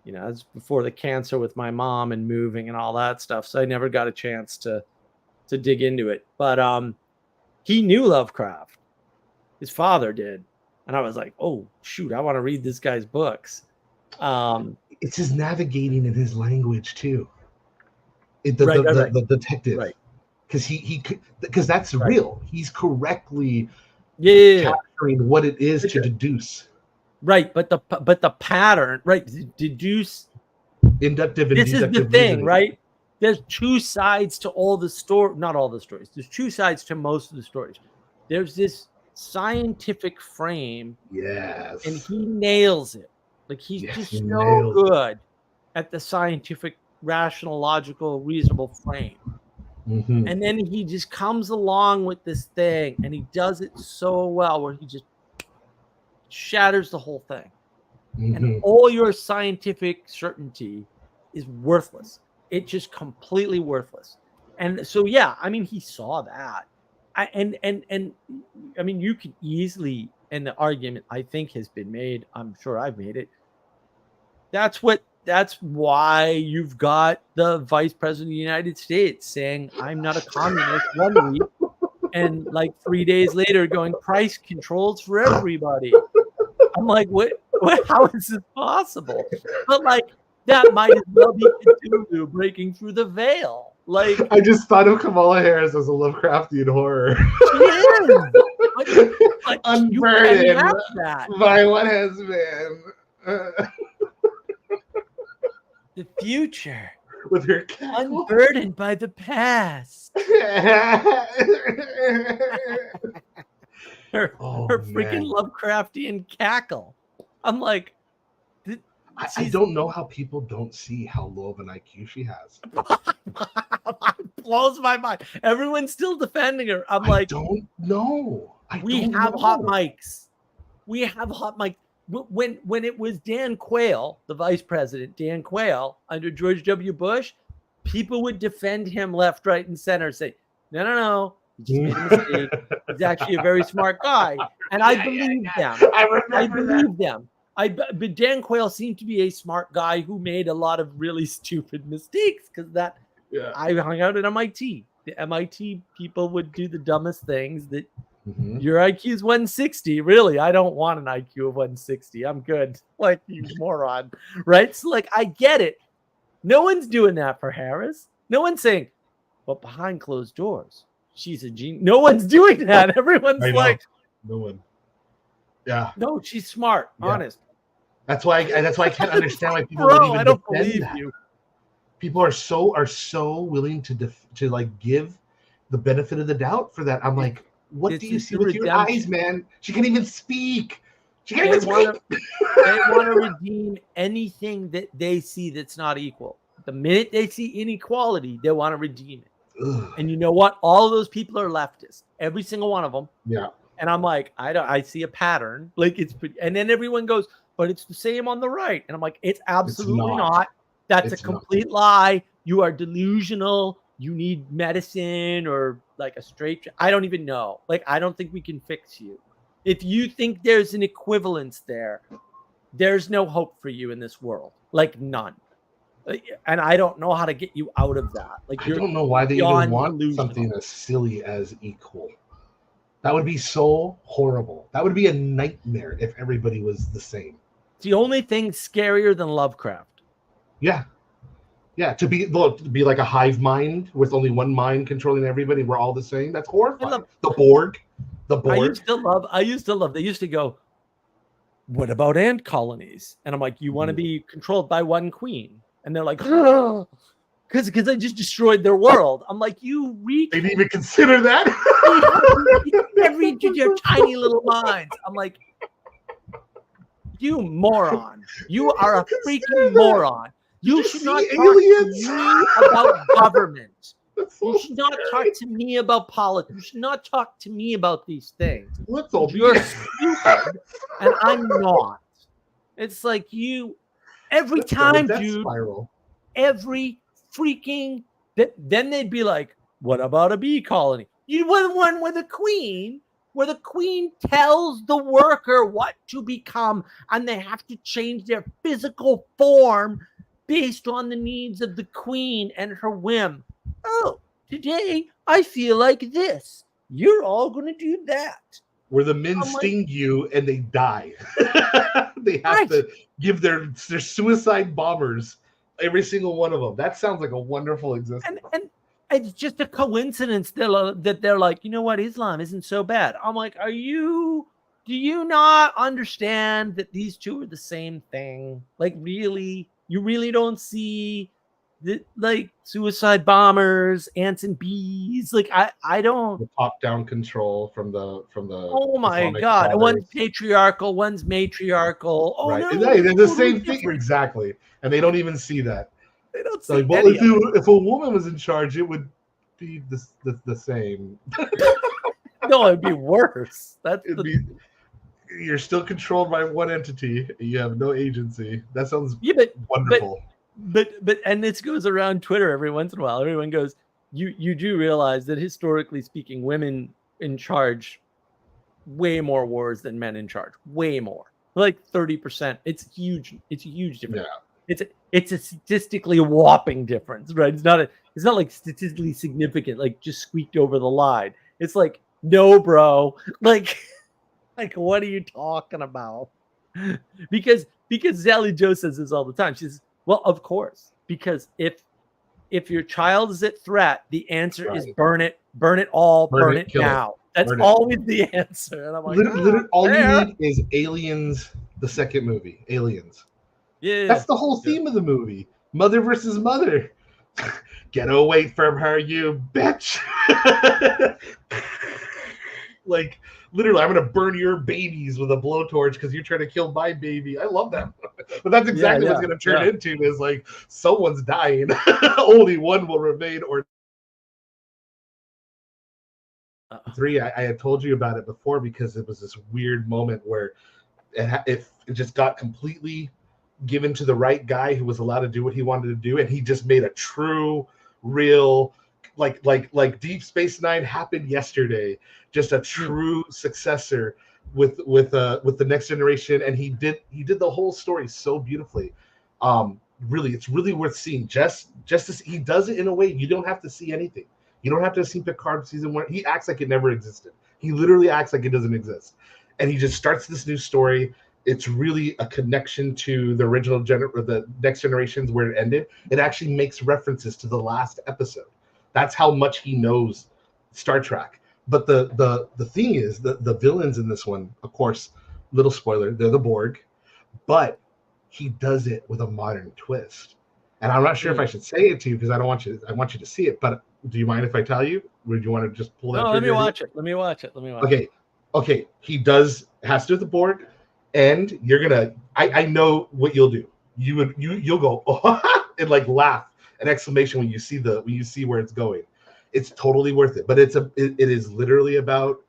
it was before the cancer with my mom and moving and all that stuff. So I never got a chance to dig into it. But he knew Lovecraft. His father did, and I was like, oh shoot, I want to read this guy's books. It's his navigating in his language too. Right. The detective, Right? Because that's real. He's correctly Yeah. capturing what it is For to sure. deduce. Right, but the pattern, right? Deduce. Inductive and This is deductive the thing, reasoning. right? There's two sides to all the story. Not all the stories. There's two sides to most of the stories. There's this scientific frame, Yes. and he nails it. Like he's Yes, just he so nails it. good at the scientific, rational, logical, reasonable frame. Mhm. And then he just comes along with this thing, and he does it so well, where he just shatters the whole thing. Mhm. And all your scientific certainty is worthless. It's just completely worthless. And so, yeah, I mean, he saw that. And I mean, you can easily, and the argument I think has been made, I'm sure I've made it. That's why you've got the vice president of the United States saying, I'm not a communist 1 week, and like 3 days later going, price controls for everybody. I'm like, what? How is this possible? But like, that might as well be Cthulhu breaking through the veil. Like, I just thought of Kamala Harris as a Lovecraftian horror. she is. But you can't Unburdened match that. by what has been. The future, With her cackle. unburdened by the past. Her Oh, freaking man. Lovecraftian cackle. I'm like, I don't know how people don't see how low of an IQ she has. blows my mind. Everyone's still defending her. I'm I like, don't know. we have hot mics. We have hot mics. When it was Dan Quayle, the vice president, Dan Quayle, under George W. Bush, people would defend him left, right, and center, say, no, he just made a mistake. He's actually a very smart guy. And I believe them. I believe them. But Dan Quayle seemed to be a smart guy who made a lot of really stupid mistakes because I hung out at MIT. The MIT people would do the dumbest things that your IQ is 160. Really, I don't want an IQ of 160. I'm good. Like, you moron. Right? So, like, I get it. No one's doing that for Harris. No one's saying, but behind closed doors, she's a genius. No one's doing that. Everyone's like, no one. Yeah. No, she's smart. Yeah. Honest. That's why I can't understand why people Bro, would even I don't defend believe that. you. People are so willing to like give the benefit of the doubt for that. I'm like, what do you see with your eyes, man? She can't even speak. She can't even speak. They want to redeem anything that they see that's not equal. The minute they see inequality, they want to redeem it. Ugh. And you know what? All of those people are leftists. Every single one of them. Yeah. And I'm like, I see a pattern. Like and then everyone goes, but it's the same on the right. And I'm like, it's absolutely not. That's a complete lie. You are delusional. You need medicine or like a straight. I don't even know. Like, I don't think we can fix you. If you think there's an equivalence there, there's no hope for you in this world. Like, none. And I don't know how to get you out of that. Like, I don't know why they even want delusional. something as silly as equal. That would be so horrible. That would be a nightmare if everybody was the same. It's the only thing scarier than Lovecraft. Yeah. Yeah, to be like a hive mind with only one mind controlling everybody. We're all the same. That's horrifying. The Borg, I used to love. They used to go, what about ant colonies? And I'm like, you want to be controlled by one queen? And they're like, because I just destroyed their world. I'm like, you reach. They didn't even consider that. Every your tiny little minds. I'm like, you moron. You are a freaking moron. You should not talk to me about government. You should not talk to me about politics. You should not talk to me about these things. You're stupid, and I'm not. It's like you, every time, dude. Spiral. Every freaking. Then they'd be like, "What about a bee colony?" You want one with a queen, where the queen tells the worker what to become, and they have to change their physical form based on the needs of the queen and her whim. Oh, today I feel like this. You're all going to do that. Where the men sting you and they die. They have to give their suicide bombers, every single one of them. That sounds like a wonderful existence. And it's just a coincidence that they're like, you know what, Islam isn't so bad. I'm like, do you not understand that these two are the same thing? Like, really? You really don't see that, like, suicide bombers, ants and bees? Like, I don't. The top-down control from the. Oh my God! Fathers. One's patriarchal, one's matriarchal. Oh right. No, they're the same thing exactly, and they don't even see that. They don't see. Like, well, if a woman was in charge, it would be the same. No, it'd be worse. You're still controlled by one entity. You have no agency. That sounds wonderful. But and this goes around Twitter every once in a while. Everyone goes, you do realize that historically speaking, women in charge way more wars than men in charge. Way more. Like 30%. It's huge. It's a huge difference. Yeah. It's a statistically whopping difference, right? It's not like statistically significant, like just squeaked over the line. It's like, no, bro. Like what are you talking about? Because Sally Joe says this all the time. She says, well, of course, because if your child is at threat, the answer is burn it all, burn it now. That's always the answer. And I'm like, literally, all you need is Aliens, the second movie, Aliens. Yeah, that's the whole theme of the movie. Mother versus mother. Get away from her, you bitch. Like, literally, I'm going to burn your babies with a blowtorch because you're trying to kill my baby. I love that. But that's exactly what's going to turn into is like, someone's dying. Only one will remain. Or 3, I had told you about it before because it was this weird moment where it just got completely given to the right guy who was allowed to do what he wanted to do. And he just made a true, real, like Deep Space Nine happened yesterday. Just a true successor with the Next Generation, and he did the whole story so beautifully. Really, it's really worth seeing. Just as he does it in a way you don't have to see anything. You don't have to see Picard season 1. He acts like it never existed. He literally acts like it doesn't exist, and he just starts this new story. It's really a connection to the original the Next Generations where it ended. It actually makes references to the last episode. That's how much he knows Star Trek. But the thing is, the villains in this one, of course, little spoiler, they're the Borg, but he does it with a modern twist. And I'm not sure if I should say it to you because I want you to see it. But do you mind if I tell you? Or do you want to just pull that? No, let me watch it. Okay. He has to do with the Borg, and you're gonna. I know what you'll do. You'll go oh, and like laugh, an exclamation when you see where it's going. It's totally worth it. But it is literally about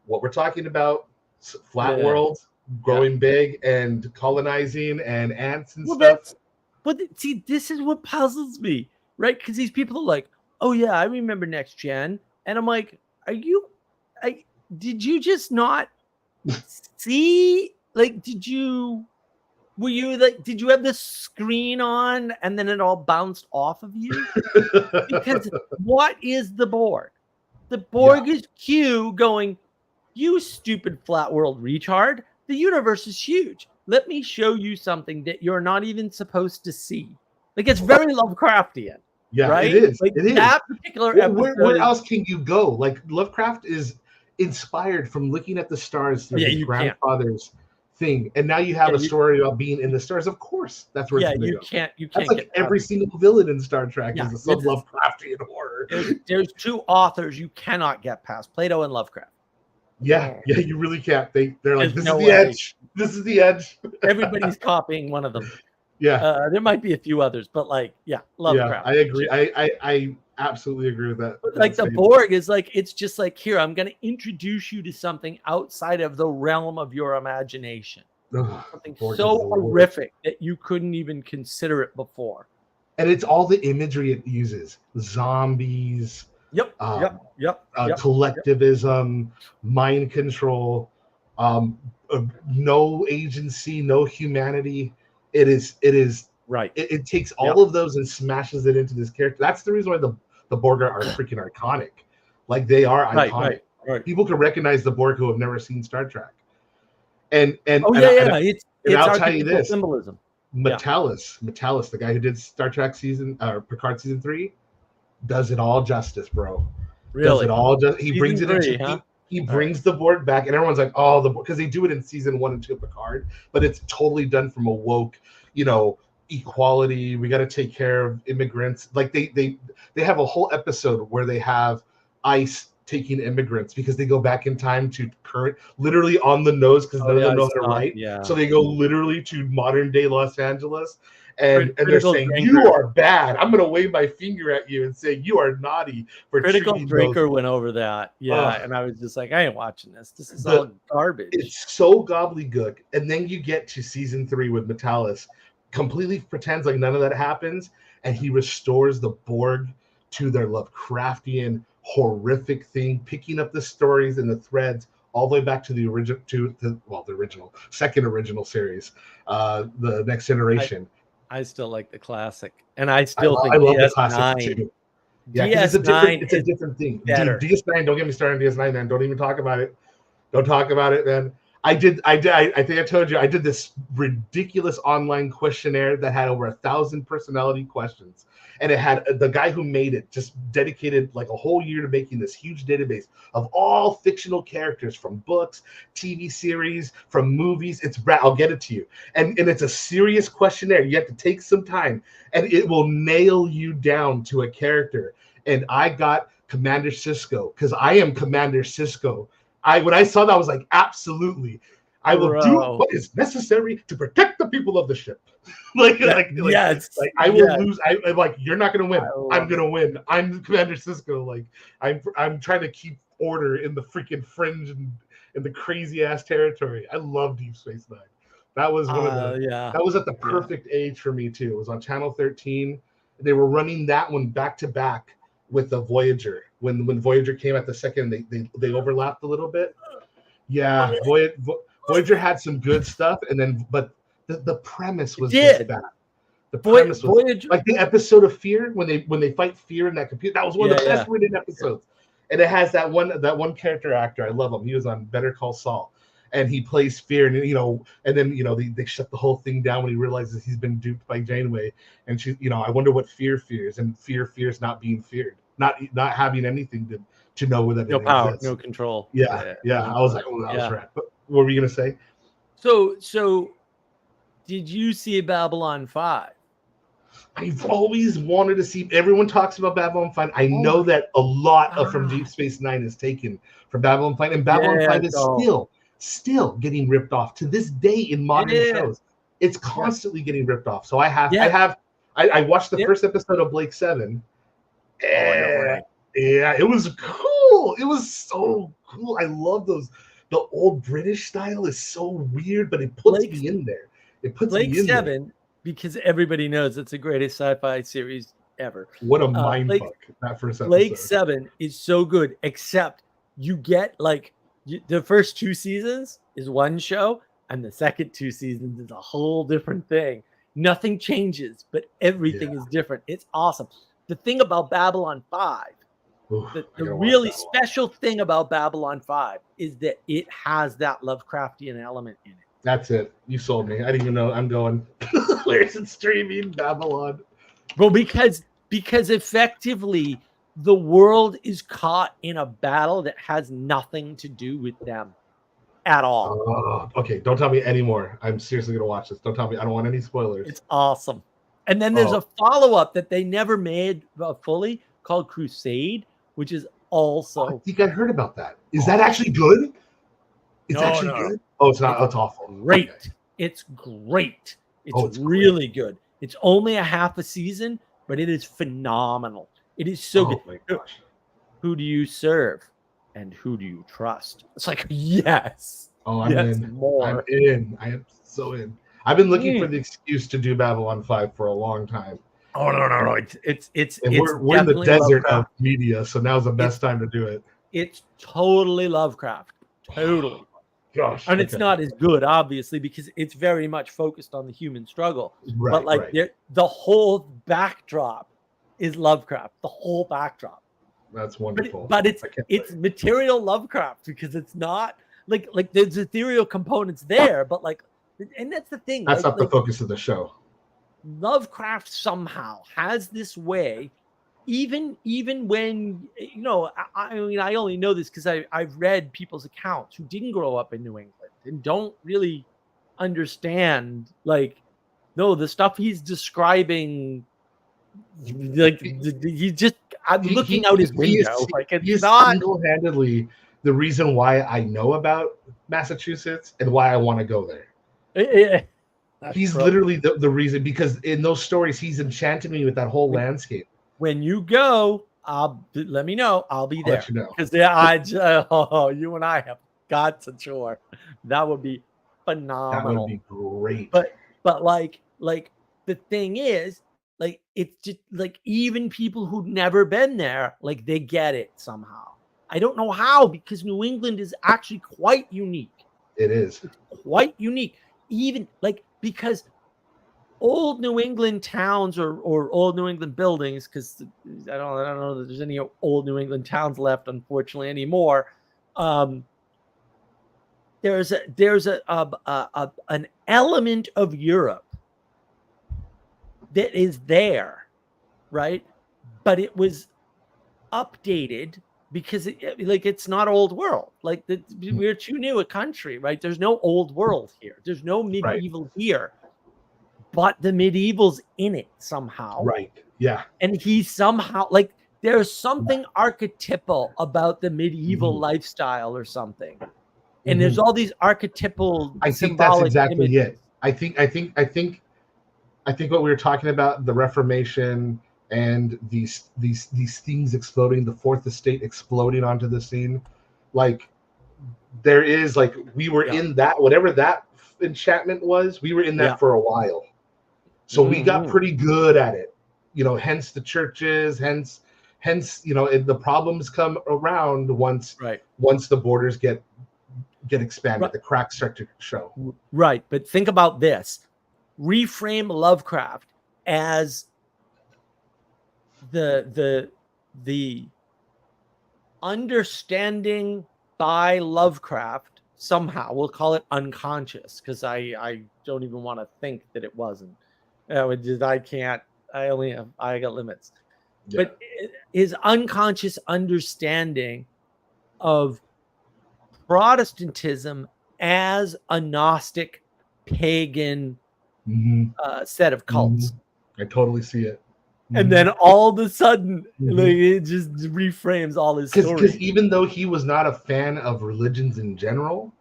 what we're talking about: flat worlds, growing big, and colonizing, and ants and stuff. But see, this is what puzzles me, right? Because these people are like, "Oh yeah, I remember Next Gen," and I'm like, did you just not see? Like, did you have this screen on and then it all bounced off of you? Because what is the Borg? The Borg is Q going, you stupid flat world retard. The universe is huge. Let me show you something that you're not even supposed to see. Like it's very Lovecraftian. Yeah, right? it is. Like It is. that particular Where, episode. where else can you go? Like Lovecraft is inspired from looking at the stars through Yeah, his you can't. grandfather's thing, and now you have a story about being in the stars. Of course, that's where Yeah, it's going to you go. can't. You That's can't like get every single villain in Star Trek Yeah, is some it's- Lovecraftian horror. There's two authors you cannot get past: Plato and Lovecraft. Yeah, you really can't. They're like, There's this no is the way. edge. This is the edge. Everybody's copying one of them. Yeah, There might be a few others, but like, yeah, Lovecraft. yeah, I agree. I absolutely agree with that. But like the Borg is like, it's just like, here, I'm going to introduce you to something outside of the realm of your imagination. Something so horrific that you couldn't even consider it before. And it's all the imagery it uses: zombies, collectivism, mind control, no agency, no humanity. It is right. It takes all of those and smashes it into this character. That's the reason why the Borg are freaking iconic. Like they are iconic. Right. People can recognize the Borg who have never seen Star Trek. And it's I'll tell you this: symbolism. Metellus, the guy who did Star Trek Picard season 3, does it all justice, bro. Really? Does it all just? He season brings it 3, into. He brings the Borg back, and everyone's like, "Oh, the Borg," because they do it in season 1 and 2 of Picard, but it's totally done from a woke, equality. We got to take care of immigrants. Like they have a whole episode where they have ICE taking immigrants because they go back in time to current, literally on the nose, because none of them know how to write. Yeah. So they go literally to modern day Los Angeles, and they're saying, "You are bad. I'm going to wave my finger at you and say you are naughty for Critical treating Drinker those." went over that. Yeah, and I was just like, I ain't watching this. This is all garbage. It's so gobbledygook. And then you get to season 3 with Metellus, completely pretends like none of that happens, and he restores the Borg to their Lovecraftian horrific thing, picking up the stories and the threads all the way back to the second original series, the Next Generation. I still like the classic, and I still think I love the classic too. Yeah, it's a different thing. Better. Dude, DS9, don't get me started on DS9, man. Don't even talk about it. Don't talk about it, man. I think I told you I did this ridiculous online questionnaire that had over 1,000 personality questions, and it had the guy who made it just dedicated like a whole year to making this huge database of all fictional characters from books, TV series, from movies. I'll get it to you, and it's a serious questionnaire. You have to take some time, and it will nail you down to a character. And I got Commander Sisko because I am Commander Sisko. When I saw that, I was like, absolutely. I will do what is necessary to protect the people of the ship. I will lose. I'm like, you're not going to win. I'm going to win. I'm Commander Sisko. Like, I'm trying to keep order in the freaking fringe and in the crazy ass territory. I love Deep Space Nine. That was one of the. That was at the perfect age for me too. It was on Channel 13. They were running that one back to back with the Voyager. When Voyager came at the second, they overlapped a little bit. Yeah, Voyager had some good stuff, but the premise was just bad. The premise was Voyager, like the episode of Fear when they fight Fear in that computer. That was one of the best written episodes, and it has that one character actor. I love him. He was on Better Call Saul, and he plays Fear, and then they shut the whole thing down when he realizes he's been duped by Janeway, and she, I wonder what Fear fears, and Fear fears not being feared. Not having anything to know whether no power, exists. no control. Yeah. I was like, oh, that was right. But what were you gonna say? So, did you see Babylon 5? I've always wanted to see. Everyone talks about Babylon 5. I know that a lot from Deep Space Nine is taken from Babylon 5, and Babylon 5 is still getting ripped off to this day in modern shows. It's constantly getting ripped off. So I watched the first episode of Blake 7. Yeah, it was cool. It was so cool. I love those. The old British style is so weird, but it puts me in there. It puts Blake me in 7 there. Because everybody knows it's the greatest sci-fi series ever. What a mind fuck that first episode. Blake 7 is so good, except you get the first 2 seasons is one show, and the second 2 seasons is a whole different thing. Nothing changes, but everything is different. It's awesome. The thing about Babylon 5, the really special thing about Babylon 5 is that it has that Lovecraftian element in it. That's it. You sold me. I didn't even know. I'm going. Where's it streaming? Babylon. Well, because effectively the world is caught in a battle that has nothing to do with them at all. Okay, don't tell me anymore. I'm seriously gonna watch this. Don't tell me. I don't want any spoilers. It's awesome. And then there's Oh. a follow-up that they never made fully called Crusade, which is also I think I heard about that. Is that actually good? It's No, actually no. good. Oh, it's not. It's awful. great. Okay. It's great. It's, Oh, it's really good. It's only a half a season, but it is phenomenal. It is so Oh good. my gosh. Who do you serve? And who do you trust? It's like, yes. Oh, I'm yes, in. more. I'm in. I am so in. I've been looking for the excuse to do Babylon 5 for a long time. Oh no. It's And we're in the definitely desert Lovecraft. of media, so now's the best time to do it. It's totally Lovecraft. Totally. Gosh. And it's not as good, obviously, because it's very much focused on the human struggle. Right, but like right. the whole backdrop is Lovecraft. The whole backdrop. That's wonderful. But it's material Lovecraft, because it's not like there's ethereal components there, but like, and that's the thing. That's not the like focus of the show. Lovecraft somehow has this way, even when, you know, I mean, I only know this because I've read people's accounts who didn't grow up in New England and don't really understand, like, no, the stuff he's describing, like, he just, I'm looking out his window. He's not single-handedly the reason why I know about Massachusetts and why I want to go there. He's literally the reason, because in those stories, he's enchanted me with that whole landscape. When you go, let me know. I'll be there. Let you know. Because you and I have got to tour. That would be phenomenal. That would be great. But like the thing is, like, it's just like, even people who've never been there, like, they get it somehow. I don't know how, because New England is actually quite unique. It is. It's quite unique. Even like, because old New England towns or old New England buildings, because I don't know that there's any old New England towns left, unfortunately, anymore. There's an element of Europe that is there, right? But it was updated because it's not old world. Like, we're too new a country, right? There's no old world here. There's no medieval here, but the medieval's in it somehow. Right. Yeah. And he's somehow, like, there's something archetypal about the medieval lifestyle or something. And there's all these archetypal. I think that's exactly it. I think what we were talking about, the Reformation and these things exploding, the Fourth Estate exploding onto the scene, like, there is, like, we were in that, whatever that enchantment was, we were in that for a while. So we got pretty good at it, you know, hence the churches, hence, you know, the problems come around once the borders get expanded, the cracks start to show. Right. But think about this. Reframe Lovecraft as the understanding by Lovecraft, somehow, we'll call it unconscious, because I don't even want to think that it wasn't. I can't. I got limits. Yeah. But his unconscious understanding of Protestantism as a Gnostic pagan set of cults. I totally see it. And then all of a sudden, like, it just reframes all his stories. Because even though he was not a fan of religions in general,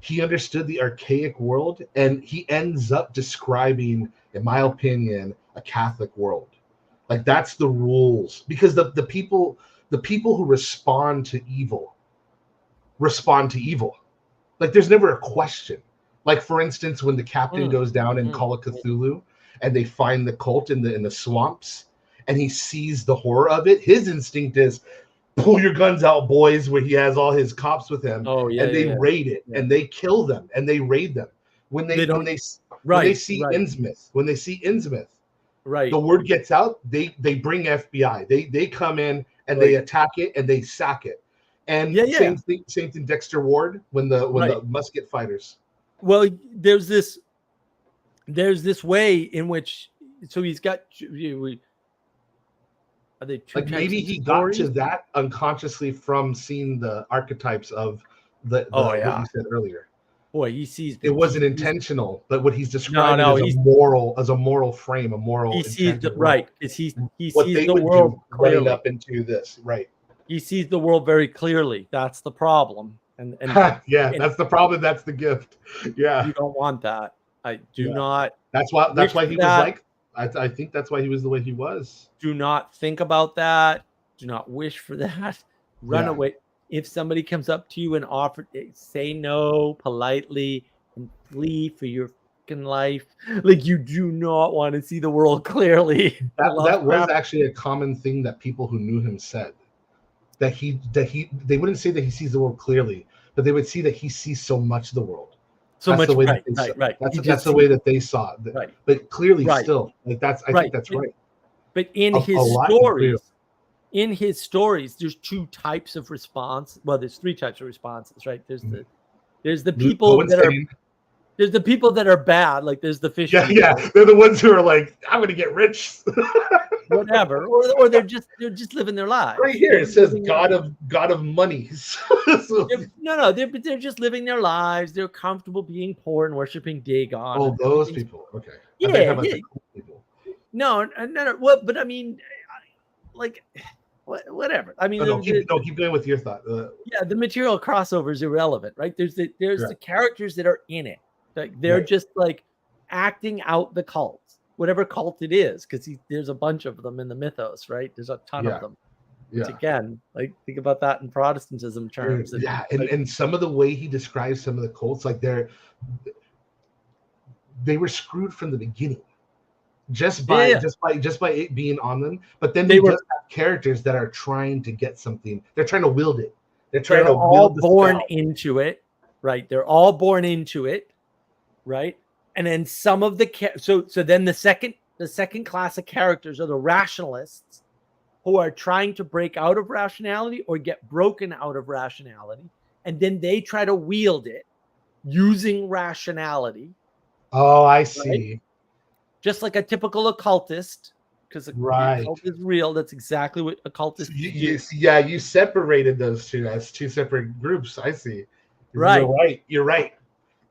he understood the archaic world, and he ends up describing, in my opinion, a Catholic world. Like, that's the rules. Because the people who respond to evil. Like, there's never a question. Like, for instance, when the captain goes down in Call of Cthulhu, and they find the cult in the swamps, and he sees the horror of it, his instinct is, pull your guns out, boys, where he has all his cops with him. And they raid it, and they kill them, and they raid them. When they see Innsmouth, the word gets out, they bring FBI. They come in, and they attack it, and they sack it. And same thing, Dexter Ward, when the musket fighters. Well, there's this way in which, so he's got, Are they two Like types maybe of he got to stories? that unconsciously from seeing the archetypes of the Oh what yeah, you said earlier. boy, he sees It the wasn't intentional, but what he's no, describing no, as a moral frame, a he moral sees the enchanted world. right because he What sees they the would do world running clearly. up into this, right? He sees the world very clearly. That's the problem, and Yeah, and that's the problem. That's the gift. Yeah, you don't want that. I do yeah. not That's wish why for he was that. like. I think that's why he was the way he was. Do not think about that. Do not wish for that. Run Yeah, away. If somebody comes up to you and offers, say no politely and flee for your fucking life. Like you do not want to see the world clearly. that was Lovecraft, actually a common thing that people who knew him said. That he they wouldn't say that he sees the world clearly, but they would see that he sees so much of the world. so That's much. the way that Right, they saw. right, right. He That's just the sees way that they saw it. right, But clearly, right, still, like I think right. that's right. But in A his lot clear. stories, there's two types of response. Well, there's three types of responses, right? There's the Go people that are insane. there's the people that are bad, like there's the fish Yeah, people, they're the ones who are like, I'm gonna get rich. whatever, or they're just living their lives. Right here They're it just says living God of money. So- no, they're just living their lives. They're comfortable being poor and worshiping Dagon. oh, And those people. Okay. I thought you were yeah, talking about yeah. the cool people. No. What? But I mean, like, whatever. I mean, Oh, no, keep going with your thought. yeah, the material crossover is irrelevant, right? There's Yeah. the characters that are in it. Like they're Right. just like acting out the cult, whatever cult it is, because there's a bunch of them in the mythos, right? There's a ton Yeah. of them. Yeah. Which again, like think about that in Protestantism terms. Yeah, like, and some of the way he describes some of the cults, like they were screwed from the beginning, just by Yeah. it being on them. But then They he were- does have characters that are trying to get something. They're trying to wield it. They're trying they're to all wield the born spell. into it, right? They're all born into it, right? And then some of the so then the second class of characters are the rationalists who are trying to break out of rationality or get broken out of rationality, and then they try to wield it using rationality. Oh, I see. Right? Just like a typical occultist, because the Right. occult is real. That's exactly what occultists do. You separated those two as two separate groups. I see. Right. You're right.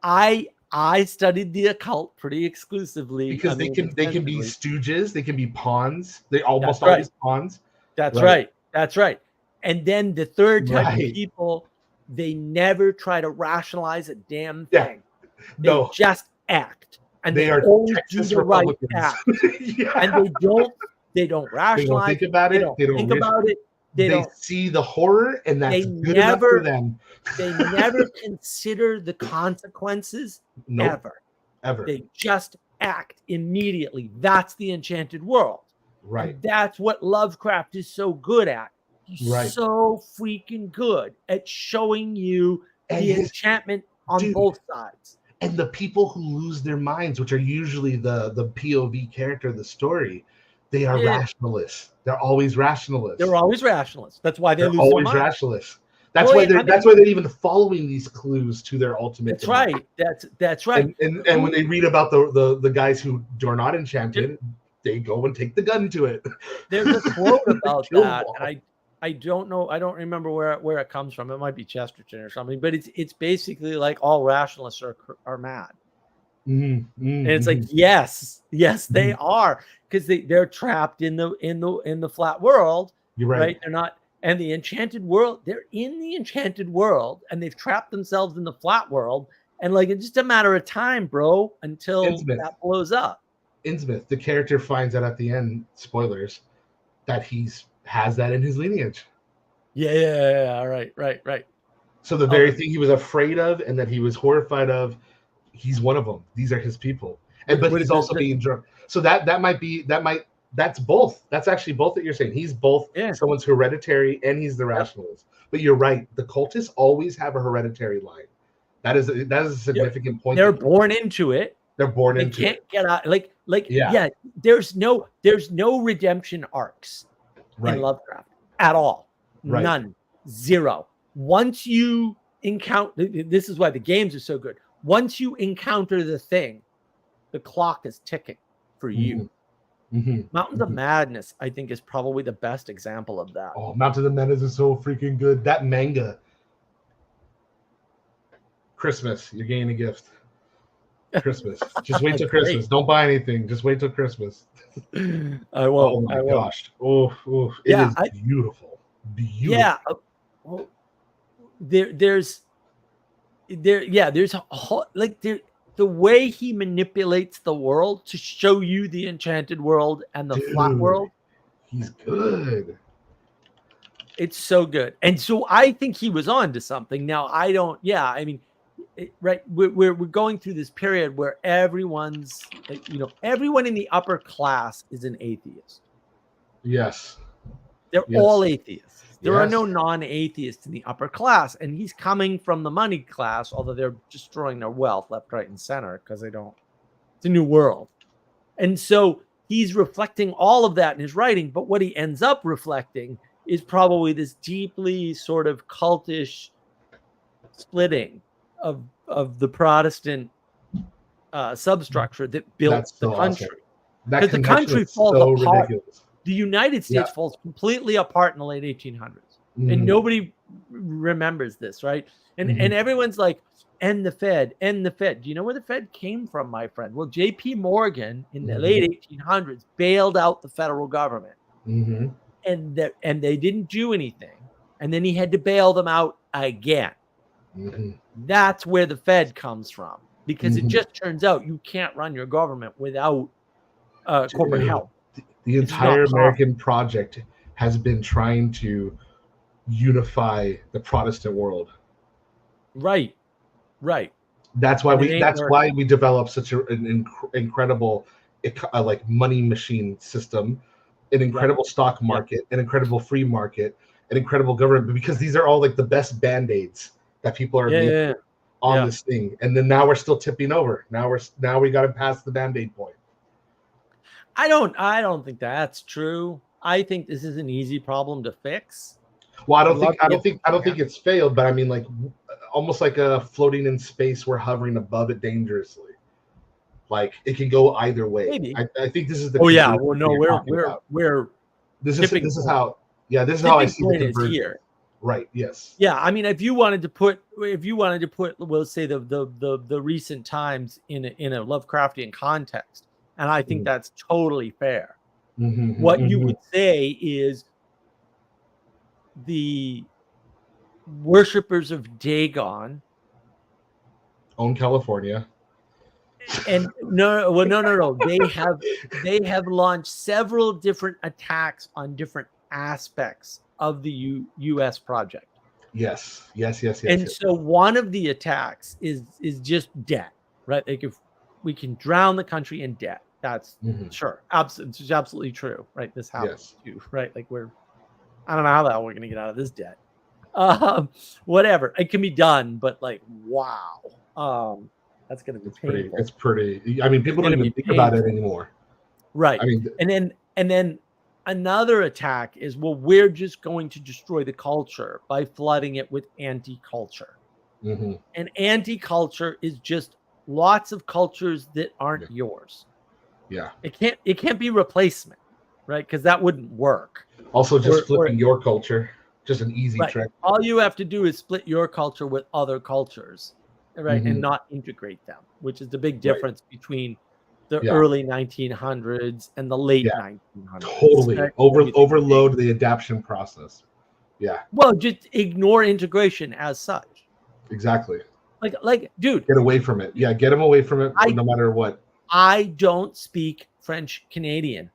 I studied the occult pretty exclusively Because they can be extensively. stooges, they can be pawns. They almost That's right. always pawns. That's Right. right. That's right. And then the third type Right. of people, they never try to rationalize a damn Yeah. thing. They No, just act, and they are always Texas do the right Republicans. act. Yeah. And they don't rationalize. think about it. They don't think about it. They don't. see the horror, and that's They good enough for them. They never consider the consequences Nope, ever. They just act immediately. That's the Enchanted World. right. And that's what Lovecraft is so good at. He's Right. so freaking good at showing you And the his- enchantment on dude. both sides. And the people who lose their minds, which are usually the POV character of the story, they are Yeah. rationalists. They're always rationalists. They're always rationalists. That's why they They're lose their always mind. rationalists. That's Well, why yeah, they're I mean- that's why they're even following these clues to their ultimate. That's demise. right. That's right. And when they read about the guys who are not enchanted, they go and take the gun to it. There's a quote about Kill that, them all. and I don't know. I don't remember where it comes from. It might be Chesterton or something, but it's basically like all rationalists are mad. And it's like, yes, they are, because they're trapped in the flat world. You're right. They're not, and the Enchanted World. They're in the Enchanted World, and they've trapped themselves in the flat world. And like it's just a matter of time, bro, until that blows up. Innsmouth, the character, finds out at the end, spoilers, that has that in his lineage. Yeah. Right. So the very thing he was afraid of and that he was horrified of, he's one of them. These are his people. But he's also being drunk. So that's both. That's actually both that you're saying. He's both someone's hereditary and he's the rationalist. But you're right. The cultists always have a hereditary line. That is a significant point. They're born into it. They're born into it. They can't get out. There's no redemption arcs in Lovecraft at all. Right. None. Zero. Once you encounter, this is why the games are so good. Once you encounter the thing, the clock is ticking for you. Mountains of Madness, I think, is probably the best example of that. Oh, Mountain of Madness is so freaking good. That manga. Christmas, you're getting a gift. Christmas. Just wait till Christmas. Don't buy anything. Just wait till Christmas. I won't. Oh my I won't. gosh. Oh, it is beautiful. Beautiful. Yeah. Well, there's a whole, like, the way he manipulates the world to show you the enchanted world and the flat world. He's good. It's so good. And so I think he was on to something. Now, I don't, I mean, right. We're going through this period where everyone's, everyone in the upper class is an atheist. Yes. They're all atheists. There are no non-atheists in the upper class. And he's coming from the money class, although they're destroying their wealth left, right, and center because it's a new world. And so he's reflecting all of that in his writing. But what he ends up reflecting is probably this deeply sort of cultish splitting of the Protestant substructure that built the country. Because the country falls apart. Ridiculous. The United States falls completely apart in the late 1800s. And nobody remembers this, right? And everyone's like, end the Fed. Do you know where the Fed came from, my friend? Well, J.P. Morgan in the late 1800s bailed out the federal government. And they didn't do anything. And then he had to bail them out again. That's where the Fed comes from. Because it just turns out you can't run your government without corporate help. The entire American project has been trying to unify the Protestant world. Right. That's why we developed such an incredible like money machine system, an incredible stock market, an incredible free market, an incredible government, because these are all like the best band-aids that people are making on this thing. And then now we're still tipping over. Now we got to pass the band-aid point. I don't think that's true. I think this is an easy problem to fix. Well, I don't think it's failed, but I mean, like, almost like a floating in space, we're hovering above it dangerously. Like, it can go either way. Maybe. I think this is the. Oh yeah, well no, we're. This is how I see the conversion here. Right. Yes. Yeah, I mean, if you wanted to put, we'll say the recent times in a Lovecraftian context, and I think that's totally fair. What you would say is the worshippers of Dagon own California. And no. They have launched several different attacks on different aspects of the U.S. project. Yes. And so one of the attacks is just debt, right? Like, if we can drown the country in debt, that's sure, absolutely true, right? This happens too, right? Like, I don't know how the hell we're going to get out of this debt. Whatever, it can be done, but like, wow, that's going to be painful. It's pretty. I mean, people don't even think about it anymore, right? I mean, and then another attack is, well, we're just going to destroy the culture by flooding it with anti-culture. And anti-culture is just lots of cultures that aren't yours. Yeah, it can't be replacement, right? Because that wouldn't work. Also, just flipping your culture, just an easy trick. All you have to do is split your culture with other cultures, right? And not integrate them, which is the big difference between the early 1900s and the late 1900s. Totally. Right? Overload the adaptation process. Yeah. Well, just ignore integration as such. Exactly. Like, dude. Get away from it. Yeah, get them away from it no matter what. I don't speak French Canadian.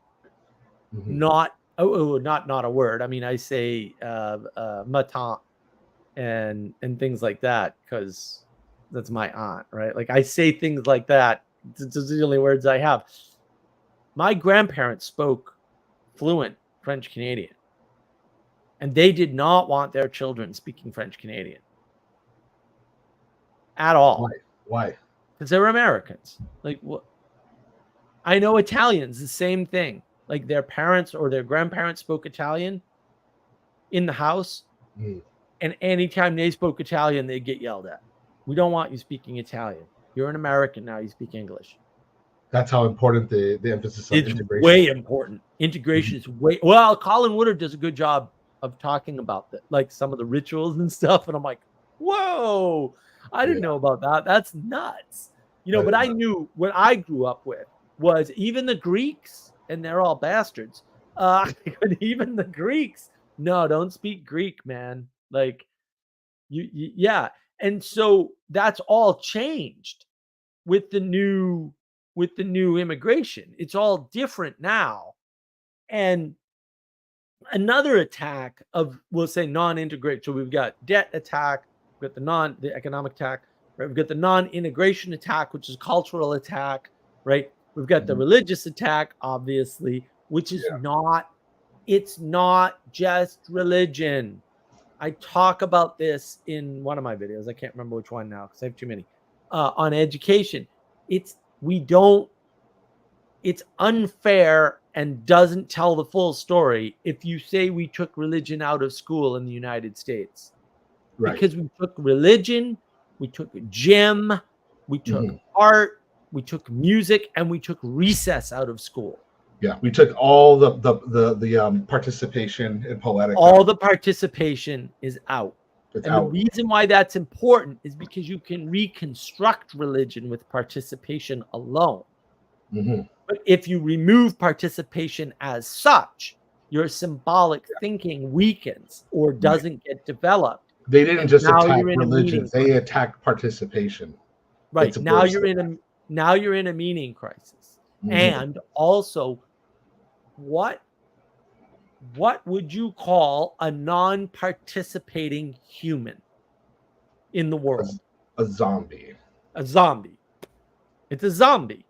Not a word. I mean, I say matin and things like that because that's my aunt, right? Like, I say things like that. It's the only words I have. My grandparents spoke fluent French Canadian, and they did not want their children speaking French Canadian at all. Why? Because they were Americans. Like, what? I know Italians, the same thing. Like, their parents or their grandparents spoke Italian in the house, and anytime they spoke Italian, they'd get yelled at. We don't want you speaking Italian. You're an American now. You speak English. That's how important the emphasis on It's integration. way important. Integration is way well. Colin Woodard does a good job of talking about that, like some of the rituals and stuff. And I'm like, whoa, I didn't know about that. That's nuts. You know, but I knew what I grew up with was even the Greeks, and they're all bastards. Even the Greeks, no, don't speak Greek, man. Like yeah. And so that's all changed with the new immigration. It's all different now. And another attack of, we'll say, non-integration. So we've got debt attack, we've got the economic attack, right? We've got the non-integration attack, which is cultural attack, right? We've got the religious attack, obviously, which is it's not just religion. I talk about this in one of my videos. I can't remember which one now because I have too many. On education, it's unfair and doesn't tell the full story if you say we took religion out of school in the United States. Right. Because we took religion, we took gym, we took art, we took music, and we took recess out of school. Yeah, we took all the participation in poetic. All the participation is out. And the reason why that's important is because you can reconstruct religion with participation alone. But if you remove participation as such, your symbolic thinking weakens or doesn't get developed. They didn't just attack religion; they attacked participation. Right now, you're in a meaning crisis, and also, what would you call a non-participating human in the world? A zombie. A zombie. It's a zombie.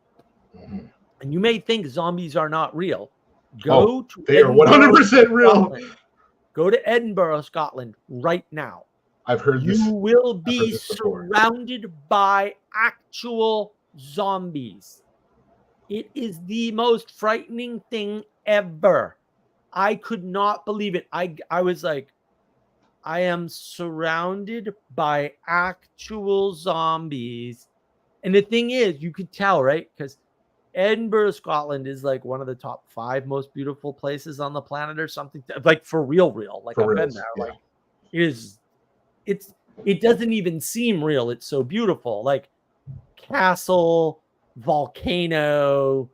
And you may think zombies are not real. They are 100% real. Scotland. Go to Edinburgh, Scotland right now. I've heard this. You will be surrounded by actual zombies. It is the most frightening thing ever. I could not believe it. I was like, I am surrounded by actual zombies. And the thing is, you could tell, right? Because Edinburgh, Scotland is like one of the top 5 most beautiful places on the planet or something. Like for real. Like I've been there. Like it doesn't even seem real. It's so beautiful. Like castle, volcano,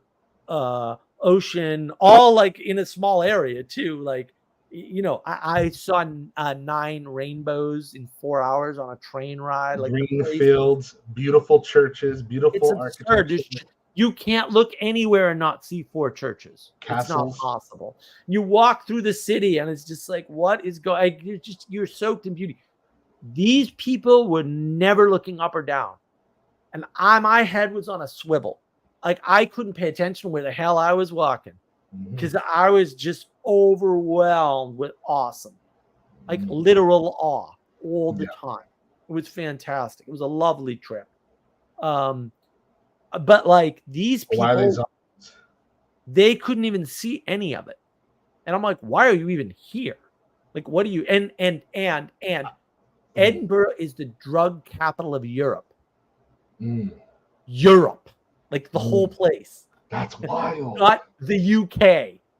ocean, all like in a small area too. Like, you know, I saw 9 rainbows in 4 hours on a train ride. Like green fields, beautiful churches, beautiful architecture. You can't look anywhere and not see 4 churches. Castles. It's not possible. You walk through the city and it's just like, what is going? You're soaked in beauty. These people were never looking up or down, and my head was on a swivel. Like I couldn't pay attention where the hell I was walking because I was just overwhelmed with awesome, like literal awe all the time. It was fantastic. It was a lovely trip. But like these people, they couldn't even see any of it. And I'm like, why are you even here? Like, what are you? And Edinburgh is the drug capital of Europe. Europe, like the whole place. That's wild. Not the UK.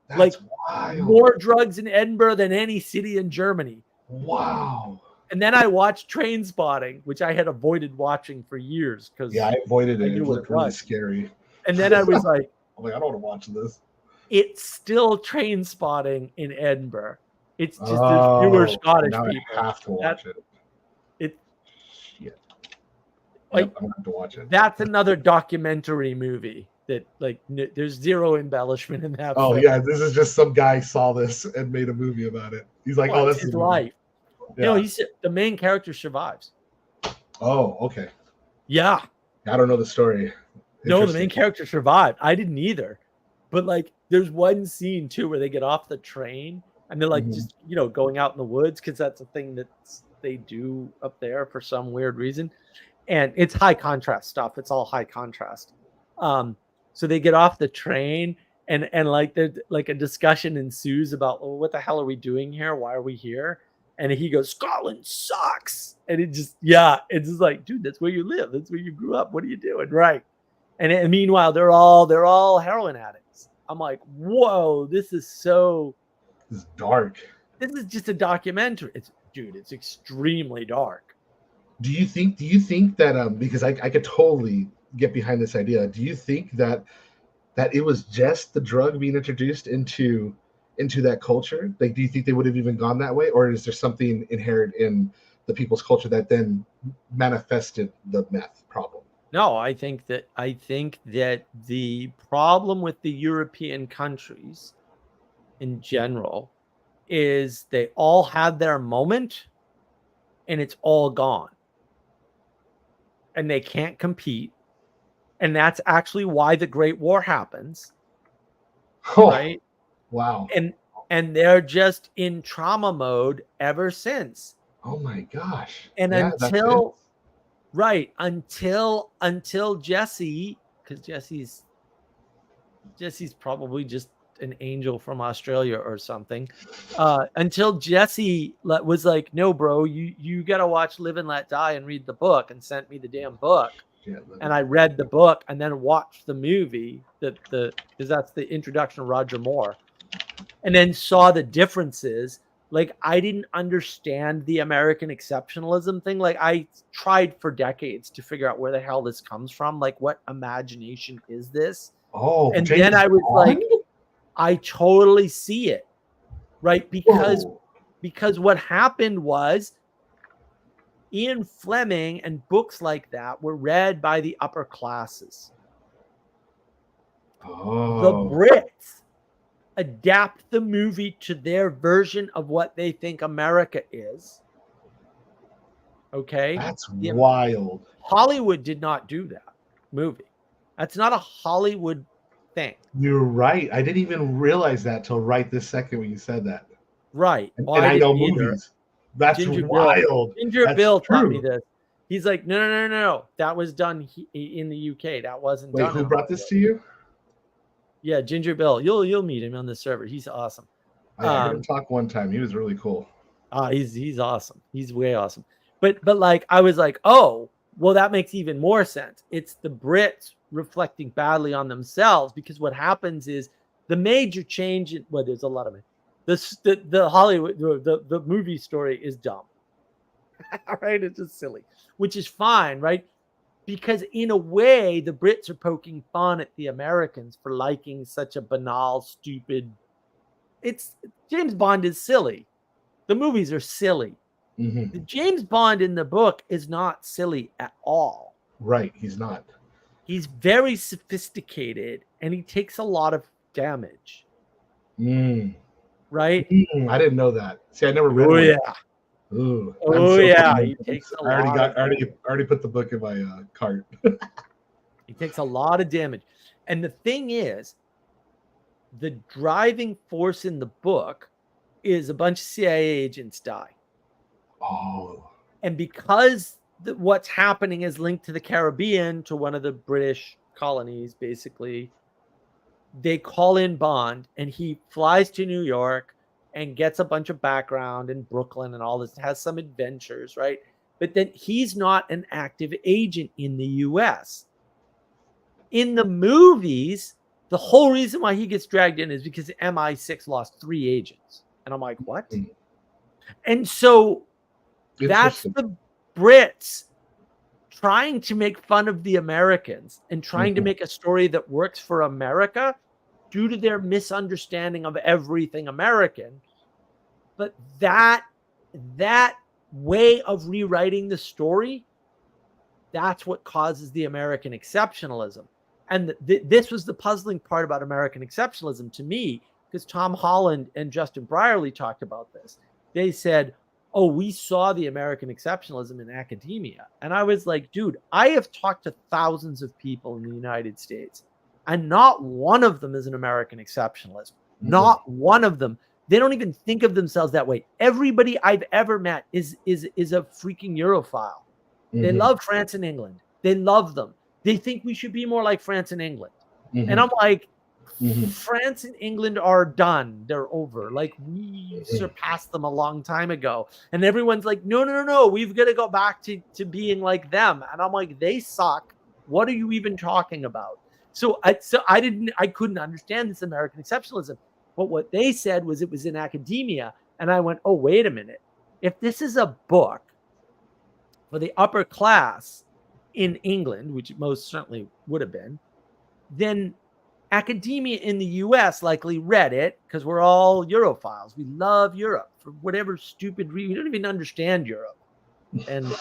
That's like wild. More drugs in Edinburgh than any city in Germany. Wow. And then I watched Trainspotting, which I had avoided watching for years because I avoided it. It looked really scary. And then I was like, I'm like, I don't want to watch this. It's still Trainspotting in Edinburgh. It's just there's fewer Scottish people. I have to watch it. Like, I'm gonna have to watch it. That's another documentary movie that like there's zero embellishment in that. Oh yeah, this is just some guy saw this and made a movie about it. He's like, oh, this is his life. Yeah. You know, the main character survives. Oh, okay. Yeah. I don't know the story. No, the main character survived. I didn't either. But like there's one scene too where they get off the train and they're like just, you know, going out in the woods because that's a thing that they do up there for some weird reason. And it's high contrast stuff. It's all high contrast. So they get off the train and like a discussion ensues about, well, what the hell are we doing here? Why are we here? And he goes, Scotland sucks. And it just, it's just like, dude, that's where you live. That's where you grew up. What are you doing? Right. And meanwhile, they're all heroin addicts. I'm like, whoa, this is dark. This is just a documentary. It's extremely dark. Do you think that because I could totally get behind this idea. Do you think that it was just the drug being introduced into that culture? Like, do you think they would have even gone that way, or is there something inherent in the people's culture that then manifested the meth problem? No, I think that the problem with the European countries in general is they all had their moment and it's all gone. And they can't compete. And that's actually why the Great War happens. Oh, right? wow. And they're just in trauma mode ever since. Oh my gosh. And Yeah, until Jesse, because Jesse's probably just an angel from Australia or something. Until Jesse was like, no, bro, you got to watch Live and Let Die and read the book, and sent me the damn book. Yeah, and I read the book and then watched the movie because that's the introduction of Roger Moore, and then saw the differences. Like, I didn't understand the American exceptionalism thing. Like, I tried for decades to figure out where the hell this comes from. Like, what imagination is this? Oh, and James then I was Bond? like, I totally see it, right? Because what happened was Ian Fleming and books like that were read by the upper classes. Oh. The Brits adapt the movie to their version of what they think America is. Okay? That's wild. Hollywood did not do that movie. That's not a Hollywood thing. You're right. I didn't even realize that till right this second when you said that. Right. And I know movies. That's wild. Ginger Bill taught me this. He's like, no. That was done in the UK. That wasn't done. Wait, who brought this to you? Yeah, Ginger Bill. You'll meet him on the server. He's awesome. I heard him talk one time. He was really cool. He's awesome. He's way awesome. But like, I was like, oh, well, that makes even more sense. It's the Brits reflecting badly on themselves, because what happens is the major change in, well, there's a lot of it. The Hollywood, the movie story is dumb. Right? It's just silly, which is fine, right? Because in a way, the Brits are poking fun at the Americans for liking such a banal, stupid. It's James Bond is silly. The movies are silly. Mm-hmm. The James Bond in the book is not silly at all. Right, he's not. He's very sophisticated, and he takes a lot of damage. Right? I didn't know that. See, I never read it. Oh, yeah. Ooh, He takes a lot. Already put the book in my cart. He takes a lot of damage. And the thing is, the driving force in the book is a bunch of CIA agents die. Oh. And because what's happening is linked to the Caribbean, to one of the British colonies, basically, they call in Bond, and he flies to New York and gets a bunch of background in Brooklyn and all this, has some adventures, right? But then he's not an active agent in the US. In the movies, the whole reason why he gets dragged in is because MI6 lost 3 agents. And I'm like, what? And so that's the Brits trying to make fun of the Americans and trying to make a story that works for America due to their misunderstanding of everything American. But that way of rewriting the story, that's what causes the American exceptionalism. And this was the puzzling part about American exceptionalism to me, because Tom Holland and Justin Brierley talked about this. They said, oh, we saw the American exceptionalism in academia. And I was like, dude, I have talked to thousands of people in the United States, and not one of them is an American exceptionalist. Not one of them. They don't even think of themselves that way. Everybody I've ever met is a freaking Europhile. They love France and England. They love them. They think we should be more like France and England. And I'm like, France and England are done. They're over. Like, we surpassed them a long time ago. And everyone's like, no. We've got to go back to being like them. And I'm like, they suck. What are you even talking about? So I couldn't understand this American exceptionalism. But what they said was it was in academia. And I went, oh, wait a minute. If this is a book for the upper class in England, which it most certainly would have been, then academia in the US likely read it because we're all Europhiles. We love Europe for whatever stupid reason. We don't even understand Europe. And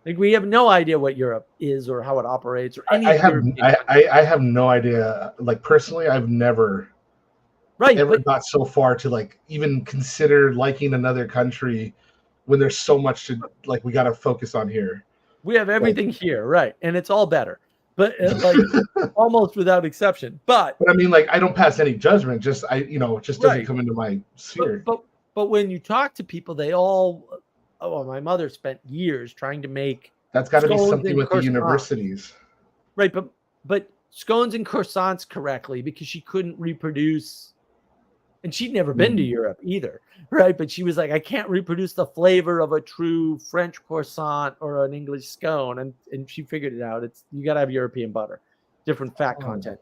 like we have no idea what Europe is or how it operates or any I have European I have no idea. Like personally, I've never ever got so far to like even consider liking another country when there's so much to like we got to focus on here. We have everything here, right? And it's all better, but like almost without exception. But I mean, like I don't pass any judgment. Just it just doesn't come into my sphere. But when you talk to people, they all. Oh, my mother spent years trying to make. That's got to be something with the universities, right? But scones and croissants correctly because she couldn't reproduce. And she'd never been to Europe either, right? But she was like, I can't reproduce the flavor of a true French croissant or an English scone. And she figured it out. You got to have European butter, different fat content.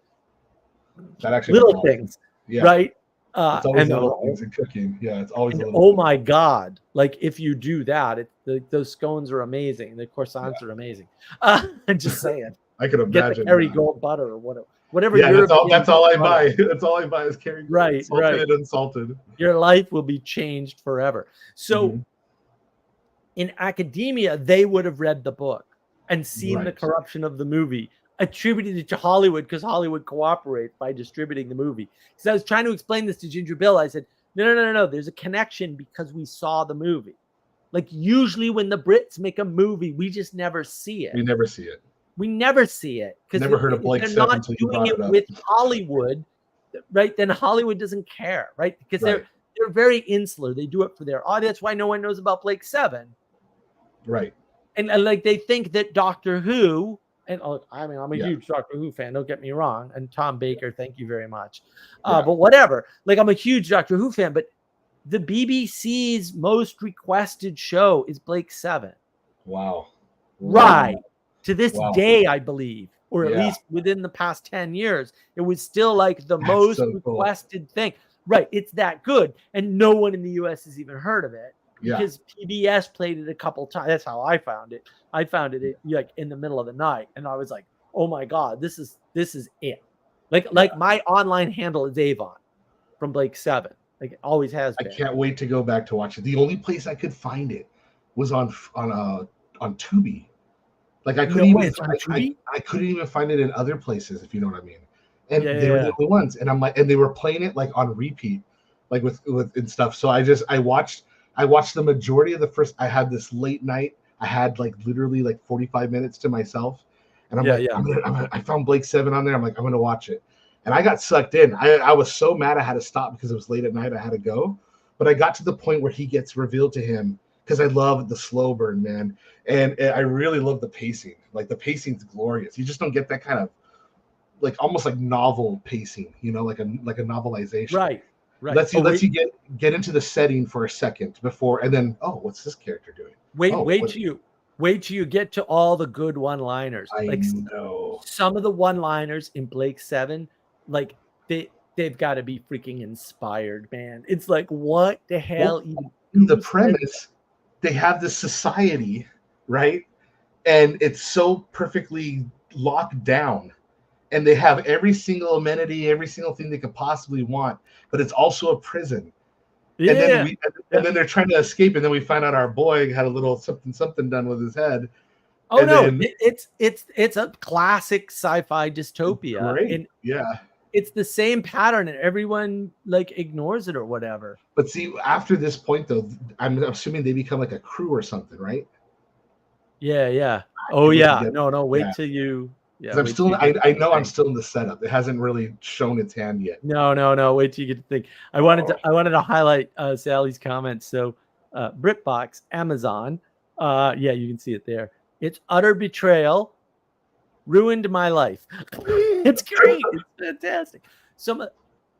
That actually little things, right? It's always little things in cooking. Yeah, it's always. Oh my God! Like if you do that, those scones are amazing. The croissants are amazing. I'm just saying. I could imagine. Get the Kerrygold butter or whatever. Yeah, that's all I buy. That's all I buy is Kerrygold. Right, salted and salted. Your life will be changed forever. So, in academia, they would have read the book and seen the corruption of the movie, attributed it to Hollywood because Hollywood cooperates by distributing the movie. Because I was trying to explain this to Ginger Bill. I said, no. There's a connection because we saw the movie. Like usually when the Brits make a movie, we just never see it. We never see it. We never see it because never heard of Blake they're Seven not doing it with Hollywood, right? Then Hollywood doesn't care, right? Because they're very insular. They do it for their audience. That's why no one knows about Blake Seven, right? And like they think that Doctor Who, and I mean I'm a huge Doctor Who fan. Don't get me wrong. And Tom Baker, thank you very much. But whatever. Like I'm a huge Doctor Who fan, but the BBC's most requested show is Blake Seven. Wow. Right. To this day, I believe, or at least within the past 10 years, it was still like the most requested thing. Right. It's that good. And no one in the US has even heard of it because PBS played it a couple times. That's how I found it. I found it like in the middle of the night. And I was like, oh my God, this is it. Like my online handle is Avon from Blake Seven. Like it always has been. I can't wait to go back to watch it. The only place I could find it was on Tubi. Like I couldn't I couldn't even find it in other places, if you know what I mean. And they were the only ones. And I'm like, and they were playing it like on repeat, like with and stuff. So I watched the majority of the first. I had this late night. I had like literally like 45 minutes to myself, and I'm I found Blake Seven on there. I'm like, I'm gonna watch it, and I got sucked in. I was so mad I had to stop because it was late at night. I had to go, but I got to the point where he gets revealed to him. Because I love the slow burn, man. And I really love the pacing. Like the pacing's glorious. You just don't get that kind of like almost like novel pacing, you know, like a novelization. Right. Let's you get into the setting for a second before, and then what's this character doing? Wait till you get to all the good one-liners. I know some of the one-liners in Blake Seven, like they've got to be freaking inspired, man. It's like what the hell? The premise. They have this society, right? And it's so perfectly locked down. And they have every single amenity, every single thing they could possibly want, but it's also a prison. Yeah. And then they're trying to escape, and then we find out our boy had a little something done with his head. Oh no, it's a classic sci-fi dystopia. Great. And it's the same pattern, and everyone like ignores it or whatever. But see, after this point, though, I'm assuming they become like a crew or something, right? Yeah. Oh yeah. No. Wait till you. Yeah. I'm still. I know I'm still in the setup. It hasn't really shown its hand yet. No. Wait till you get to think. I wanted to highlight Sally's comments. So, BritBox, Amazon. You can see it there. It's utter betrayal. Ruined my life. It's great. It's fantastic.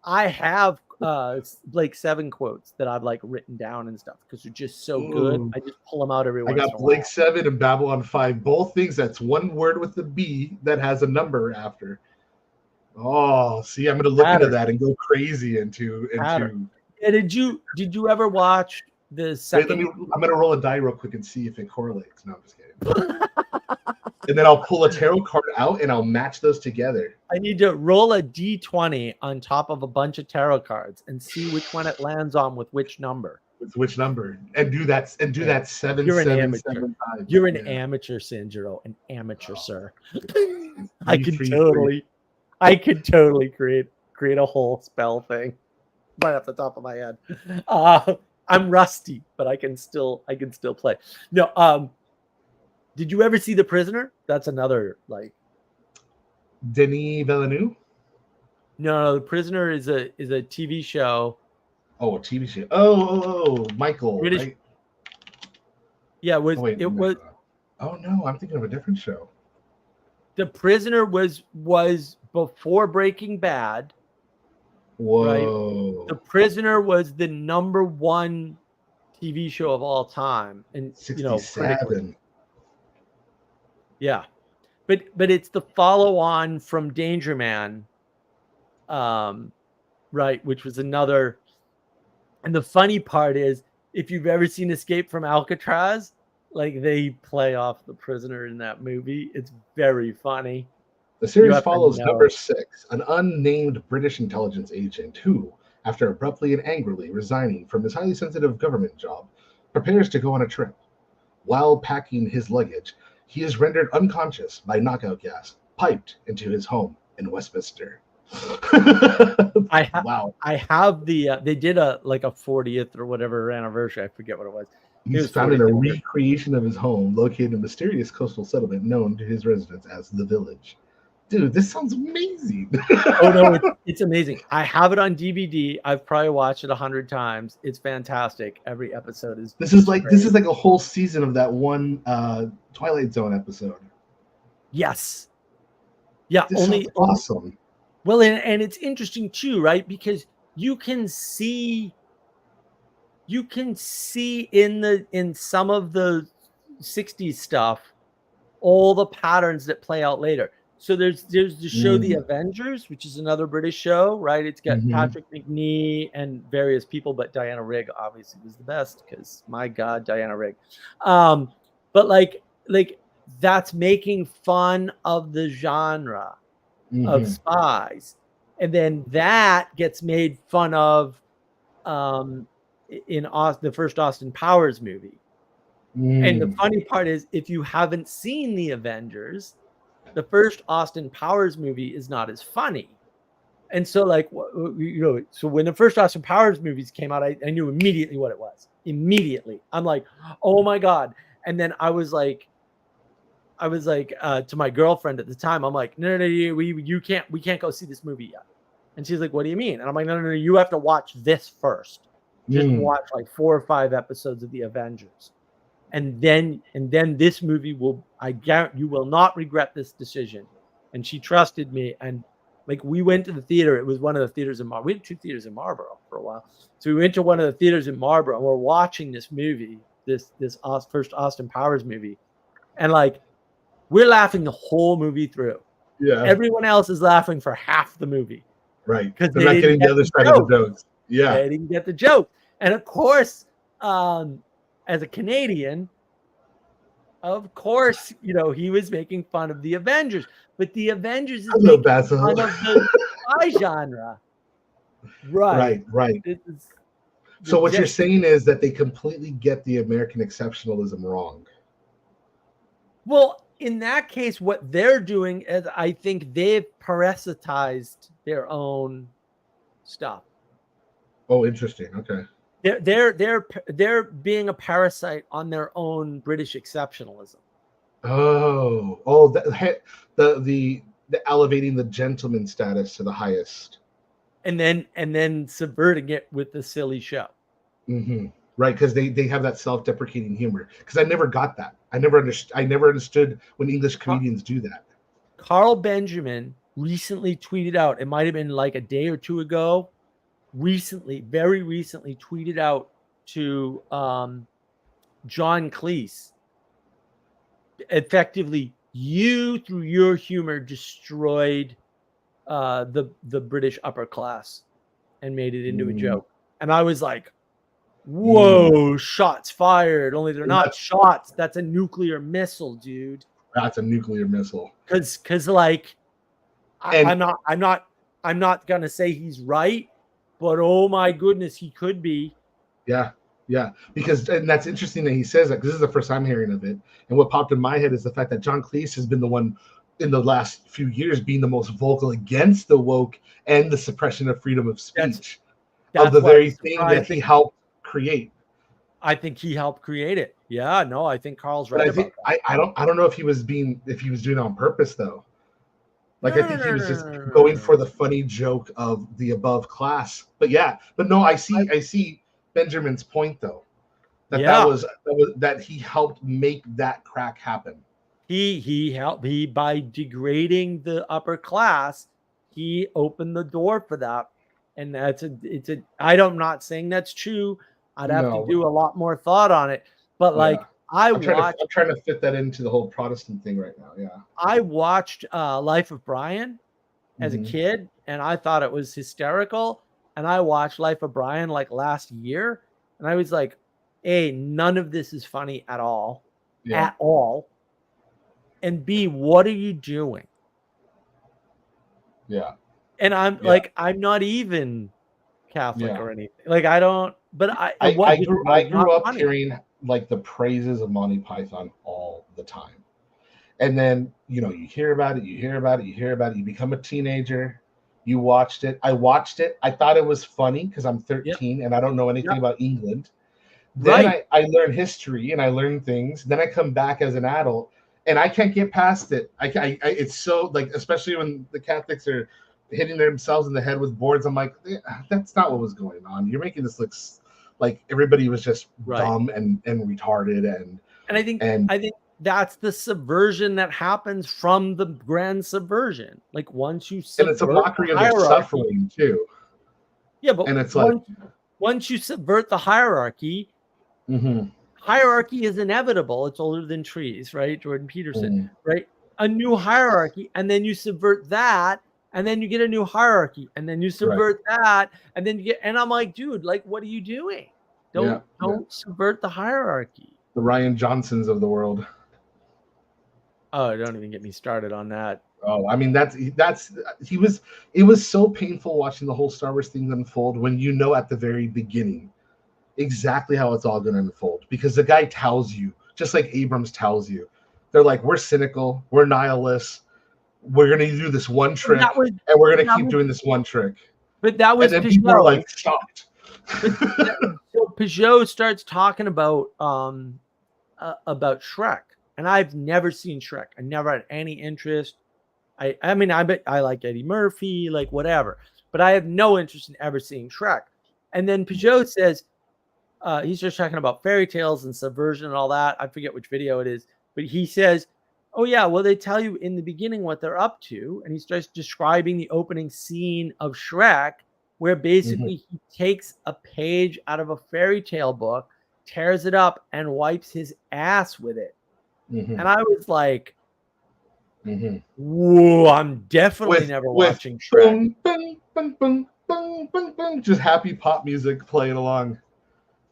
I have it's like 7 quotes that I've like written down and stuff because they're just so good. Ooh. I just pull them out every I once in got a Blake while. 7 and Babylon 5, both things that's one word with the B that has a number after. Oh, see, I'm going to look into Pattern. that and go crazy into. Yeah, did you ever watch the Wait, second? I'm going to roll a die real quick and see if it correlates. No, I'm just kidding. And then I'll pull a tarot card out and I'll match those together. I need to roll a d20 on top of a bunch of tarot cards and see which one it lands on with which number. With which number? And do that 7, You're an 7, amateur. 7 times. You're an amateur, Sanjiro, an amateur, sir. I could 3, totally create a whole spell thing right off the top of my head. I'm rusty, but I can still play. No, did you ever see The Prisoner? That's another like Denis Villeneuve? No, The Prisoner is a TV show. Oh, a TV show. Oh, Michael. British. Right? Yeah, it was. Oh no, I'm thinking of a different show. The Prisoner was before Breaking Bad. Whoa. Right? The Prisoner was the #1 TV show of all time, and 67. Yeah, but it's the follow-on from Danger Man, right? Which was another. And the funny part is, if you've ever seen Escape from Alcatraz, like they play off The Prisoner in that movie. It's very funny. The series follows number 6, an unnamed British intelligence agent who, after abruptly and angrily resigning from his highly sensitive government job, prepares to go on a trip. While packing his luggage, he is rendered unconscious by knockout gas piped into his home in Westminster. Wow. I have the they did a 40th or whatever anniversary. I forget what it was. He's found in a recreation of his home located in a mysterious coastal settlement known to his residents as the Village. Dude, this sounds amazing. Oh no, it's amazing. I have it on DVD. I've probably watched it 100 times. It's fantastic. Every episode is. This is like a whole season of that one Twilight Zone episode. Yes. Yeah. This sounds awesome. Well, and it's interesting too, right? Because you can see in some of the 60s stuff all the patterns that play out later. So there's the show The Avengers, which is another British show, right? It's got Patrick McNee and various people, but Diana Rigg obviously was the best because my God, Diana Rigg. But like that's making fun of the genre of spies, and then that gets made fun of in the first Austin Powers movie. And the funny part is, if you haven't seen The Avengers, the first Austin Powers movie is not as funny. And so so when the first Austin Powers movies came out, I knew immediately what it was. Immediately. I'm like, oh my God. And then I was like to my girlfriend at the time, I'm like, no, we can't go see this movie yet. And she's like, what do you mean? And I'm like, no, you have to watch this first. Just watch like 4 or 5 episodes of The Avengers. And then this movie I guarantee you will not regret this decision. And she trusted me. And like, we went to the theater. It was one of the theaters in Marlborough. We had 2 theaters in Marlborough for a while. So we went to one of the theaters in Marlborough and we're watching this movie, this first Austin Powers movie. And like, we're laughing the whole movie through. Yeah. Everyone else is laughing for half the movie. Right. Because they're not getting the other side of the jokes. Yeah. They didn't get the joke. And of course, as a Canadian, of course, he was making fun of The Avengers. But The Avengers is making fun of the spy genre. Right. So what you're saying is that they completely get the American exceptionalism wrong. Well, in that case, what they're doing is, I think they've parasitized their own stuff. Oh, interesting. Okay. They're being a parasite on their own British exceptionalism. The elevating the gentleman status to the highest, and then subverting it with the silly show. Right, because they have that self-deprecating humor. Because I never got that. I never understood when English comedians do that. Carl Benjamin recently tweeted out, it might have been like a day or two ago, very recently tweeted out to John Cleese, effectively, you through your humor destroyed the British upper class and made it into a joke. And I was like, whoa, shots fired. Only they're not shots. That's a nuclear missile, dude. That's a nuclear missile. Cause like I'm not gonna say he's right, but oh my goodness, he could be. Yeah. Because, and that's interesting that he says that, because this is the first time hearing of it. And what popped in my head is the fact that John Cleese has been the one in the last few years being the most vocal against the woke and the suppression of freedom of speech, of the very thing that he helped create. I think he helped create it. Yeah, no, I think Carl's right. But I think I don't know if he was doing it on purpose though. Like I think he was just going for the funny joke of the above class. But no, I see Benjamin's point though. That he helped make that crack happen. He helped by degrading the upper class, he opened the door for that. And I'm not saying that's true. I'd have to do a lot more thought on it. But I'm trying to fit that into the whole Protestant thing right now. Yeah. I watched Life of Brian as a kid, and I thought it was hysterical. And I watched Life of Brian like last year, and I was like, A, none of this is funny at all. Yeah. At all. And B, what are you doing? Yeah. And I'm not even Catholic or anything. Like I don't, but I grew up hearing like the praises of Monty Python all the time. And then, you hear about it, you become a teenager, you watched it. I watched it. I thought it was funny because I'm 13 and I don't know anything about England. Then I learn history and I learn things. Then I come back as an adult and I can't get past it. It's so like, especially when the Catholics are hitting themselves in the head with boards. I'm like, that's not what was going on. You're making this look like everybody was just dumb and retarded. And I think that's the subversion that happens from the grand subversion. Like once you subvert, and it's a mockery of their suffering too. Yeah, but it's once you subvert the hierarchy, hierarchy is inevitable. It's older than trees, right? Jordan Peterson, right? A new hierarchy, and then you subvert that, and then you get a new hierarchy, and then you subvert that, and then you get. And I'm like, dude, like, what are you doing? Don't subvert the hierarchy. The Ryan Johnsons of the world. Oh, don't even get me started on that. Oh, I mean it was so painful watching the whole Star Wars thing unfold when at the very beginning exactly how it's all going to unfold, because the guy tells you, just like Abrams tells you, they're like, we're cynical, we're nihilists, we're going to do this one trick, and we're going to keep doing this one trick. But that was, and then people are like shocked. So Peugeot starts talking about Shrek, and I've never seen Shrek. I never had any interest. I mean, I like Eddie Murphy, like whatever, but I have no interest in ever seeing Shrek. And then Peugeot says, he's just talking about fairy tales and subversion and all that. I forget which video it is, but he says, oh yeah, well, they tell you in the beginning what they're up to. And he starts describing the opening scene of Shrek, where basically he takes a page out of a fairy tale book, tears it up, and wipes his ass with it. And I was like, whoa, I'm definitely never watching Shrek. Boom, boom, boom, boom, boom, boom, just happy pop music playing along.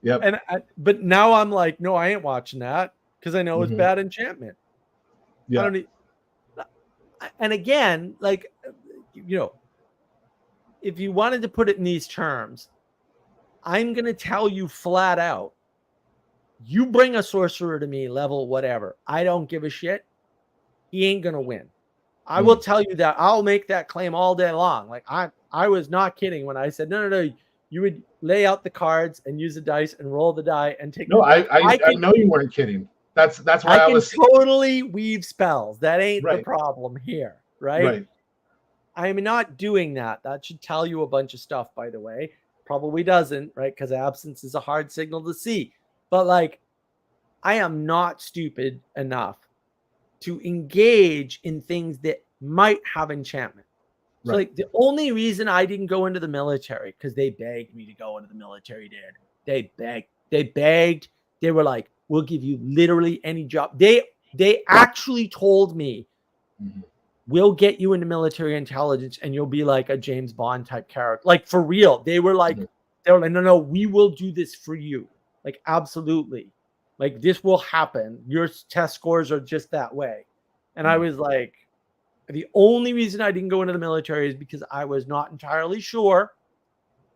Yep. But now I'm like, no, I ain't watching that because I know it's bad enchantment. Yeah. And again, like, if you wanted to put it in these terms, I'm going to tell you flat out, you bring a sorcerer to me, level whatever, I don't give a shit. He ain't going to win. I will tell you that. I'll make that claim all day long. Like I was not kidding when I said, no, you would lay out the cards and use the dice and roll the die and take. No, I know you weren't kidding. That's why I was totally weave spells. That ain't the problem here, right? I am not doing that. That should tell you a bunch of stuff, by the way. Probably doesn't, right? Because absence is a hard signal to see. But like, I am not stupid enough to engage in things that might have enchantment. So like the only reason I didn't go into the military, because they begged me to go into the military, dude. They begged. They were like, we'll give you literally any job. They actually told me, we'll get you into military intelligence and you'll be like a James Bond type character. Like for real. They were like, no, we will do this for you. Like, absolutely. Like this will happen. Your test scores are just that way. And I was like, the only reason I didn't go into the military is because I was not entirely sure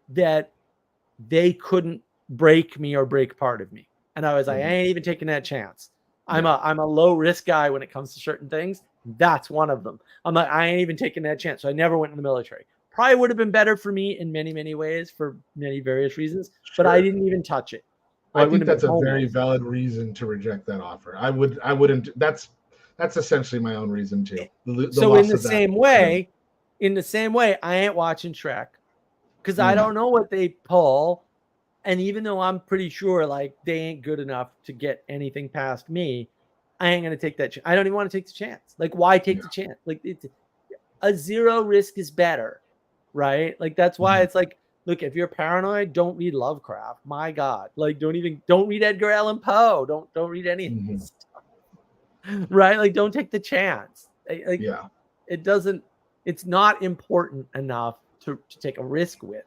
that they couldn't break me or break part of me. And I was like, I ain't even taking that chance. I'm a low risk guy when it comes to certain things. That's one of them. I'm like, I ain't even taking that chance. So I never went in the military. Probably would have been better for me in many, many ways for many various reasons, but I didn't even touch it. I think that's a very valid reason to reject that offer. I wouldn't. That's essentially my own reason too. So in the same way, I ain't watching Shrek because I don't know what they pull. And even though I'm pretty sure like they ain't good enough to get anything past me, I ain't gonna take that. I don't even want to take the chance. Like, why take the chance? Like, it's a zero risk is better, right? Like that's why it's like, look, if you're paranoid, don't read Lovecraft. My God, like don't read Edgar Allan Poe. Don't read anything. Right? Like, don't take the chance. Like, it doesn't. It's not important enough to take a risk with.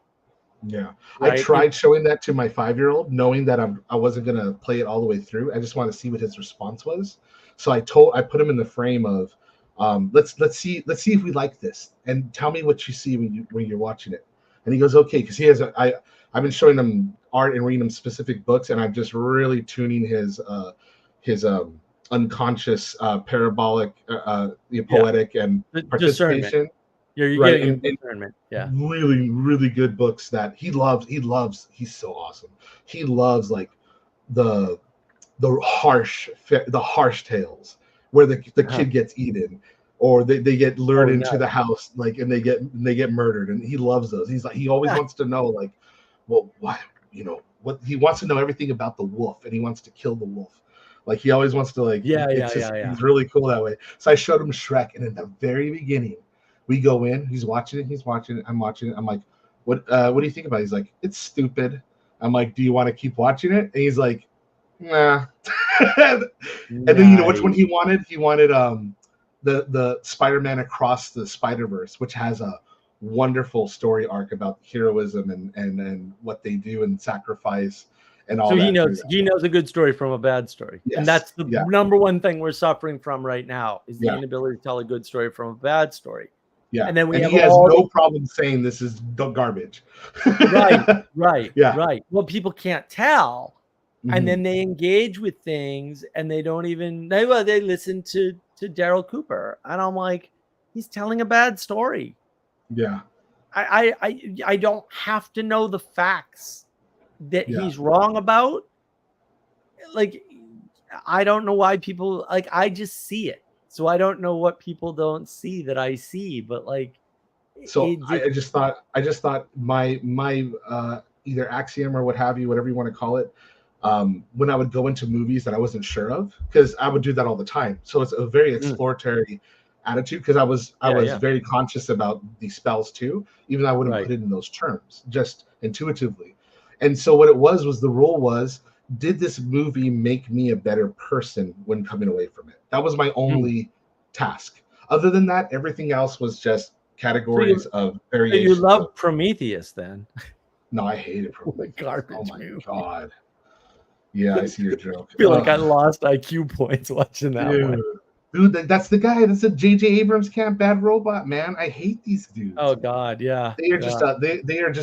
Yeah, right? I tried showing that to my 5-year-old, knowing that I wasn't gonna play it all the way through. I just want to see what his response was. So I put him in the frame of, let's see if we like this, and tell me what you see when you're watching it. And he goes, okay, because he has I've been showing him art and reading him specific books, and I'm just really tuning his unconscious parabolic poetic and participation. You're getting discernment. Yeah, really, really good books that he loves. He's so awesome. He loves like the harsh tales where the kid gets eaten or they get lured into the house like and they get murdered, and he loves those. He's like, he always wants to know like, well, why, what he wants to know everything about the wolf, and he wants to kill the wolf. Like he always wants to like he's really cool that way. So I showed him Shrek, and in the very beginning we go in, he's watching it, I'm watching it. I'm like, what do you think about it? He's like, it's stupid. I'm like, do you want to keep watching it? And he's like, nah. And then which one he wanted? He wanted the Spider-Man Across the Spider-Verse, which has a wonderful story arc about heroism and what they do and sacrifice and all. So he knows a good story from a bad story. Yes. And that's the number one thing we're suffering from right now is the inability to tell a good story from a bad story. Yeah, and then he has no problem saying this is garbage. Right. Well, people can't tell, and then they engage with things, and they don't even they listen to Daryl Cooper, and I'm like, he's telling a bad story. Yeah, I don't have to know the facts that he's wrong about. Like, I don't know why people like. I just see it. So I don't know what people don't see that I see, but like, so I just thought my either axiom or what have you, whatever you want to call it, when I would go into movies that I wasn't sure of, because I would do that all the time. So it's a very exploratory attitude, because I was very conscious about these spells too, even though I wouldn't put it in those terms, just intuitively. And so what it was the rule was, did this movie make me a better person when coming away from it? That was my only task. Other than that, everything else was just categories of variation. So you love Prometheus then? No, I hated Prometheus. Garbage. Oh my God. Yeah, I see your joke. I feel like I lost IQ points watching that one. Dude, that's the guy. That's a J.J. Abrams camp bad robot, man. I hate these dudes. Oh God, yeah. They are just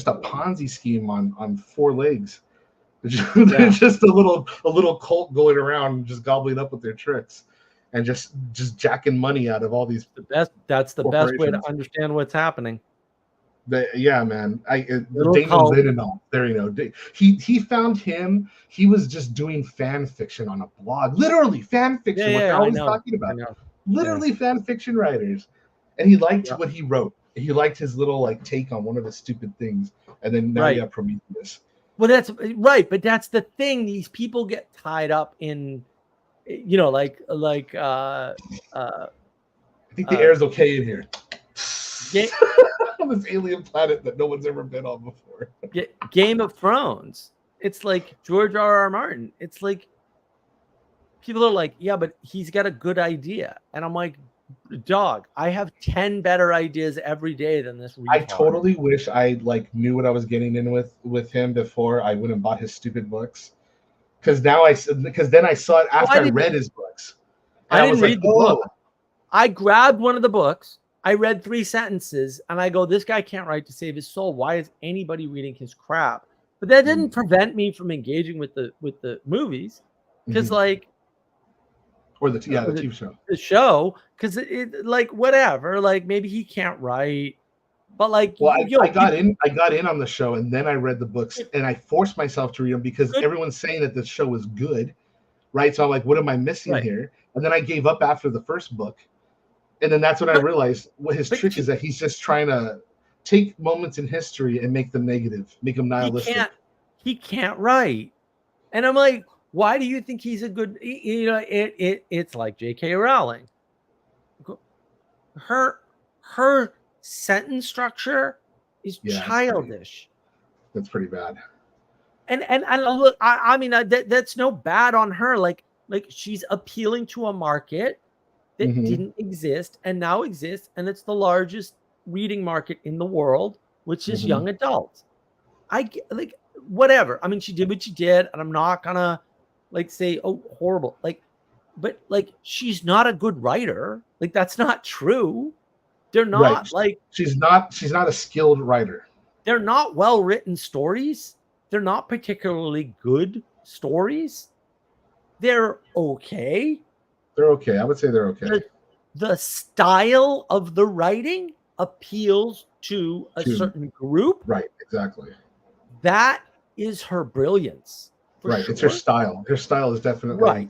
a Ponzi scheme on 4 legs. They're just a little cult going around just gobbling up with their tricks and just jacking money out of all these. That's the best way to understand what's happening. Man. Damon Lindenau. There you know. He found him. He was just doing fan fiction on a blog. Literally fan fiction. What they're always talking about. Literally fan fiction writers. And he liked what he wrote. He liked his little like take on one of the stupid things. And then now you have Prometheus. Well, that's right, but that's the thing. These people get tied up in, I think the air is okay in here. Ga- on this alien planet that no one's ever been on before. Game of Thrones. It's like George R.R. Martin. It's like people are like, yeah, but he's got a good idea, and I'm like, dog, I have 10 better ideas every day than this retard. I totally wish I like knew what I was getting in with him before I went and bought his stupid books. Because then I saw it after I read his books. And I didn't read the book. I grabbed one of the books. I read 3 sentences, and I go, this guy can't write to save his soul. Why is anybody reading his crap? But that didn't prevent me from engaging with the movies, because like, or the TV show, because it like whatever, like maybe he can't write, but like, well, I got in on the show, and then I read the books, and I forced myself to read them because everyone's saying that the show is good, right? So I'm like, what am I missing here? And then I gave up after the first book. And then that's when I realized what his trick is, that he's just trying to take moments in history and make them negative, make them nihilistic. He can't write. And I'm like, why do you think he's a good, it's like J.K. Rowling. Her sentence structure is childish. That's pretty bad. And look, I mean, that's no bad on her. Like she's appealing to a market that didn't exist and now exists, and it's the largest reading market in the world, which is young adults. I like whatever. I mean, she did what she did, and I'm not gonna like say, oh, horrible. But she's not a good writer. Like, that's not true. They're not she's not a skilled writer. They're not well-written stories. They're not particularly good stories. They're okay. They're okay. I would say they're okay. The style of the writing appeals to a certain group. Right, exactly. That is her brilliance. Right, it's her style. Her style is definitely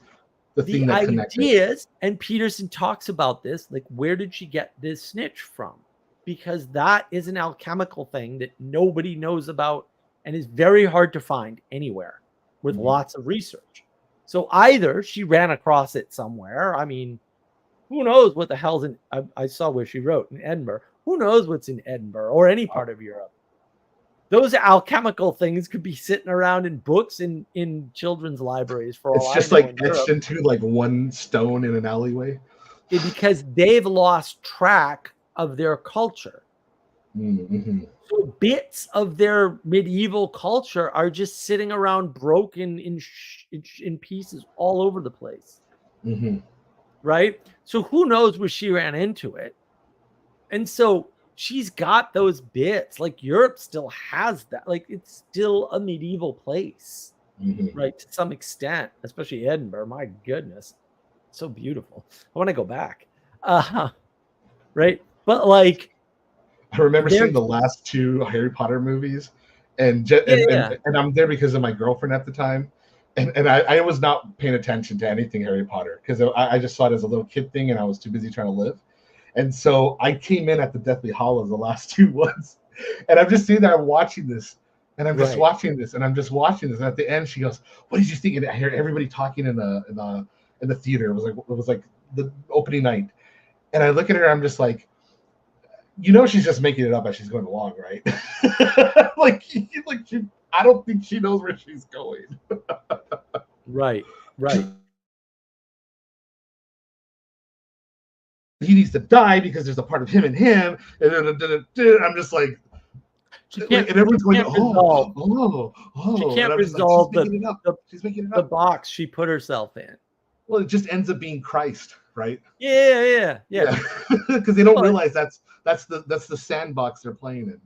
the thing that connects. The ideas, and Peterson talks about this, like, where did she get this snitch from? Because that is an alchemical thing that nobody knows about and is very hard to find anywhere with lots of research. So either she ran across it somewhere. I mean, who knows what the hell's in, I saw where she wrote in Edinburgh. Who knows what's in Edinburgh or any part of Europe? Those alchemical things could be sitting around in books in children's libraries for all I know. It's just like etched into like one stone in an alleyway. Because they've lost track of their culture. So bits of their medieval culture are just sitting around broken in pieces all over the place. Right? So who knows where she ran into it? And so she's got those bits. Like, Europe still has that. Like, it's still a medieval place, right? To some extent, especially Edinburgh. My goodness, so beautiful. I want to go back. Right? But like, I remember seeing the last 2 Harry Potter movies, and I'm there because of my girlfriend at the time, and I was not paying attention to anything Harry Potter because I just saw it as a little kid thing, and I was too busy trying to live. And so I came in at the Deathly Hallows, the last 2 ones, and I'm just sitting there, I'm watching this, and I'm just watching this, and I'm just watching this. And at the end, she goes, "What did you think?" And I hear everybody talking in the theater. It was like the opening night, and I look at her, I'm just like, she's just making it up as she's going along, right? I don't think she knows where she's going. Right. He needs to die because there's a part of him and him, and then I'm just like, and everyone's going, oh. She can't resolve the box she put herself in. Well, it just ends up being Christ, right? Yeah. Because they don't realize that's the sandbox they're playing in.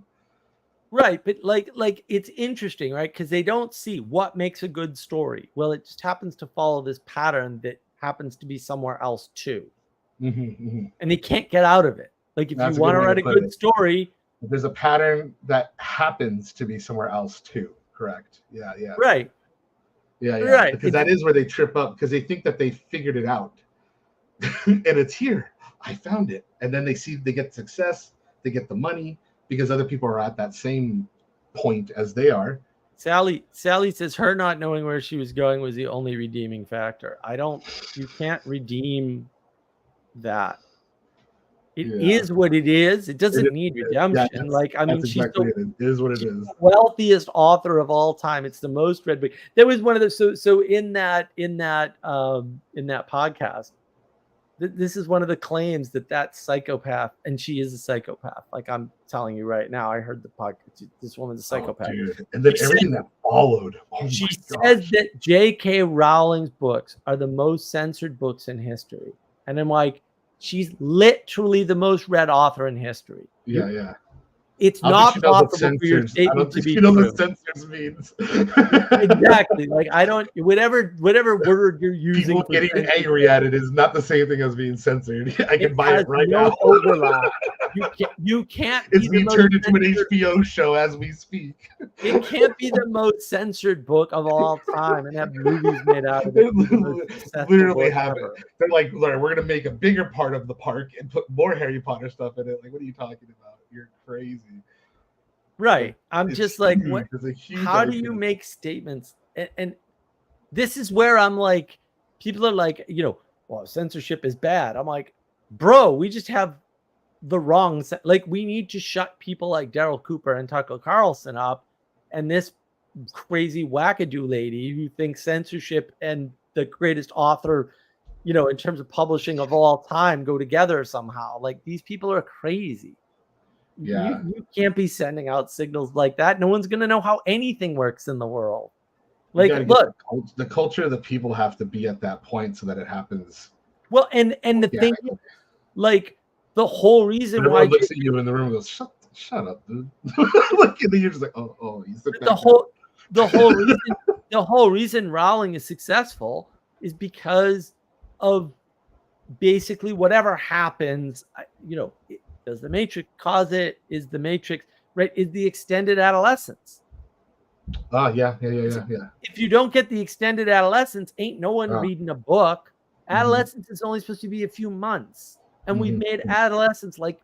Right, but like it's interesting, right? Because they don't see what makes a good story. Well, it just happens to follow this pattern that happens to be somewhere else too. And they can't get out of it. Like, if you want to write a good story, there's a pattern that happens to be somewhere else too. Correct. Yeah. Right. Yeah. Right. Because that is where they trip up, because they think that they figured it out. And it's here. I found it. And then they get success, they get the money because other people are at that same point as they are. Sally says her not knowing where she was going was the only redeeming factor. You can't redeem that. It is what it is. It doesn't need redemption. Yeah, like, I mean, that's she's exactly it. It is what it is. the wealthiest author of all time. It's the most read book. There was one of those. So in that podcast, this is one of the claims that psychopath, and she is a psychopath. Like, I'm telling you right now, I heard the podcast. This woman's a psychopath. Dude. And then everything that followed. She said that J.K. Rowling's books are the most censored books in history, and I'm like, she's literally the most read author in history. Yeah. It's not possible for your statement to be true. What censors means. Exactly. Like, I don't, whatever word you're using. People getting angry at it is not the same thing as being censored. I can buy it right now. Overlap. You can't. It's being turned into an HBO show as we speak. It can't be the most censored book of all time and have movies made out of it. Literally have it. They're like, we're going to make a bigger part of the park and put more Harry Potter stuff in it. Like, what are you talking about? You're crazy. Right. I'm just like, huge. what? Huge how do you make statements? And this is where I'm like, people are like, well, censorship is bad. I'm like, bro, we just have the wrong, like, we need to shut people like Daryl Cooper and Tucker Carlson up, and this crazy wackadoo lady who thinks censorship and the greatest author, in terms of publishing of all time, go together somehow. Like, these people are crazy. Yeah, you can't be sending out signals like that. No one's gonna know how anything works in the world. Like, look, the culture of the people have to be at that point so that it happens. Well, and the thing, like, the whole reason why everyone looks at you in the room and goes, shut up, dude. Like, and then you're just like, oh, you sit back the whole reason Rowling is successful is because of basically whatever happens. Does the Matrix cause it? Is the Matrix right? Is the extended adolescence? Yeah. If you don't get the extended adolescence, ain't no one reading a book. Adolescence is only supposed to be a few months, and we've made adolescence like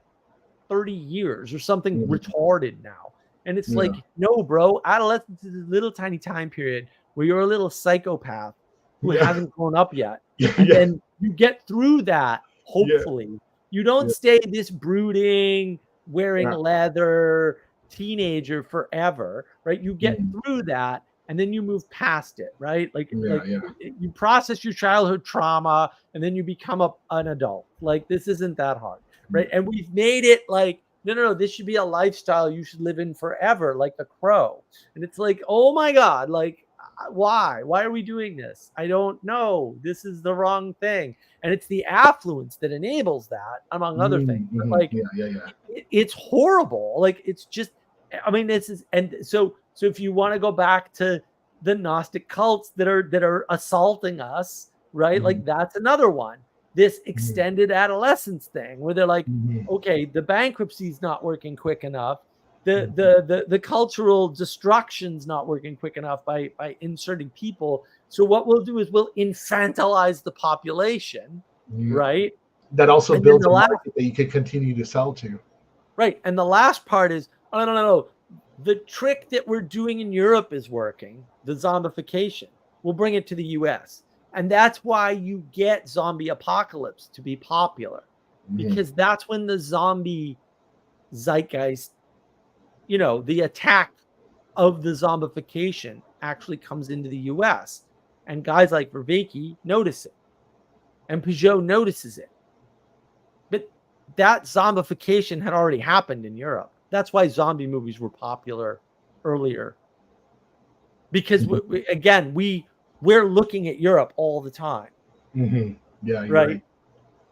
30 years or something retarded now. And it's like, no, bro, adolescence is a little tiny time period where you're a little psychopath who hasn't grown up yet. And then you get through that, hopefully. You don't stay this brooding, wearing leather teenager forever, right? You get through that, and then you move past it, right? Like, you process your childhood trauma, and then you become an adult. Like, this isn't that hard, right? And we've made it like, no, this should be a lifestyle you should live in forever, like The Crow. And it's like, oh my God, like, why are we doing this? I don't know. This is the wrong thing. And it's the affluence that enables that, among other things. But like, it's horrible. Like, it's just, I mean, this is, and so if you want to go back to the Gnostic cults that are assaulting us, right? Like, that's another one. This extended adolescence thing where they're like, okay, the bankruptcy's not working quick enough. The cultural destruction's not working quick enough by inserting people. So what we'll do is we'll infantilize the population, right? That also builds a market that you can continue to sell to. Right. And the last part is, no. The trick that we're doing in Europe is working, the zombification. We'll bring it to the US. And that's why you get zombie apocalypse to be popular, because that's when the zombie zeitgeist, the attack of the zombification actually comes into the US. And guys like Vervaeke notice it. And Peugeot notices it. But that zombification had already happened in Europe. That's why zombie movies were popular earlier. Because, we're looking at Europe all the time. Yeah, right.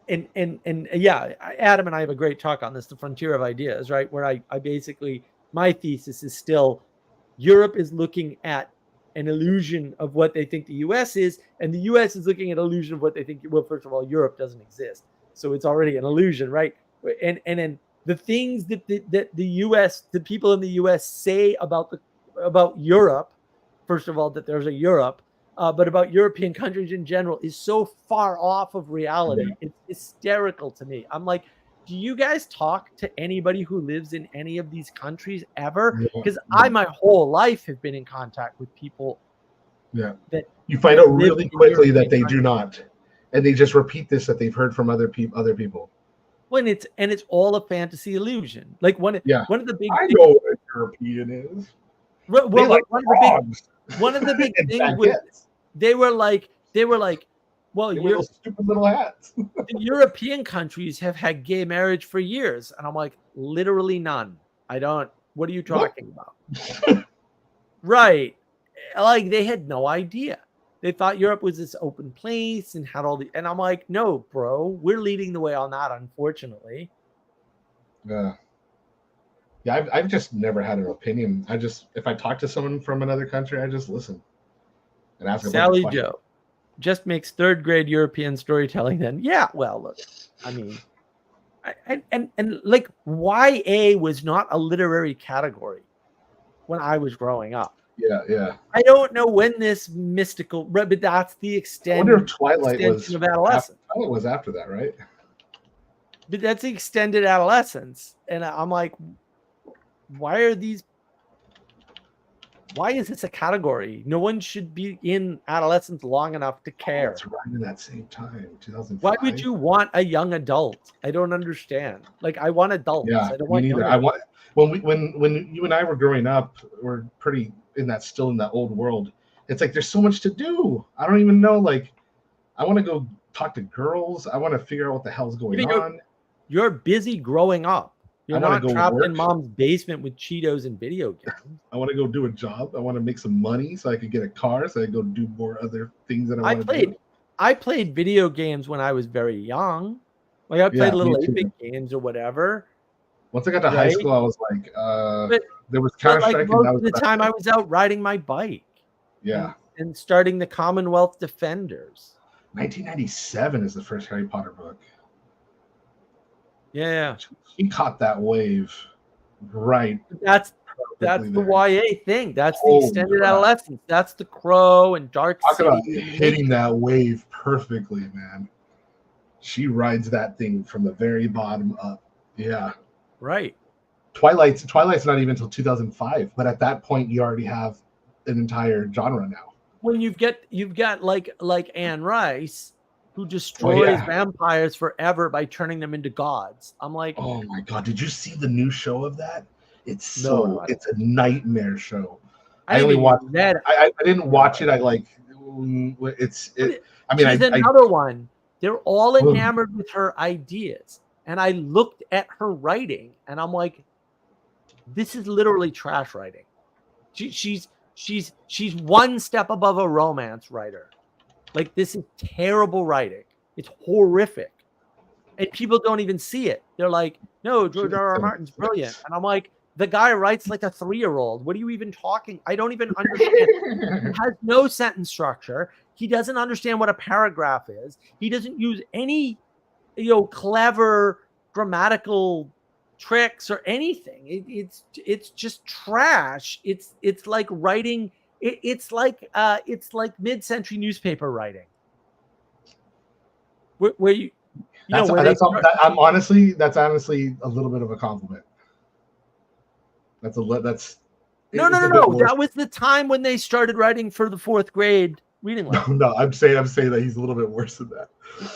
And Adam and I have a great talk on this, the frontier of ideas, right? Where I basically, my thesis is still Europe is looking at an illusion of what they think the US is, and the US is looking at an illusion of what they think. Well, first of all, Europe doesn't exist. So it's already an illusion, right? And then the things that the US, the people in the US say about Europe, first of all, that there's a Europe, but about European countries in general is so far off of reality. It's hysterical to me. I'm like, do you guys talk to anybody who lives in any of these countries ever? Because I, my whole life, have been in contact with people. That you find out really quickly that they do not, and they just repeat this that they've heard from other people. when it's all a fantasy illusion. Like one of Yeah. the big I things, know what a European is. well, They like one frogs of the big and things was baguettes they were like, well, and with those stupid little hats. the European countries have had gay marriage for years, and I'm like, literally none. I don't. What are you What? talking about? Right. Like they had no idea. They thought Europe was this open place and had all the, and I'm like, no, bro, we're leading the way on that, unfortunately. Yeah. Yeah, I've just never had an opinion. If I talk to someone from another country, I just listen and ask a bunch of Sally questions. Joe just makes third grade European storytelling then. Yeah, well, look, I mean, and like YA was not a literary category when I was growing up. Yeah, yeah. I don't know when this mystical, but that's the I wonder if extension Twilight of adolescence. was after that, right? But that's the extended adolescence. And I'm like, why is this a category? No one should be in adolescence long enough to care. It's right in that same time, 2005. Why would you want a young adult? I don't understand. Like, I want adults. Yeah, I don't me want neither. young I adults. want when you and I were growing up, we're pretty still in that old world. It's like there's so much to do. I don't even know. Like, I want to go talk to girls. I want to figure out what the hell's going on. You're busy growing up. You're not trapped work in mom's basement with Cheetos and video games. I want to go do a job. I want to make some money so I could get a car, so I could go do more other things that I want to do. I played video games when I was very young. Like I played little 8-bit games or whatever. Once I got to high school, I was like, there was Counter-Strike. Most of the time, I was out riding my bike. Yeah. And starting the Commonwealth Defenders. 1997 is the first Harry Potter book. Yeah. He caught that wave right. That's the YA thing. That's the extended adolescence. That's The Crow and Dark City. Talk about hitting that wave perfectly, man. She rides that thing from the very bottom up. Yeah. Right. Twilight's not even until 2005, but at that point you already have an entire genre now. When you've got like Anne Rice, who destroys vampires forever by turning them into gods. I'm like, oh my god, did you see the new show of that? It's it's a nightmare show. I only watched that. I didn't watch it. I like it's. I mean, she's another one. They're all enamored with her ideas, and I looked at her writing, and I'm like, this is literally trash writing. She's one step above a romance writer. Like, this is terrible writing. It's horrific. And people don't even see it. They're like, no, George R.R. Martin's brilliant. And I'm like, the guy writes like a 3-year-old. What are you even talking? I don't even understand. He has no sentence structure. He doesn't understand what a paragraph is. He doesn't use any, clever grammatical tricks or anything. It's just trash. It's like writing. It's like mid-century newspaper writing. Where you know, that's honestly a little bit of a compliment. No. That was the time when they started writing for the 4th grade reading level. No, I'm saying that he's a little bit worse than that.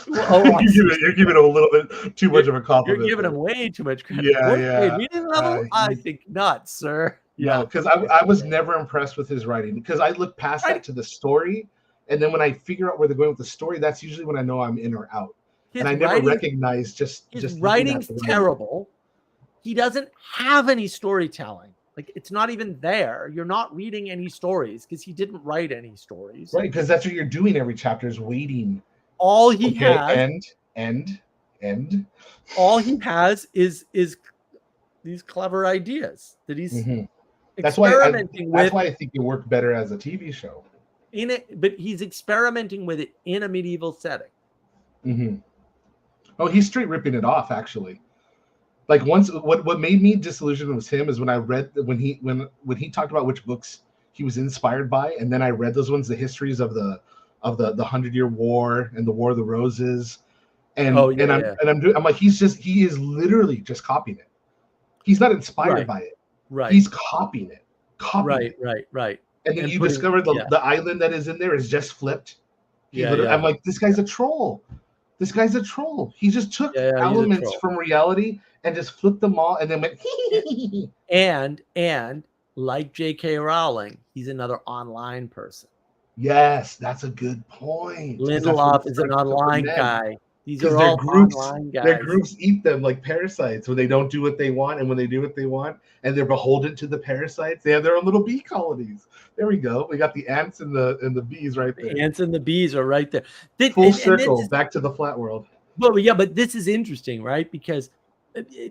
You're giving him a little bit too much of a compliment. You're giving him way too much credit. Yeah. Reading level? I think not, sir. Yeah, because I was never impressed with his writing, because I look past that to the story, and then when I figure out where they're going with the story, that's usually when I know I'm in or out. And I never recognize his writing's terrible. He doesn't have any storytelling. Like, it's not even there. You're not reading any stories because he didn't write any stories. Right, because that's what you're doing every chapter is waiting. All he has end. All he has is these clever ideas that he's experimenting with. That's why I think it worked better as a TV show. But he's experimenting with it in a medieval setting. Mm-hmm. Oh, he's straight ripping it off, actually. Like, once, what made me disillusioned was him is when I read when he talked about which books he was inspired by, and then I read those ones, the histories of the 100-Year War and the War of the Roses, and I'm like, he is literally just copying it. He's not inspired by it. Right. He's copying it. Right. And then you discover the island that is in there is just flipped. I'm like, this guy's a troll. This guy's a troll. He just took Yeah, he's a elements troll. from reality and just flipped them all and then went And like J.K. Rowling, he's another online person. Yes, that's a good point. Because that's where Lindelof the is an strength comes from online them. guy. These Because are their all groups, online their guys. groups eat them like parasites when they don't do what they want, and when they do what they want, and they're beholden to the parasites, they have their own little bee colonies. There we go. We got the ants and the bees right there. The ants and the bees are right there. Full circle, back to the flat world. But yeah, but this is interesting, right? Because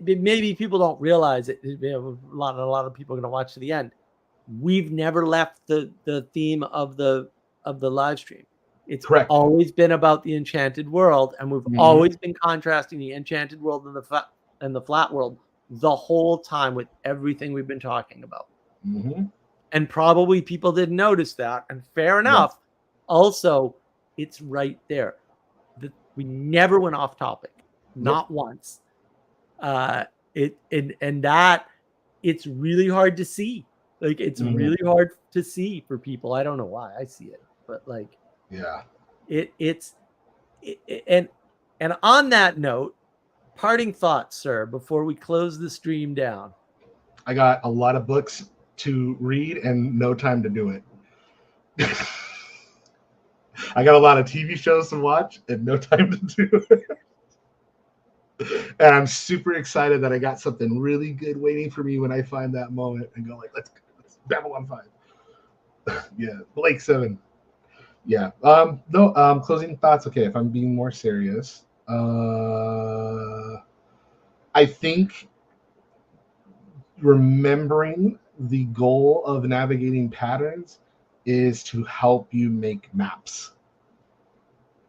maybe people don't realize it. A lot of people are going to watch to the end. We've never left the theme of the live stream. It's Correct. always been about the Enchanted World, and we've always been contrasting the Enchanted World and the flat world the whole time with everything we've been talking about. And probably people didn't notice that, and fair enough. Yes. Also, it's right there. We never went off topic, not once. And that it's really hard to see. Like it's really hard to see for people. I don't know why I see it, but like, yeah, and on that note, parting thoughts, sir, before we close the stream down. I got a lot of books to read and no time to do it. I got a lot of TV shows to watch and no time to do it. And I'm super excited that I got something really good waiting for me when I find that moment and go like, let's Babylon 5. Yeah, Blake 7. Yeah. Closing thoughts. Okay, if I'm being more serious, I think remembering the goal of navigating patterns is to help you make maps.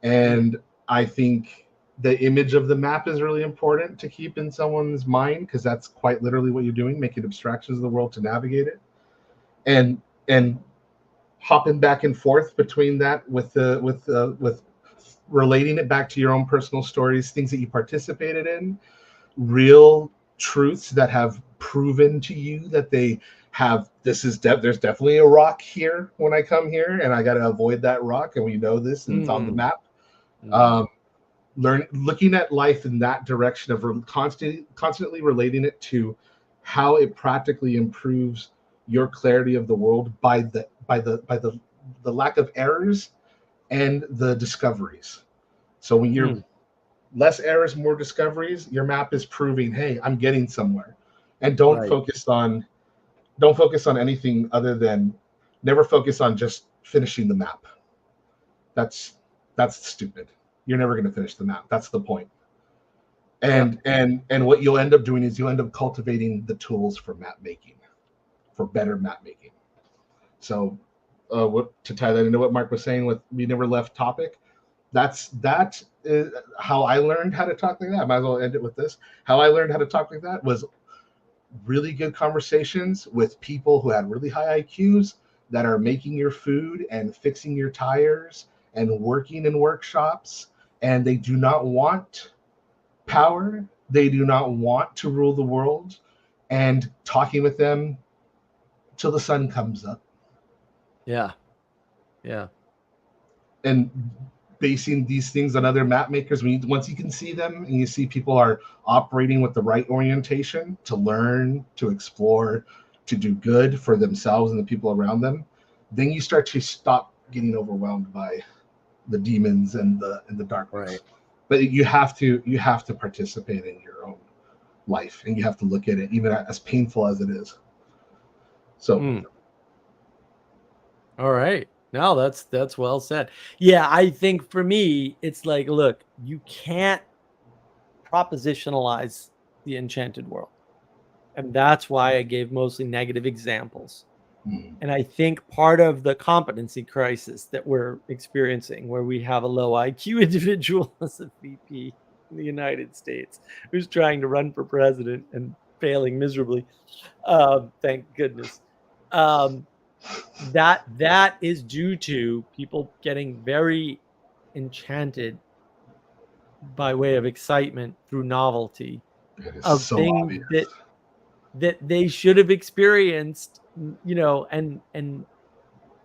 And I think the image of the map is really important to keep in someone's mind, because that's quite literally what you're doing, making abstractions of the world to navigate it. And hopping back and forth between that with relating it back to your own personal stories, things that you participated in, real truths that have proven to you that they have, there's definitely a rock here when I come here, and I got to avoid that rock, and we know this, and it's on the map. Looking at life in that direction of constantly relating it to how it practically improves your clarity of the world by the lack of errors and the discoveries. So when you're less errors, more discoveries, your map is proving, hey, I'm getting somewhere. And don't focus on anything other than, never focus on just finishing the map. That's stupid. You're never going to finish the map. That's the point. And what you'll end up doing is you'll end up cultivating the tools for map making, for better map making. So to tie that into what Mark was saying with we never left topic, that is how I learned how to talk like that. I might as well end it with this. How I learned how to talk like that was really good conversations with people who had really high IQs that are making your food and fixing your tires and working in workshops, and they do not want power. They do not want to rule the world, and talking with them till the sun comes up. Yeah. And basing these things on other map makers, once you can see them and you see people are operating with the right orientation to learn, to explore, to do good for themselves and the people around them, then you start to stop getting overwhelmed by the demons and the darkness. Right. But you have to participate in your own life, and you have to look at it, even as painful as it is. So all right. No, that's well said. Yeah, I think for me, it's like, look, you can't propositionalize the Enchanted World. And that's why I gave mostly negative examples. And I think part of the competency crisis that we're experiencing, where we have a low IQ individual as a VP in the United States who's trying to run for president and failing miserably, thank goodness, that is due to people getting very enchanted by way of excitement through novelty of so things obvious that they should have experienced, and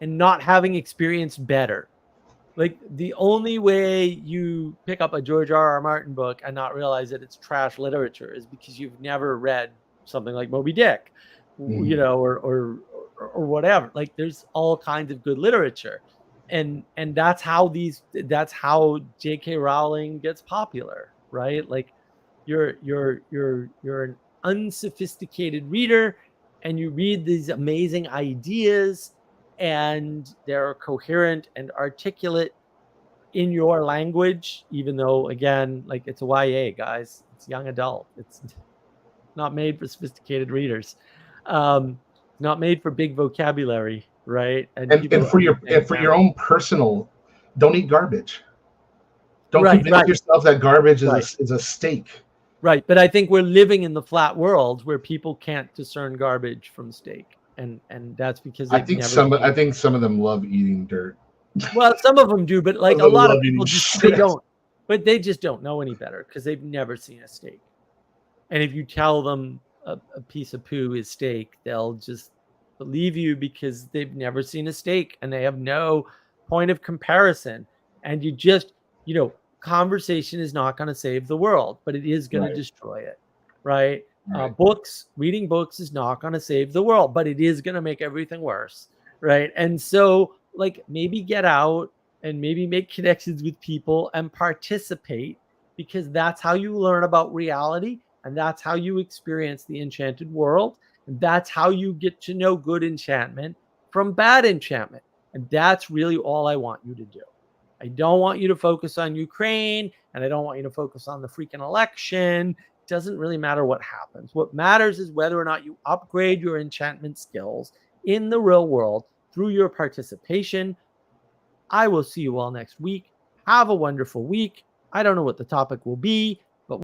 not having experienced better. Like the only way you pick up a George R.R. Martin book and not realize that it's trash literature is because you've never read something like Moby Dick, you know, or whatever. Like there's all kinds of good literature. And that's how J.K. Rowling gets popular, right? Like you're an unsophisticated reader and you read these amazing ideas and they're coherent and articulate in your language, even though again, like it's a YA, guys, it's young adult, it's not made for sophisticated readers, not made for big vocabulary, right? And And people for your understand your grammar. own personal, don't eat garbage. Don't Right, convince yourself that garbage right. is a steak. Right, but I think we're living in the flat world where people can't discern garbage from steak, and that's because they've never seen. I think some of them love eating dirt. Well, some of them do, but like Some a of them lot of love eating people just shit. they don't. But they just don't know any better because they've never seen a steak. And if you tell them a piece of poo is steak, they'll just believe you because they've never seen a steak and they have no point of comparison. And you just, you know, conversation is not going to save the world, but it is going to destroy it, right? Reading books is not going to save the world, but it is going to make everything worse, right? And so, like, maybe get out and maybe make connections with people and participate, because that's how you learn about reality and that's how you experience the enchanted world. And that's how you get to know good enchantment from bad enchantment. And that's really all I want you to do. I don't want you to focus on Ukraine and I don't want you to focus on the freaking election. It doesn't really matter what happens. What matters is whether or not you upgrade your enchantment skills in the real world through your participation. I will see you all next week. Have a wonderful week. I don't know what the topic will be.